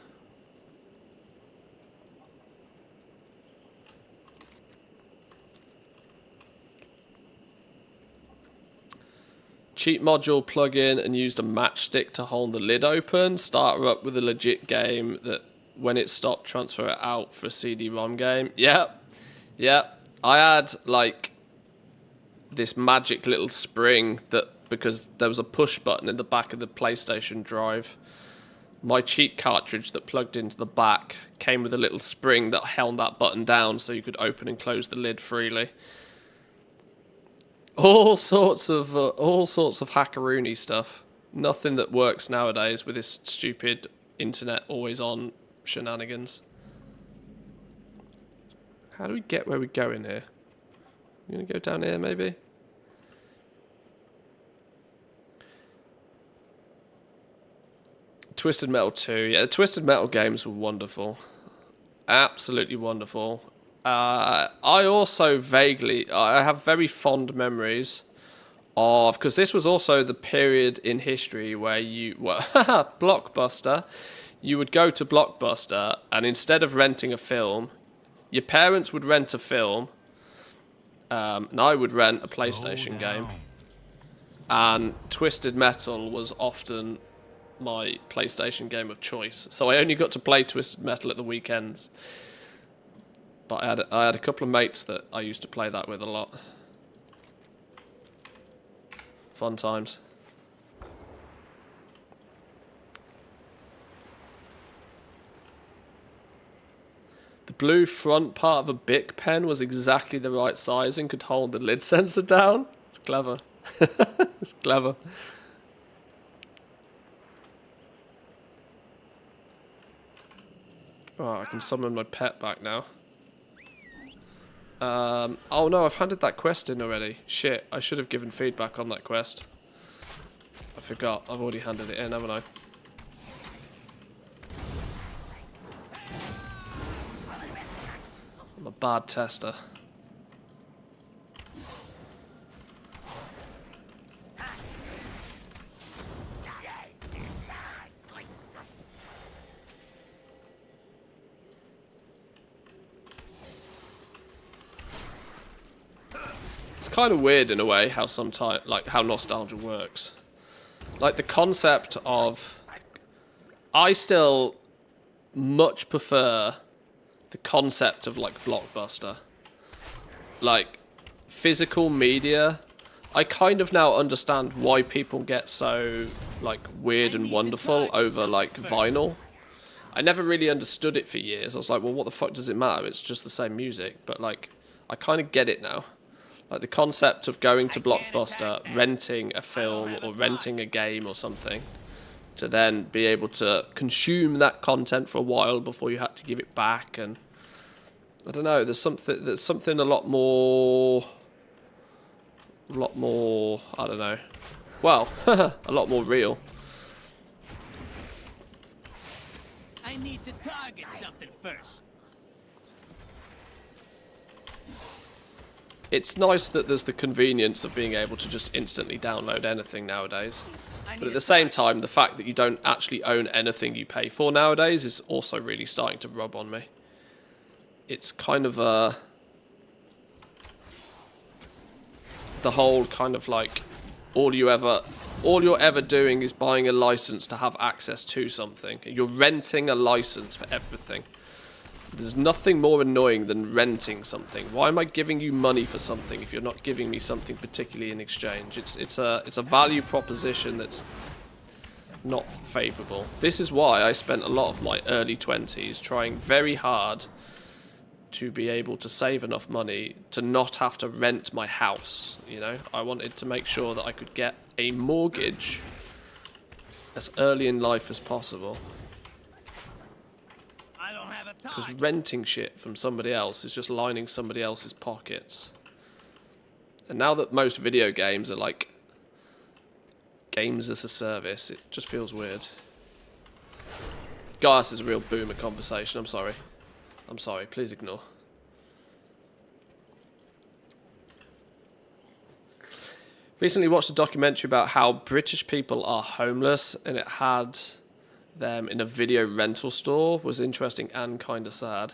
Cheat module plug in and used a matchstick to hold the lid open. Start her up with a legit game that when it stopped, transfer it out for a CD-ROM game. Yep. Yep. I had like this magic little spring that, because there was a push button in the back of the PlayStation drive, my cheat cartridge that plugged into the back came with a little spring that held that button down so you could open and close the lid freely. All sorts of hackaroony stuff. Nothing that works nowadays with this stupid internet always on shenanigans. How do we get where we're going here? I'm gonna go down here maybe. Twisted Metal 2. Yeah, the Twisted Metal games were wonderful. Absolutely wonderful. I also I have very fond memories of, because this was also the period in history where Blockbuster, you would go to Blockbuster and instead of renting a film, your parents would rent a film, and I would rent a PlayStation game. And Twisted Metal was often my PlayStation game of choice. So I only got to play Twisted Metal at the weekends. But I had a couple of mates that I used to play that with a lot. Fun times. The blue front part of a Bic pen was exactly the right size and could hold the lid sensor down. It's clever. It's clever. Oh, I can summon my pet back now. Oh no, I've handed that quest in already. Shit, I should have given feedback on that quest. I forgot, I've already handed it in, haven't I? I'm a bad tester. It's kind of weird in a way how sometimes, like, how nostalgia works. Like the concept of, I still much prefer the concept of like Blockbuster. Like physical media, I kind of now understand why people get so like weird and wonderful over like vinyl. I never really understood it for years. I was like, well, what the fuck does it matter? It's just the same music. But like, I kind of get it now. Like the concept of going to Blockbuster, renting a film or renting a game or something, to then be able to consume that content for a while before you had to give it back, and I don't know. There's something a lot more. I don't know. Well, a lot more real. I need to target something first. It's nice that there's the convenience of being able to just instantly download anything nowadays. But at the same time, the fact that you don't actually own anything you pay for nowadays is also really starting to rub on me. It's kind of the whole kind of like all you're ever doing is buying a license to have access to something. You're renting a license for everything. There's nothing more annoying than renting something. Why am I giving you money for something if you're not giving me something particularly in exchange? It's a value proposition that's not favourable. This is why I spent a lot of my early 20s trying very hard to be able to save enough money to not have to rent my house, you know? I wanted to make sure that I could get a mortgage as early in life as possible. Because renting shit from somebody else is just lining somebody else's pockets. And now that most video games are like games as a service, it just feels weird. Guys, this is a real boomer conversation. I'm sorry. I'm sorry. Please ignore. Recently watched a documentary about how British people are homeless, and it had them in a video rental store. Was interesting and kind of sad.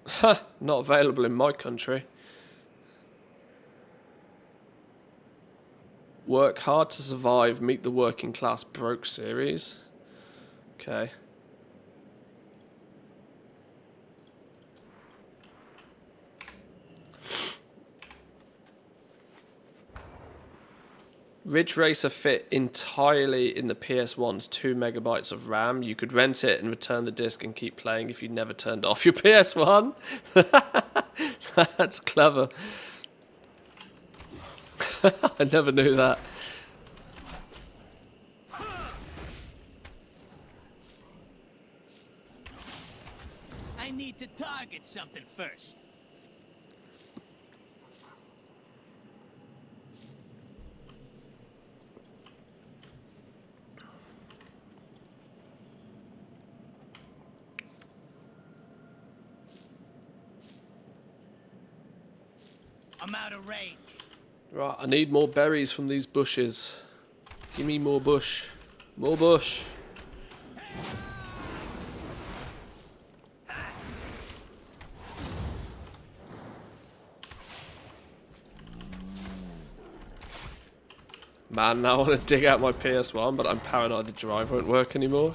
Ha! Not available in my country. Work hard to survive, meet the working class broke series. Okay. Ridge Racer fit entirely in the PS1's 2 megabytes of RAM. You could rent it and return the disc and keep playing if you never turned off your PS1. That's clever. I never knew that. I need to target something first. I'm out of range. Right, I need more berries from these bushes. Give me more bush. More bush. Man, now I want to dig out my PS1, but I'm paranoid the drive won't work anymore.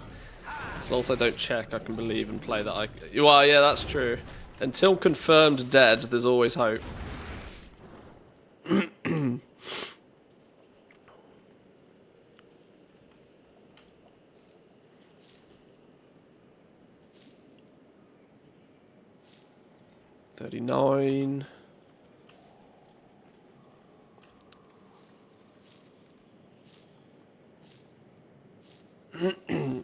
As long as I don't check, I can believe and play that. Well, yeah, that's true. Until confirmed dead, there's always hope. 39.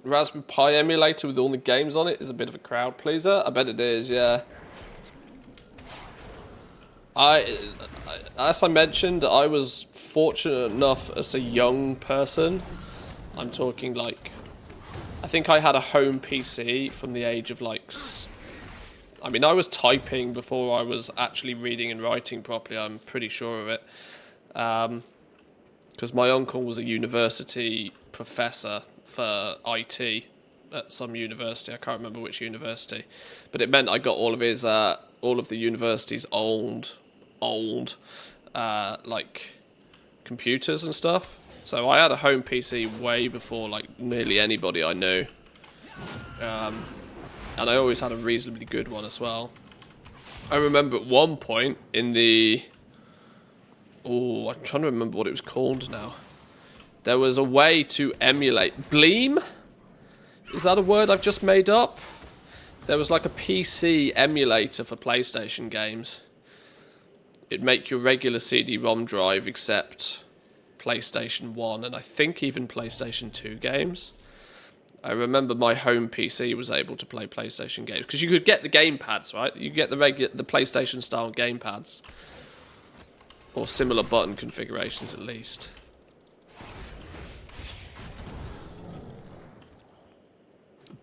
Raspberry Pi emulator with all the games on it is a bit of a crowd pleaser. I bet it is, yeah. As I mentioned, I was fortunate enough as a young person. I'm talking like, I think I had a home PC from the age of like, I mean, I was typing before I was actually reading and writing properly, I'm pretty sure of it. Because my uncle was a university professor for IT at some university. I can't remember which university. But it meant I got all of his, all of the university's old, like, computers and stuff. So I had a home PC way before, like, nearly anybody I knew. And I always had a reasonably good one as well. I remember at one point in the... Oh, I'm trying to remember what it was called now. There was a way to emulate... Bleem? Is that a word I've just made up? There was like a PC emulator for PlayStation games. It'd make your regular CD-ROM drive accept PlayStation 1 and I think even PlayStation 2 games. I remember my home PC was able to play PlayStation games because you could get the gamepads, right? You get the PlayStation style gamepads or similar button configurations at least.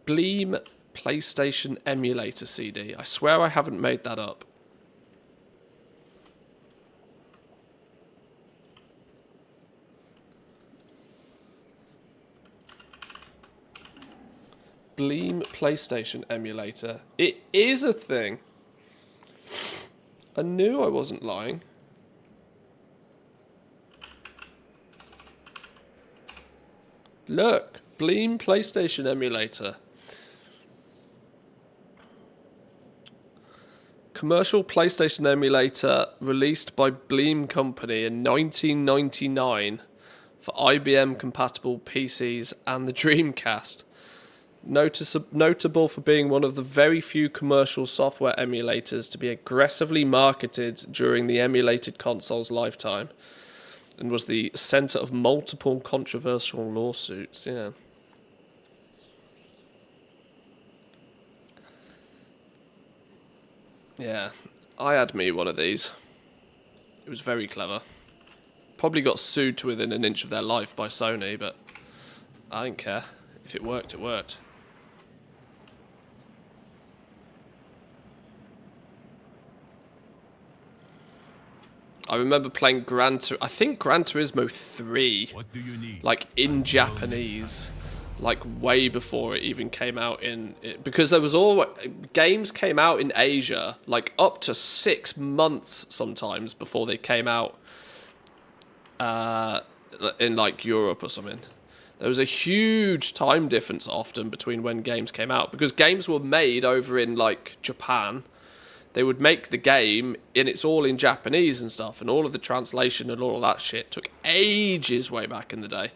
Bleem PlayStation emulator CD. I swear I haven't made that up. Bleem PlayStation emulator. It is a thing. I knew I wasn't lying. Look, Bleem PlayStation emulator. Commercial PlayStation emulator released by Bleem Company in 1999 for IBM compatible PCs and the Dreamcast. Notable for being one of the very few commercial software emulators to be aggressively marketed during the emulated console's lifetime, and was the center of multiple controversial lawsuits. Yeah. Yeah, I had me one of these. It was very clever. Probably got sued to within an inch of their life by Sony, but I didn't care. If it worked, it worked. I remember playing Gran Turismo 3, like in Japanese, like way before it even came out because there was games came out in Asia like up to 6 months sometimes before they came out in like Europe or something. There was a huge time difference often between when games came out, because games were made over in like Japan. They would make the game, and it's all in Japanese and stuff, and all of the translation and all of that shit took ages way back in the day.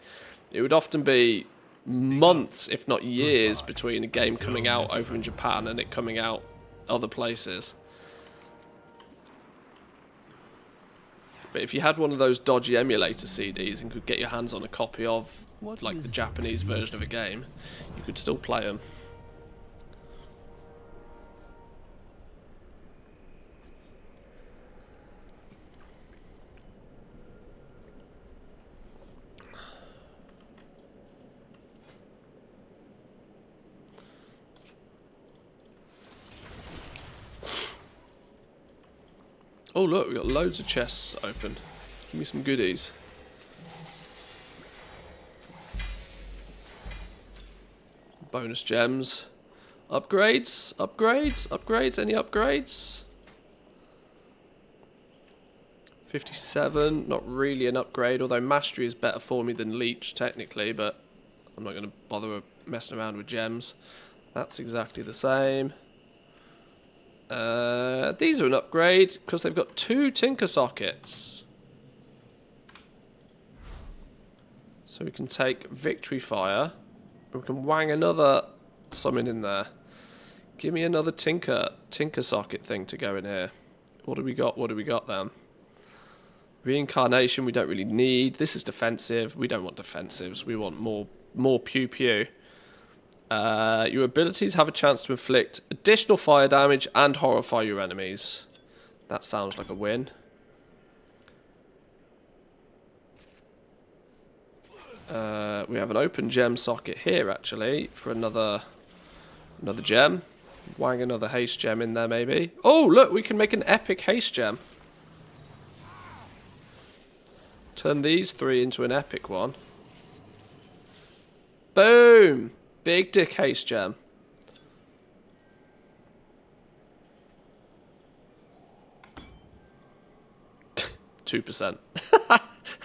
It would often be months, if not years, between a game coming out over in Japan and it coming out other places. But if you had one of those dodgy emulator CDs and could get your hands on a copy of like the Japanese version of a game, you could still play them. Oh look, we've got loads of chests open. Give me some goodies. Bonus gems. Upgrades? Upgrades? Upgrades? Any upgrades? 57, not really an upgrade, although Mastery is better for me than Leech technically, but I'm not going to bother messing around with gems. That's exactly the same. These are an upgrade because they've got 2 Tinker sockets. So we can take Victory Fire and we can wang another summon in there. Give me another Tinker socket thing to go in here. What do we got? What do we got then? Reincarnation we don't really need. This is defensive. We don't want defensives. We want more pew pew. Your abilities have a chance to inflict additional fire damage and horrify your enemies. That sounds like a win. We have an open gem socket here actually for another gem. Wang another haste gem in there maybe. Oh look, we can make an epic haste gem. Turn these 3 into an epic one. Boom! Big dick haste gem. %.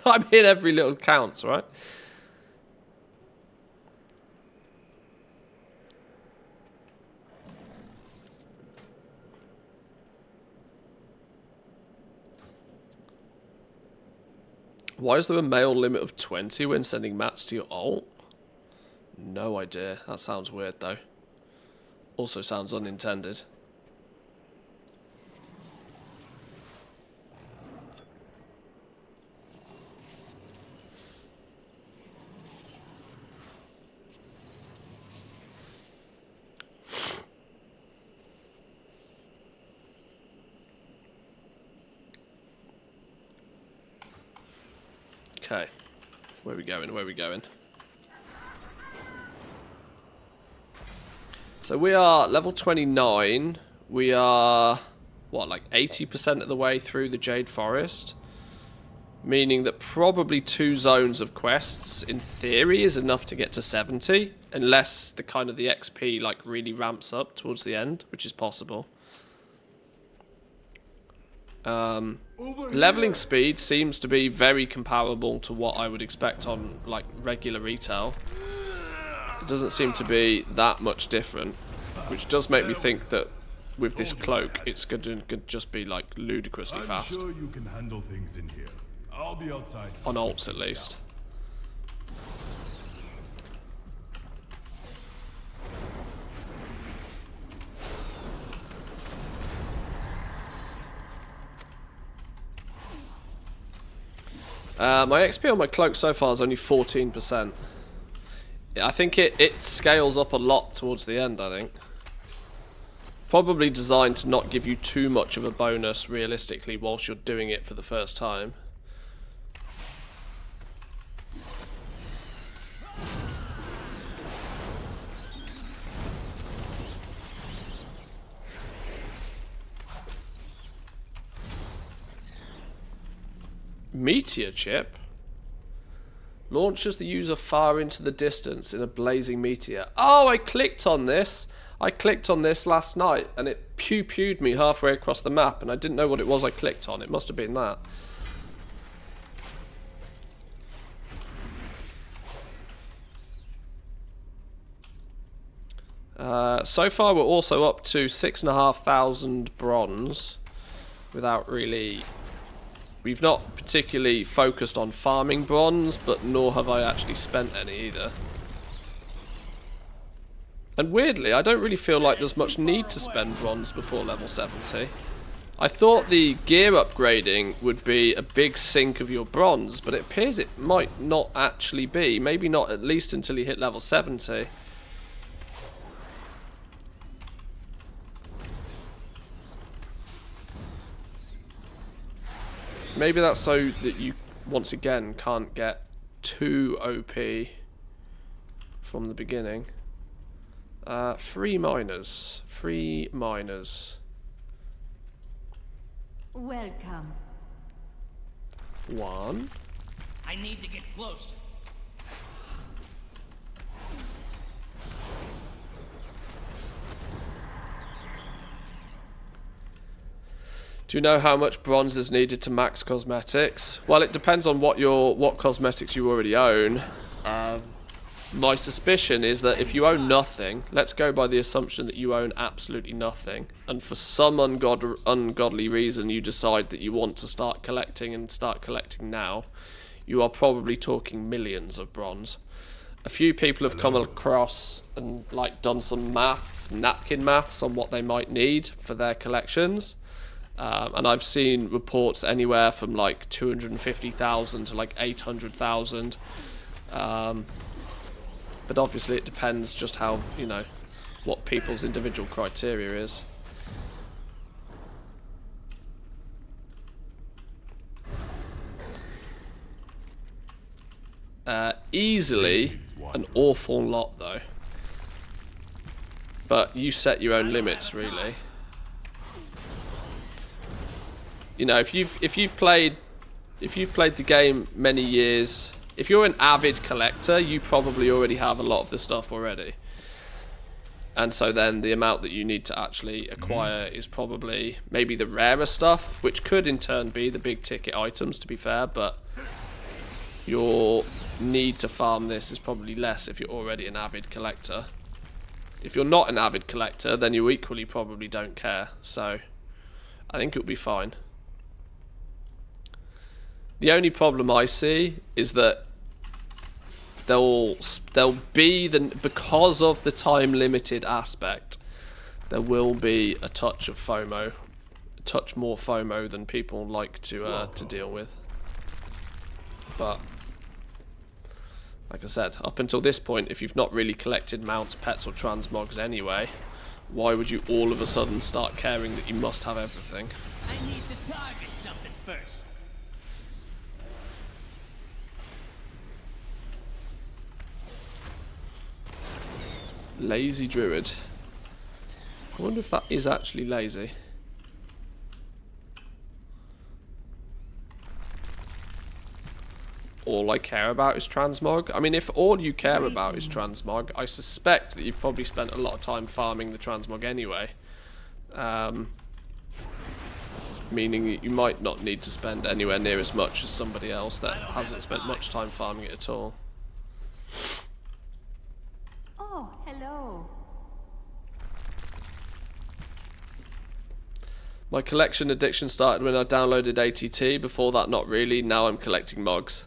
I mean, every little counts, right? Why is there a male limit of 20 when sending mats to your ult? No idea. That sounds weird though. Also sounds unintended. Okay. Where are we going? Where are we going? So we are level 29. We are, what, like 80% of the way through the Jade Forest? Meaning that probably 2 zones of quests, in theory, is enough to get to 70. Unless the kind of the XP like really ramps up towards the end, which is possible. Leveling speed seems to be very comparable to what I would expect on like regular retail. It doesn't seem to be that much different, which does make me think that with this cloak, it's going to just be like ludicrously fast. I'm sure you can handle things in here. I'll be outside. On ults at least. My XP on my cloak so far is only 14%. I think it scales up a lot towards the end, I think. Probably designed to not give you too much of a bonus, realistically, whilst you're doing it for the first time. Meteor chip launches the user far into the distance in a blazing meteor. Oh, I clicked on this. I clicked on this last night and it pew-pewed me halfway across the map and I didn't know what it was I clicked on. It must have been that. So far we're also up to 6,500 bronze without really... We've not particularly focused on farming bronze, but nor have I actually spent any either. And weirdly, I don't really feel like there's much need to spend bronze before level 70. I thought the gear upgrading would be a big sink of your bronze, but it appears it might not actually be. Maybe not at least until you hit level 70. Maybe that's so that you, once again, can't get too OP from the beginning. 3 miners. 3 miners. Welcome. 1. I need to get closer. Do you know how much bronze is needed to max cosmetics? Well, it depends on what cosmetics you already own. My suspicion is that if you own nothing, let's go by the assumption that you own absolutely nothing, and for some ungodly reason you decide that you want to start collecting and start collecting now, you are probably talking millions of bronze. A few people have come across and like done some maths, napkin maths on what they might need for their collections. And I've seen reports anywhere from like 250,000 to like 800,000. But obviously it depends just how, you know, what people's individual criteria is. Easily an awful lot though. But you set your own limits really. You know, if you've played the game many years, if you're an avid collector, you probably already have a lot of the stuff already. And so then the amount that you need to actually acquire is probably maybe the rarer stuff, which could in turn be the big ticket items, to be fair, but your need to farm this is probably less if you're already an avid collector. If you're not an avid collector, then you equally probably don't care, so I think it'll be fine. The only problem I see is that there'll be because of the time limited aspect, there will be a touch of FOMO, a touch more FOMO than people like to deal with. But like I said, up until this point, if you've not really collected mounts, pets, or transmogs anyway, why would you all of a sudden start caring that you must have everything? I need to target something first. Lazy druid. I wonder if that is actually lazy. All I care about is transmog. I mean, if all you care about is transmog, I suspect that you've probably spent a lot of time farming the transmog anyway. meaning you might not need to spend anywhere near as much as somebody else that hasn't spent much time farming it at all. Oh, hello. My collection addiction started when I downloaded ATT. Before that, not really. Now I'm collecting mogs.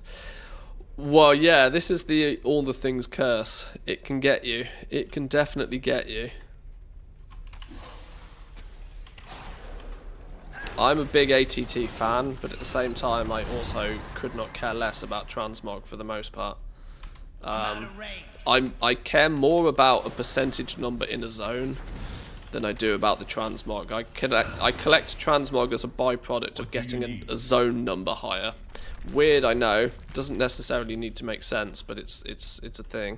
Well, yeah, this is the all the things curse. It can get you. It can definitely get you. I'm a big ATT fan, but at the same time, I also could not care less about transmog for the most part. I care more about a percentage number in a zone than I do about the transmog. I collect transmog as a byproduct of getting a zone number higher. Weird, I know. Doesn't necessarily need to make sense, but it's a thing.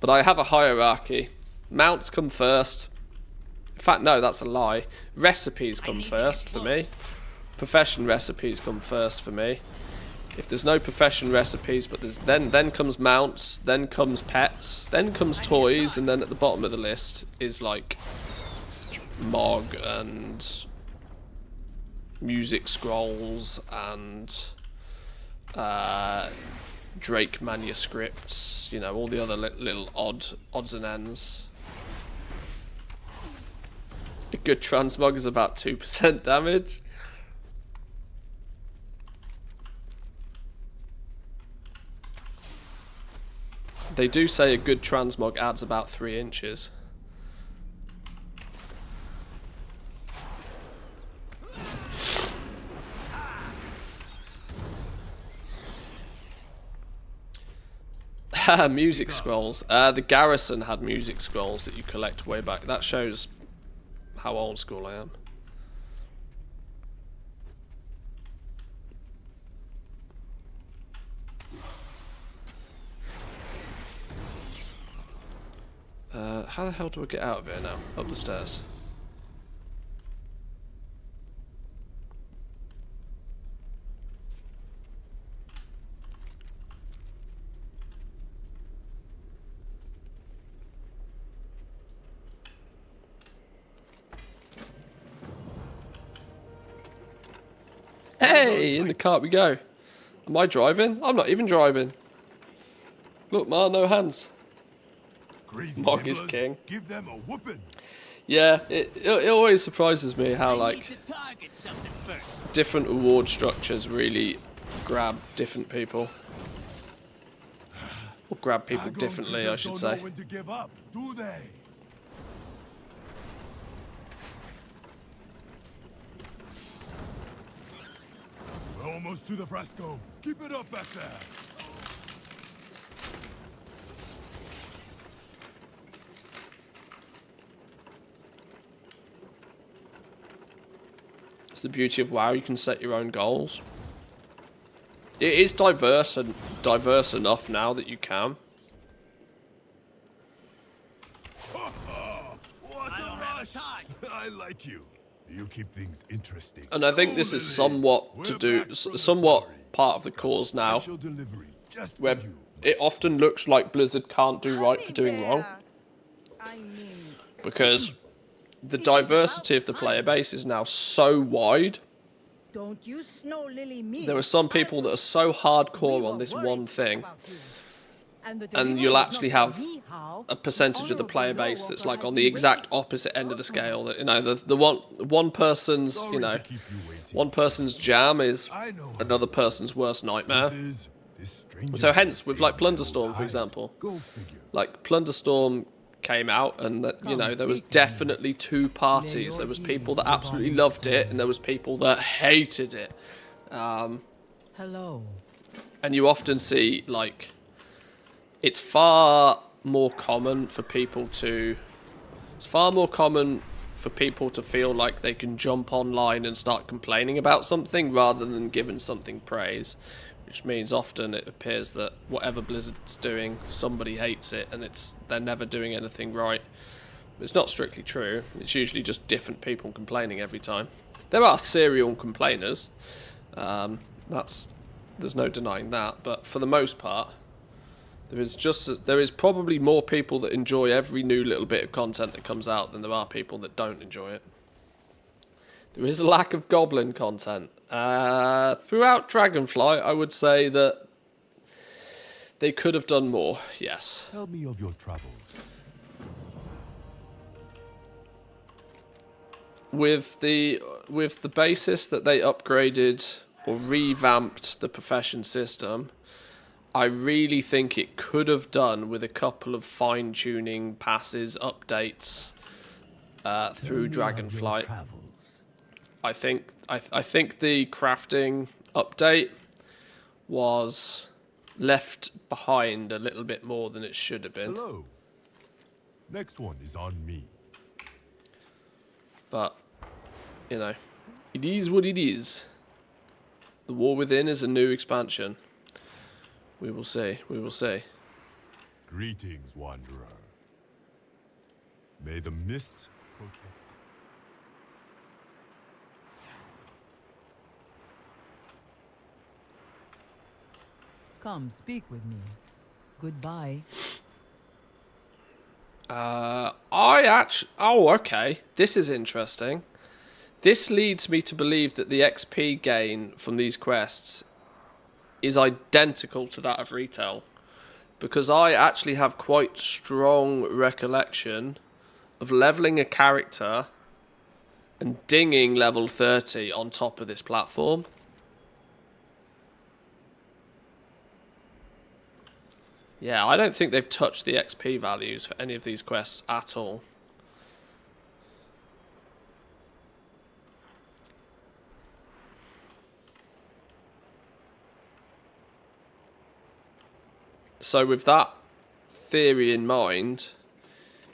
But I have a hierarchy. Mounts come first. In fact, no, that's a lie. Recipes come first for me. Profession recipes come first for me. If there's no profession recipes, but there's then comes mounts, then comes pets, then comes toys, and then at the bottom of the list is like Mog and music scrolls and Drake manuscripts, you know, all the other little odds and ends. A good transmog is about 2% damage. They do say a good transmog adds about 3 inches. Music scrolls. The garrison had music scrolls that you collect way back. That shows how old school I am. How the hell do I get out of here now? Up the stairs. Hey, in the cart we go. Am I driving? I'm not even driving. Look, Ma, no hands. Mog is king. Give them a whooping. Yeah, it always surprises me how like different reward structures really grab different people. Or grab people differently, I should say. When to give up, do they? We're almost to the fresco. Keep it up back there. It's the beauty of WoW, you can set your own goals. It is diverse enough now that you can. What a rush! I like you. You keep things interesting. And I think this is somewhat part of the cause now, where it often looks like Blizzard can't do right for doing wrong. Because the diversity of the player base is now so wide. Don't you snow lily me. There are some people that are so hardcore on this one thing, and you'll actually have a percentage of the player base that's like on the exact opposite end of the scale. That, you know, the one person's, you know, one person's jam is another person's worst nightmare. So hence with like Plunderstorm, for example, like Plunderstorm came out, and that, you know, there was definitely two parties. There was people that absolutely loved it, and there was people that hated it. Hello. And you often see, like, it's far more common for people to feel like they can jump online and start complaining about something rather than giving something praise. Which means often it appears that whatever Blizzard's doing, somebody hates it, and they're never doing anything right. It's not strictly true. It's usually just different people complaining every time. There are serial complainers. There's no denying that. But for the most part, there is probably more people that enjoy every new little bit of content that comes out than there are people that don't enjoy it. There is a lack of goblin content. Throughout Dragonflight, I would say that they could have done more, yes. Tell me of your travels. With the basis that they upgraded or revamped the profession system, I really think it could have done with a couple of fine-tuning passes, updates through Dragonflight. I think the crafting update was left behind a little bit more than it should have been. Hello. Next one is on me. But, you know, it is what it is. The War Within is a new expansion. We will see. We will see. Greetings, wanderer. May the mists protect. Come, speak with me. Goodbye. Oh, okay. This is interesting. This leads me to believe that the XP gain from these quests is identical to that of retail, because I actually have quite strong recollection of leveling a character and dinging level 30 on top of this platform. Yeah, I don't think they've touched the XP values for any of these quests at all. So with that theory in mind,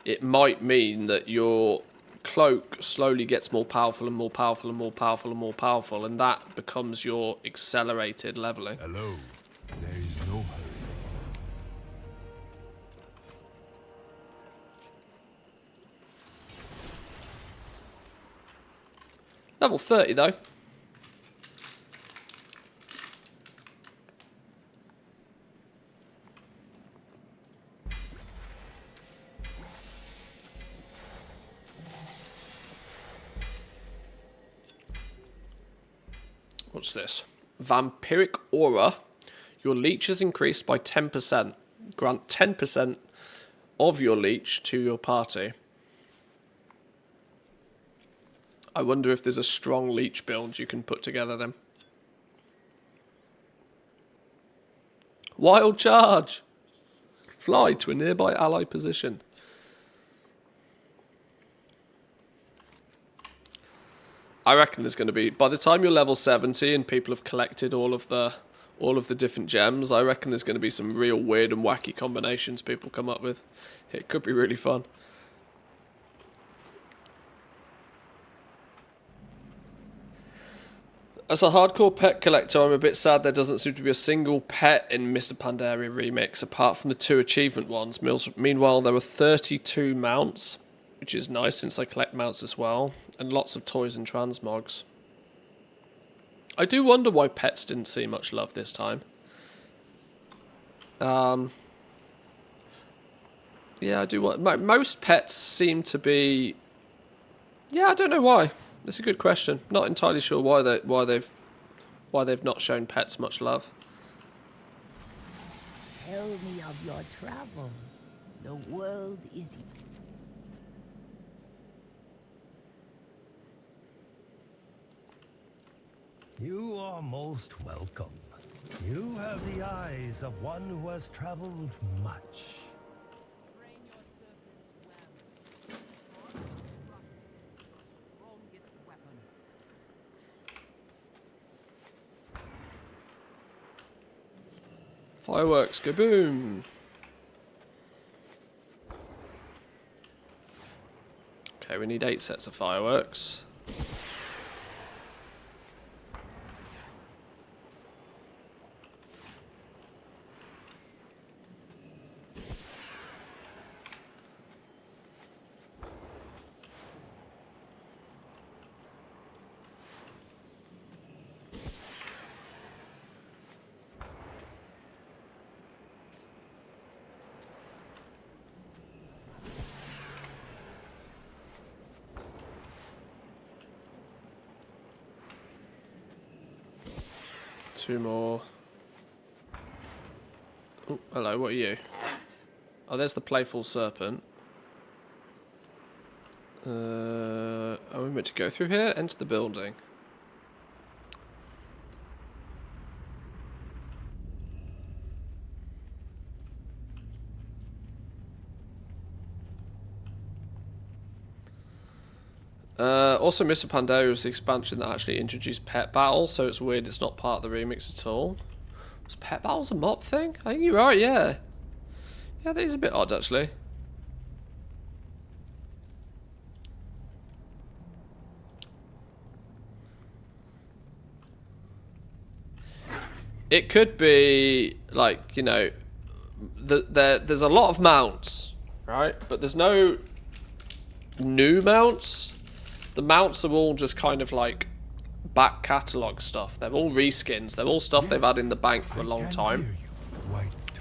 it might mean that your cloak slowly gets more powerful and more powerful and more powerful and more powerful, and that becomes your accelerated leveling. Hello. There is no hurry. Level 30 though. What's this? Vampiric Aura. Your leech is increased by 10%. Grant 10% of your leech to your party. I wonder if there's a strong leech build you can put together then. Wild Charge! Fly to a nearby ally position. I reckon there's going to be, by the time you're level 70 and people have collected all of the different gems, I reckon there's going to be some real weird and wacky combinations people come up with. It could be really fun. As a hardcore pet collector, I'm a bit sad there doesn't seem to be a single pet in Mr. Pandaria Remix, apart from the 2 achievement ones. Meanwhile, there were 32 mounts, which is nice since I collect mounts as well, and lots of toys and transmogs. I do wonder why pets didn't see much love this time. Yeah, I do want... Most pets seem to be... Yeah, I don't know why. It's a good question. Not entirely sure why they've not shown pets much love. Tell me of your travels. The world is... You are most welcome. You have the eyes of one who has traveled much. Fireworks, go boom! Okay, we need 8 sets of fireworks. 2 more. Oh, hello, what are you? Oh, there's the playful serpent. Are we meant to go through here? Enter the building. Also, Mr. Pandaria was the expansion that actually introduced pet battles, so it's weird it's not part of the remix at all. Was pet battles a mop thing? I think you're right, yeah. Yeah, that is a bit odd, actually. It could be, like, you know, there's a lot of mounts, right? But there's no new mounts. The mounts are all just kind of like back catalogue stuff. They're all reskins. They're all stuff they've had in the bank for a long time.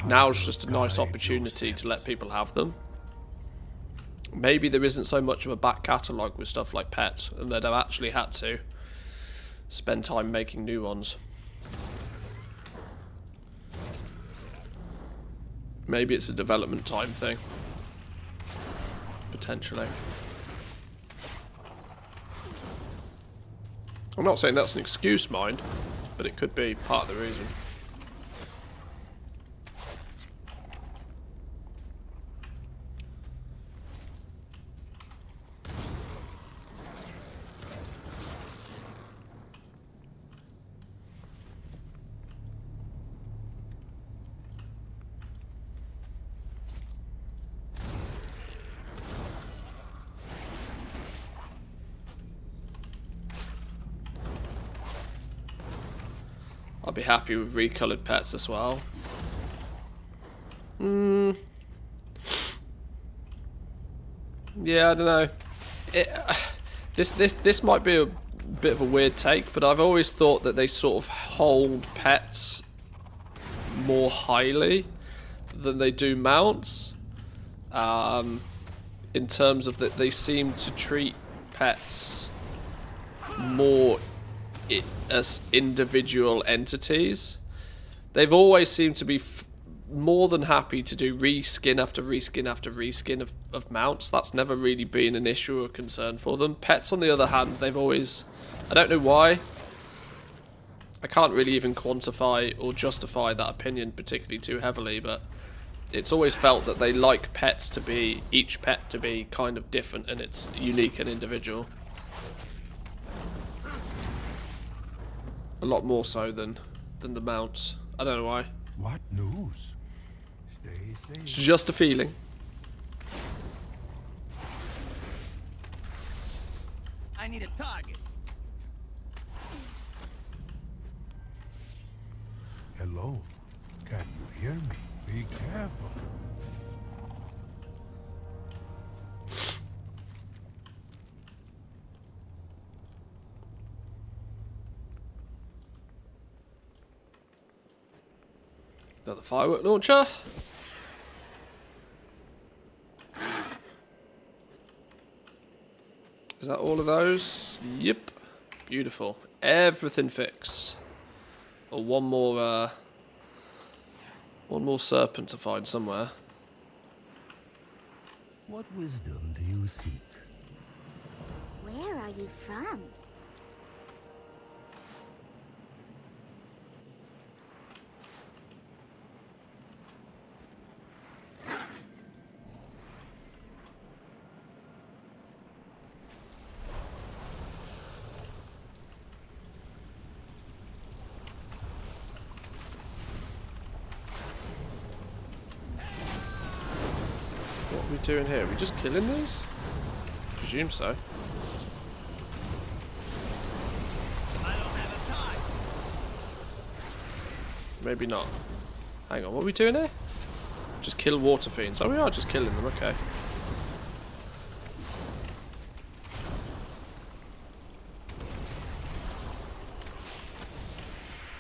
Now it's just a nice opportunity to let people have them. Maybe there isn't so much of a back catalogue with stuff like pets, and they'd have actually had to spend time making new ones. Maybe it's a development time thing. Potentially. I'm not saying that's an excuse, mind, but it could be part of the reason. I'll be happy with recolored pets as well. Yeah, I don't know. This might be a bit of a weird take, but I've always thought that they sort of hold pets more highly than they do mounts. In terms of that, they seem to treat pets more as individual entities. They've always seemed to be more than happy to do reskin after reskin after reskin of mounts. That's never really been an issue or concern for them. Pets, on the other hand, they've always... I don't know why. I can't really even quantify or justify that opinion particularly too heavily, but it's always felt that they like pets to be... each pet to be kind of different and it's unique and individual. A lot more so than the mounts. I don't know why. What news? Stay. It's just a feeling. I need a target. Hello. Can you hear me? Be careful. Another firework launcher. Is that all of those? Yep. Beautiful. Everything fixed. Or one more serpent to find somewhere. What wisdom do you seek? Where are you from? What are we doing here? Are we just killing these? I presume so. Maybe not. Hang on, what are we doing here? Just kill water fiends. Oh, we are just killing them, okay.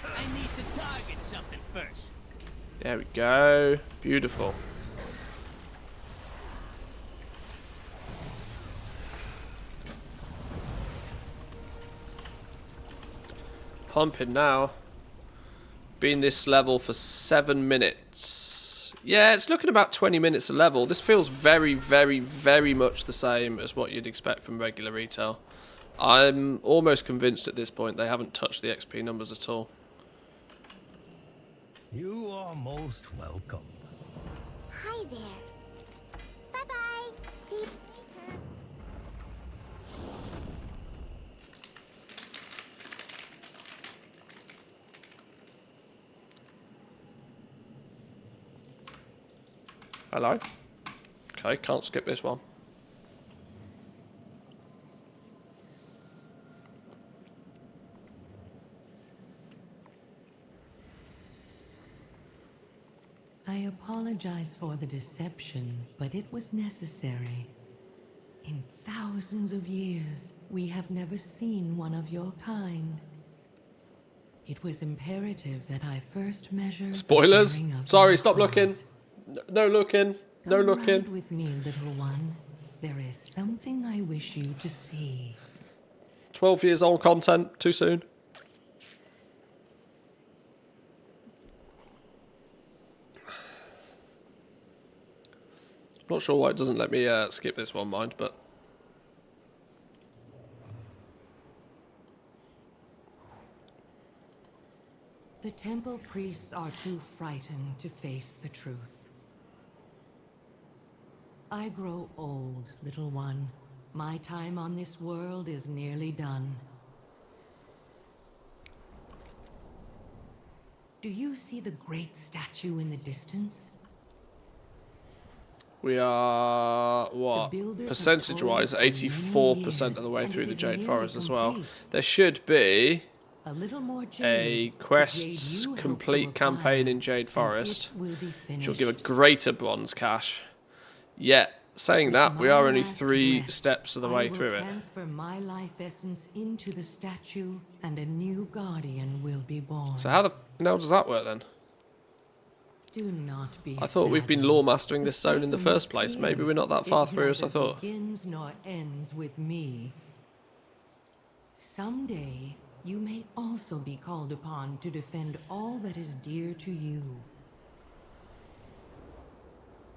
I need to target something first. There we go. Beautiful. Pumping now. been this level for 7 minutes. Yeah, it's looking about 20 minutes a level. This feels very, very, very much the same as what you'd expect from regular retail. I'm almost convinced at this point they haven't touched the XP numbers at all. You are most welcome. Hi there. Bye-bye. See you later. Hello. Okay, can't skip this one. I apologize for the deception, but it was necessary. In thousands of years, we have never seen one of your kind. It was imperative that I first measure. Spoilers? Sorry, stop looking. No looking. No Come looking. ride with me, little one. There is something I wish you to see. 12 years old content. Too soon. Not sure why it doesn't let me skip this one, mind, but... The temple priests are too frightened to face the truth. I grow old, little one. My time on this world is nearly done. Do you see the great statue in the distance? We are, what, percentage-wise, 84% of the way through the Jade Forest as well. There should be a quests complete campaign in Jade Forest, which will give a greater bronze cache. Yet, saying that, we are only 3 steps of the way through it. Transfer my life essence into the statue, and a new guardian will be born. So how the hell does that work then? Do not be I thought we've been lore mastering this zone in the first place. Maybe we're not that far through as I thought. It begins nor ends with me. Someday, you may also be called upon to defend all that is dear to you.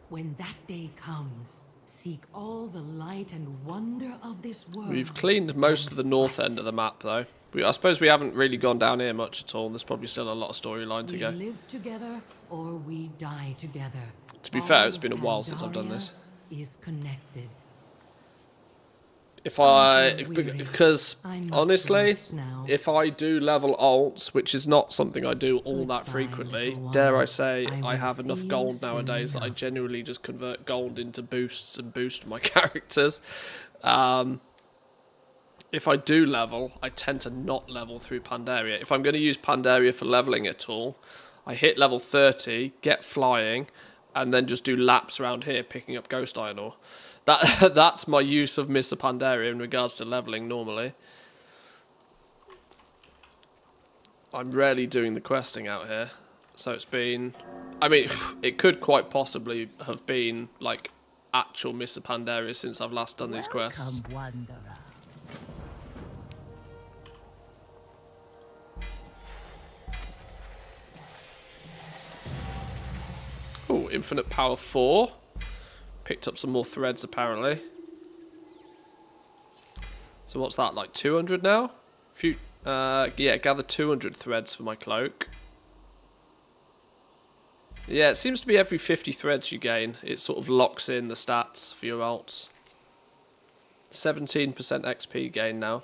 When that day comes, seek all the light and wonder of this world. We've cleaned most of the north end of the map though. I suppose we haven't really gone down here much at all. There's probably still a lot of storyline to go. We live together or we die together. To be fair, it's been a while since I've done this. Is connected. If because honestly, if I do level alts, which is not something I do all that frequently, dare I say, I have enough gold nowadays that I genuinely just convert gold into boosts and boost my characters. If I do level, I tend to not level through Pandaria. If I'm going to use Pandaria for leveling at all, I hit level 30, get flying, and then just do laps around here picking up ghost iron ore. That's my use of Mr. Pandaria in regards to leveling normally. I'm rarely doing the questing out here. So it's been... I mean, it could quite possibly have been, like, actual Mr. Pandaria since I've last done these quests. Welcome, wanderer. Oh, infinite power 4. Picked up some more threads apparently. So what's that, like 200 now? Yeah, gather 200 threads for my cloak. Yeah, it seems to be every 50 threads you gain. It sort of locks in the stats for your alts. 17% XP gain now.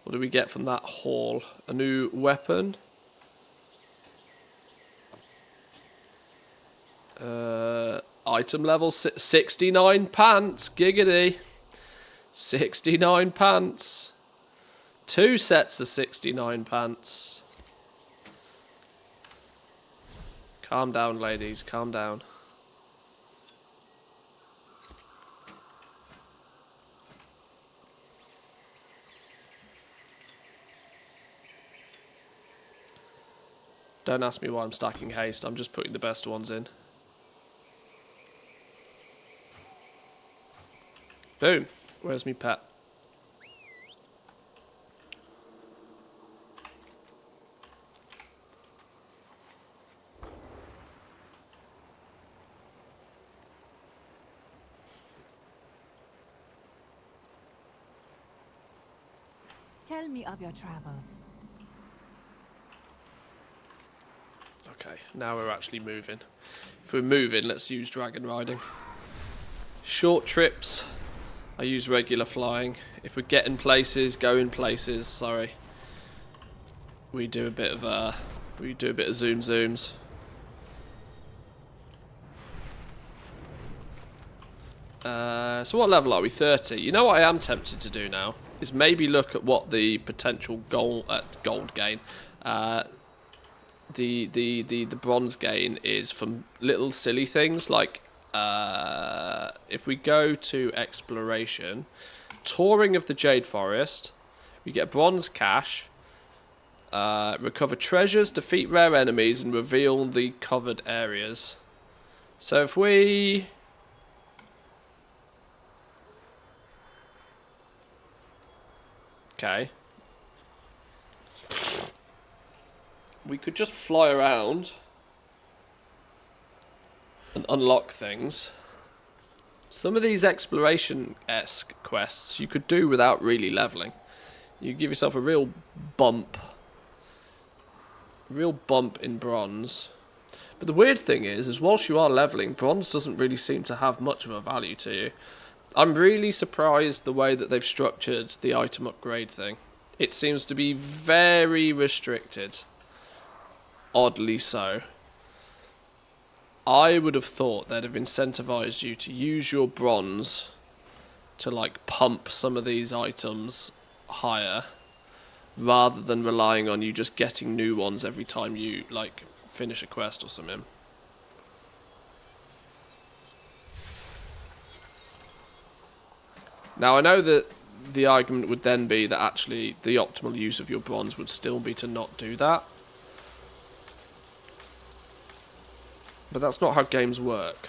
What do we get from that haul? A new weapon. Item level 69 pants. Giggity. 69 pants. 2 sets of 69 pants. Calm down, ladies. Calm down. Don't ask me why I'm stacking haste. I'm just putting the best ones in. Boom. Where's me pet? Tell me of your travels. Okay, now we're actually moving. If we're moving, let's use dragon riding. Short trips, I use regular flying. If we're getting places, going places, sorry, we do a bit of zooms. So what level are we? 30. You know what I am tempted to do now is maybe look at what the potential gold gain, the bronze gain is from little silly things like if we go to exploration, touring of the Jade Forest, we get bronze cash, recover treasures, defeat rare enemies, and reveal the covered areas. So if we we could just fly around and unlock things. Some of these exploration-esque quests you could do without really leveling. You give yourself a real bump in bronze. But the weird thing is whilst you are leveling, bronze doesn't really seem to have much of a value to you. I'm really surprised the way that they've structured the item upgrade thing. It seems to be very restricted. Oddly so. I would have thought they'd have incentivized you to use your bronze to like pump some of these items higher, rather than relying on you just getting new ones every time you like finish a quest or something. Now, I know that the argument would then be that actually the optimal use of your bronze would still be to not do that. But that's not how games work.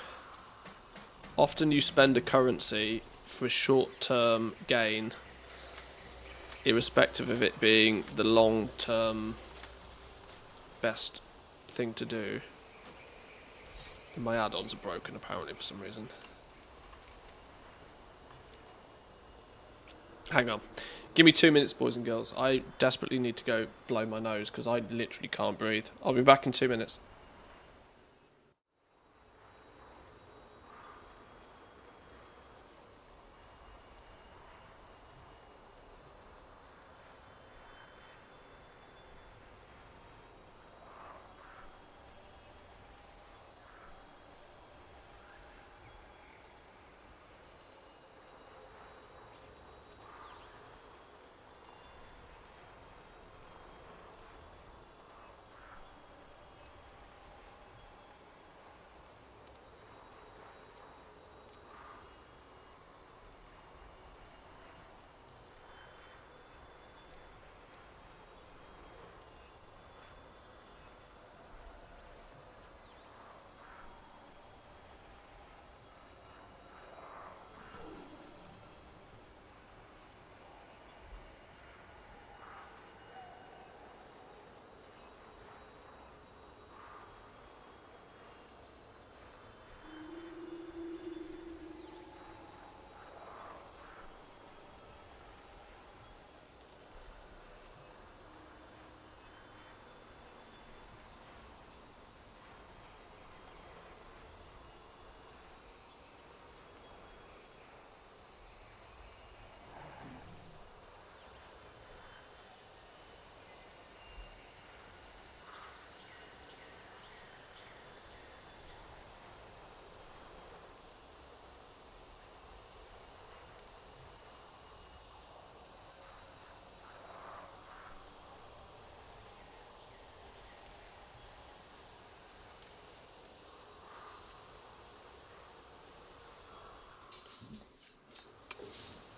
Often you spend a currency for a short-term gain, irrespective of it being the long-term best thing to do. And my add-ons are broken apparently for some reason. Hang on. Give me 2 minutes, boys and girls. I desperately need to go blow my nose because I literally can't breathe. I'll be back in 2 minutes.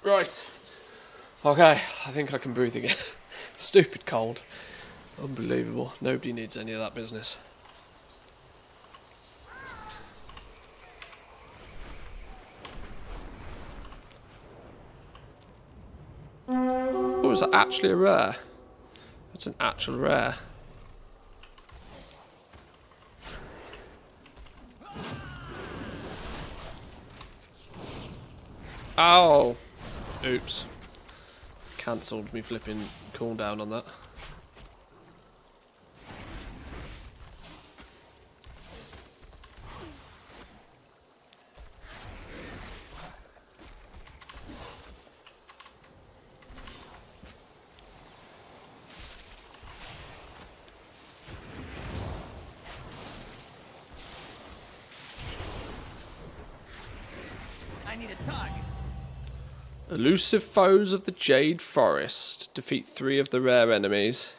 Right. Okay, I think I can breathe again. Stupid cold. Unbelievable. Nobody needs any of that business. Oh, is that actually a rare? That's an actual rare. Ow. Oops. cancelled me flipping cooldown on that. I need a target. Elusive foes of the Jade Forest. Defeat 3 of the rare enemies.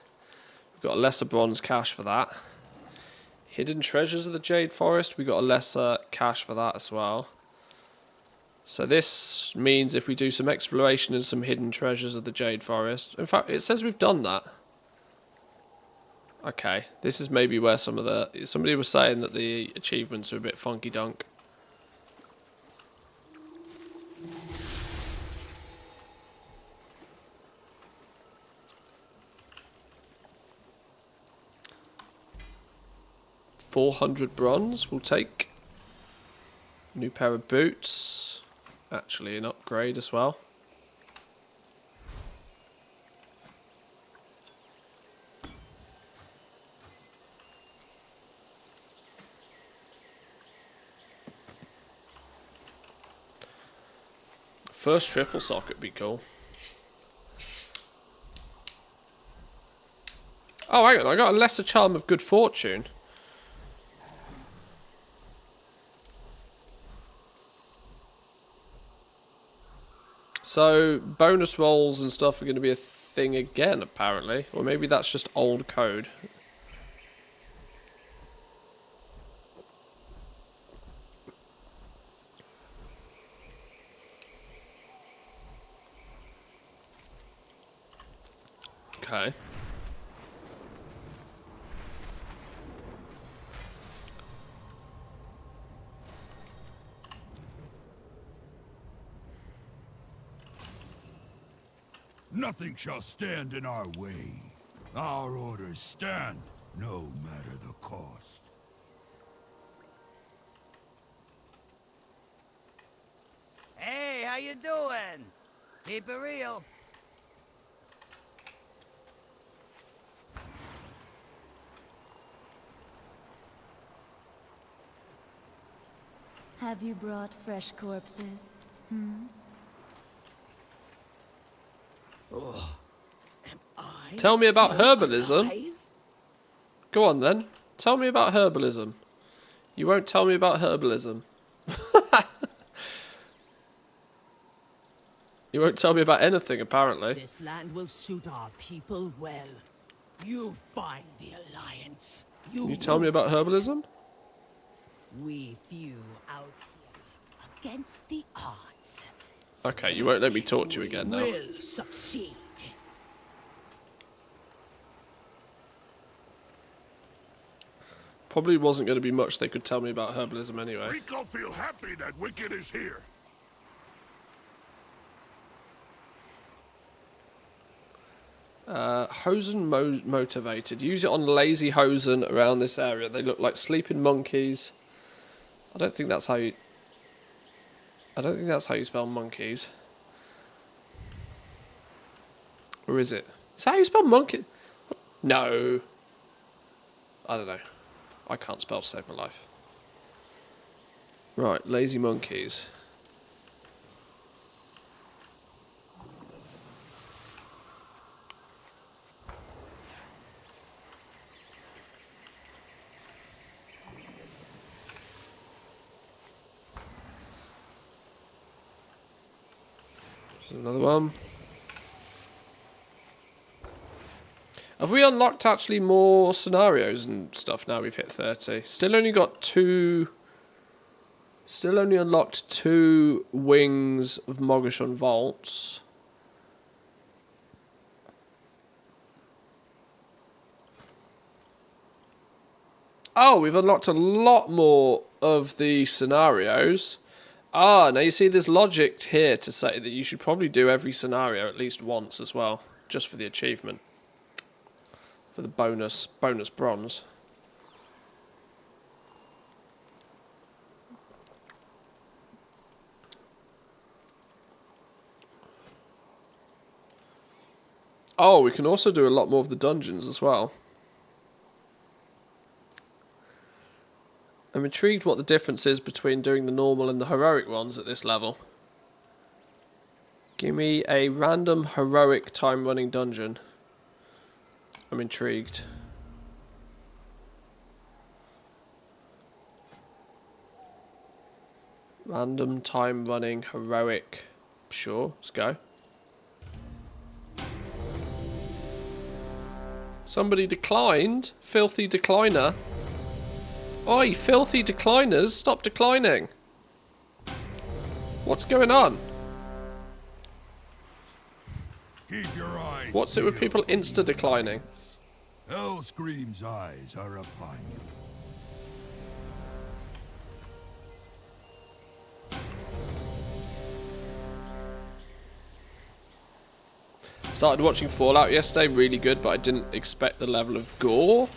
We've got a lesser bronze cache for that. Hidden treasures of the Jade Forest. We got a lesser cache for that as well. So this means if we do some exploration and some hidden treasures of the Jade Forest. In fact, it says we've done that. Okay, this is maybe where some of the... Somebody was saying that the achievements are a bit funky dunk. $400 bronze we'll take. New pair of boots. Actually an upgrade as well. First triple socket would be cool. Oh, hang on, I got a lesser charm of good fortune. So, bonus rolls and stuff are going to be a thing again, apparently. Or maybe that's just old code. Okay. Nothing shall stand in our way. Our orders stand, no matter the cost. Hey, how you doing? Keep it real. Have you brought fresh corpses? Tell me about herbalism. Go on then. Tell me about herbalism. You won't tell me about herbalism. You won't tell me about anything, apparently. This land will suit our people well. You find the Alliance. Can you tell me about herbalism? We few out here against the odds. Okay, you won't let me talk to you again now. Will succeed. Probably wasn't going to be much they could tell me about herbalism anyway. Rico feel happy that Wicked is here. Hosen motivated. Use it on lazy Hosen around this area. They look like sleeping monkeys. I don't think that's how you... I don't think that's how you spell monkeys. Or is it? Is that how you spell monkey? No. I don't know. I can't spell to save my life. Right, lazy monkeys. There's another one. Have we unlocked actually more scenarios and stuff now we've hit 30? Still only got 2... Still only unlocked 2 wings of Mogashon vaults. Oh, we've unlocked a lot more of the scenarios. Ah, now you see there's logic here to say that you should probably do every scenario at least once as well, just for the achievement. For the bonus bronze. Oh, we can also do a lot more of the dungeons as well. I'm intrigued what the difference is between doing the normal and the heroic ones at this level. Give me a random heroic time running dungeon. I'm intrigued. Random time running heroic. Sure, let's go. Somebody declined? Filthy decliner. Oi, filthy decliners, stop declining. What's going on? Keep your eyes. What's it with people insta-declining? Hellscream's eyes are upon you. Started watching Fallout yesterday, really good, but I didn't expect the level of gore.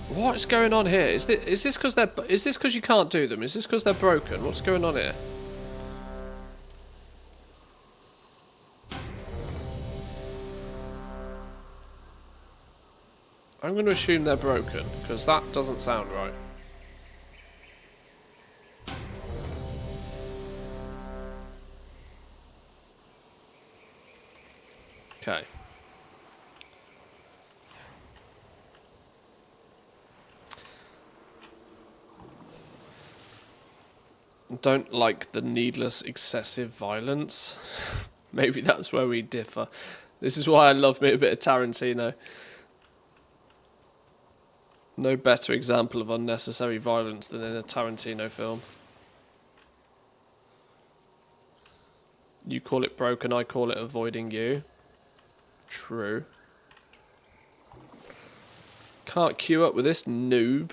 What's going on here? Is this because you can't do them? Is this because they're broken? What's going on here? I'm going to assume they're broken, because that doesn't sound right. Okay. Don't like the needless excessive violence. Maybe that's where we differ. This is why I love me a bit of Tarantino. No better example of unnecessary violence than in a Tarantino film. You call it broken, I call it avoiding you. True. Can't queue up with this noob.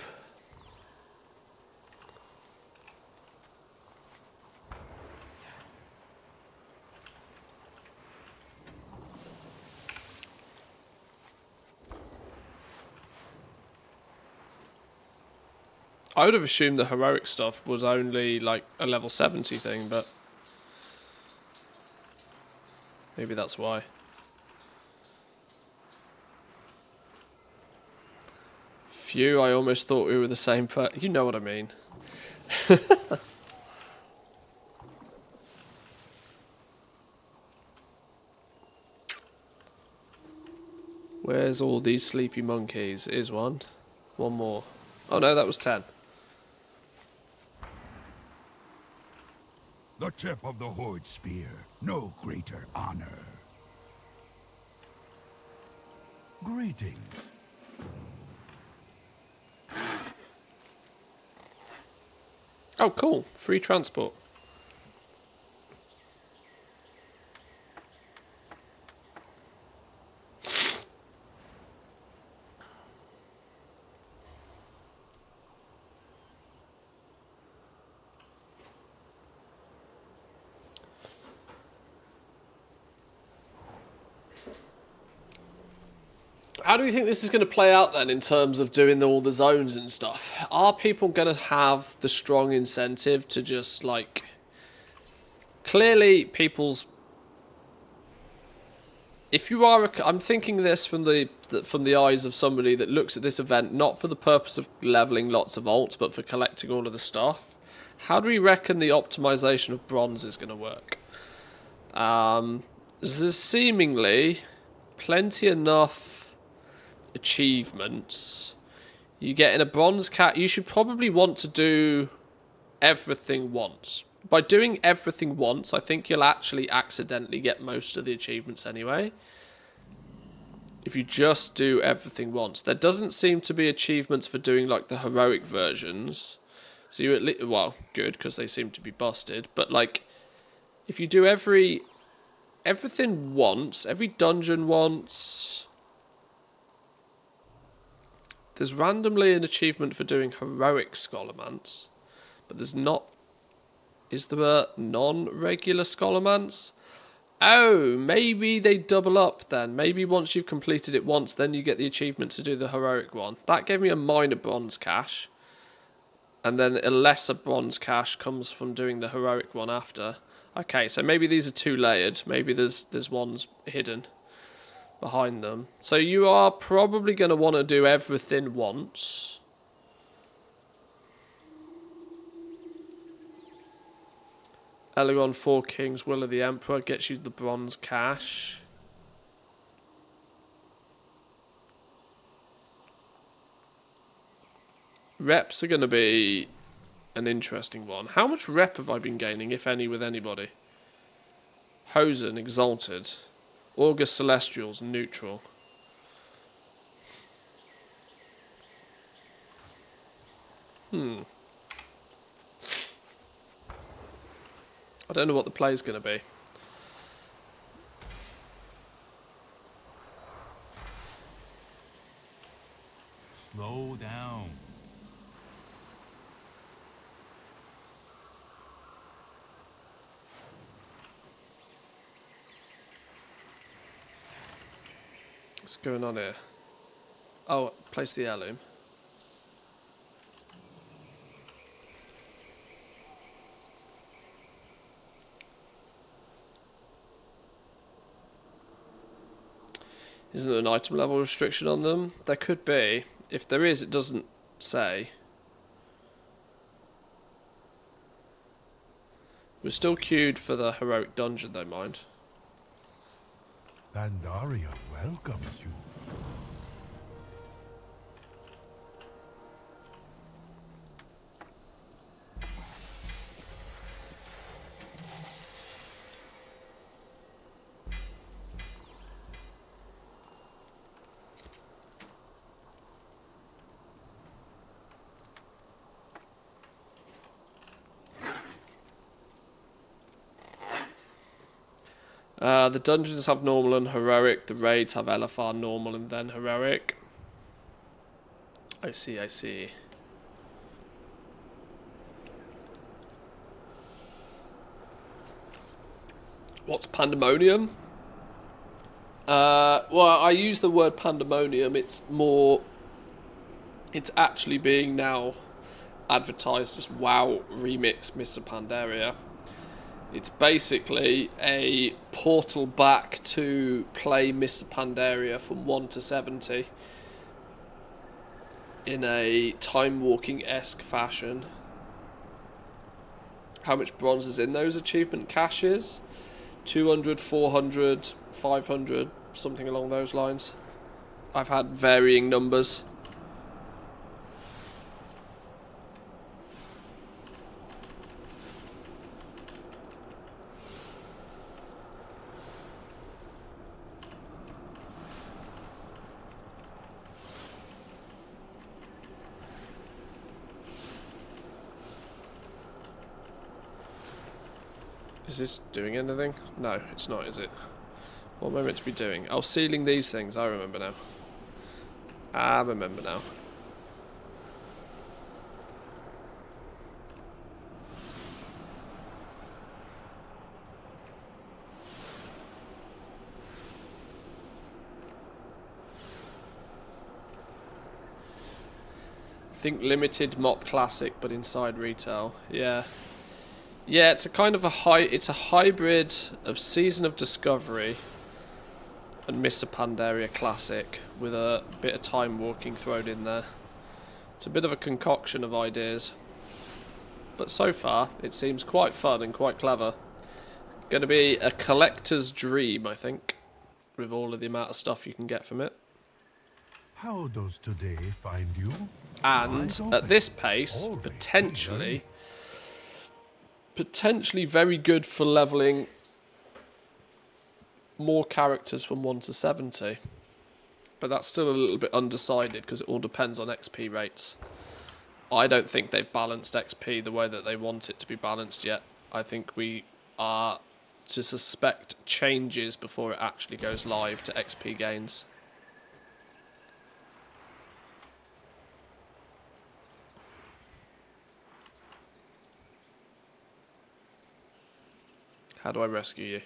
I would have assumed the heroic stuff was only like a level 70 thing, but maybe that's why. Phew, I almost thought we were the same person. You know what I mean. Where's all these sleepy monkeys? Is one. One more. Oh no, that was 10. The tip of the Horde spear, no greater honor. Greetings. Oh, cool. Free transport. How do we think this is going to play out then in terms of doing all the zones and stuff? Are people going to have the strong incentive to just like... Clearly people's... If you are... I'm thinking this from the eyes of somebody that looks at this event not for the purpose of leveling lots of alts but for collecting all of the stuff. How do we reckon the optimization of bronze is going to work? There's seemingly plenty enough achievements. You get in a bronze cat. You should probably want to do everything once. By doing everything once, I think you'll actually accidentally get most of the achievements anyway. If you just do everything once. There doesn't seem to be achievements for doing like the heroic versions. So you at least, well, good, because they seem to be busted. But like, if you do everything once, every dungeon once... There's randomly an achievement for doing heroic Scholomance, but there's not... Is there a non-regular Scholomance? Oh, maybe they double up then. Maybe once you've completed it once, then you get the achievement to do the heroic one. That gave me a minor bronze cache. And then a lesser bronze cache comes from doing the heroic one after. Okay, so maybe these are two layered. Maybe there's ones hidden behind them. So you are probably going to want to do everything once. Elegon, Four Kings, Will of the Emperor gets you the bronze cache. Reps are going to be an interesting one. How much rep have I been gaining, if any, with anybody? Hosen, Exalted. August Celestials, Neutral. I don't know what the play is going to be. Slow down. What's going on here? Oh, place the heirloom. Isn't there an item level restriction on them? There could be. If there is, it doesn't say. We're still queued for the heroic dungeon though, mind. Pandaria welcomes you. The dungeons have normal and heroic. The raids have LFR normal and then heroic. I see, I see. What's pandemonium? Well, I use the word pandemonium. It's actually being now advertised as WoW Remix Mr. Pandaria. It's basically a portal back to play Mr. Pandaria from 1 to 70 in a time-walking-esque fashion. How much bronze is in those achievement caches? 200, 400, 500, something along those lines. I've had varying numbers. Is this doing anything? No, it's not, is it? What am I meant to be doing? Oh, sealing these things. I remember now. I remember now. Think limited mop classic, but inside retail. Yeah. Yeah, it's a kind of a hybrid of Season of Discovery and Mr. Pandaria Classic with a bit of time walking thrown in there. It's a bit of a concoction of ideas. But so far, it seems quite fun and quite clever. Going to be a collector's dream, I think, with all of the amount of stuff you can get from it. How does today find you? And at this pace, potentially very good for leveling more characters from 1 to 70. But that's still a little bit undecided because it all depends on XP rates. I don't think they've balanced XP the way that they want it to be balanced yet. I think we are to suspect changes before it actually goes live to XP gains. How do I rescue you?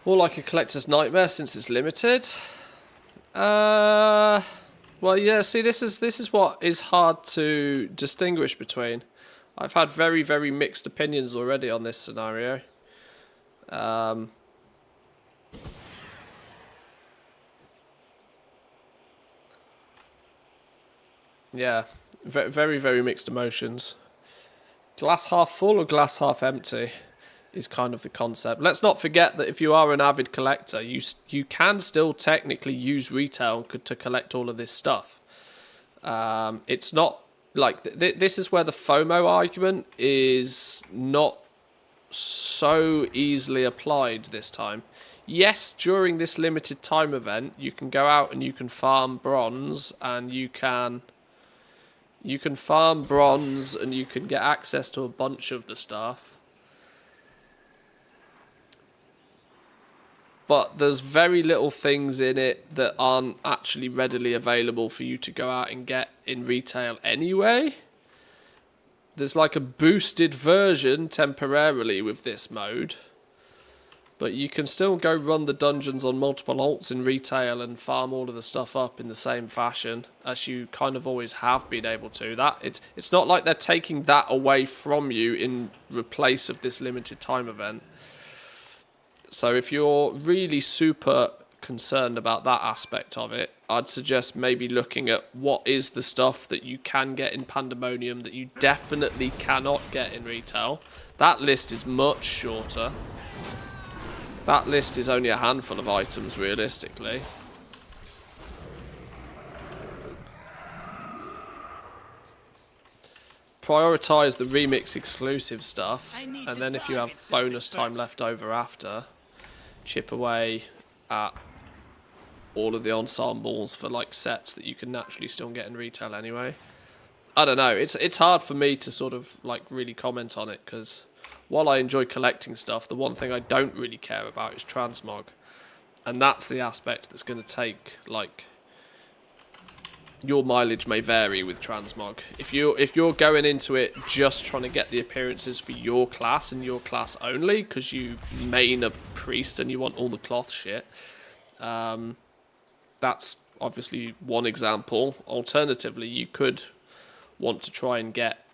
More like a collector's nightmare since it's limited. Well, yeah. See, this is what is hard to distinguish between. I've had very, very mixed opinions already on this scenario. Yeah, very, very mixed emotions. Glass half full or glass half empty is kind of the concept. Let's not forget that if you are an avid collector, you can still technically use retail to collect all of this stuff. It's not like this is where the FOMO argument is not so easily applied this time. Yes, during this limited time event, you can go out and you can farm bronze, and you can farm bronze and you can get access to a bunch of the stuff. But there's very little things in it that aren't actually readily available for you to go out and get in retail anyway. There's like a boosted version temporarily with this mode. But you can still go run the dungeons on multiple alts in retail and farm all of the stuff up in the same fashion as you kind of always have been able to. It's not like they're taking that away from you in replace of this limited time event. So if you're really super concerned about that aspect of it, I'd suggest maybe looking at what is the stuff that you can get in Pandemonium that you definitely cannot get in retail. That list is much shorter. That list is only a handful of items, realistically. Prioritise the remix exclusive stuff, and then if you have bonus time left over after, chip away at all of the ensembles for like sets that you can naturally still get in retail anyway. I don't know. It's hard for me to sort of like really comment on it, because while I enjoy collecting stuff, the one thing I don't really care about is transmog. And that's the aspect that's going to take, like, your mileage may vary with transmog. If you're going into it just trying to get the appearances for your class and your class only, because you main a priest and you want all the cloth shit, that's obviously one example. Alternatively, you could want to try and get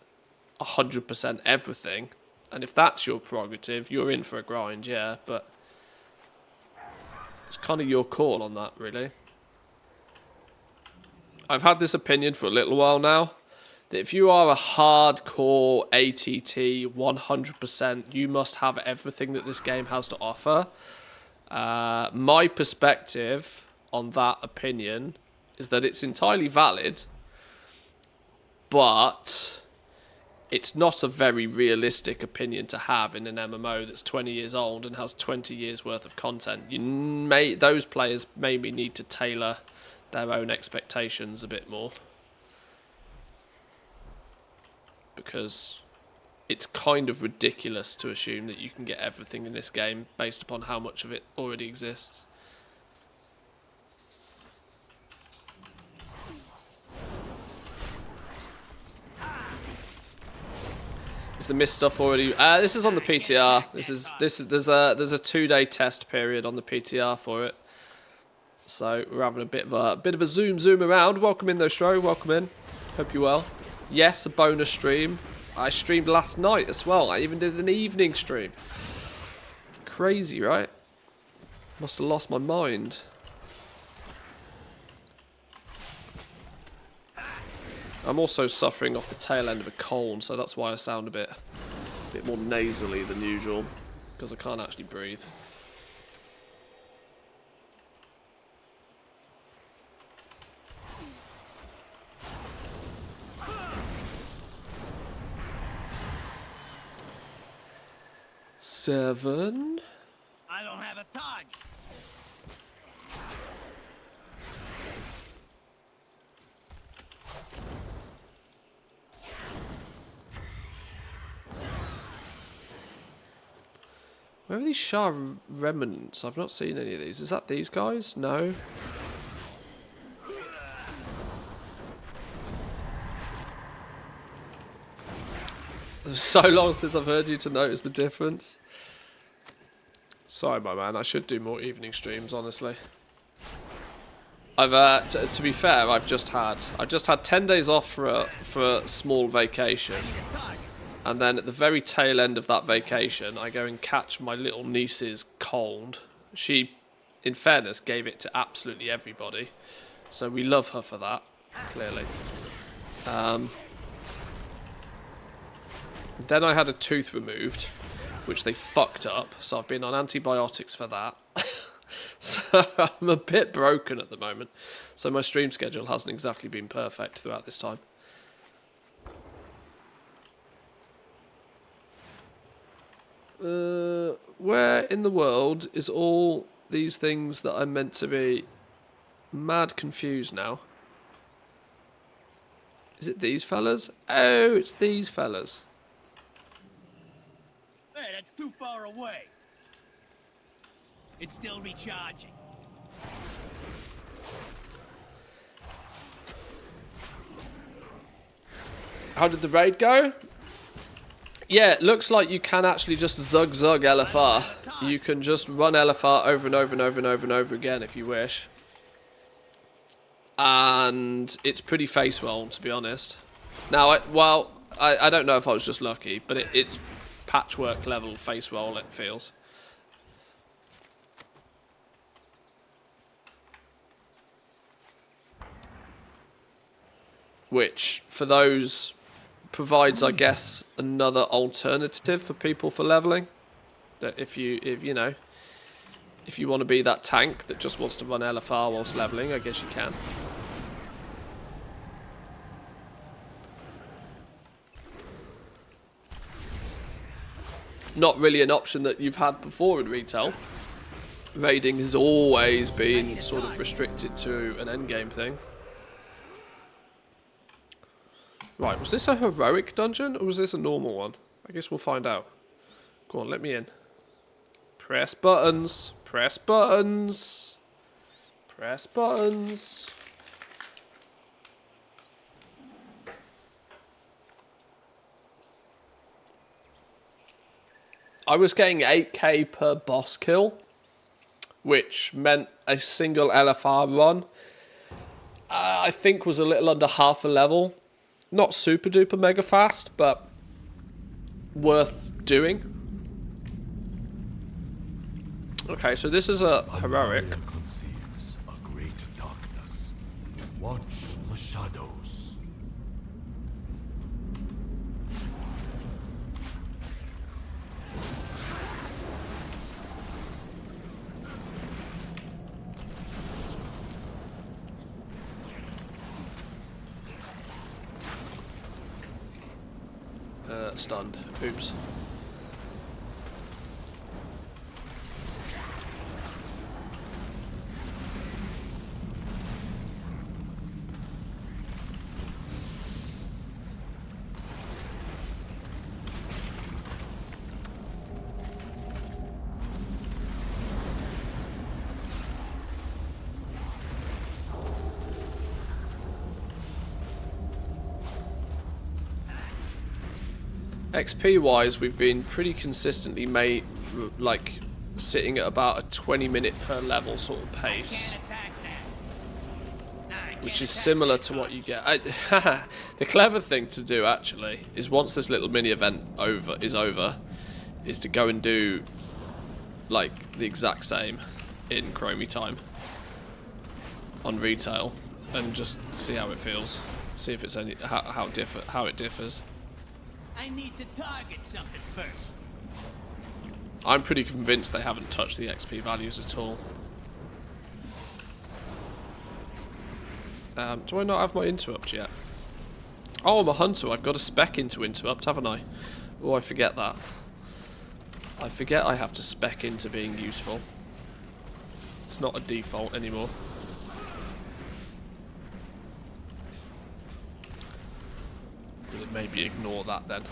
100% everything. And if that's your prerogative, you're in for a grind, yeah, but it's kind of your call on that, really. I've had this opinion for a little while now, that if you are a hardcore ATT 100%, you must have everything that this game has to offer. My perspective on that opinion is that it's entirely valid, but it's not a very realistic opinion to have in an MMO that's 20 years old and has 20 years worth of content. Those players maybe need to tailor their own expectations a bit more, because it's kind of ridiculous to assume that you can get everything in this game based upon how much of it already exists. Is the mist stuff already? This is on the PTR. There's a 2-day test period on the PTR for it. So we're having a bit of a zoom around. Welcome in though, Stro. Welcome in. Hope you're well. Yes, a bonus stream. I streamed last night as well. I even did an evening stream. Crazy, right? Must have lost my mind. I'm also suffering off the tail end of a cold, so that's why I sound a bit more nasally than usual, because I can't actually breathe. Seven. I don't have a target. Where are these Shah remnants? I've not seen any of these. Is that these guys? No. It's so long since I've heard you to notice the difference. Sorry, my man. I should do more evening streams, honestly. I've to be fair, I've just had 10 days off for a small vacation, and then at the very tail end of that vacation, I go and catch my little niece's cold. She, in fairness, gave it to absolutely everybody, so we love her for that, clearly. Then I had a tooth removed, which they fucked up, so I've been on antibiotics for that. So I'm a bit broken at the moment. So my stream schedule hasn't exactly been perfect throughout this time. Where in the world is all these things that I'm meant to be mad confused now? Is it these fellas? Oh, it's these fellas. Hey, that's too far away. It's still recharging. How did the raid go? Yeah, it looks like you can actually just zug LFR. You can just run LFR over and over and over and over and over again if you wish. And it's pretty face roll, to be honest. Now, I don't know if I was just lucky, but it's patchwork level face roll, it feels. Which, for those, provides, I guess, another alternative for people for leveling. That if you want to be that tank that just wants to run LFR whilst leveling, I guess you can. Not really an option that you've had before in retail. Raiding has always been sort of restricted to an endgame thing. Right, was this a heroic dungeon or was this a normal one? I guess we'll find out. Go on, let me in. Press buttons. Press buttons. Press buttons. I was getting 8k per boss kill, which meant a single LFR run, I think was a little under half a level. Not super duper mega fast, but worth doing. Okay, so this is a heroic. Conceives a great darkness. Watch the shadows. Stunned. Oops. XP wise, we've been pretty consistently sitting at about a 20-minute per level sort of pace, which is similar to what you get. The clever thing to do actually is once this little mini event is over, is to go and do like the exact same in Chromie time on retail and just see how it feels, see if it's how it differs. I need to target something first. I'm pretty convinced they haven't touched the XP values at all. Do I not have my interrupt yet? Oh, I'm a hunter. I've got a spec into interrupt, haven't I? Oh, I forget that. I forget I have to spec into being useful. It's not a default anymore. Maybe ignore that then.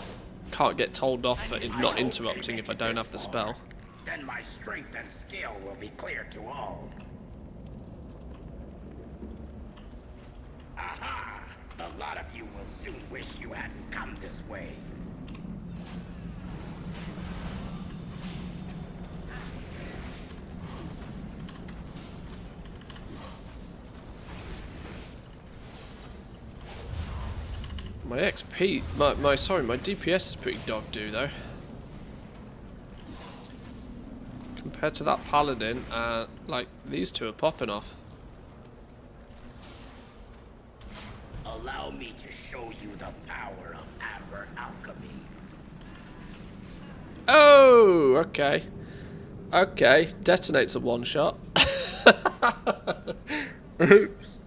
Can't get told off for not interrupting if I don't have the spell. Then my strength and skill will be clear to all. Aha! A lot of you will soon wish you hadn't come this way. My XP, my DPS is pretty dog do though. Compared to that paladin, like these two are popping off. Allow me to show you the power of amber alchemy. Oh, okay. Okay, detonates a one shot. Oops.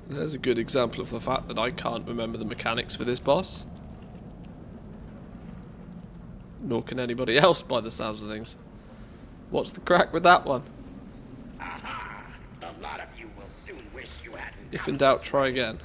There's a good example of the fact that I can't remember the mechanics for this boss. Nor can anybody else by the sounds of things. What's the crack with that one? Aha! The lot of you will soon wish you hadn't. If in doubt, try again.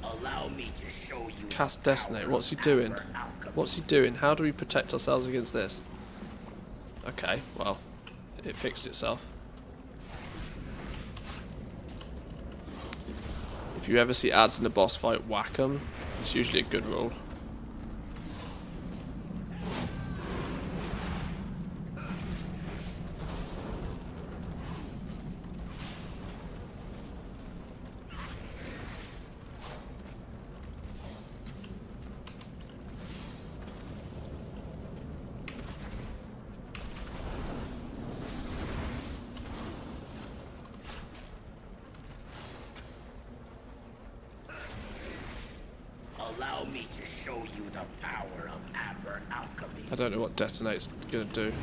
Allow me to show you. Cast Destinate. What's he doing? What's he doing? How do we protect ourselves against this? Okay, well, it fixed itself. If you ever see ads in a boss fight, whack 'em. It's usually a good rule. Allow me to show you the power of amber alchemy. I don't know what Detonate's gonna do.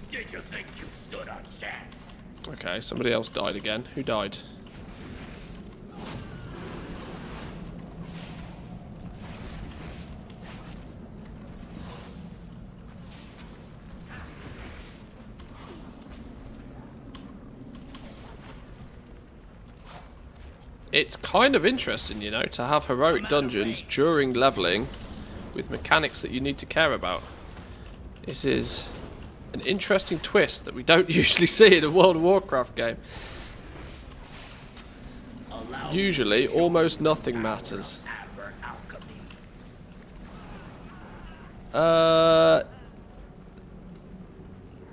Did you think you stood a chance? Okay, somebody else died again. Who died? It's kind of interesting, you know, to have heroic dungeons during leveling with mechanics that you need to care about. This is an interesting twist that we don't usually see in a World of Warcraft game. Usually, almost nothing matters.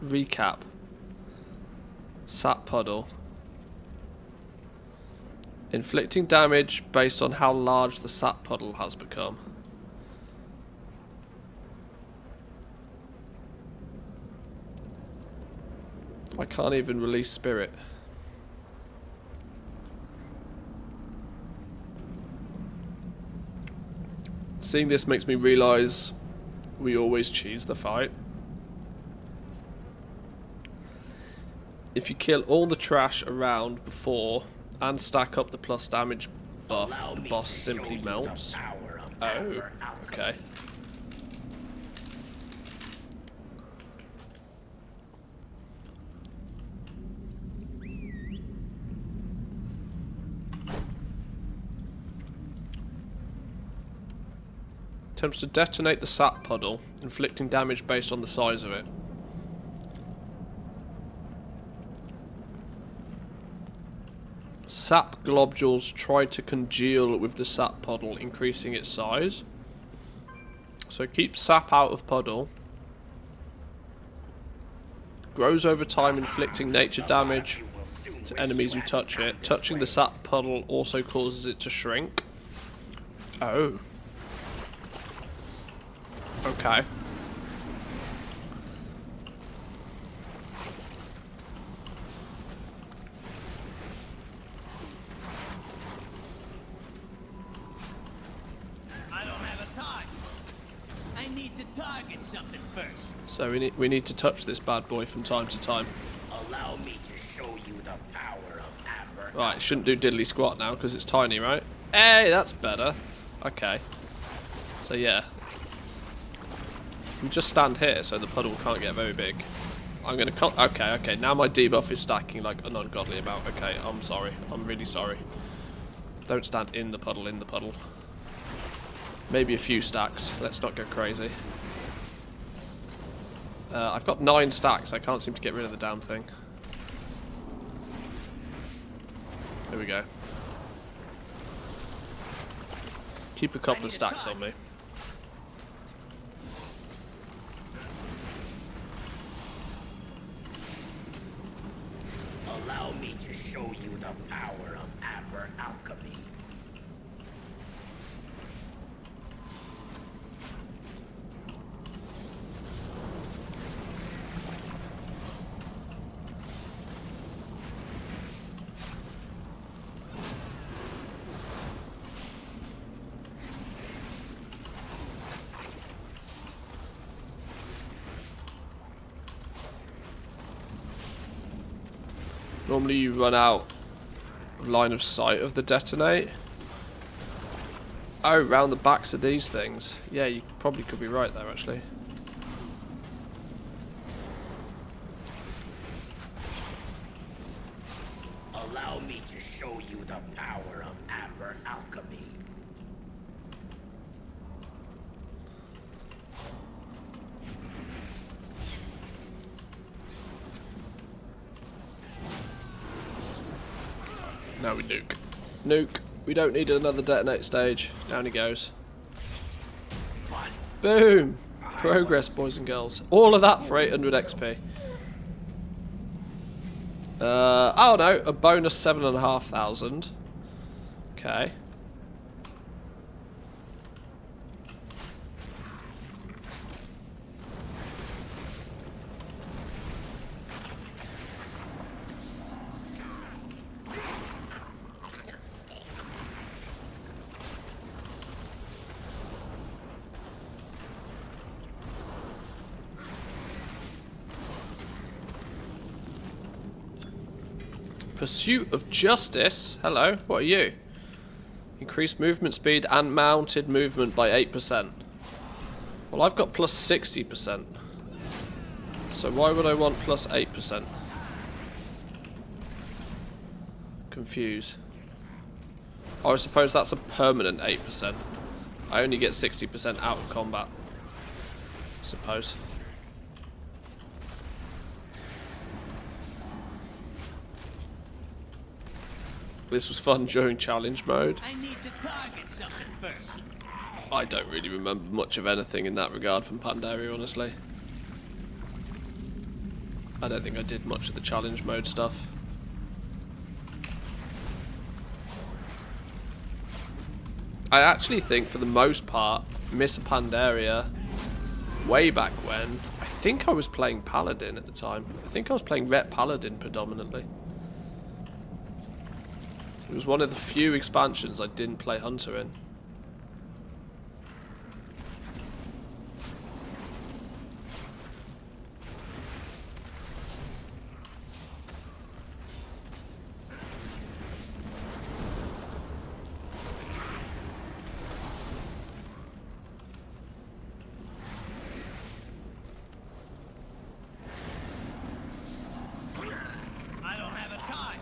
Recap. Sap Puddle. Inflicting damage based on how large the sap puddle has become. I can't even release spirit. Seeing this makes me realise we always cheese the fight. If you kill all the trash around before and stack up the plus damage buff, the boss simply melts. Oh, okay. Attempts to detonate the sap puddle, inflicting damage based on the size of it. Sap globules try to congeal with the sap puddle, increasing its size. So keep sap out of puddle. Grows over time, inflicting nature damage to enemies who touch it. Touching the sap puddle also causes it to shrink. Oh. Okay. Target something first. So we need to touch this bad boy from time to time. Allow me to show you the power of amber. Right, shouldn't do diddly squat now because it's tiny, right? Hey, that's better. Okay. So yeah. You just stand here so the puddle can't get very big. I'm gonna okay, now my debuff is stacking like an ungodly amount. Okay, I'm sorry. I'm really sorry. Don't stand in the puddle, Maybe a few stacks. Let's not go crazy. I've got 9 stacks. I can't seem to get rid of the damn thing. Here we go. Keep a couple of stacks on me. Allow me to show you the power of amber alchemy. Normally you run out of line of sight of the detonate. Oh, round the backs of these things. Yeah, you probably could be right there, actually. Allow me to show you the power of amber alchemy. Now we nuke. Nuke. We don't need another detonate stage. Down he goes. Boom! Progress, boys and girls. All of that for 800 XP. Oh no, a bonus 7,500. Okay. Pursuit of Justice. Hello, what are you? Increased movement speed and mounted movement by 8%. Well, I've got plus 60%. So why would I want plus 8%? Confused. Oh, I suppose that's a permanent 8%. I only get 60% out of combat. I suppose. This was fun during challenge mode. I need to target something first. I don't really remember much of anything in that regard from Pandaria, honestly. I don't think I did much of the challenge mode stuff. I actually think, for the most part, Miss Pandaria, way back when, I think I was playing Paladin at the time. I think I was playing Ret Paladin predominantly. It was one of the few expansions I didn't play Hunter in. I don't have a time.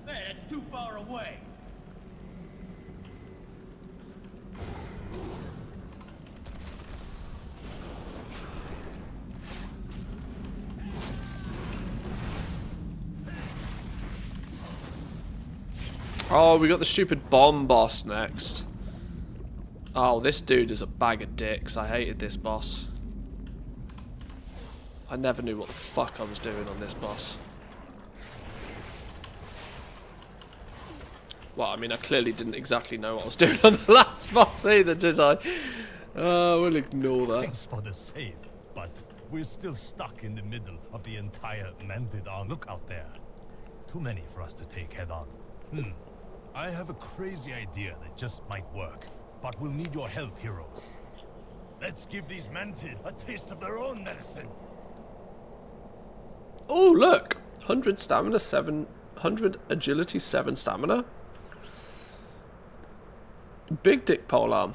Hey, that's too far away. Oh, we got the stupid bomb boss next. Oh, this dude is a bag of dicks. I hated this boss. I never knew what the fuck I was doing on this boss. Well, I mean, I clearly didn't exactly know what I was doing on the last boss either, did I? We'll ignore that. Thanks for the save, but we're still stuck in the middle of the entire mended arm. Look out there. Too many for us to take head on. I have a crazy idea that just might work, but we'll need your help, heroes. Let's give these Mantid a taste of their own medicine. Oh, look! 100 stamina, 700 agility, 7 stamina. Big dick polearm.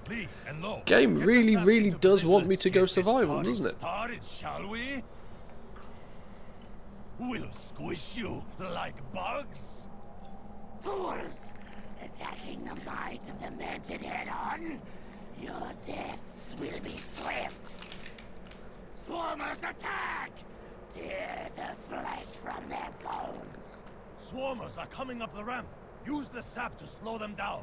Lee and Lo, Game get really, the sap really into does position want and me to go get this survival, party doesn't it? started, shall we? We'll squish you like bugs. Fools! Attacking the might of the Manted head-on? Your deaths will be swift. Swarmers attack! Tear the flesh from their bones. Swarmers are coming up the ramp. Use the sap to slow them down.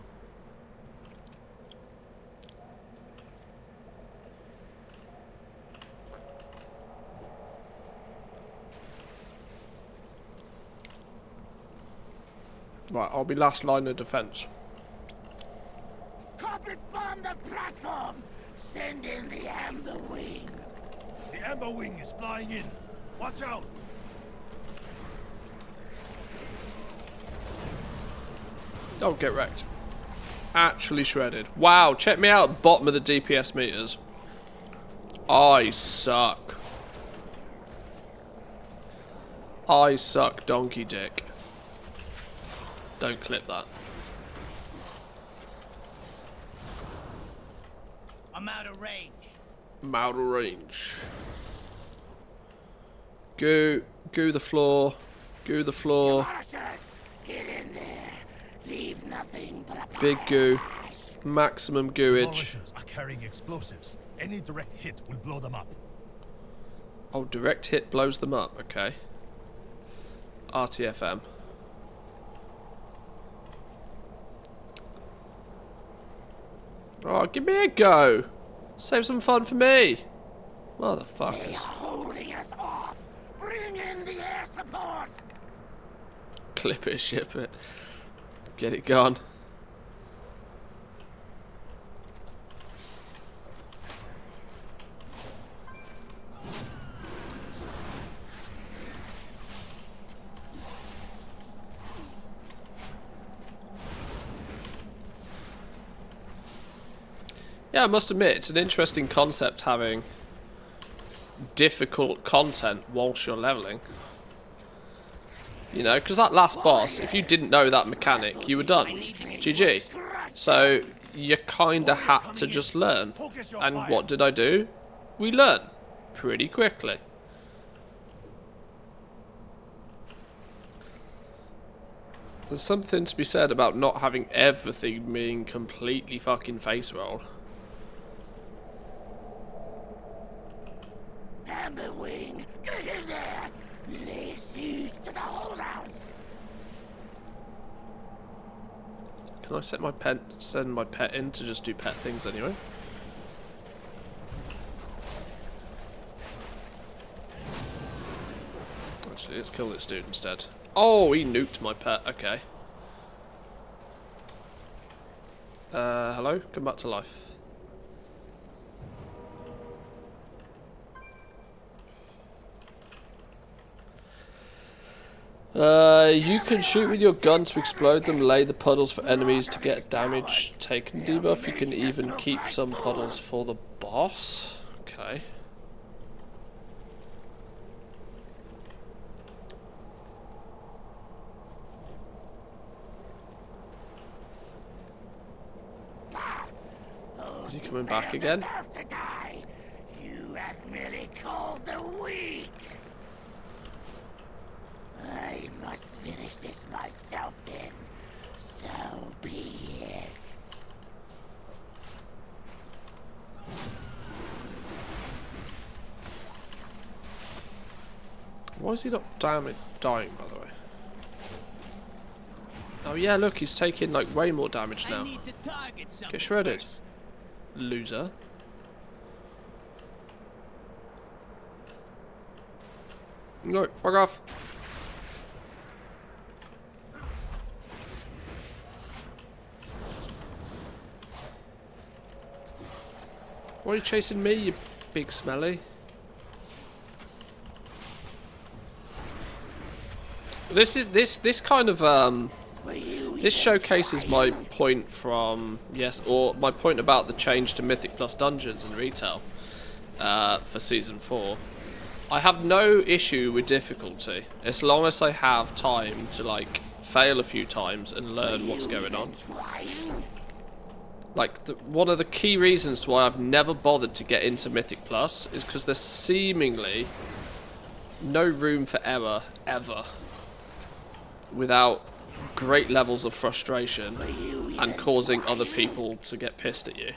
Right, I'll be last line of defense. Carpet bomb the platform! Send in the Amber Wing. The Amber Wing is flying in. Watch out! Don't get wrecked. Actually shredded. Wow, check me out, bottom of the DPS meters. I suck. I suck, donkey dick. Don't clip that. I'm out of range. I'm out of range. Goo the floor. Goo the floor. Get in there. Leave nothing but a Big goo. Maximum gooage. Demolishers are carrying explosives. Any direct hit will blow them up. Oh, direct hit blows them up. Okay. RTFM. Oh, give me a go. Save some fun for me. Motherfuckers. They are holding us off. Bring in the air support. Clip it, ship it. Get it gone. Yeah, I must admit, it's an interesting concept having difficult content whilst you're leveling. You know, because that last boss, if you didn't know that mechanic, you were done. GG. So, you kinda had to just learn. And what did I do? We learned pretty quickly. There's something to be said about not having everything being completely fucking face roll. Amber Wing, get in there! Lay siege to the holdouts! Can I send my pet in to just do pet things anyway? Actually, let's kill this dude instead. Oh, he nuked my pet. Okay. Hello? Come back to life. You can shoot with your gun to explode them, lay the puddles for enemies to get damage taken debuff. You can even keep some puddles for the boss. Okay. Is he coming back again? You have merely called the weak. I must finish this myself then. So be it. Why is he not dying, by the way? Oh yeah, look, he's taking like way more damage now. Get shredded. Loser. No, fuck off. Why are you chasing me, you big smelly? This kind of this showcases my point from my point about the change to Mythic Plus Dungeons and retail for Season 4. I have no issue with difficulty as long as I have time to like fail a few times and learn what's going on. Like, one of the key reasons to why I've never bothered to get into Mythic Plus is because there's seemingly no room for error, ever, without great levels of frustration and causing other people to get pissed at you.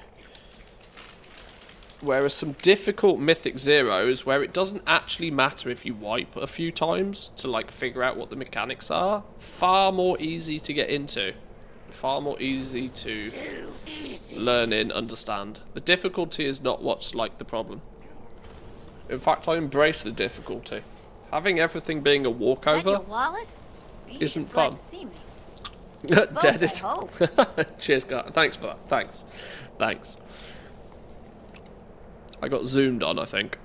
Whereas some difficult Mythic Zeros, where it doesn't actually matter if you wipe a few times to, like, figure out what the mechanics are, far more easy to get into. Far more easy to learn in, understand. The difficulty is not what's, like, the problem. In fact, I embrace the difficulty. Having everything being a walkover isn't fun. Dead it. Cheers, guys. Thanks for that. Thanks. I got zoomed on, I think.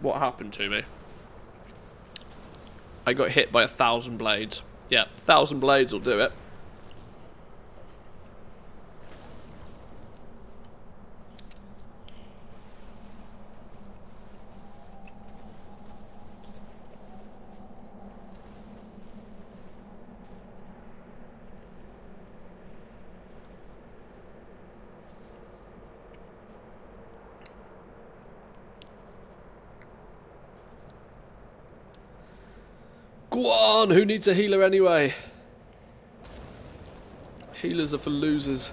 What happened to me? I got hit by 1,000 blades. Yeah, 1,000 blades will do it. Go on, who needs a healer anyway? Healers are for losers.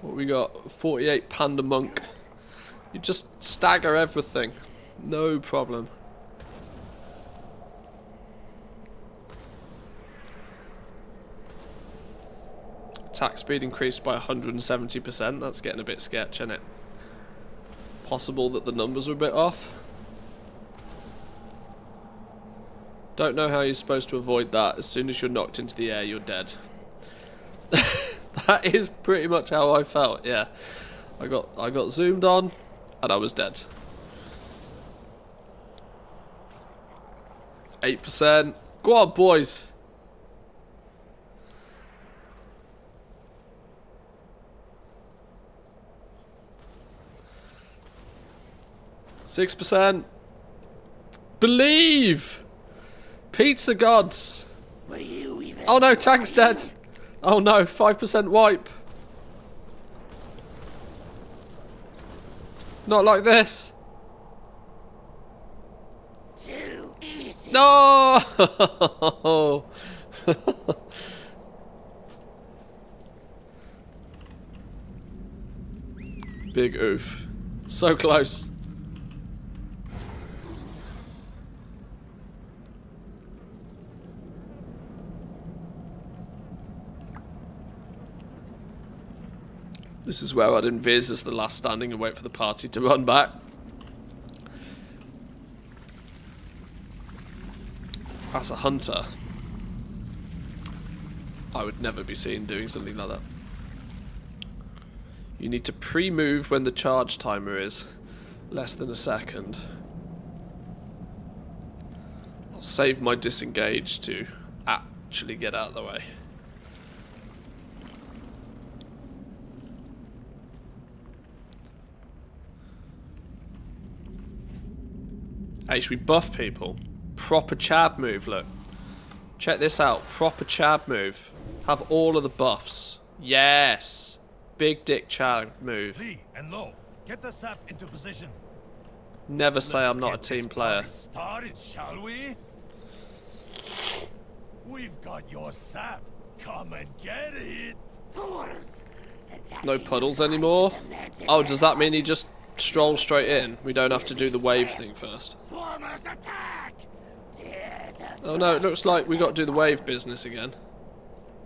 What we got? 48 Panda Monk. You just stagger everything. No problem. Attack speed increased by 170%. That's getting a bit sketch, isn't it? Possible that the numbers were a bit off. Don't know how you're supposed to avoid that. As soon as you're knocked into the air, you're dead. That is pretty much how I felt, yeah. I got zoomed on, and I was dead. 8%. Go on, boys. %. Believe! Pizza gods! Oh no, tank's dead! Oh no, 5% wipe! Not like this! No! Big oof. So close. This is where I'd invis as the last standing and wait for the party to run back. As a hunter, I would never be seen doing something like that. You need to pre-move when the charge timer is less than a second. I'll save my disengage to actually get out of the way. Hey, should we buff people? Proper Chad move, look. Check this out. Proper Chad move. Have all of the buffs. Yes. Big dick Chad move. Lee and Lo, get the sap into position. Never say I'm not a team player. Started, shall we? We've got your sap. Come and get it. No puddles anymore? Oh, does that mean he just stroll straight in? We don't have to do the wave thing first. Oh no, it looks like we got to do the wave business again.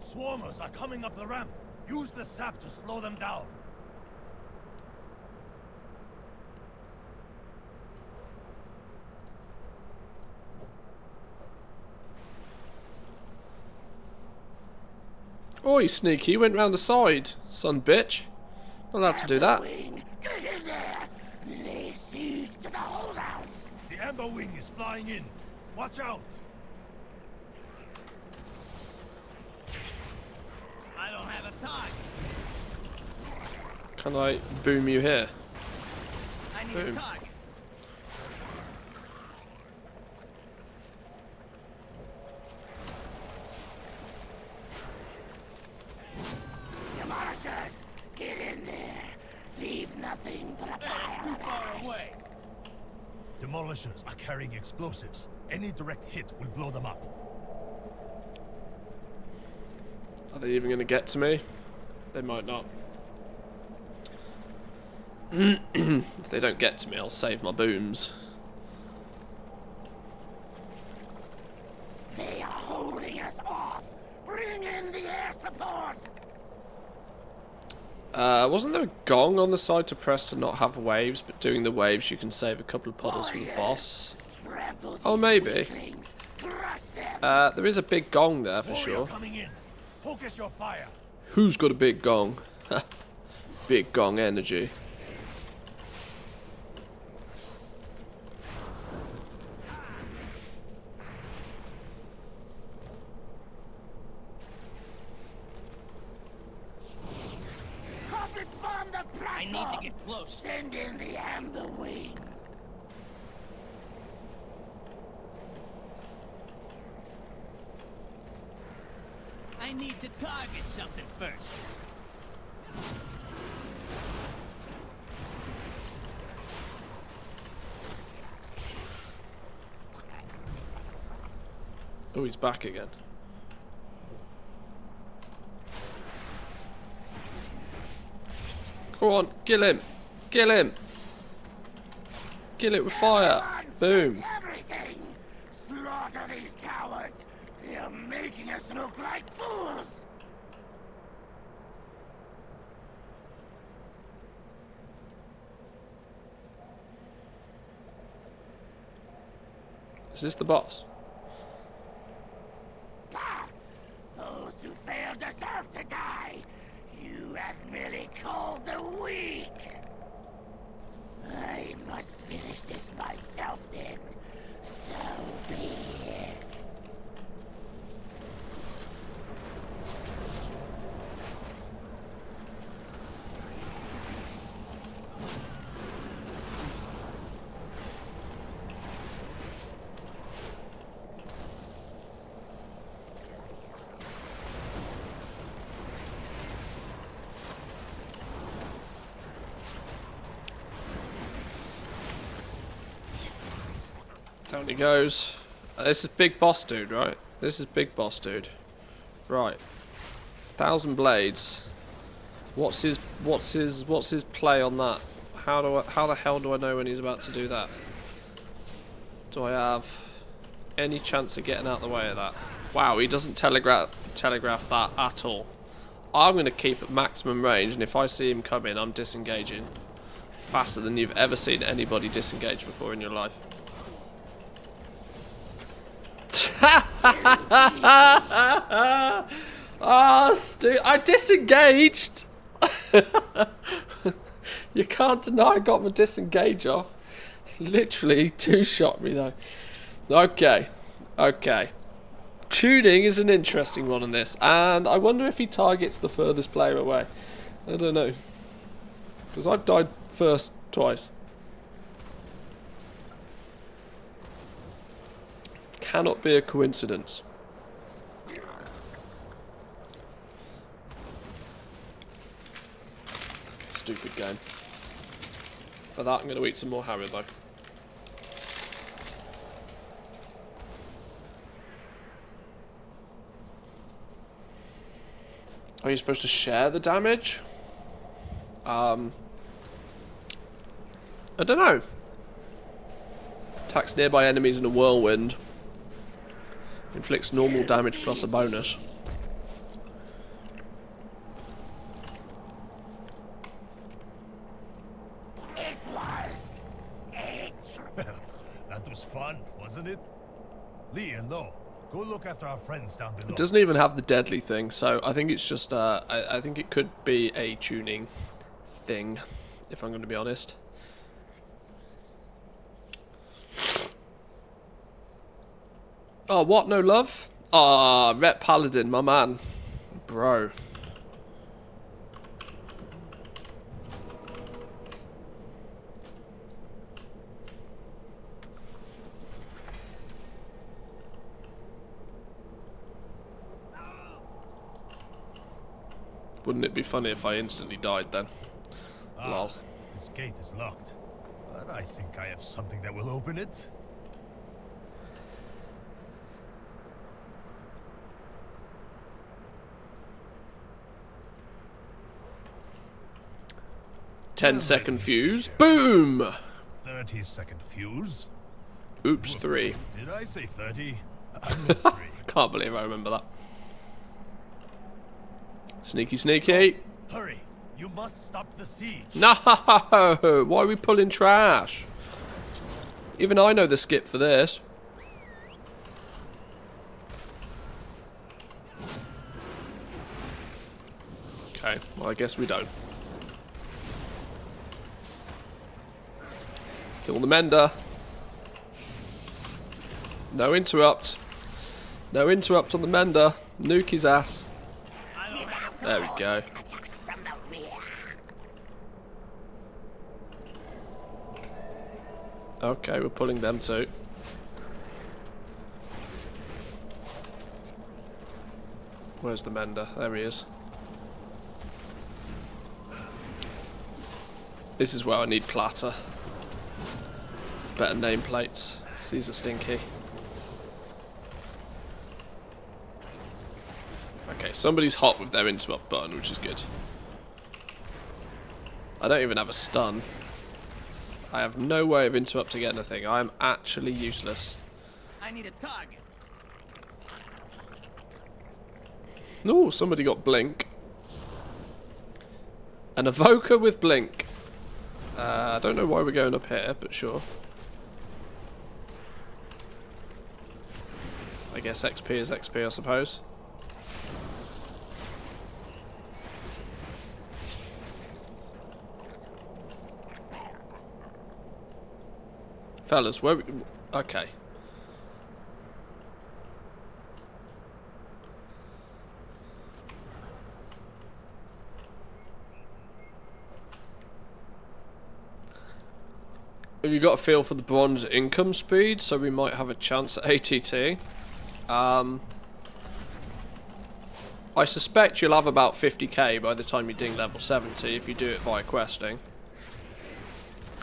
Swarmers are coming up the ramp. Use the sap to slow them down. Oh, he's sneaky. He went round the side, son bitch. Not allowed to do that. Get in there! Lay siege to the holdouts! The Amber Wing is flying in. Watch out! I don't have a target. Can I boom you here? I need Boom. a target. Come demolishers are carrying explosives. Any direct hit will blow them up. Are they even going to get to me? They might not. If they don't get to me, I'll save my booms. They are holding us off. Bring in the air support. Wasn't there a gong on the side to press to not have waves, but doing the waves you can save a couple of puddles from the boss? Oh, maybe. There is a big gong there for sure. Coming in. Focus your fire. Who's got a big gong? Big gong energy. I need to get close. Send in the amber wing. I need to target something first. Oh, he's back again. Go on, kill him. Kill him. Kill it with fire. Boom. Everything. Slaughter these cowards. They are making us look like fools. Is this the boss? Those who fail deserve to die. You have merely called the weak. I must finish this myself then. So be it. Down he goes. This is big boss dude, right? This is big boss dude. Right. 1,000 blades. What's his play on that? How the hell do I know when he's about to do that? Do I have any chance of getting out of the way of that? Wow, he doesn't telegraph that at all. I'm going to keep at maximum range, and if I see him coming, I'm disengaging. Faster than you've ever seen anybody disengage before in your life. Oh, Stu, I disengaged. You can't deny I got my disengage off. Literally two-shot me though. Okay. Tuning is an interesting one on this, and I wonder if he targets the furthest player away. I don't know, because I've died first twice. Cannot be a coincidence. Stupid game. For that, I'm going to eat some more Haribo. Are you supposed to share the damage? I don't know. Attacks nearby enemies in a whirlwind. Inflicts normal damage plus a bonus. That was fun, wasn't it? Lee and Lo, go look after our friends down below. It doesn't even have the deadly thing, so I think it's just, I think it could be a tuning thing, if I'm going to be honest. Oh, what? No love? Ah, Rep Paladin, my man. Bro. Wouldn't it be funny if I instantly died then? Lol. This gate is locked. but I think I have something that will open it. Ten-second fuse. Boom! 30-second fuse. Oops, 3. Did I say 30? I meant 3. Can't believe I remember that. Sneaky, sneaky. Hurry! You must stop the siege. No! Why are we pulling trash? Even I know the skip for this. Okay, well I guess we don't. Kill the mender. No interrupt. No interrupt on the mender. Nuke his ass. There we go. Okay, we're pulling them too. Where's the mender? There he is. This is where I need platter. Better nameplates. These are stinky. Okay, somebody's hot with their interrupt button, which is good. I don't even have a stun. I have no way of interrupting anything. I am actually useless. I need a target. No, somebody got blink. An evoker with blink. I don't know why we're going up here, but sure. I guess XP is XP, I suppose. Fellas, where we... Okay. Have you got a feel for the bronze income speed? So we might have a chance at ATT. I suspect you'll have about 50k by the time you ding level 70 if you do it via questing.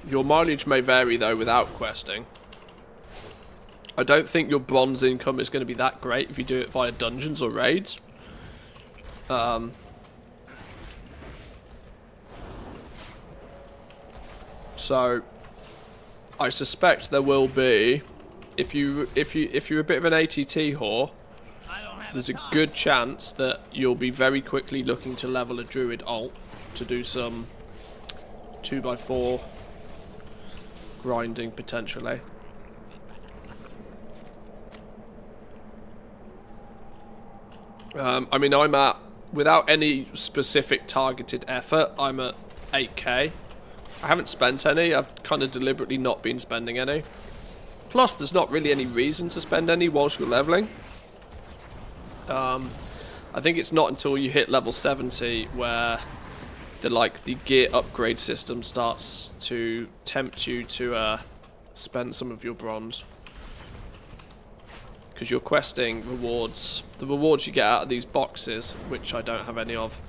Your mileage may vary though without questing. I don't think your bronze income is going to be that great if you do it via dungeons or raids. So I suspect there will be, if you're a bit of an ATT whore, there's a good chance that you'll be very quickly looking to level a druid alt to do some 2x4 grinding potentially. I mean, I'm at, without any specific targeted effort, I'm at 8k. I haven't spent any. I've kind of deliberately not been spending any. Plus, there's not really any reason to spend any whilst you're leveling. I think it's not until you hit level 70 where the gear upgrade system starts to tempt you to spend some of your bronze. Because your questing rewards, the rewards you get out of these boxes, which I don't have any of,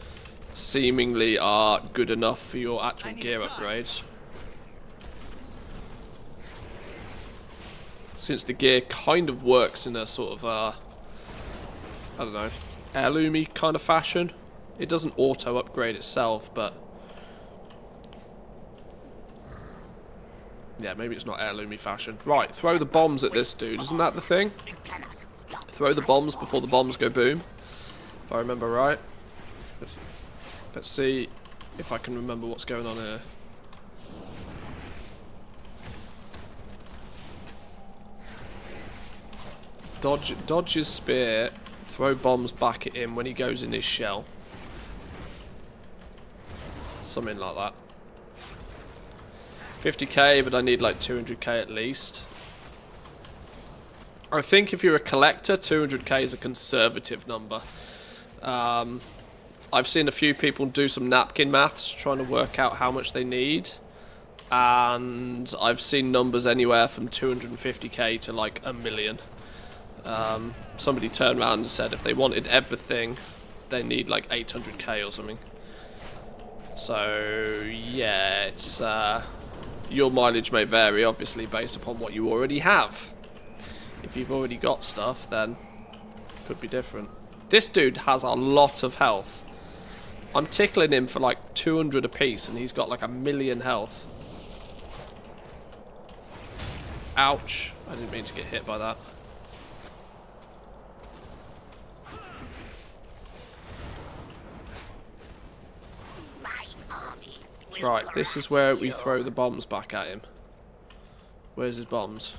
seemingly are good enough for your actual gear upgrades. Since the gear kind of works in a sort of, I don't know, heirloomy kind of fashion. It doesn't auto upgrade itself, but yeah, maybe it's not heirloomy fashion. Right, throw the bombs at this dude. Isn't that the thing? Throw the bombs before the bombs go boom, if I remember right. Let's see if I can remember what's going on here. Dodge his spear, throw bombs back at him when he goes in his shell. Something like that. 50k, but I need like 200k at least. I think if you're a collector, 200k is a conservative number. I've seen a few people do some napkin maths trying to work out how much they need, and I've seen numbers anywhere from 250k to like 1 million. Somebody turned around and said if they wanted everything, they need like 800k or something. So yeah, it's your mileage may vary, obviously, based upon what you already have. If you've already got stuff, then it could be different. This dude has a lot of health. I'm tickling him for like 200 apiece, and he's got like 1,000,000 health. Ouch. I didn't mean to get hit by that. Right, this is where we throw the bombs back at him. Where's his bombs?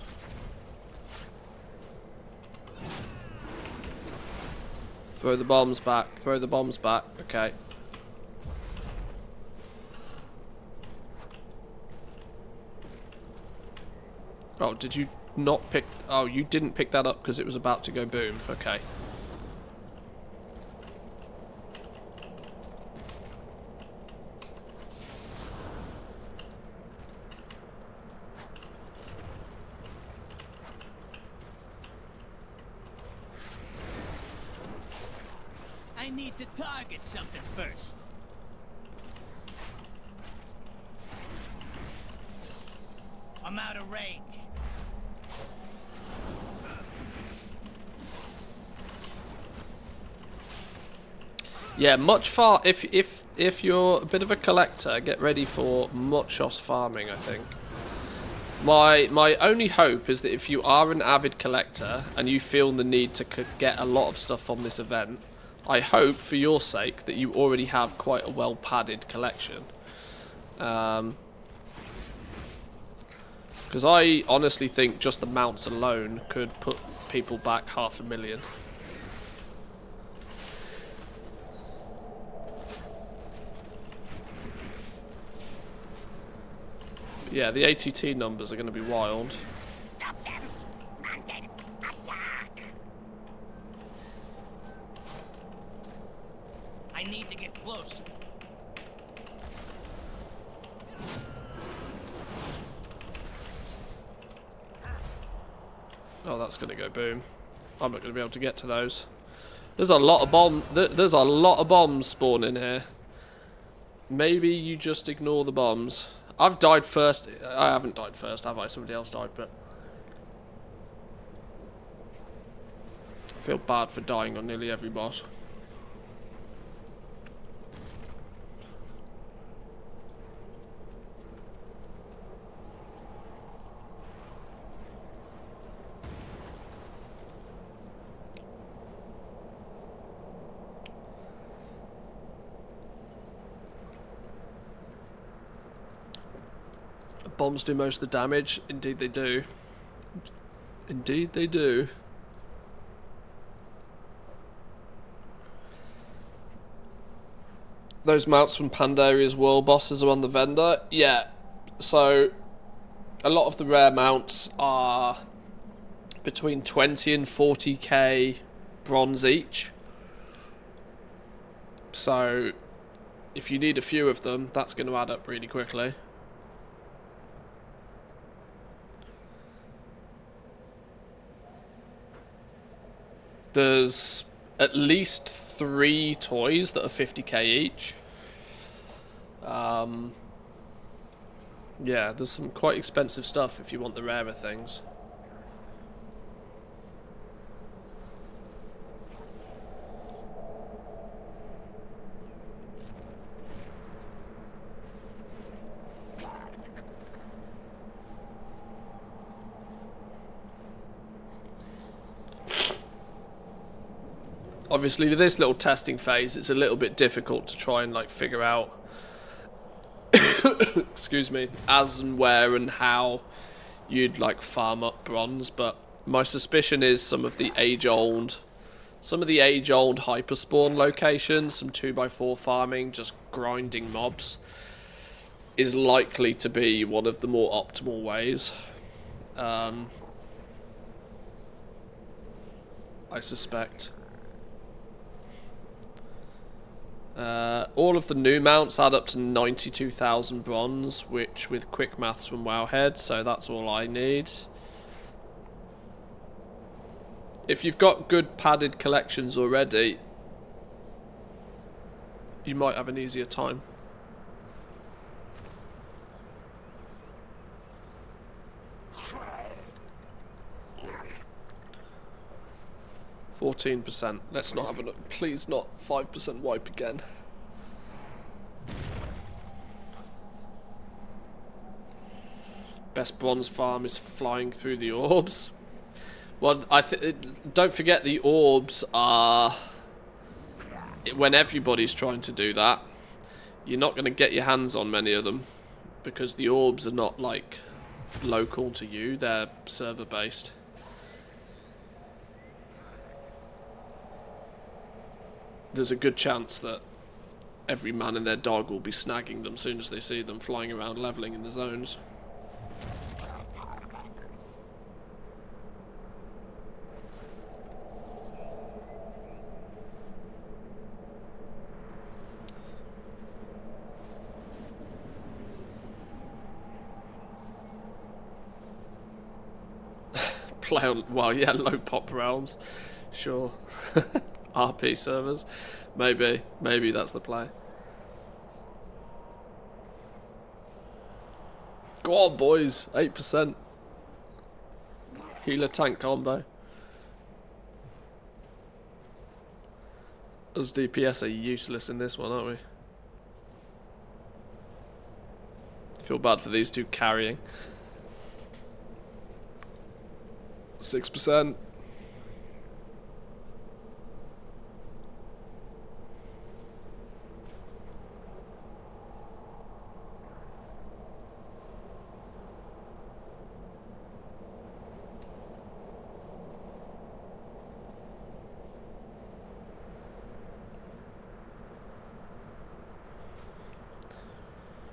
Throw the bombs back. Throw the bombs back. Okay. Oh, did you not pick... Oh, you didn't pick that up because it was about to go boom. Okay. I need to target something first. I'm out of range. Yeah, much far. If you're a bit of a collector, get ready for much os farming. I think. My only hope is that if you are an avid collector and you feel the need to get a lot of stuff from this event, I hope for your sake that you already have quite a well padded collection. Because I honestly think just the mounts alone could put people back 500,000. Yeah, the ATT numbers are going to be wild. Stop them! Mounted! Attack! I need to get close. Oh, that's going to go boom. I'm not going to be able to get to those. There's a lot of There's a lot of bombs spawning here. Maybe you just ignore the bombs. I've died first. I haven't died first, have I? Somebody else died, but I feel bad for dying on nearly every boss. Bombs do most of the damage. Indeed they do. Indeed they do. Those mounts from Pandaria's world bosses are on the vendor. Yeah. So a lot of the rare mounts are between 20 and 40k bronze each. So if you need a few of them, that's going to add up really quickly. There's at least 3 toys that are 50k each. Yeah, there's some quite expensive stuff if you want the rarer things. Obviously, with this little testing phase, it's a little bit difficult to try and like figure out, excuse me, as and where and how you'd like farm up bronze. But my suspicion is some of the age-old hyperspawn locations, some 2x4 farming, just grinding mobs, is likely to be one of the more optimal ways. I suspect. All of the new mounts add up to 92,000 bronze, which with quick maths from Wowhead, so that's all I need. If you've got good padded collections already, you might have an easier time. 14%. Let's not have a look. Please not 5% wipe again. Best bronze farm is flying through the orbs. Well, don't forget the orbs are... When everybody's trying to do that, you're not going to get your hands on many of them. Because the orbs are not, like, local to you. They're server-based. There's a good chance that every man and their dog will be snagging them as soon as they see them flying around leveling in the zones. Play on, well, yeah, low pop realms, sure. RP servers, maybe that's the play. Go on, boys, 8%. Healer tank combo. Us DPS are useless in this one, aren't we? Feel bad for these two carrying. 6%.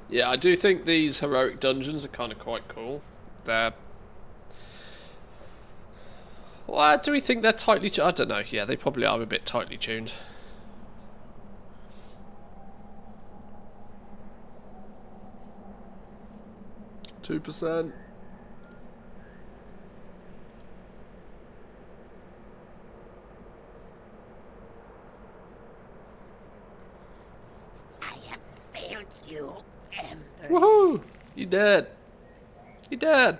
Yeah, I do think these heroic dungeons are kind of quite cool. They're... Well, do we think they're tightly tuned? I don't know. Yeah, they probably are a bit tightly tuned. %. I have failed you, Ember. Woohoo! You dead. You dead.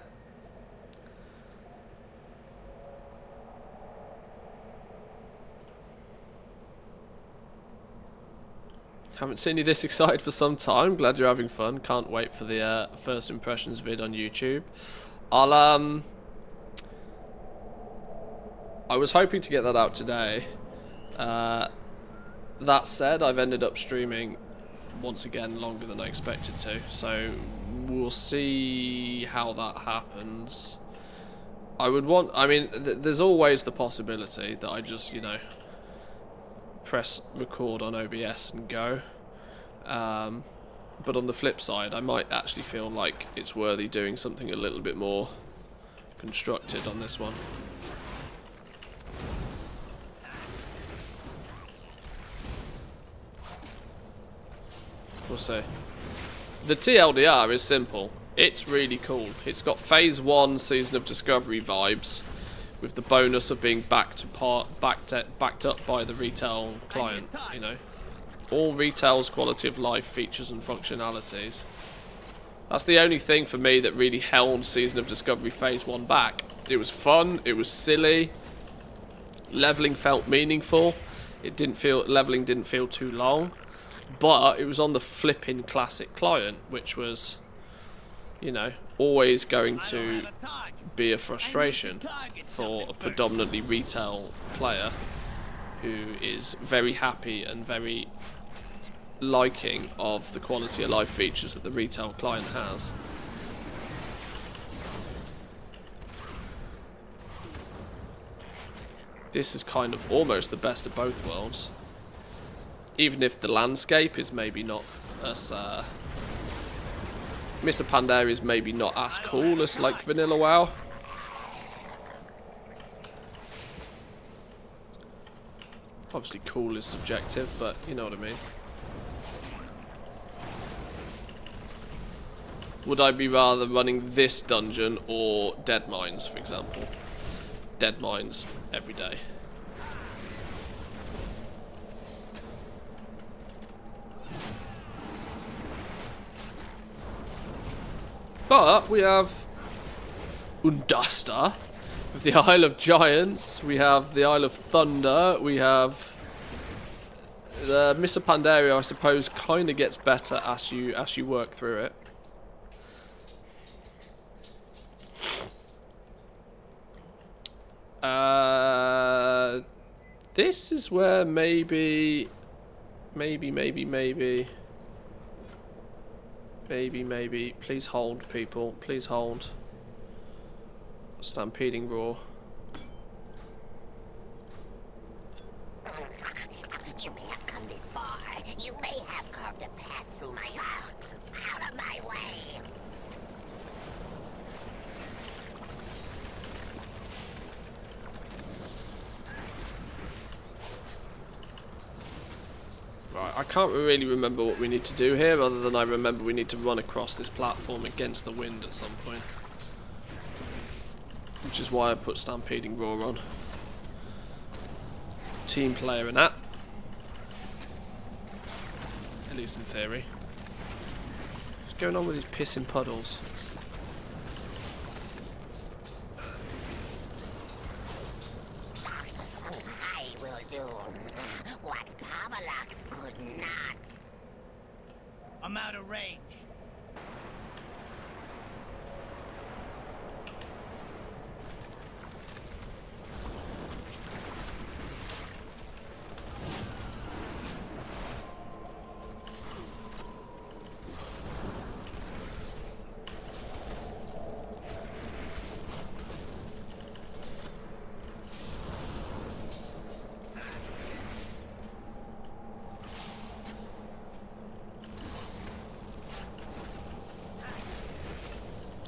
Haven't seen you this excited for some time. Glad you're having fun. Can't wait for the first impressions vid on YouTube. I was hoping to get that out today. That said, I've ended up streaming once again longer than I expected to. So we'll see how that happens. I mean, there's always the possibility that I just, you know, press record on OBS and go. But on the flip side, I might actually feel like it's worthy doing something a little bit more constructed on this one. We'll see. The TLDR is simple. It's really cool. It's got Phase 1 Season of Discovery vibes, with the bonus of being backed up by the retail client, you know. All retail's quality of life features and functionalities. That's the only thing for me that really held Season of Discovery Phase 1 back. It was fun, it was silly, leveling felt meaningful, leveling didn't feel too long, but it was on the flipping classic client, which was, you know, always going to be a frustration for a predominantly retail player who is very happy and very liking of the quality of life features that the retail client has. This is kind of almost the best of both worlds, even if the landscape is maybe not as Mr. Pandaria is maybe not as cool as like Vanilla WoW. Obviously cool is subjective, but you know what I mean. Would I be rather running this dungeon or Dead Mines, for example? Dead Mines every day. But we have Undasta, the Isle of Giants, we have the Isle of Thunder, we have the Mr. Pandaria, I suppose, kind of gets better as you work through it. This is where maybe, please hold, people, please hold. Stampeding Roar. You may have come this far. You may have carved a path through my heart. Out of my way. Right, I can't really remember what we need to do here, other than I remember we need to run across this platform against the wind at some point. Which is why I put Stampeding Roar on. Team player and that. At least in theory. What's going on with these pissing puddles? I will do what Pavalak could not. I'm out of range.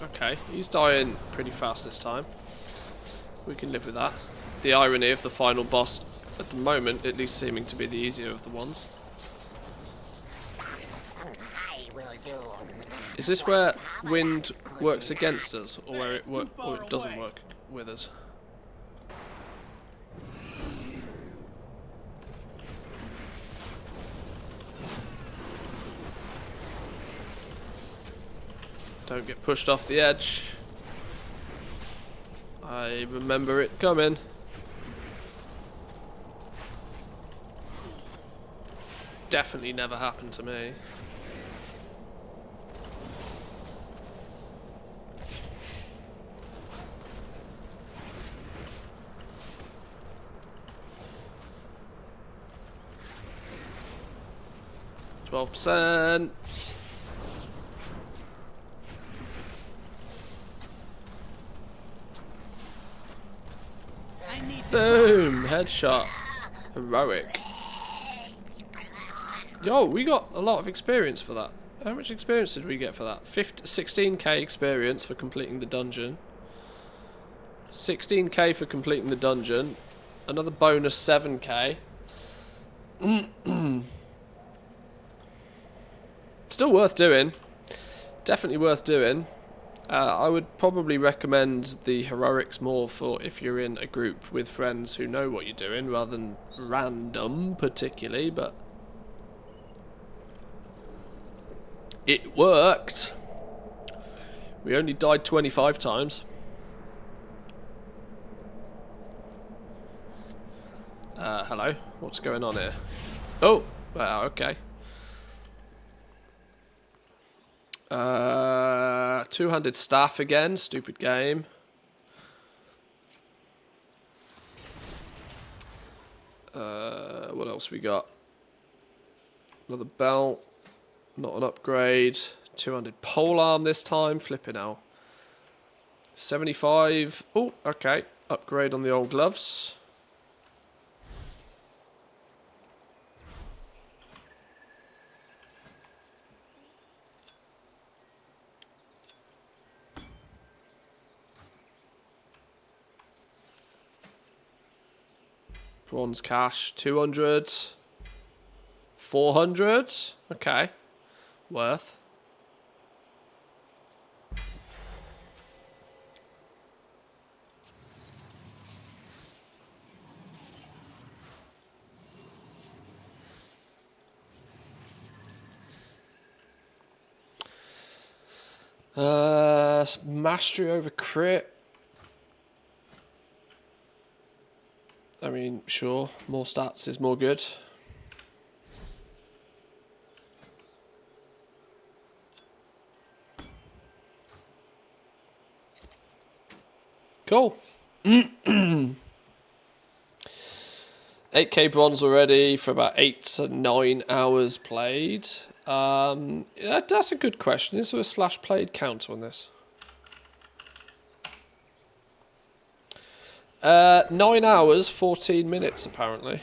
Okay, he's dying pretty fast this time. We can live with that. The irony of the final boss, at the moment, at least seeming to be the easier of the ones. Is this where wind works against us, or where it doesn't work with us? Don't get pushed off the edge. I remember it coming. Definitely never happened to me. %. Boom! Headshot. Heroic. Yo, we got a lot of experience for that. How much experience did we get for that? 16k experience for completing the dungeon. 16k for completing the dungeon. Another bonus 7k. Still worth doing. Definitely worth doing. I would probably recommend the heroics more for if you're in a group with friends who know what you're doing, rather than random particularly, but it worked. We only died 25 times. Hello? What's going on here? Oh! Wow, okay. 200 staff again, stupid game. What else we got? Another belt, not an upgrade. 200 polearm this time, flipping out. 75, oh, okay, upgrade on the old gloves. Bronze cash, 200, 400, okay, worth. Mastery over crit. I mean, sure, more stats is more good. Cool. 8k bronze already for about 8 to 9 hours played. Yeah, that's a good question. Is there a slash played count on this? 9 hours, 14 minutes apparently.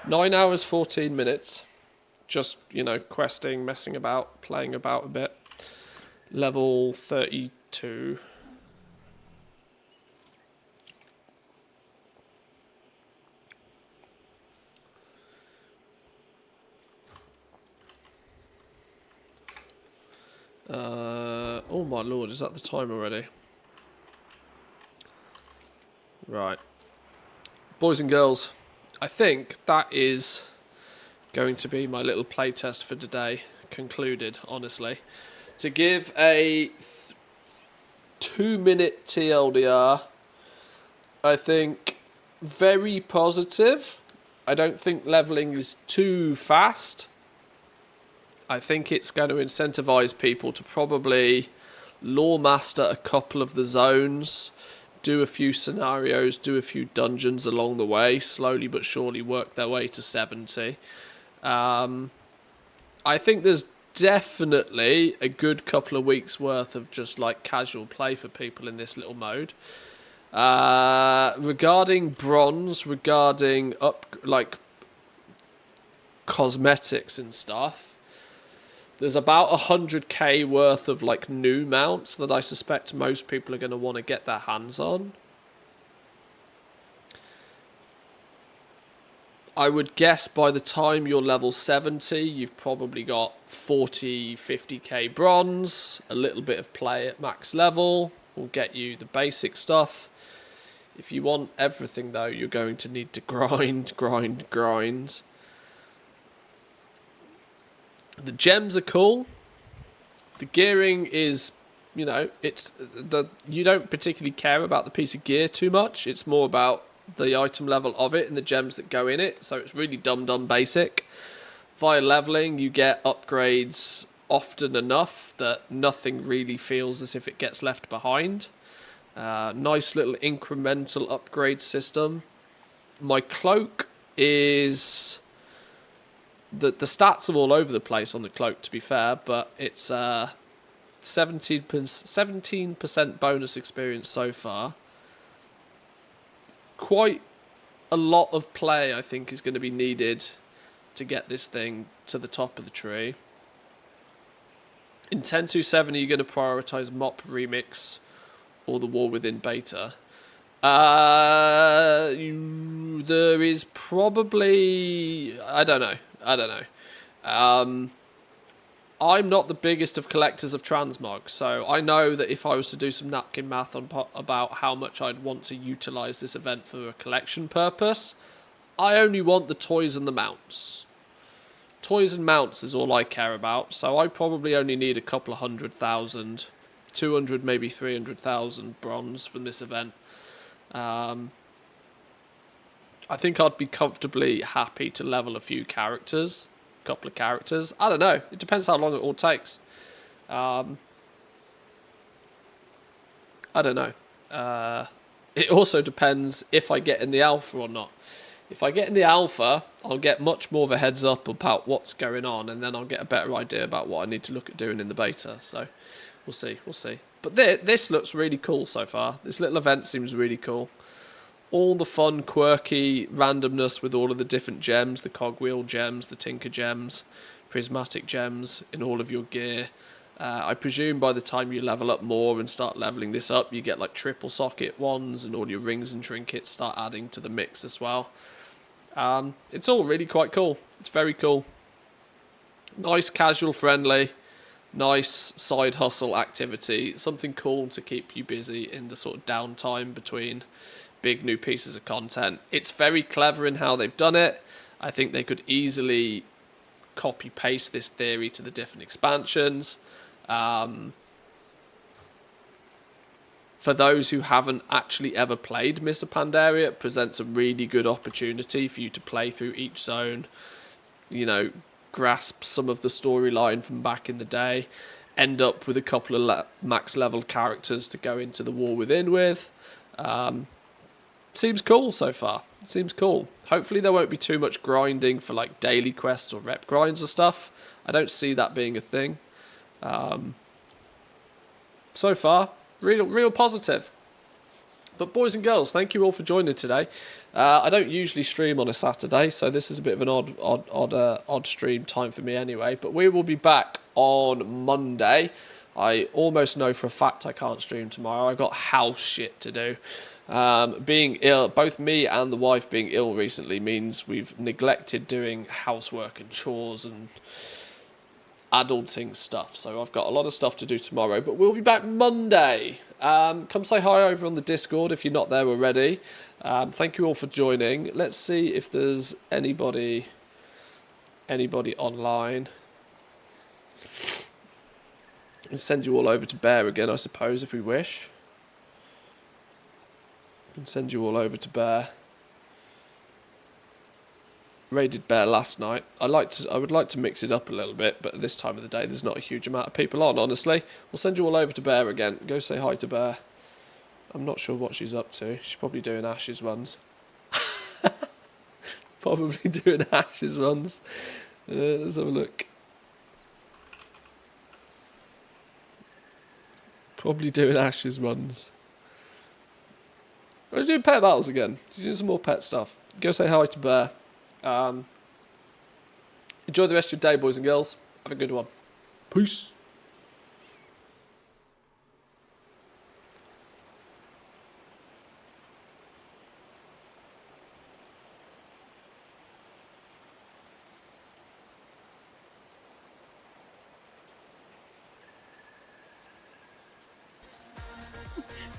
Nine hours, 14 minutes. Just, you know, questing, messing about, playing about a bit. Level 32. Oh my lord, is that the time already? Right. Boys and girls, I think that is going to be my little playtest for today concluded, honestly. To give a 2-minute TLDR, I think very positive. I don't think leveling is too fast. I think it's going to incentivize people to probably lore master a couple of the zones, do a few scenarios, do a few dungeons along the way, slowly but surely work their way to 70. I think there's definitely a good couple of weeks worth of just like casual play for people in this little mode. Regarding bronze, regarding cosmetics and stuff, there's about 100k worth of like new mounts that I suspect most people are going to want to get their hands on. I would guess by the time you're level 70, you've probably got 40, 50k bronze. A little bit of play at max level will get you the basic stuff. If you want everything though, you're going to need to grind. The gems are cool. The gearing is, you know, you don't particularly care about the piece of gear too much. It's more about the item level of it and the gems that go in it. So it's really dumb basic. Via leveling, you get upgrades often enough that nothing really feels as if it gets left behind. Nice little incremental upgrade system. My cloak is... The stats are all over the place on the cloak, to be fair, but it's 17% bonus experience so far. Quite a lot of play, I think, is going to be needed to get this thing to the top of the tree. In 10.2.7, are you going to prioritise Mop Remix or the War Within beta? There is probably... I don't know. I'm not the biggest of collectors of transmog, so I know that if I was to do some napkin math about how much I'd want to utilise this event for a collection purpose, I only want the toys and the mounts. Toys and mounts is all I care about, so I probably only need a couple of 100,000, 200, maybe 300,000 bronze from this event. I think I'd be comfortably happy to level a few characters, a couple of characters. I don't know. It depends how long it all takes. I don't know. It also depends if I get in the alpha or not. If I get in the alpha, I'll get much more of a heads up about what's going on, and then I'll get a better idea about what I need to look at doing in the beta. So we'll see. But this looks really cool so far. This little event seems really cool. All the fun, quirky randomness with all of the different gems, the cogwheel gems, the tinker gems, prismatic gems in all of your gear. I presume by the time you level up more and start leveling this up, you get like triple socket ones, and all your rings and trinkets start adding to the mix as well. It's all really quite cool. It's very cool. Nice, casual, friendly. Nice side hustle activity. Something cool to keep you busy in the sort of downtime between big new pieces of content. It's very clever in how they've done it. I think they could easily copy paste this theory to the different expansions. For those who haven't actually ever played Mists of Pandaria, it presents a really good opportunity for you to play through each zone, you know, grasp some of the storyline from back in the day, end up with a couple of max level characters to go into the War Within with. Seems cool so far. Seems cool. Hopefully there won't be too much grinding for like daily quests or rep grinds or stuff. I don't see that being a thing. So far, real positive. But boys and girls, thank you all for joining today. I don't usually stream on a Saturday, so this is a bit of an odd stream time for me anyway. But we will be back on Monday. I almost know for a fact I can't stream tomorrow. I've got house shit to do. Being ill, both me and the wife being ill recently means we've neglected doing housework and chores and adulting stuff. So I've got a lot of stuff to do tomorrow, but we'll be back Monday. Come say hi over on the Discord if you're not there already. Thank you all for joining. Let's see if there's anybody online. I'll send you all over to Bear again, I suppose, if we wish. Can send you all over to Bear. Raided Bear last night. I would like to mix it up a little bit, but at this time of the day there's not a huge amount of people on, honestly. We'll send you all over to Bear again. Go say hi to Bear. I'm not sure what she's up to. She's probably doing Ash's runs. Probably doing Ash's runs. Let's have a look. Probably doing Ash's runs. We're doing pet battles again. She's doing some more pet stuff. Go say hi to Bear. Enjoy the rest of your day, boys and girls. Have a good one. Peace.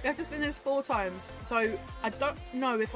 You have to spin this 4 times, so I don't know if I